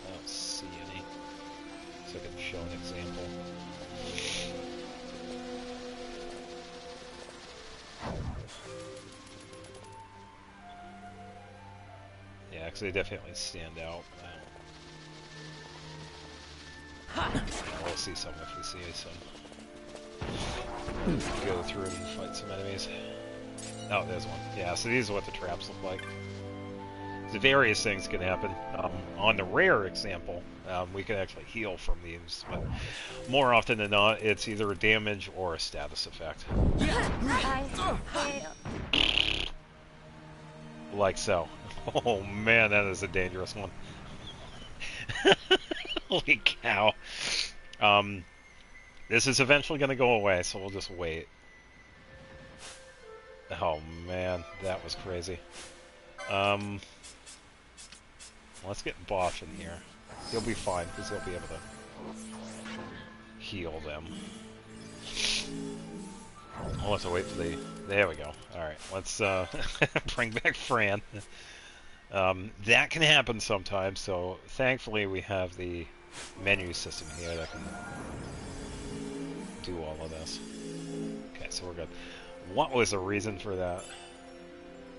I don't see any. So I can show an example. Yeah, because they definitely stand out. We'll see some if we see some. Go through and fight some enemies. Oh, there's one. Yeah, so these are what the traps look like. So various things can happen. On the rare example, we can actually heal from these, but more often than not, it's either a damage or a status effect. Like so. Oh man, that is a dangerous one. Holy cow. This is eventually going to go away, so we'll just wait. Oh man, that was crazy. Let's get Bosch in here. He'll be fine, because he'll be able to heal them. I'll have to wait for the... There we go. Alright, let's bring back Fran. That can happen sometimes, so thankfully we have the menu system here that can do all of this. Okay, so we're good. What was the reason for that?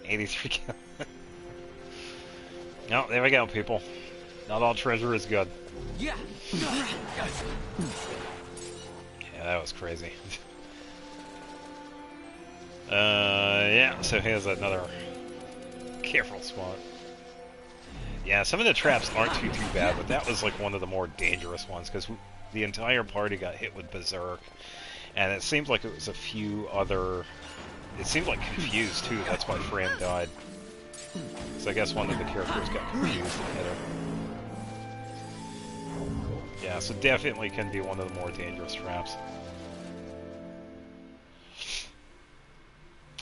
83 kills. Oh, there we go, people. Not all treasure is good. Yeah. Yeah, that was crazy. Yeah, so here's another careful spot. Yeah, some of the traps aren't too bad, but that was like one of the more dangerous ones, because the entire party got hit with Berserk, and it seemed like it was a few other... It seemed like confused, too, that's why Fran died. So I guess one of the characters got confused and hit her. Yeah, so definitely can be one of the more dangerous traps.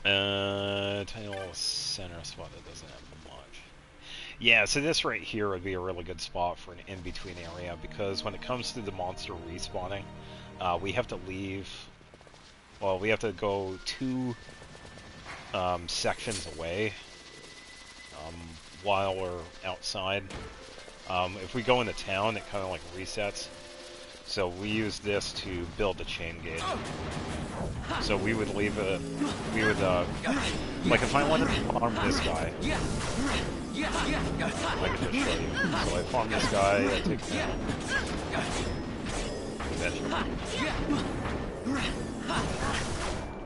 Tiny little center spot that doesn't have much. Yeah, so this right here would be a really good spot for an in-between area, because when it comes to the monster respawning, we have to leave... Well, we have to go 2 sections away while we're outside. If we go into town, it kind of like resets. So we use this to build the chain gauge. So we would leave a... We would, like if I wanted to farm this guy... I can just show you. So I farm this guy, I take him out.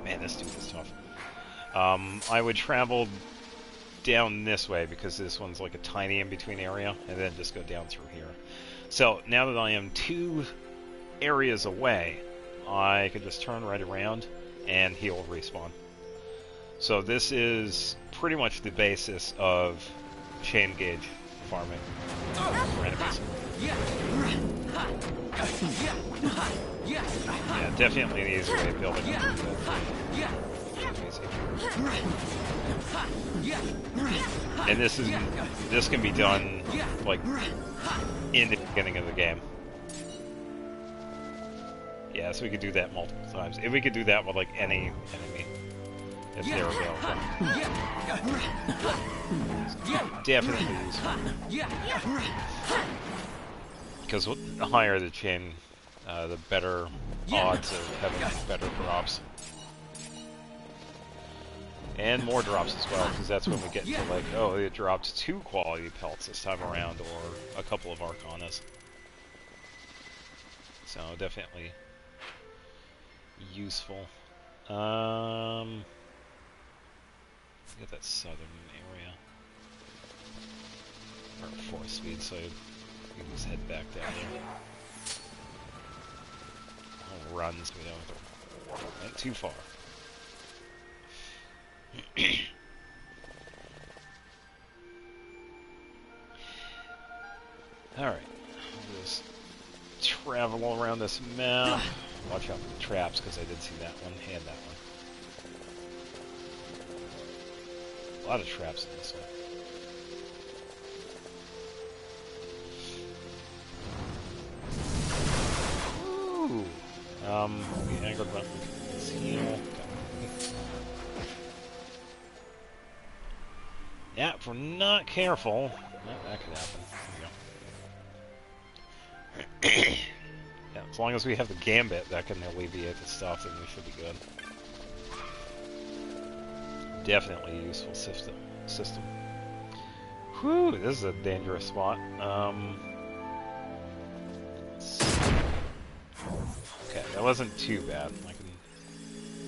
Man, this dude is tough. I would travel down this way, because this one's like a tiny in-between area, and then just go down through here. So, now that I am 2 areas away, I could just turn right around, and he will respawn. So this is pretty much the basis of chain gauge farming for enemies. Yeah, definitely an easy way of building up. And this can be done like in the beginning of the game. Yeah, so we could do that multiple times. If we could do that with like any enemy, if they're available. Definitely useful. Because the higher the chain, the better odds of having better drops. And more drops as well, because that's when we get to like, oh, it dropped 2 quality pelts this time around, or a couple of Arcanas. So definitely useful. Get that southern area. Or 4 speed, so you can just head back down there. I'll run so we don't have to went too far. Alright, we'll just travel all around this map. Watch out for the traps, because I did see that one and that one. A lot of traps in this one. Ooh. The angered button is here. Yeah, if we're not careful, that could happen. There we go. Yeah, as long as we have the gambit that can alleviate the stuff, then we should be good. Definitely a useful system. Whew, this is a dangerous spot. Okay, that wasn't too bad. I can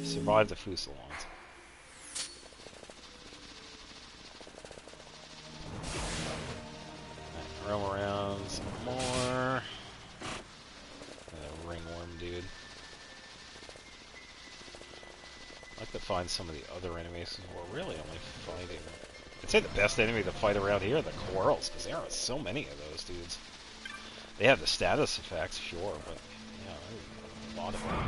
survive the Fusillons. Roam around some more. Ringworm dude. I'd like to find some of the other enemies, because we're really only fighting... I'd say the best enemy to fight around here are the Quarrels, because there are so many of those dudes. They have the status effects, sure, but yeah, there's a lot of them.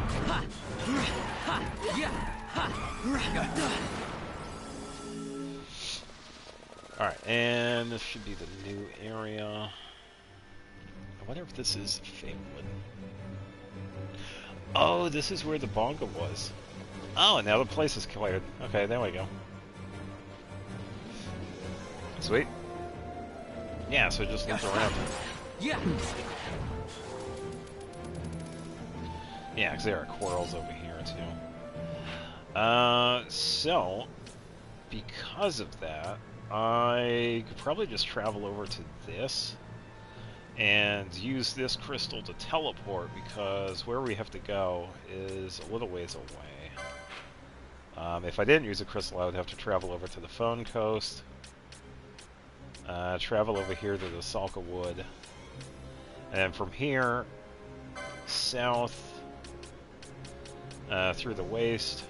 Alright, and this should be the new area. I wonder if this is Famewood. Oh, this is where the Bonga was. Oh, and now the place is cleared. Okay, there we go. Sweet. Yeah, so just look around. Yeah, Yeah, because there are quarrels over here, too. So, because of that, I could probably just travel over to this and use this crystal to teleport, because where we have to go is a little ways away. If I didn't use a crystal, I would have to travel over to the Phone Coast, travel over here to the Salka Wood, and then from here, south, through the waste,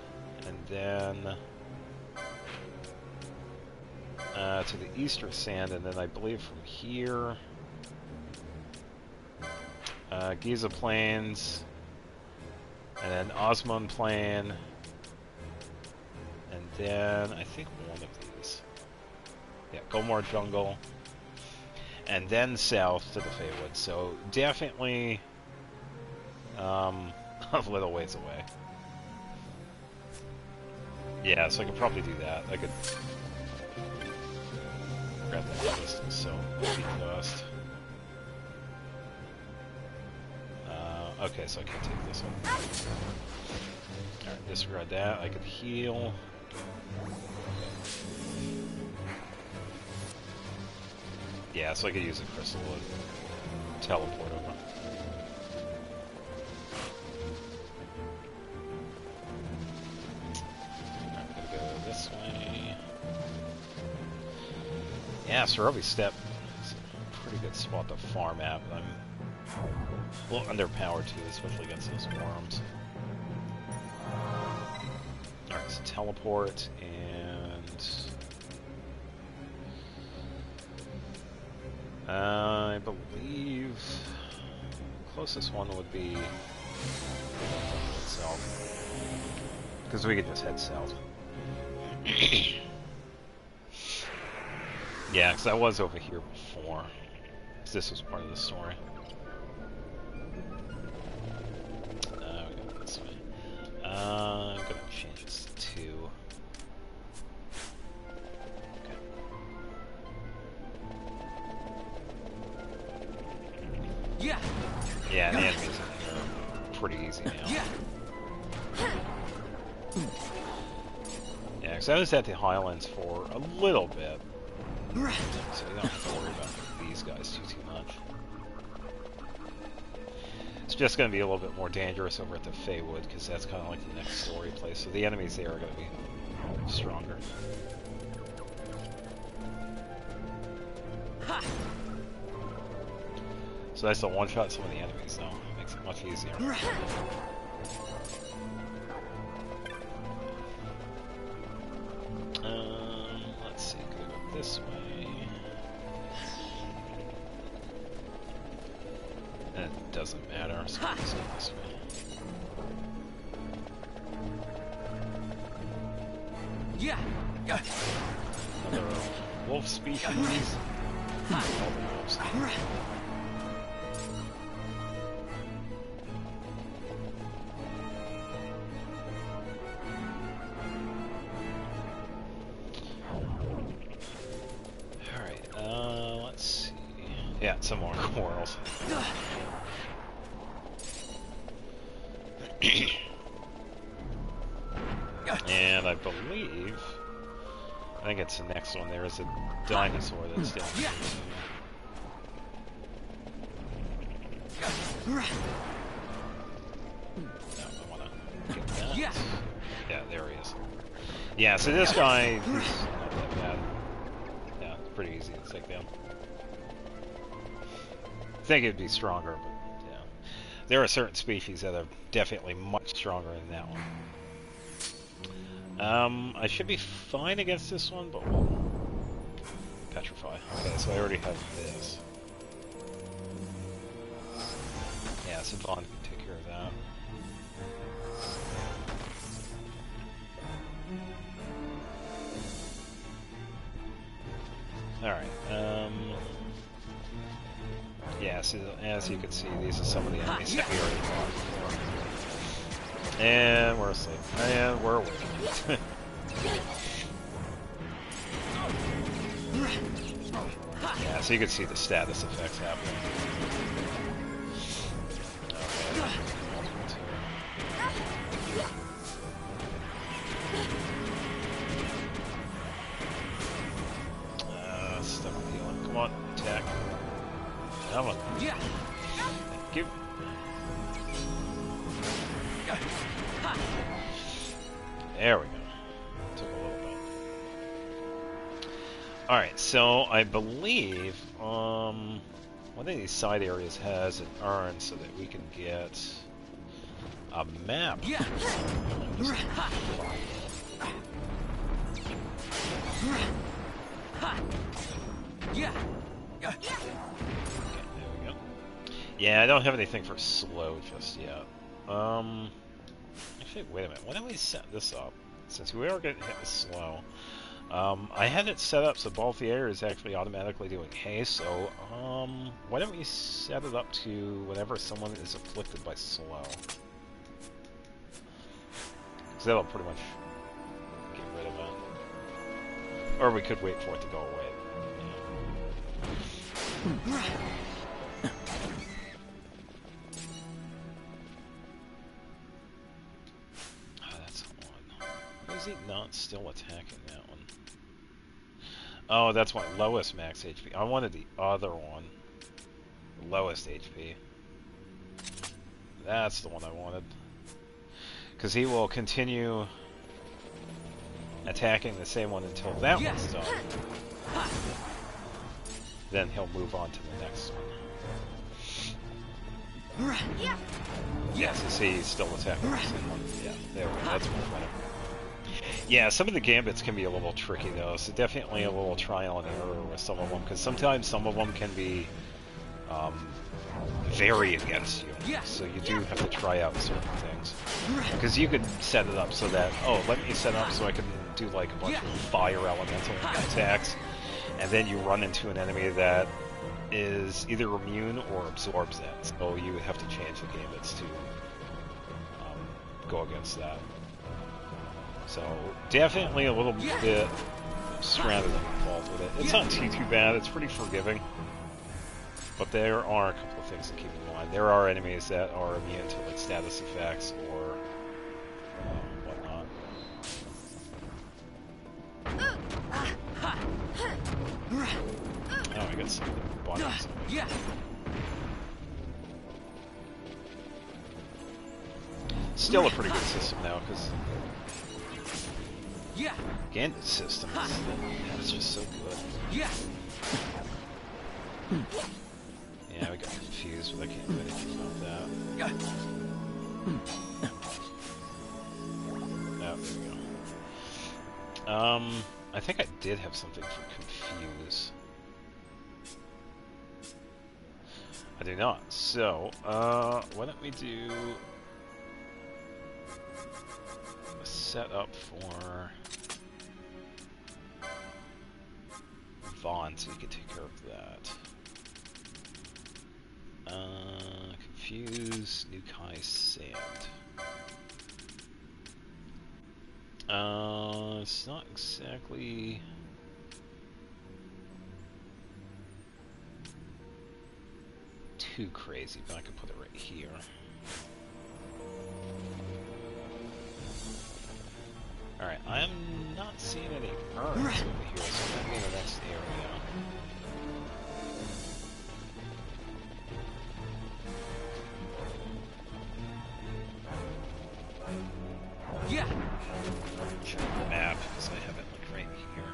and then to the Easter Sand, and then I believe from here, Giza Plains, and then Osmond Plain, and then I think one of these. Yeah, Gomor Jungle, and then south to the Feywood. So definitely a little ways away. Yeah, so I could probably do that. I could grab that crystal, so cheap cost. Okay, so I can take this one. Alright, disregard that. I could heal. Yeah, so I could use a crystal to teleport over. I'm gonna go this way. Yeah, Cerobi Steppe is a pretty good spot to farm at, but I'm a little underpowered too, especially against those worms. Alright, so teleport, and I believe the closest one would be itself, because we could just head south. Yeah, because I was over here before, because this was part of the story. We go this way. I'm going to change this to 2. Okay. Yeah. Yeah, the enemies in here are pretty easy now. Yeah, because I was at the Highlands for a little bit, so you don't have to worry about these guys too much. It's just going to be a little bit more dangerous over at the Feywood, because that's kind of like the next story place, so the enemies there are going to be stronger. So that's a one-shot some of the enemies, though. It makes it much easier. Let's see, could I go this way? It doesn't matter, so let's go this way. Yeah. Another wolf species. All the wolves. Alright, let's see. Yeah, some more quarrels. And I believe, I think it's the next one, there is a dinosaur that's down here. No, I want to get that. Yeah, there he is. Yeah, so this guy, he's not that bad. Yeah, it's pretty easy to take down. I think it'd be stronger, but yeah. There are certain species that are definitely much stronger than that one. I should be fine against this one, but we'll petrify. Okay, so I already have this. Yeah, so Vaughn can take care of that. Alright, yeah, so as you can see, these are some of the enemies that we already fought. And we're asleep. And we're awake. Yeah, so you can see the status effects happening. Okay. There we go. Took a little bit. Alright, so I believe one of these side areas has an urn so that we can get a map. Yeah. Yeah. Okay, there we go. Yeah, I don't have anything for slow just yet. Actually, wait a minute. Why don't we set this up? Since we are getting hit with slow. I had it set up so Ball of the Air is actually automatically doing haste, so why don't we set it up to whenever someone is afflicted by slow. Because that'll pretty much get rid of it. Or we could wait for it to go away. Yeah. Oh, that's one. Why is he not still attacking that one? Oh, that's my lowest max HP. I wanted the other one. Lowest HP. That's the one I wanted. Because he will continue attacking the same one until that one's done. Then he'll move on to the next one. Yeah, so see, he's still attacking the same one. Yeah, there we go. That's much better. Yeah, some of the gambits can be a little tricky though, so definitely a little trial and error with some of them, because sometimes some of them can be vary against you. So you do have to try out certain things. Because you could set it up so that, oh, let me set up so I can do like a bunch of fire elemental attacks, and then you run into an enemy that is either immune or absorbs that. So you would have to change the gambits to go against that. So definitely a little bit stranded involved with it. It's not too bad. It's pretty forgiving. But there are a couple of things to keep in mind. There are enemies that are immune to like status effects or whatnot. Oh, I got some buttons. Still a pretty good system now, because Gambit system is just so good. Yeah, we got confused, but I can't do anything about that. Oh, there we go. I think I did have something for confuse. I do not. So, why don't we do a setup for Vaughn so we can take care of that. Confuse, Nukai, Sand. It's not exactly too crazy, but I can put it right here. Alright, I'm not seeing any urns over here, so I'm going to be in the next area. Yeah. Check the map because I have it like right here.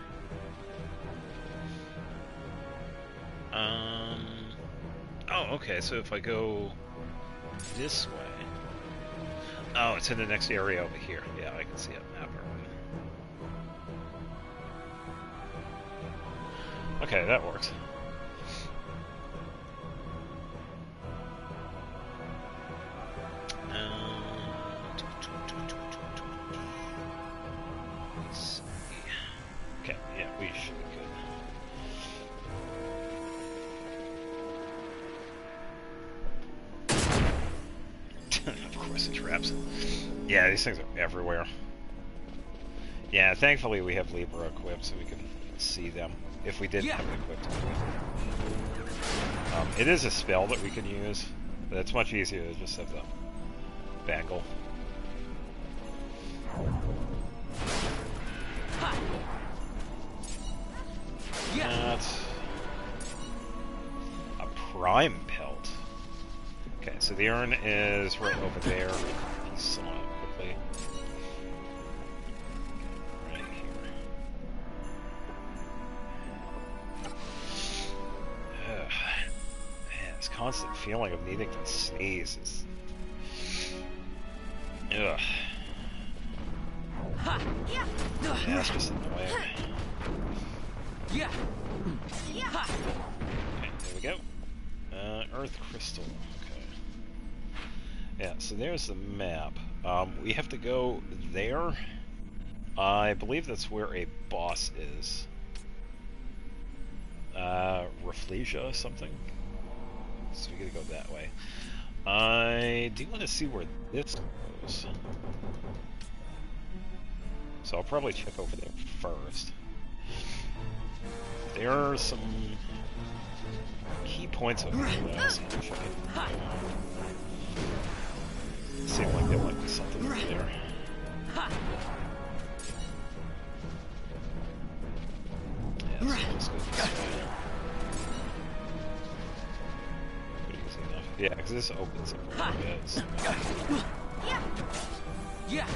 Oh, okay. So if I go this way, oh, it's in the next area over here. Yeah, I can see a map already. Okay, that works. Okay, yeah, we should be good. Of course, the traps. Yeah, these things are everywhere. Yeah, thankfully we have Libra equipped so we can see them. If we didn't have it equipped. It is a spell that we can use, but it's much easier to just have the bangle. That's a prime pelt. Okay, so the urn is right over there. Side. constant feeling of needing to sneeze is... Ugh. Yeah, that's just annoying. Okay, there we go. Earth crystal. Okay. Yeah, so there's the map. We have to go there. I believe that's where a boss is. Rafflesia or something. So we gotta go that way. I do want to see where this goes. So I'll probably check over there first. There are some key points over here that I also want to check in. Seem like there might be something over there. Yeah, so let's go this way. Pretty easy enough. Yeah, because this opens up a little bit. Yeah.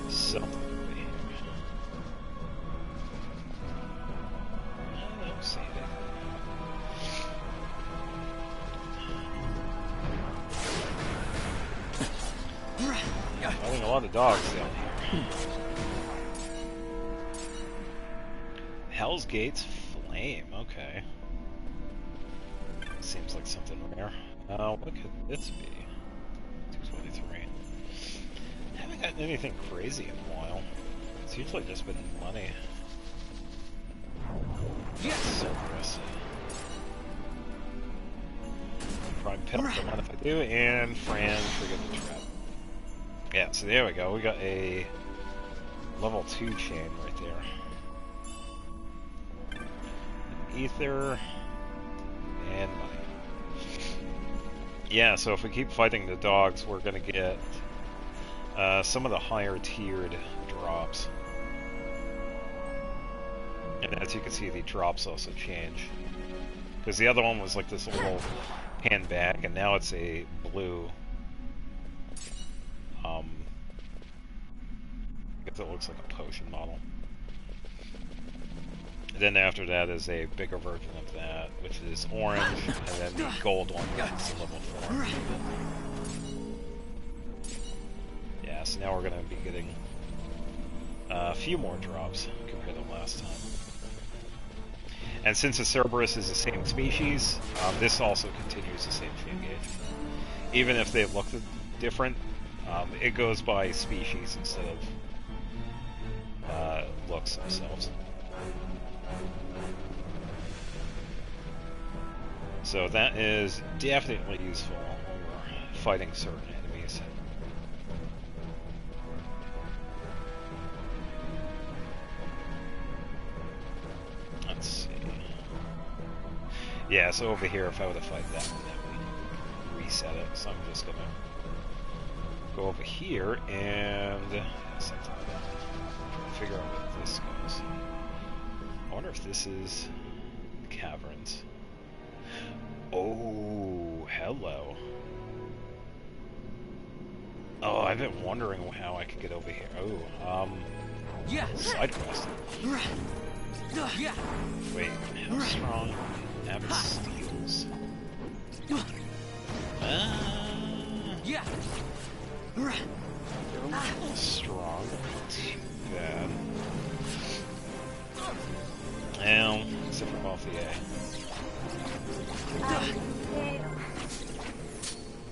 Something over here. I don't see it. Having a lot of dogs down here. Hell's Gate's Flame, okay. Seems like something rare. What could this be? 223. Haven't gotten anything crazy in a while. It's usually just been money. Yes! Cerberus. Prime Pet, don't mind if I do, and Fran, forget the trap. Yeah, so there we go. We got a level 2 chain right there. An ether and money. Yeah, so if we keep fighting the dogs, we're gonna get some of the higher tiered drops. And as you can see, the drops also change. Because the other one was like this little handbag, and now it's a blue. I guess it looks like a potion model. And then after that is a bigger version of that, which is orange, and then the gold one is level 4. Yeah, so now we're going to be getting a few more drops compared to last time. And since the Cerberus is the same species, this also continues the same chain gauge. Even if they look different, it goes by species instead of looks themselves. So that is definitely useful when we're fighting certain enemies. Let's see. Yeah, so over here, if I were to fight that one, that would reset it. So I'm just gonna go over here and something like that. Try to figure out where this goes. I wonder if this is caverns. Oh, hello. Oh, I've been wondering how I could get over here. Oh, yeah. Side quest. Yeah. Wait, how strong? Abbott steals. Yeah. They're a little strong. Too bad. Well, except for off the A.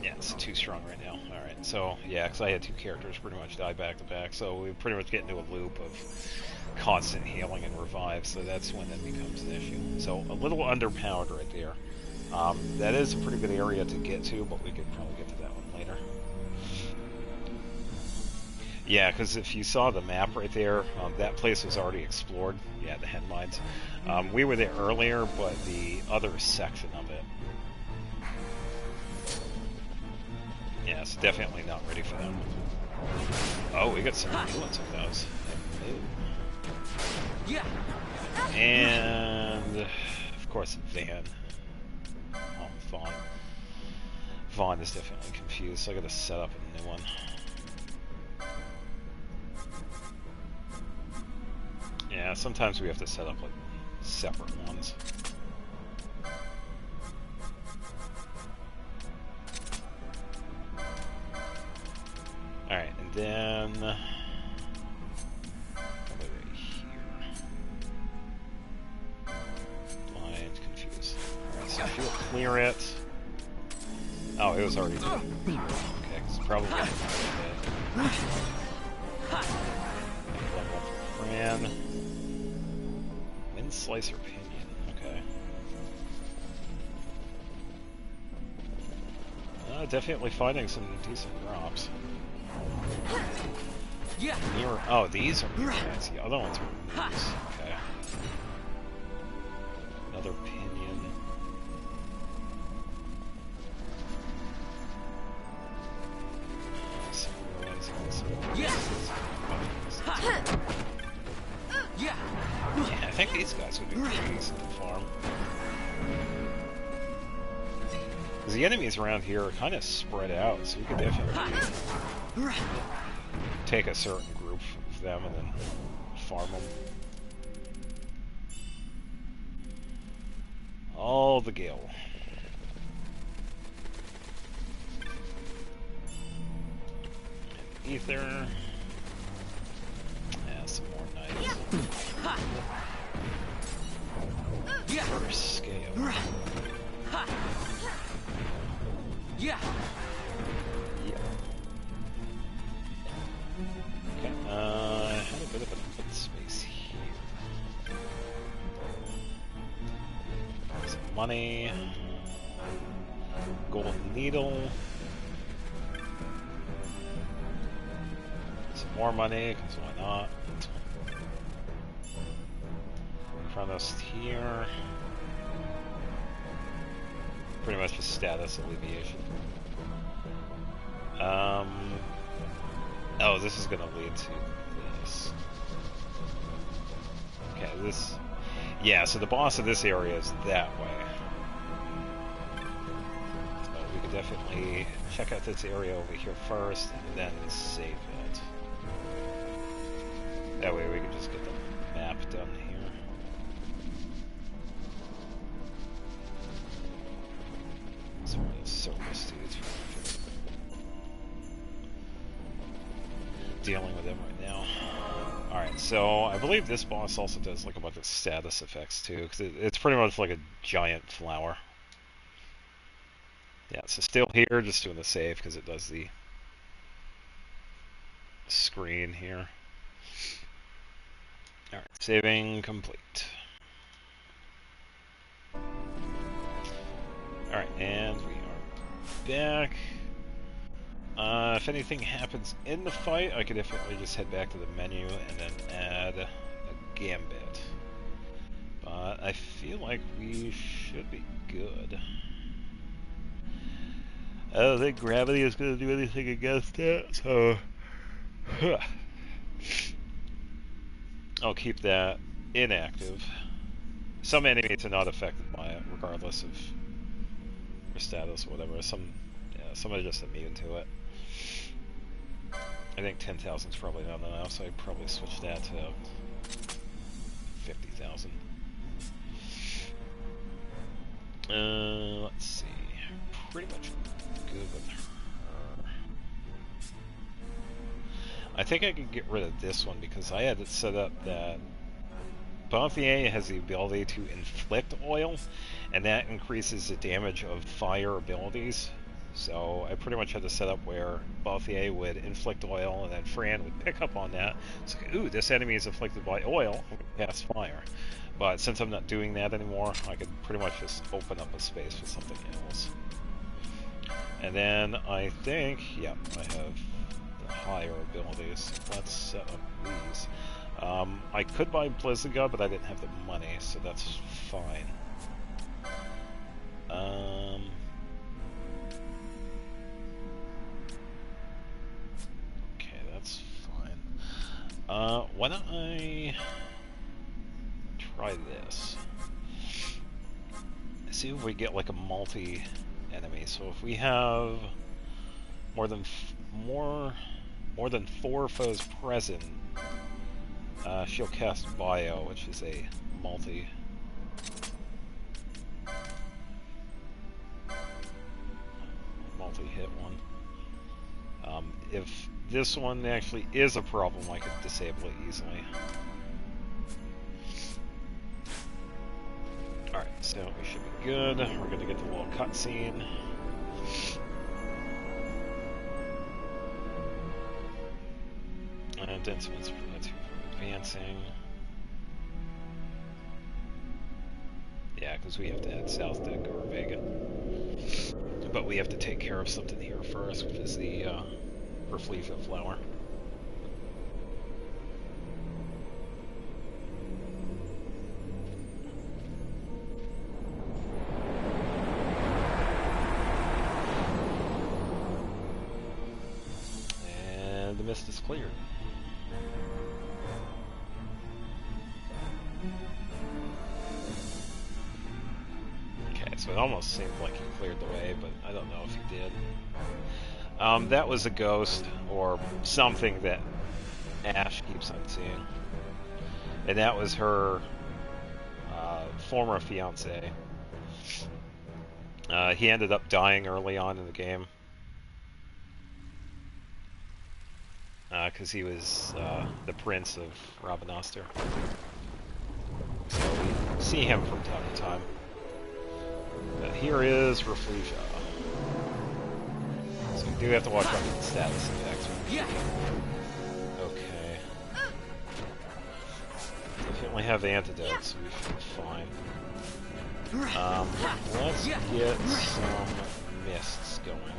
Yeah, it's too strong right now. Alright, so, yeah, because I had 2 characters pretty much die back to back, so we pretty much get into a loop of constant healing and revive, so that's when that becomes an issue. So, a little underpowered right there. That is a pretty good area to get to, but we could probably get to that one later. Yeah, because if you saw the map right there, that place was already explored. Yeah, the headlines. We were there earlier, but the other section of it. Yeah, it's definitely not ready for them. Oh, we got some new ones of those. Yeah. And of course, Van. Oh, Vaughn. Vaughn is definitely confused, so I gotta set up a new one. Yeah, sometimes we have to set up like separate ones. And then blind, confused. Alright, so if you'll clear it. Oh, it was already done. Okay, it's probably level up for Fran. Wind Slicer Pinion, okay. Definitely finding some decent drops. Yeah. Oh, these are fancy. The other ones were moves. Okay. Another pinion. Some ruins and some Yeah. Yeah, I think these guys would be pretty easy to farm. Because the enemies around here are kind of spread out, so you could definitely take a certain group of them and then farm them. All the gil. And ether. Yeah, some more knights. First scale. Yeah. Okay, I had a bit of an open space here. Some money. Golden needle. Some more money, because why not? Chronos here. Pretty much a status alleviation. Oh, this is gonna lead to this. Okay, this... Yeah, so the boss of this area is that way. So we could definitely check out this area over here first, and then save it. That way we can just get the map done here. Some real circus dudes. Dealing with them right now. Alright, so I believe this boss also does like a bunch of status effects too, because it's pretty much like a giant flower. Yeah, so still here, just doing the save because it does the screen here. Alright, saving complete. Alright, and we are back. If anything happens in the fight, I could definitely just head back to the menu and then add a gambit. But I feel like we should be good. I don't think gravity is going to do anything against it, so... I'll keep that inactive. Some enemies are not affected by it, regardless of their status or whatever. Some are just immune to it. I think 10,000 is probably not enough, so I'd probably switch that to 50,000. Let's see. Pretty much good with her. I think I could get rid of this one because I had it set up that Balthier has the ability to inflict oil, and that increases the damage of fire abilities. So I pretty much had to set up where Balthier would inflict oil, and then Fran would pick up on that. It's like, ooh, this enemy is afflicted by oil, I'm gonna cast fire. But since I'm not doing that anymore, I could pretty much just open up a space for something else. And then I think, yeah, I have the higher abilities. Let's set up these. I could buy Blizzaga, but I didn't have the money, so that's fine. Okay, that's fine. Why don't I try this? See if we get like a multi-enemy. So if we have more than 4 foes present, she'll cast Bio, which is a multi-hit one. if this one actually is a problem, I could disable it easily. Alright, so we should be good. We're going to get the little cutscene. Densiments prevents you from advancing. Yeah, because we have to head south to Gorvega. But we have to take care of something here first, which is the Refleja flower. And the mist is cleared. So it almost seemed like he cleared the way, but I don't know if he did. That was a ghost, or something that Ash keeps on seeing. And that was her former fiancé. He ended up dying early on in the game. Because he was the prince of Rabanastre. So we see him from time to time. But here is Refleja. So we do have to watch out for the status effects. Yeah. Okay. Definitely have antidotes, so we should be fine. Let's get some mists going.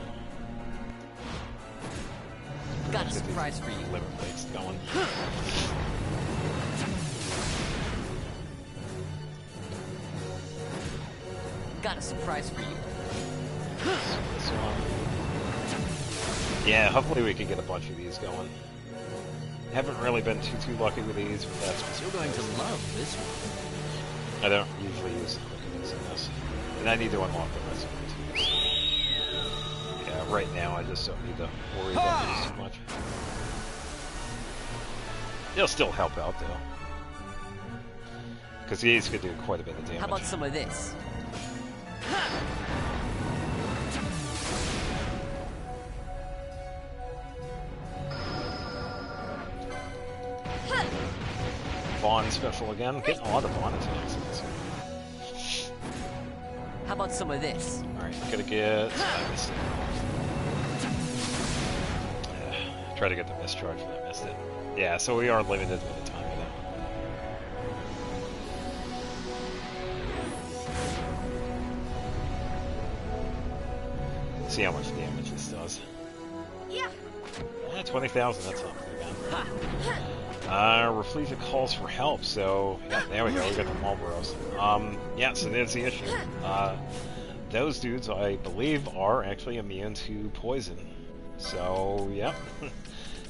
Got a surprise for you. Limit plates going. Got a surprise for you. This one. Yeah, hopefully we can get a bunch of these going. Haven't really been too lucky with these, but that's what's You're going to love this one. I don't usually use hookings in this. And I need to unlock the rest of it too. Yeah, right now I just don't need to worry about these too much. They'll still help out though. Because these could do quite a bit of damage. How about some of this? Vaughn special again. Getting a lot of Vaughn attacks in this one. How about some of this? Alright, gotta get... I missed it. Try to get the mischarge, but I missed it. Yeah, so we are limited with the time with it. See how much damage this does. Yeah. 20,000, that's not too bad. Refleja calls for help, so yeah, there we go, we got the Marlboros. Yeah, so there's the issue. Those dudes, I believe, are actually immune to poison. So, yeah,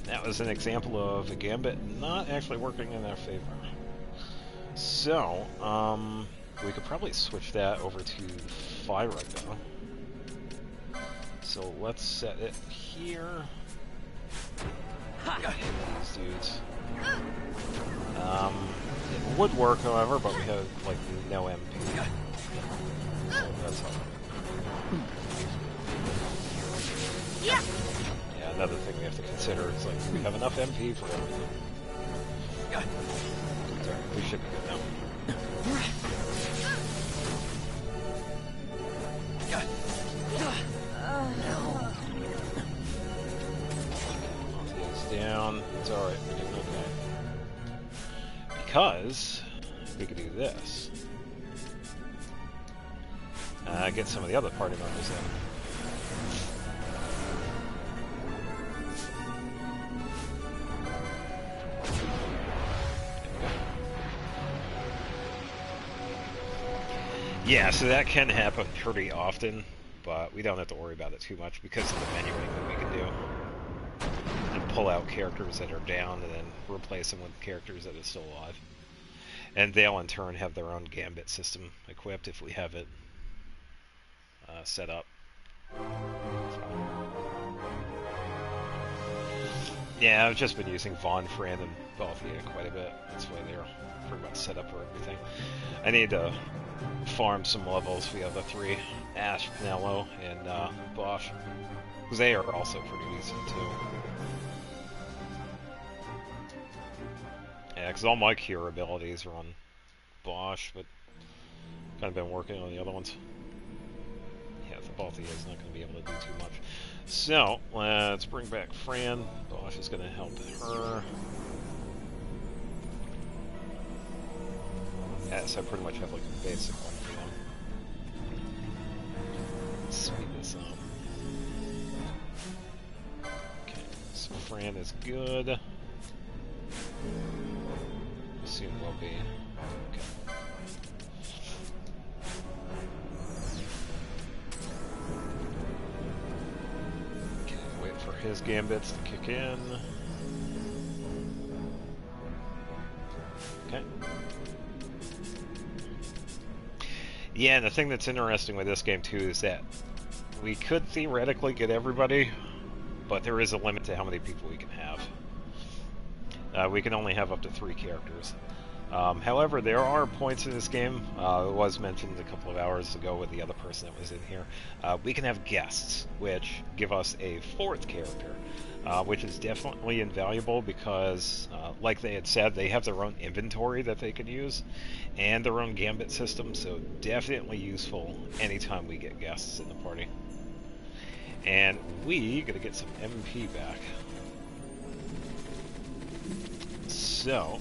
that was an example of a gambit not actually working in their favor. So, we could probably switch that over to Fire though. So let's set it here. These dudes. It would work, however, but we have like no MP. So that's how. Yeah. Yeah. Another thing we have to consider is like we have enough MP for everything. Sorry, we should be good now. Down. It's alright, we're doing okay. Because we could do this. Get some of the other party members in. Yeah, so that can happen pretty often, but we don't have to worry about it too much because of the menuing that we can do. And pull out characters that are down and then replace them with characters that are still alive. And they'll in turn have their own gambit system equipped if we have it set up. Yeah, I've just been using Vaughn, Fran, and Balthia quite a bit. That's why they're pretty much set up for everything. I need to farm some levels. We have the three, Ash, Pinello, and Bosch. Because they are also pretty decent too. Yeah, because all my cure abilities are on Bosch, but kind of been working on the other ones. Yeah, the Balti is not going to be able to do too much. So, let's bring back Fran. Bosch is going to help her. Yes, I pretty much have like a basic one for them. Speed this up. Okay, so Fran is good. Soon will be. Okay. Okay, wait for his gambits to kick in. Okay. Yeah, and the thing that's interesting with this game too is that we could theoretically get everybody, but there is a limit to how many people we can have. We can only have up to 3 characters. However, there are points in this game, it was mentioned a couple of hours ago with the other person that was in here, we can have guests, which give us a 4th character, which is definitely invaluable because, like they had said, they have their own inventory that they can use, and their own gambit system, so definitely useful anytime we get guests in the party. And we gotta get some MP back. So,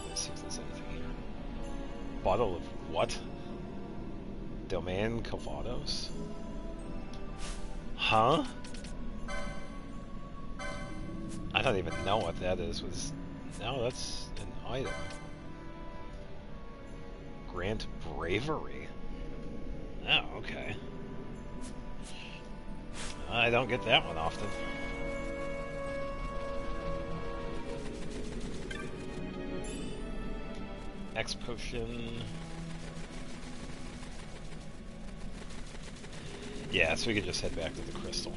let's see if there's anything here. Bottle of what? Domain Calvados? Huh? I don't even know what that is. No, that's an item. Grant Bravery? Oh, okay. I don't get that one often. X potion. Yeah, so we can just head back to the crystal.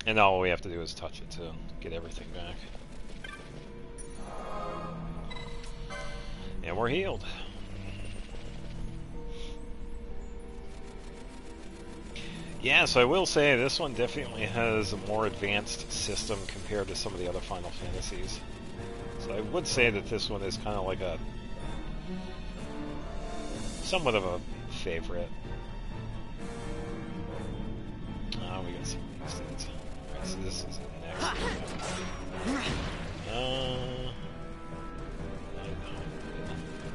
And all we have to do is touch it to get everything back. And we're healed. Yeah, so I will say this one definitely has a more advanced system compared to some of the other Final Fantasies. So I would say that this one is kind of like a somewhat of a favorite. We got some of these things. Alright, so this is next.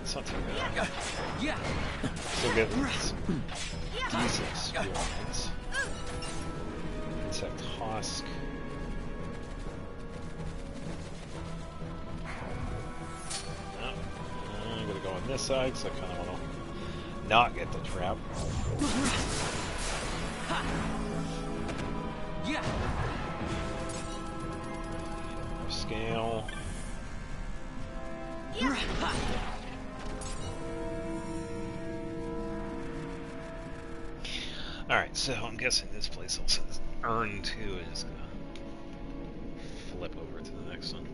It's not too bad. Still get some decent experience. Insect husk. I'm gonna go on this side because I kind of want to not get the trap. Scale. Alright, so I'm guessing this place also says earn 2. I'm just gonna flip over to the next one.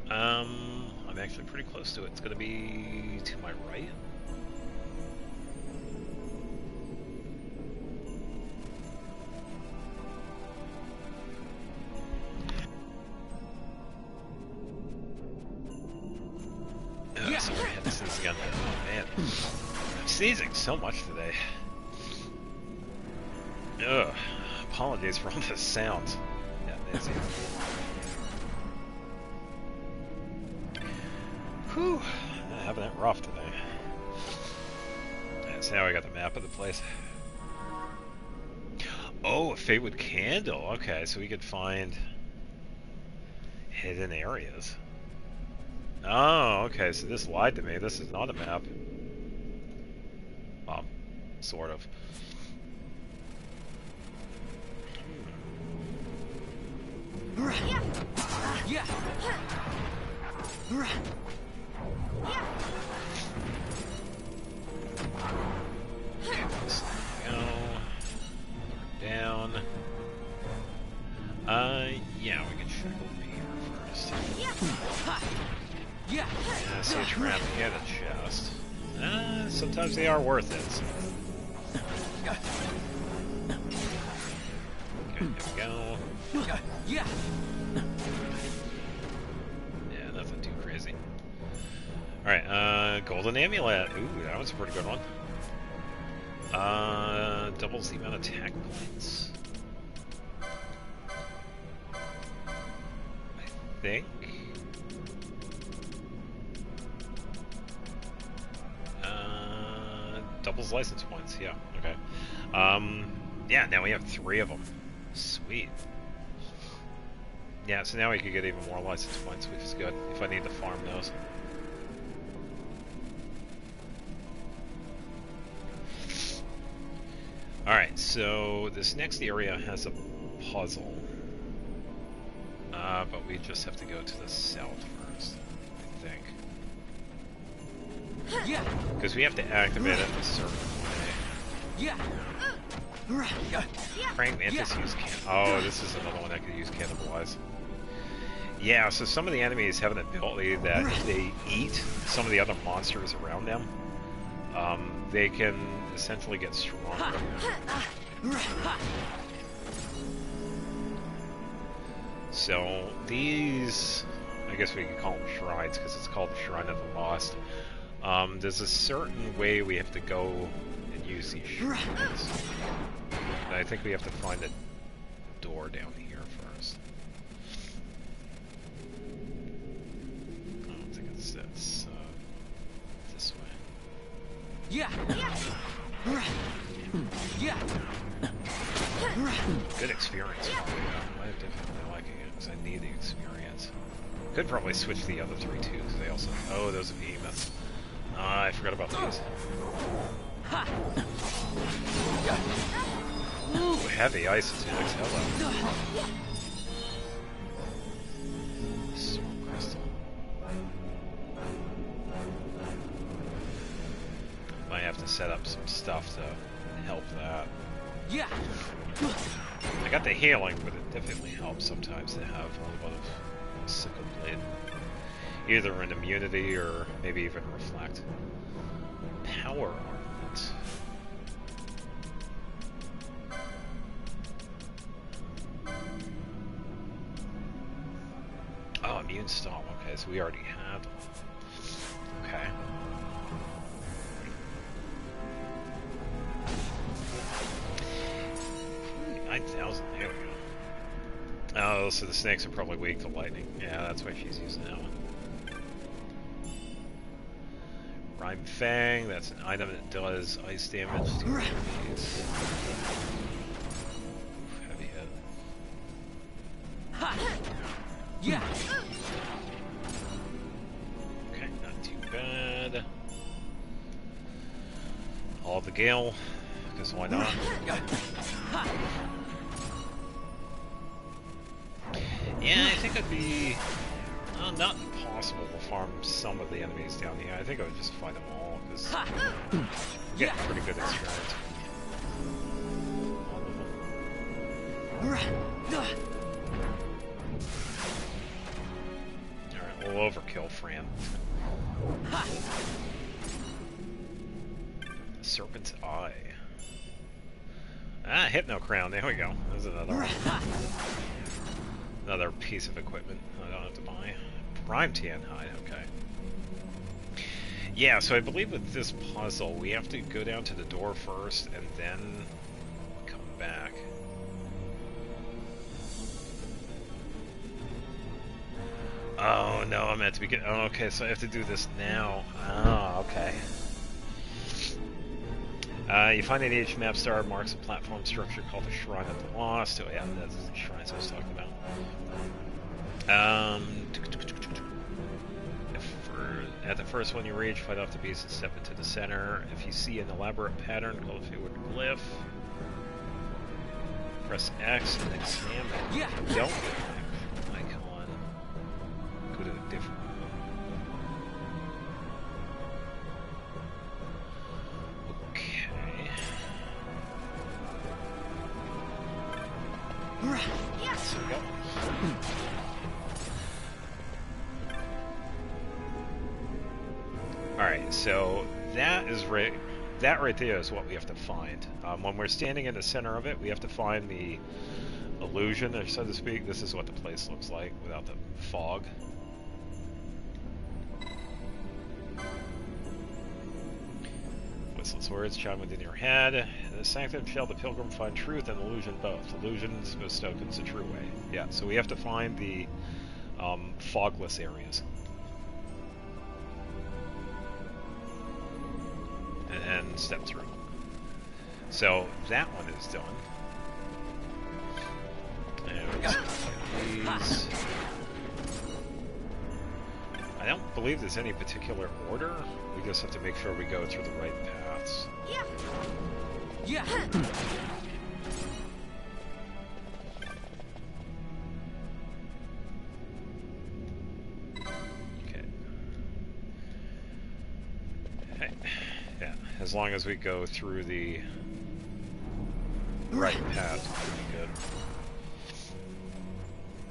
I'm actually pretty close to it. It's gonna be to my right. Sorry, I had to sneeze again. Oh man, I'm sneezing so much today. Ugh. Apologies for all the sounds. Yeah, that's it. Whew. I'm having it rough today. Yeah, so now I got the map of the place. Oh, a Feywood candle. Okay, so we could find hidden areas. Oh, okay, so this lied to me. This is not a map. Well, sort of. Yeah. Go. Down. Yeah, we can check over here first. Yeah. I see a trap and a chest. Sometimes they are worth it. So. Okay, there we go. Yeah. Alright, Golden Amulet. Ooh, that was a pretty good one. Doubles the amount of attack points. I think. Doubles license points, yeah, okay. Yeah, now we have 3 of them. Sweet. Yeah, so now we could get even more license points, which is good, if I need to farm those. Alright, so this next area has a puzzle. But we just have to go to the south first, I think. Yeah. Because we have to activate it a certain way. Yeah. Praying Mantis use oh, this is another one that could use Cannibalize. Yeah, so some of the enemies have an ability that if they eat some of the other monsters around them, they can essentially get stronger. So these, I guess we could call them shrines because it's called the Shrine of the Lost. There's a certain way we have to go and use these shrines. And I think we have to find a door down here first. I don't think it's this way. Yeah. Yeah. Good experience. I'm definitely liking it because I need the experience. Could probably switch the other 3 too because they also. Oh, those are behemoths. I forgot about these. Ooh, heavy ice attacks. Hello. Sword crystal. Might have to set up some stuff to help that. Yeah. I got the healing, but it definitely helps sometimes to have a little bit of sickle blade. Either an immunity or maybe even reflect. Power armament. Oh, immune stomp. Okay, so we already had one. Okay. There we go. Oh, so the snakes are probably weak to lightning. Yeah, that's why she's using that one. Rhyme Fang, that's an item that does ice damage to enemies. Heavy hit. Yeah. Okay, not too bad. All the Gale, because why not? Yeah, I think it'd be not impossible to farm some of the enemies down here. I think I would just fight them all, because you get pretty good experience. Alright, we'll overkill Fran. Serpent's Eye. Ah, Hypno Crown, there we go. There's another one. Another piece of equipment I don't have to buy. Prime Tan Hide, okay. Yeah, so I believe with this puzzle, we have to go down to the door first and then come back. Oh no, I'm meant to be getting. Oh, okay, so I have to do this now. Oh, okay. You find an each map star marks a platform structure called the Shrine of the Lost. Oh yeah, that's the shrines I was talking about. At the first one you reach, fight off the beast and step into the center. If you see an elaborate pattern called a figure glyph, press X and examine. Yeah. Don't icon. Go to a different one. So we go. Alright, so that is right there is what we have to find. When we're standing in the center of it, we have to find the illusion, or so to speak. This is what the place looks like without the fog. voiceless words chime within your head. In the sanctum shall the pilgrim find truth and illusion both. Illusions bestokens the true way. Yeah, so we have to find the fogless areas. And step through. So that one is done. And we're just gonna get these. I don't believe there's any particular order. We just have to make sure we go through the right paths. Yeah. Yeah. Okay. Hey. Yeah, as long as we go through the right path, pretty good.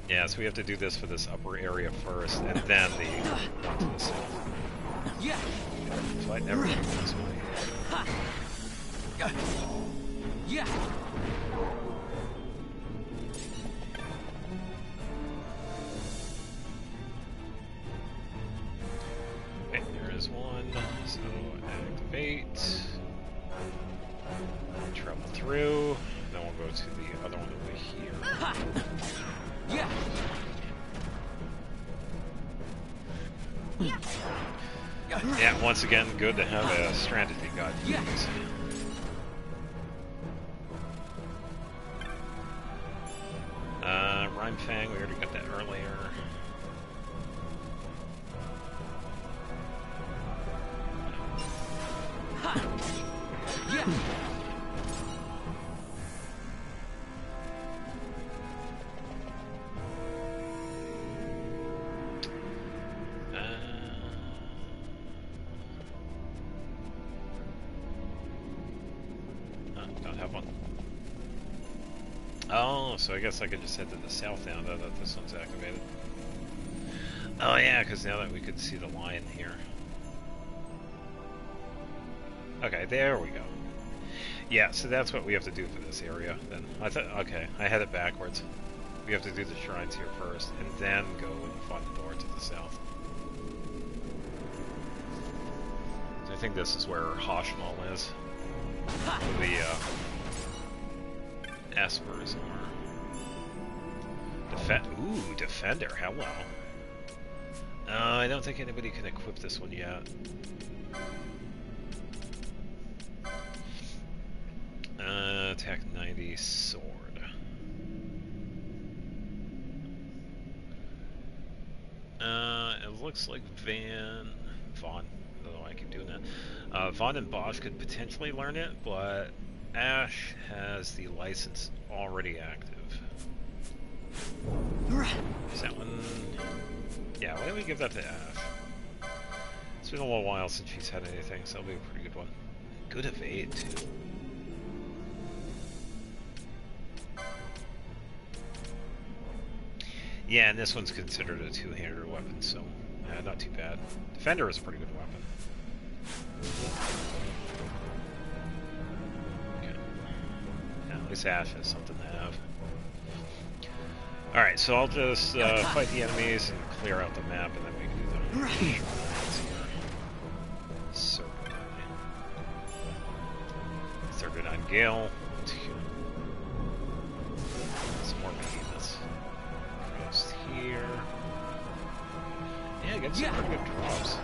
Yeah, so we have to do this for this upper area first, and then the one to the south. Yeah. So I never go this way. Yeah. Okay, there is one. So activate. Travel through. Then we'll go to the other one over here. Yeah. Yeah, once again, good to have a strategy guide to use. Rhyme Fang, we already got that earlier. Yeah. Don't have one. Oh, so I guess I could just head to the south now that this one's activated. Oh yeah, because now that we could see the lion here. Okay, there we go. Yeah, so that's what we have to do for this area. Then I thought, okay, I had it backwards. We have to do the shrines here first, and then go and find the door to the south. So I think this is where Hoshnall is. The Espers are. Ooh, Defender, hello. I don't think anybody can equip this one yet. Attack 90, sword. It looks like Vaughn, I don't know why I keep doing that. Vaughn and Bosch could potentially learn it, but Ash has the license already active. Is that one? Yeah, why don't we give that to Ash? It's been a little while since she's had anything, so that'll be a pretty good one. Good evade, too. Yeah, and this one's considered a two-hander weapon, so not too bad. Defender is a pretty good weapon. Okay. Yeah, at least Ash has something to have. Alright, so I'll just fight the enemies and clear out the map, and then we can do the shrines here. Serpent Eye. 39 Gale. Some more behemoths. Just here. Yeah, get some pretty good drops.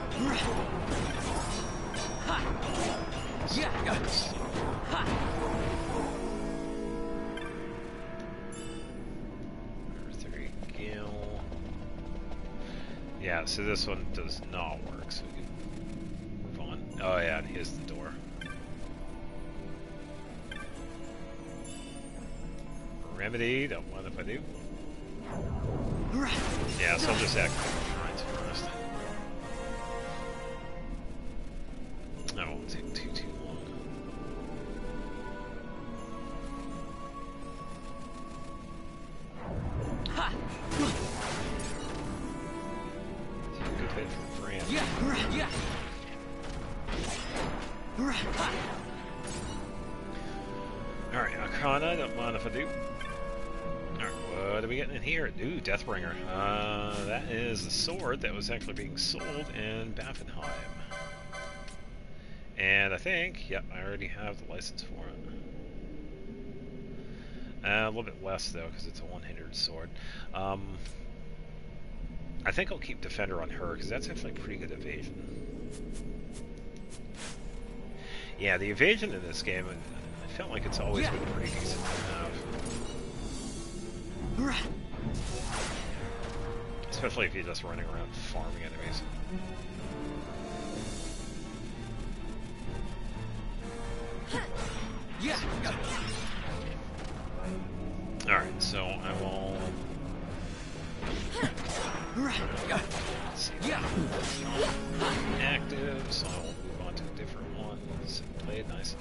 Yeah, so this one does not work, so we can move on. Oh yeah, and here's the door. Remedy, don't mind if I do. Yeah, so I'll just activate the shrines first. That won't take too long. Good hit from Fran. Yeah. Alright, Arcana, don't mind if I do. Alright, what are we getting in here? Ooh, Deathbringer. That is the sword that was actually being sold in Baffenheim. And I think, yep, I already have the license for it. A little bit less, though, because it's a one-handed sword. I think I'll keep Defender on her, because that's actually pretty good evasion. Yeah, the evasion in this game, I felt like it's always been pretty decent to have. Especially if you're just running around farming enemies. Alright, so I will... Active, so I'll move on to a different one. Played nice.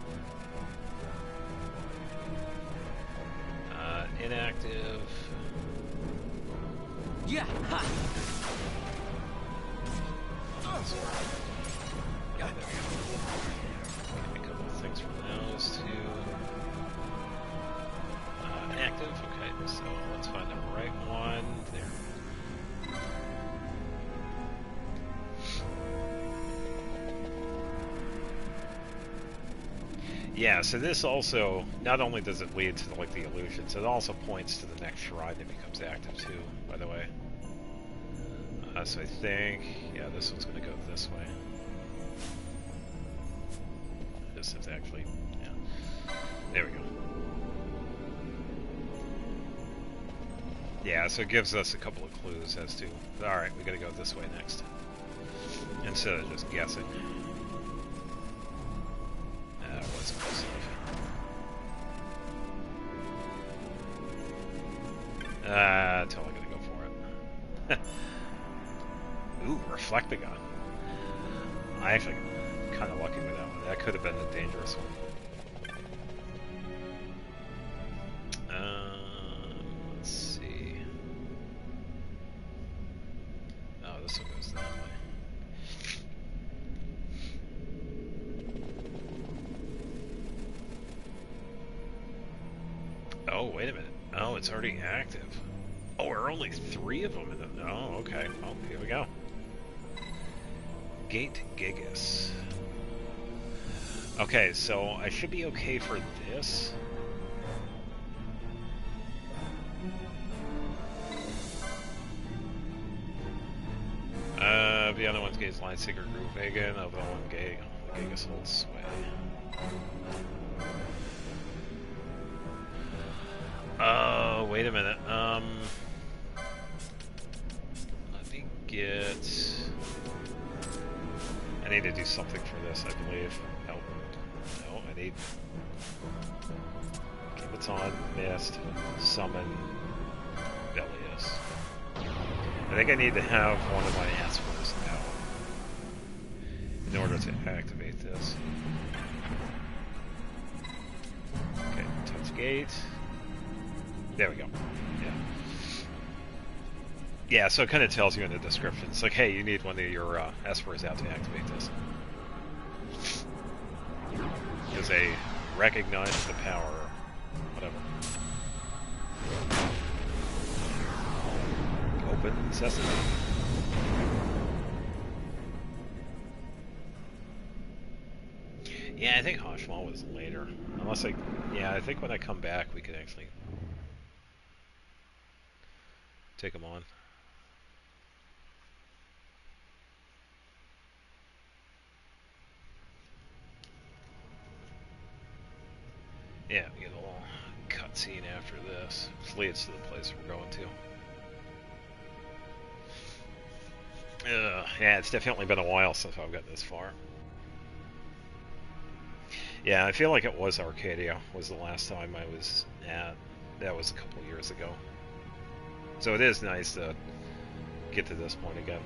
Inactive. Yeah. Ha. There we go. Okay, a couple of things from those two. Active. Okay, so let's find the right one. There. Yeah, so this also, not only does it lead to like the illusions, it also points to the next shrine that becomes active too, by the way. So I think, yeah, this one's going to go this way. This is actually, yeah. There we go. Yeah, so it gives us a couple of clues as to, alright, we got to go this way next. Instead of just guessing. What's close enough? Totally gonna go for it. Ooh, Reflectagon. I actually kind of lucky with that one. That could have been a dangerous one. Let's see. Oh, this one goes that way. Oh, wait a minute. Oh, it's already active. Oh, there are only 3 of them in it. Oh, okay. Well, here we go. Gate Gigas. Okay, so I should be okay for this. The other one's Gate's Line Seeker Groove Vegan, of the one Gate. Gigas holds sway. Oh, wait a minute. Let me get... I need to do something for this, I believe. No, I need... Kibaton, Mist, Summon, Belius. I think I need to have one of my Aspers now in order to activate this. Okay, touch Gate. There we go. Yeah. Yeah, so it kind of tells you in the description. It's like, hey, you need one of your Espers out to activate this. Because they recognize the power, whatever. Open Sesame. Yeah, I think Hashmal was later. Unless I... Yeah, I think when I come back we could actually... take them on. Yeah, we get a little cutscene after this. Which leads to the place we're going to. Yeah, it's definitely been a while since I've gotten this far. Yeah, I feel like it was Arcadia was the last time I was at. That was a couple years ago. So it is nice to get to this point again.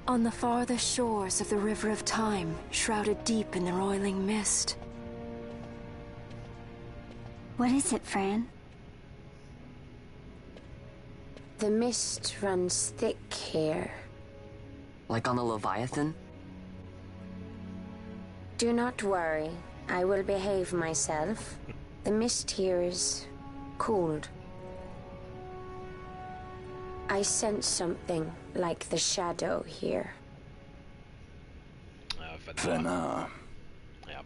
On the farthest shores of the River of Time, shrouded deep in the roiling mist. What is it, Fran? The mist runs thick here. Like on the Leviathan? Do not worry. I will behave myself. The mist here is cold. I sense something like the shadow here. Fenar. Yeah.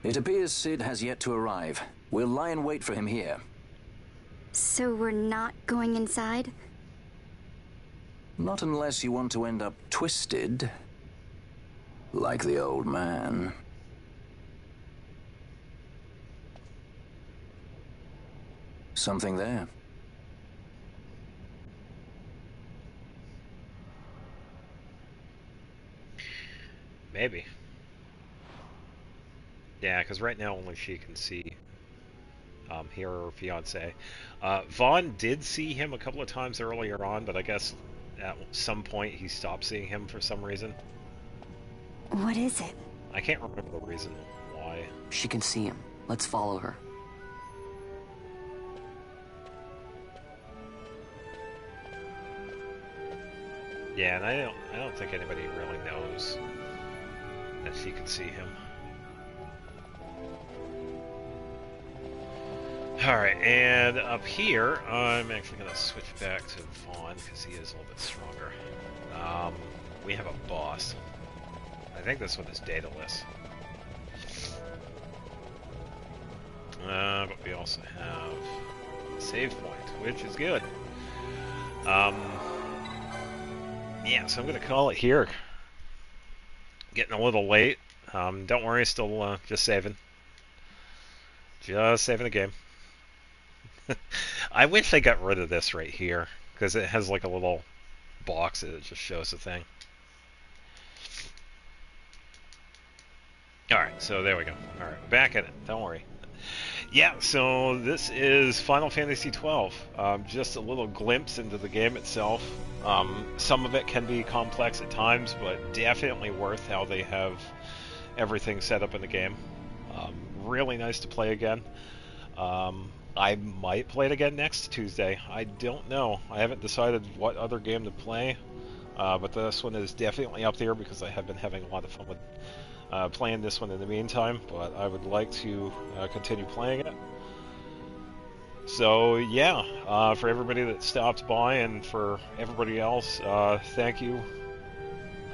It appears Sid has yet to arrive. We'll lie in wait for him here. So we're not going inside? Not unless you want to end up twisted. Like the old man. Something there. Maybe. Yeah, because right now only she can see her fiance. Vaughn did see him a couple of times earlier on, but I guess at some point he stopped seeing him for some reason. What is it? I can't remember the reason why. She can see him. Let's follow her. Yeah, and I don't think anybody really knows that she can see him. Alright, and up here, I'm actually going to switch back to Vaughn, because he is a little bit stronger. We have a boss. I think this one is dataless. But we also have a save point, which is good. Yeah, so I'm going to call it here. Getting a little late. Don't worry, still just saving. Just saving the game. I wish they got rid of this right here, because it has like a little box that just shows the thing. Alright, so there we go. Alright, back at it. Don't worry. Yeah, so this is Final Fantasy XII. Just a little glimpse into the game itself. Some of it can be complex at times, but definitely worth how they have everything set up in the game. Really nice to play again. I might play it again next Tuesday. I don't know. I haven't decided what other game to play, but this one is definitely up there because I have been having a lot of fun with playing this one in the meantime, but I would like to continue playing it. So yeah, for everybody that stopped by and for everybody else, thank you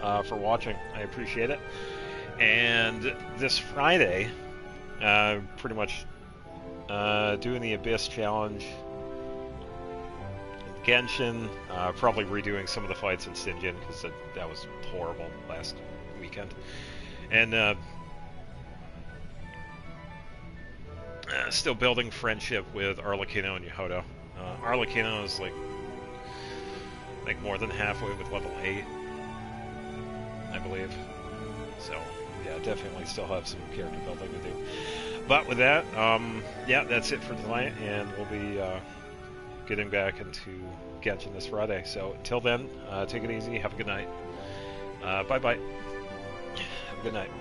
for watching. I appreciate it. And this Friday, pretty much doing the Abyss Challenge, Genshin, probably redoing some of the fights in Sinjin because that was horrible last weekend. And still building friendship with Arlecchino and Yehoto. Arlecchino is like more than halfway with level 8, I believe. So yeah, definitely still have some character building to do. But with that, yeah, that's it for tonight, and we'll be getting back into Genshin this Friday. So until then, take it easy, have a good night. Bye-bye. Have a good night.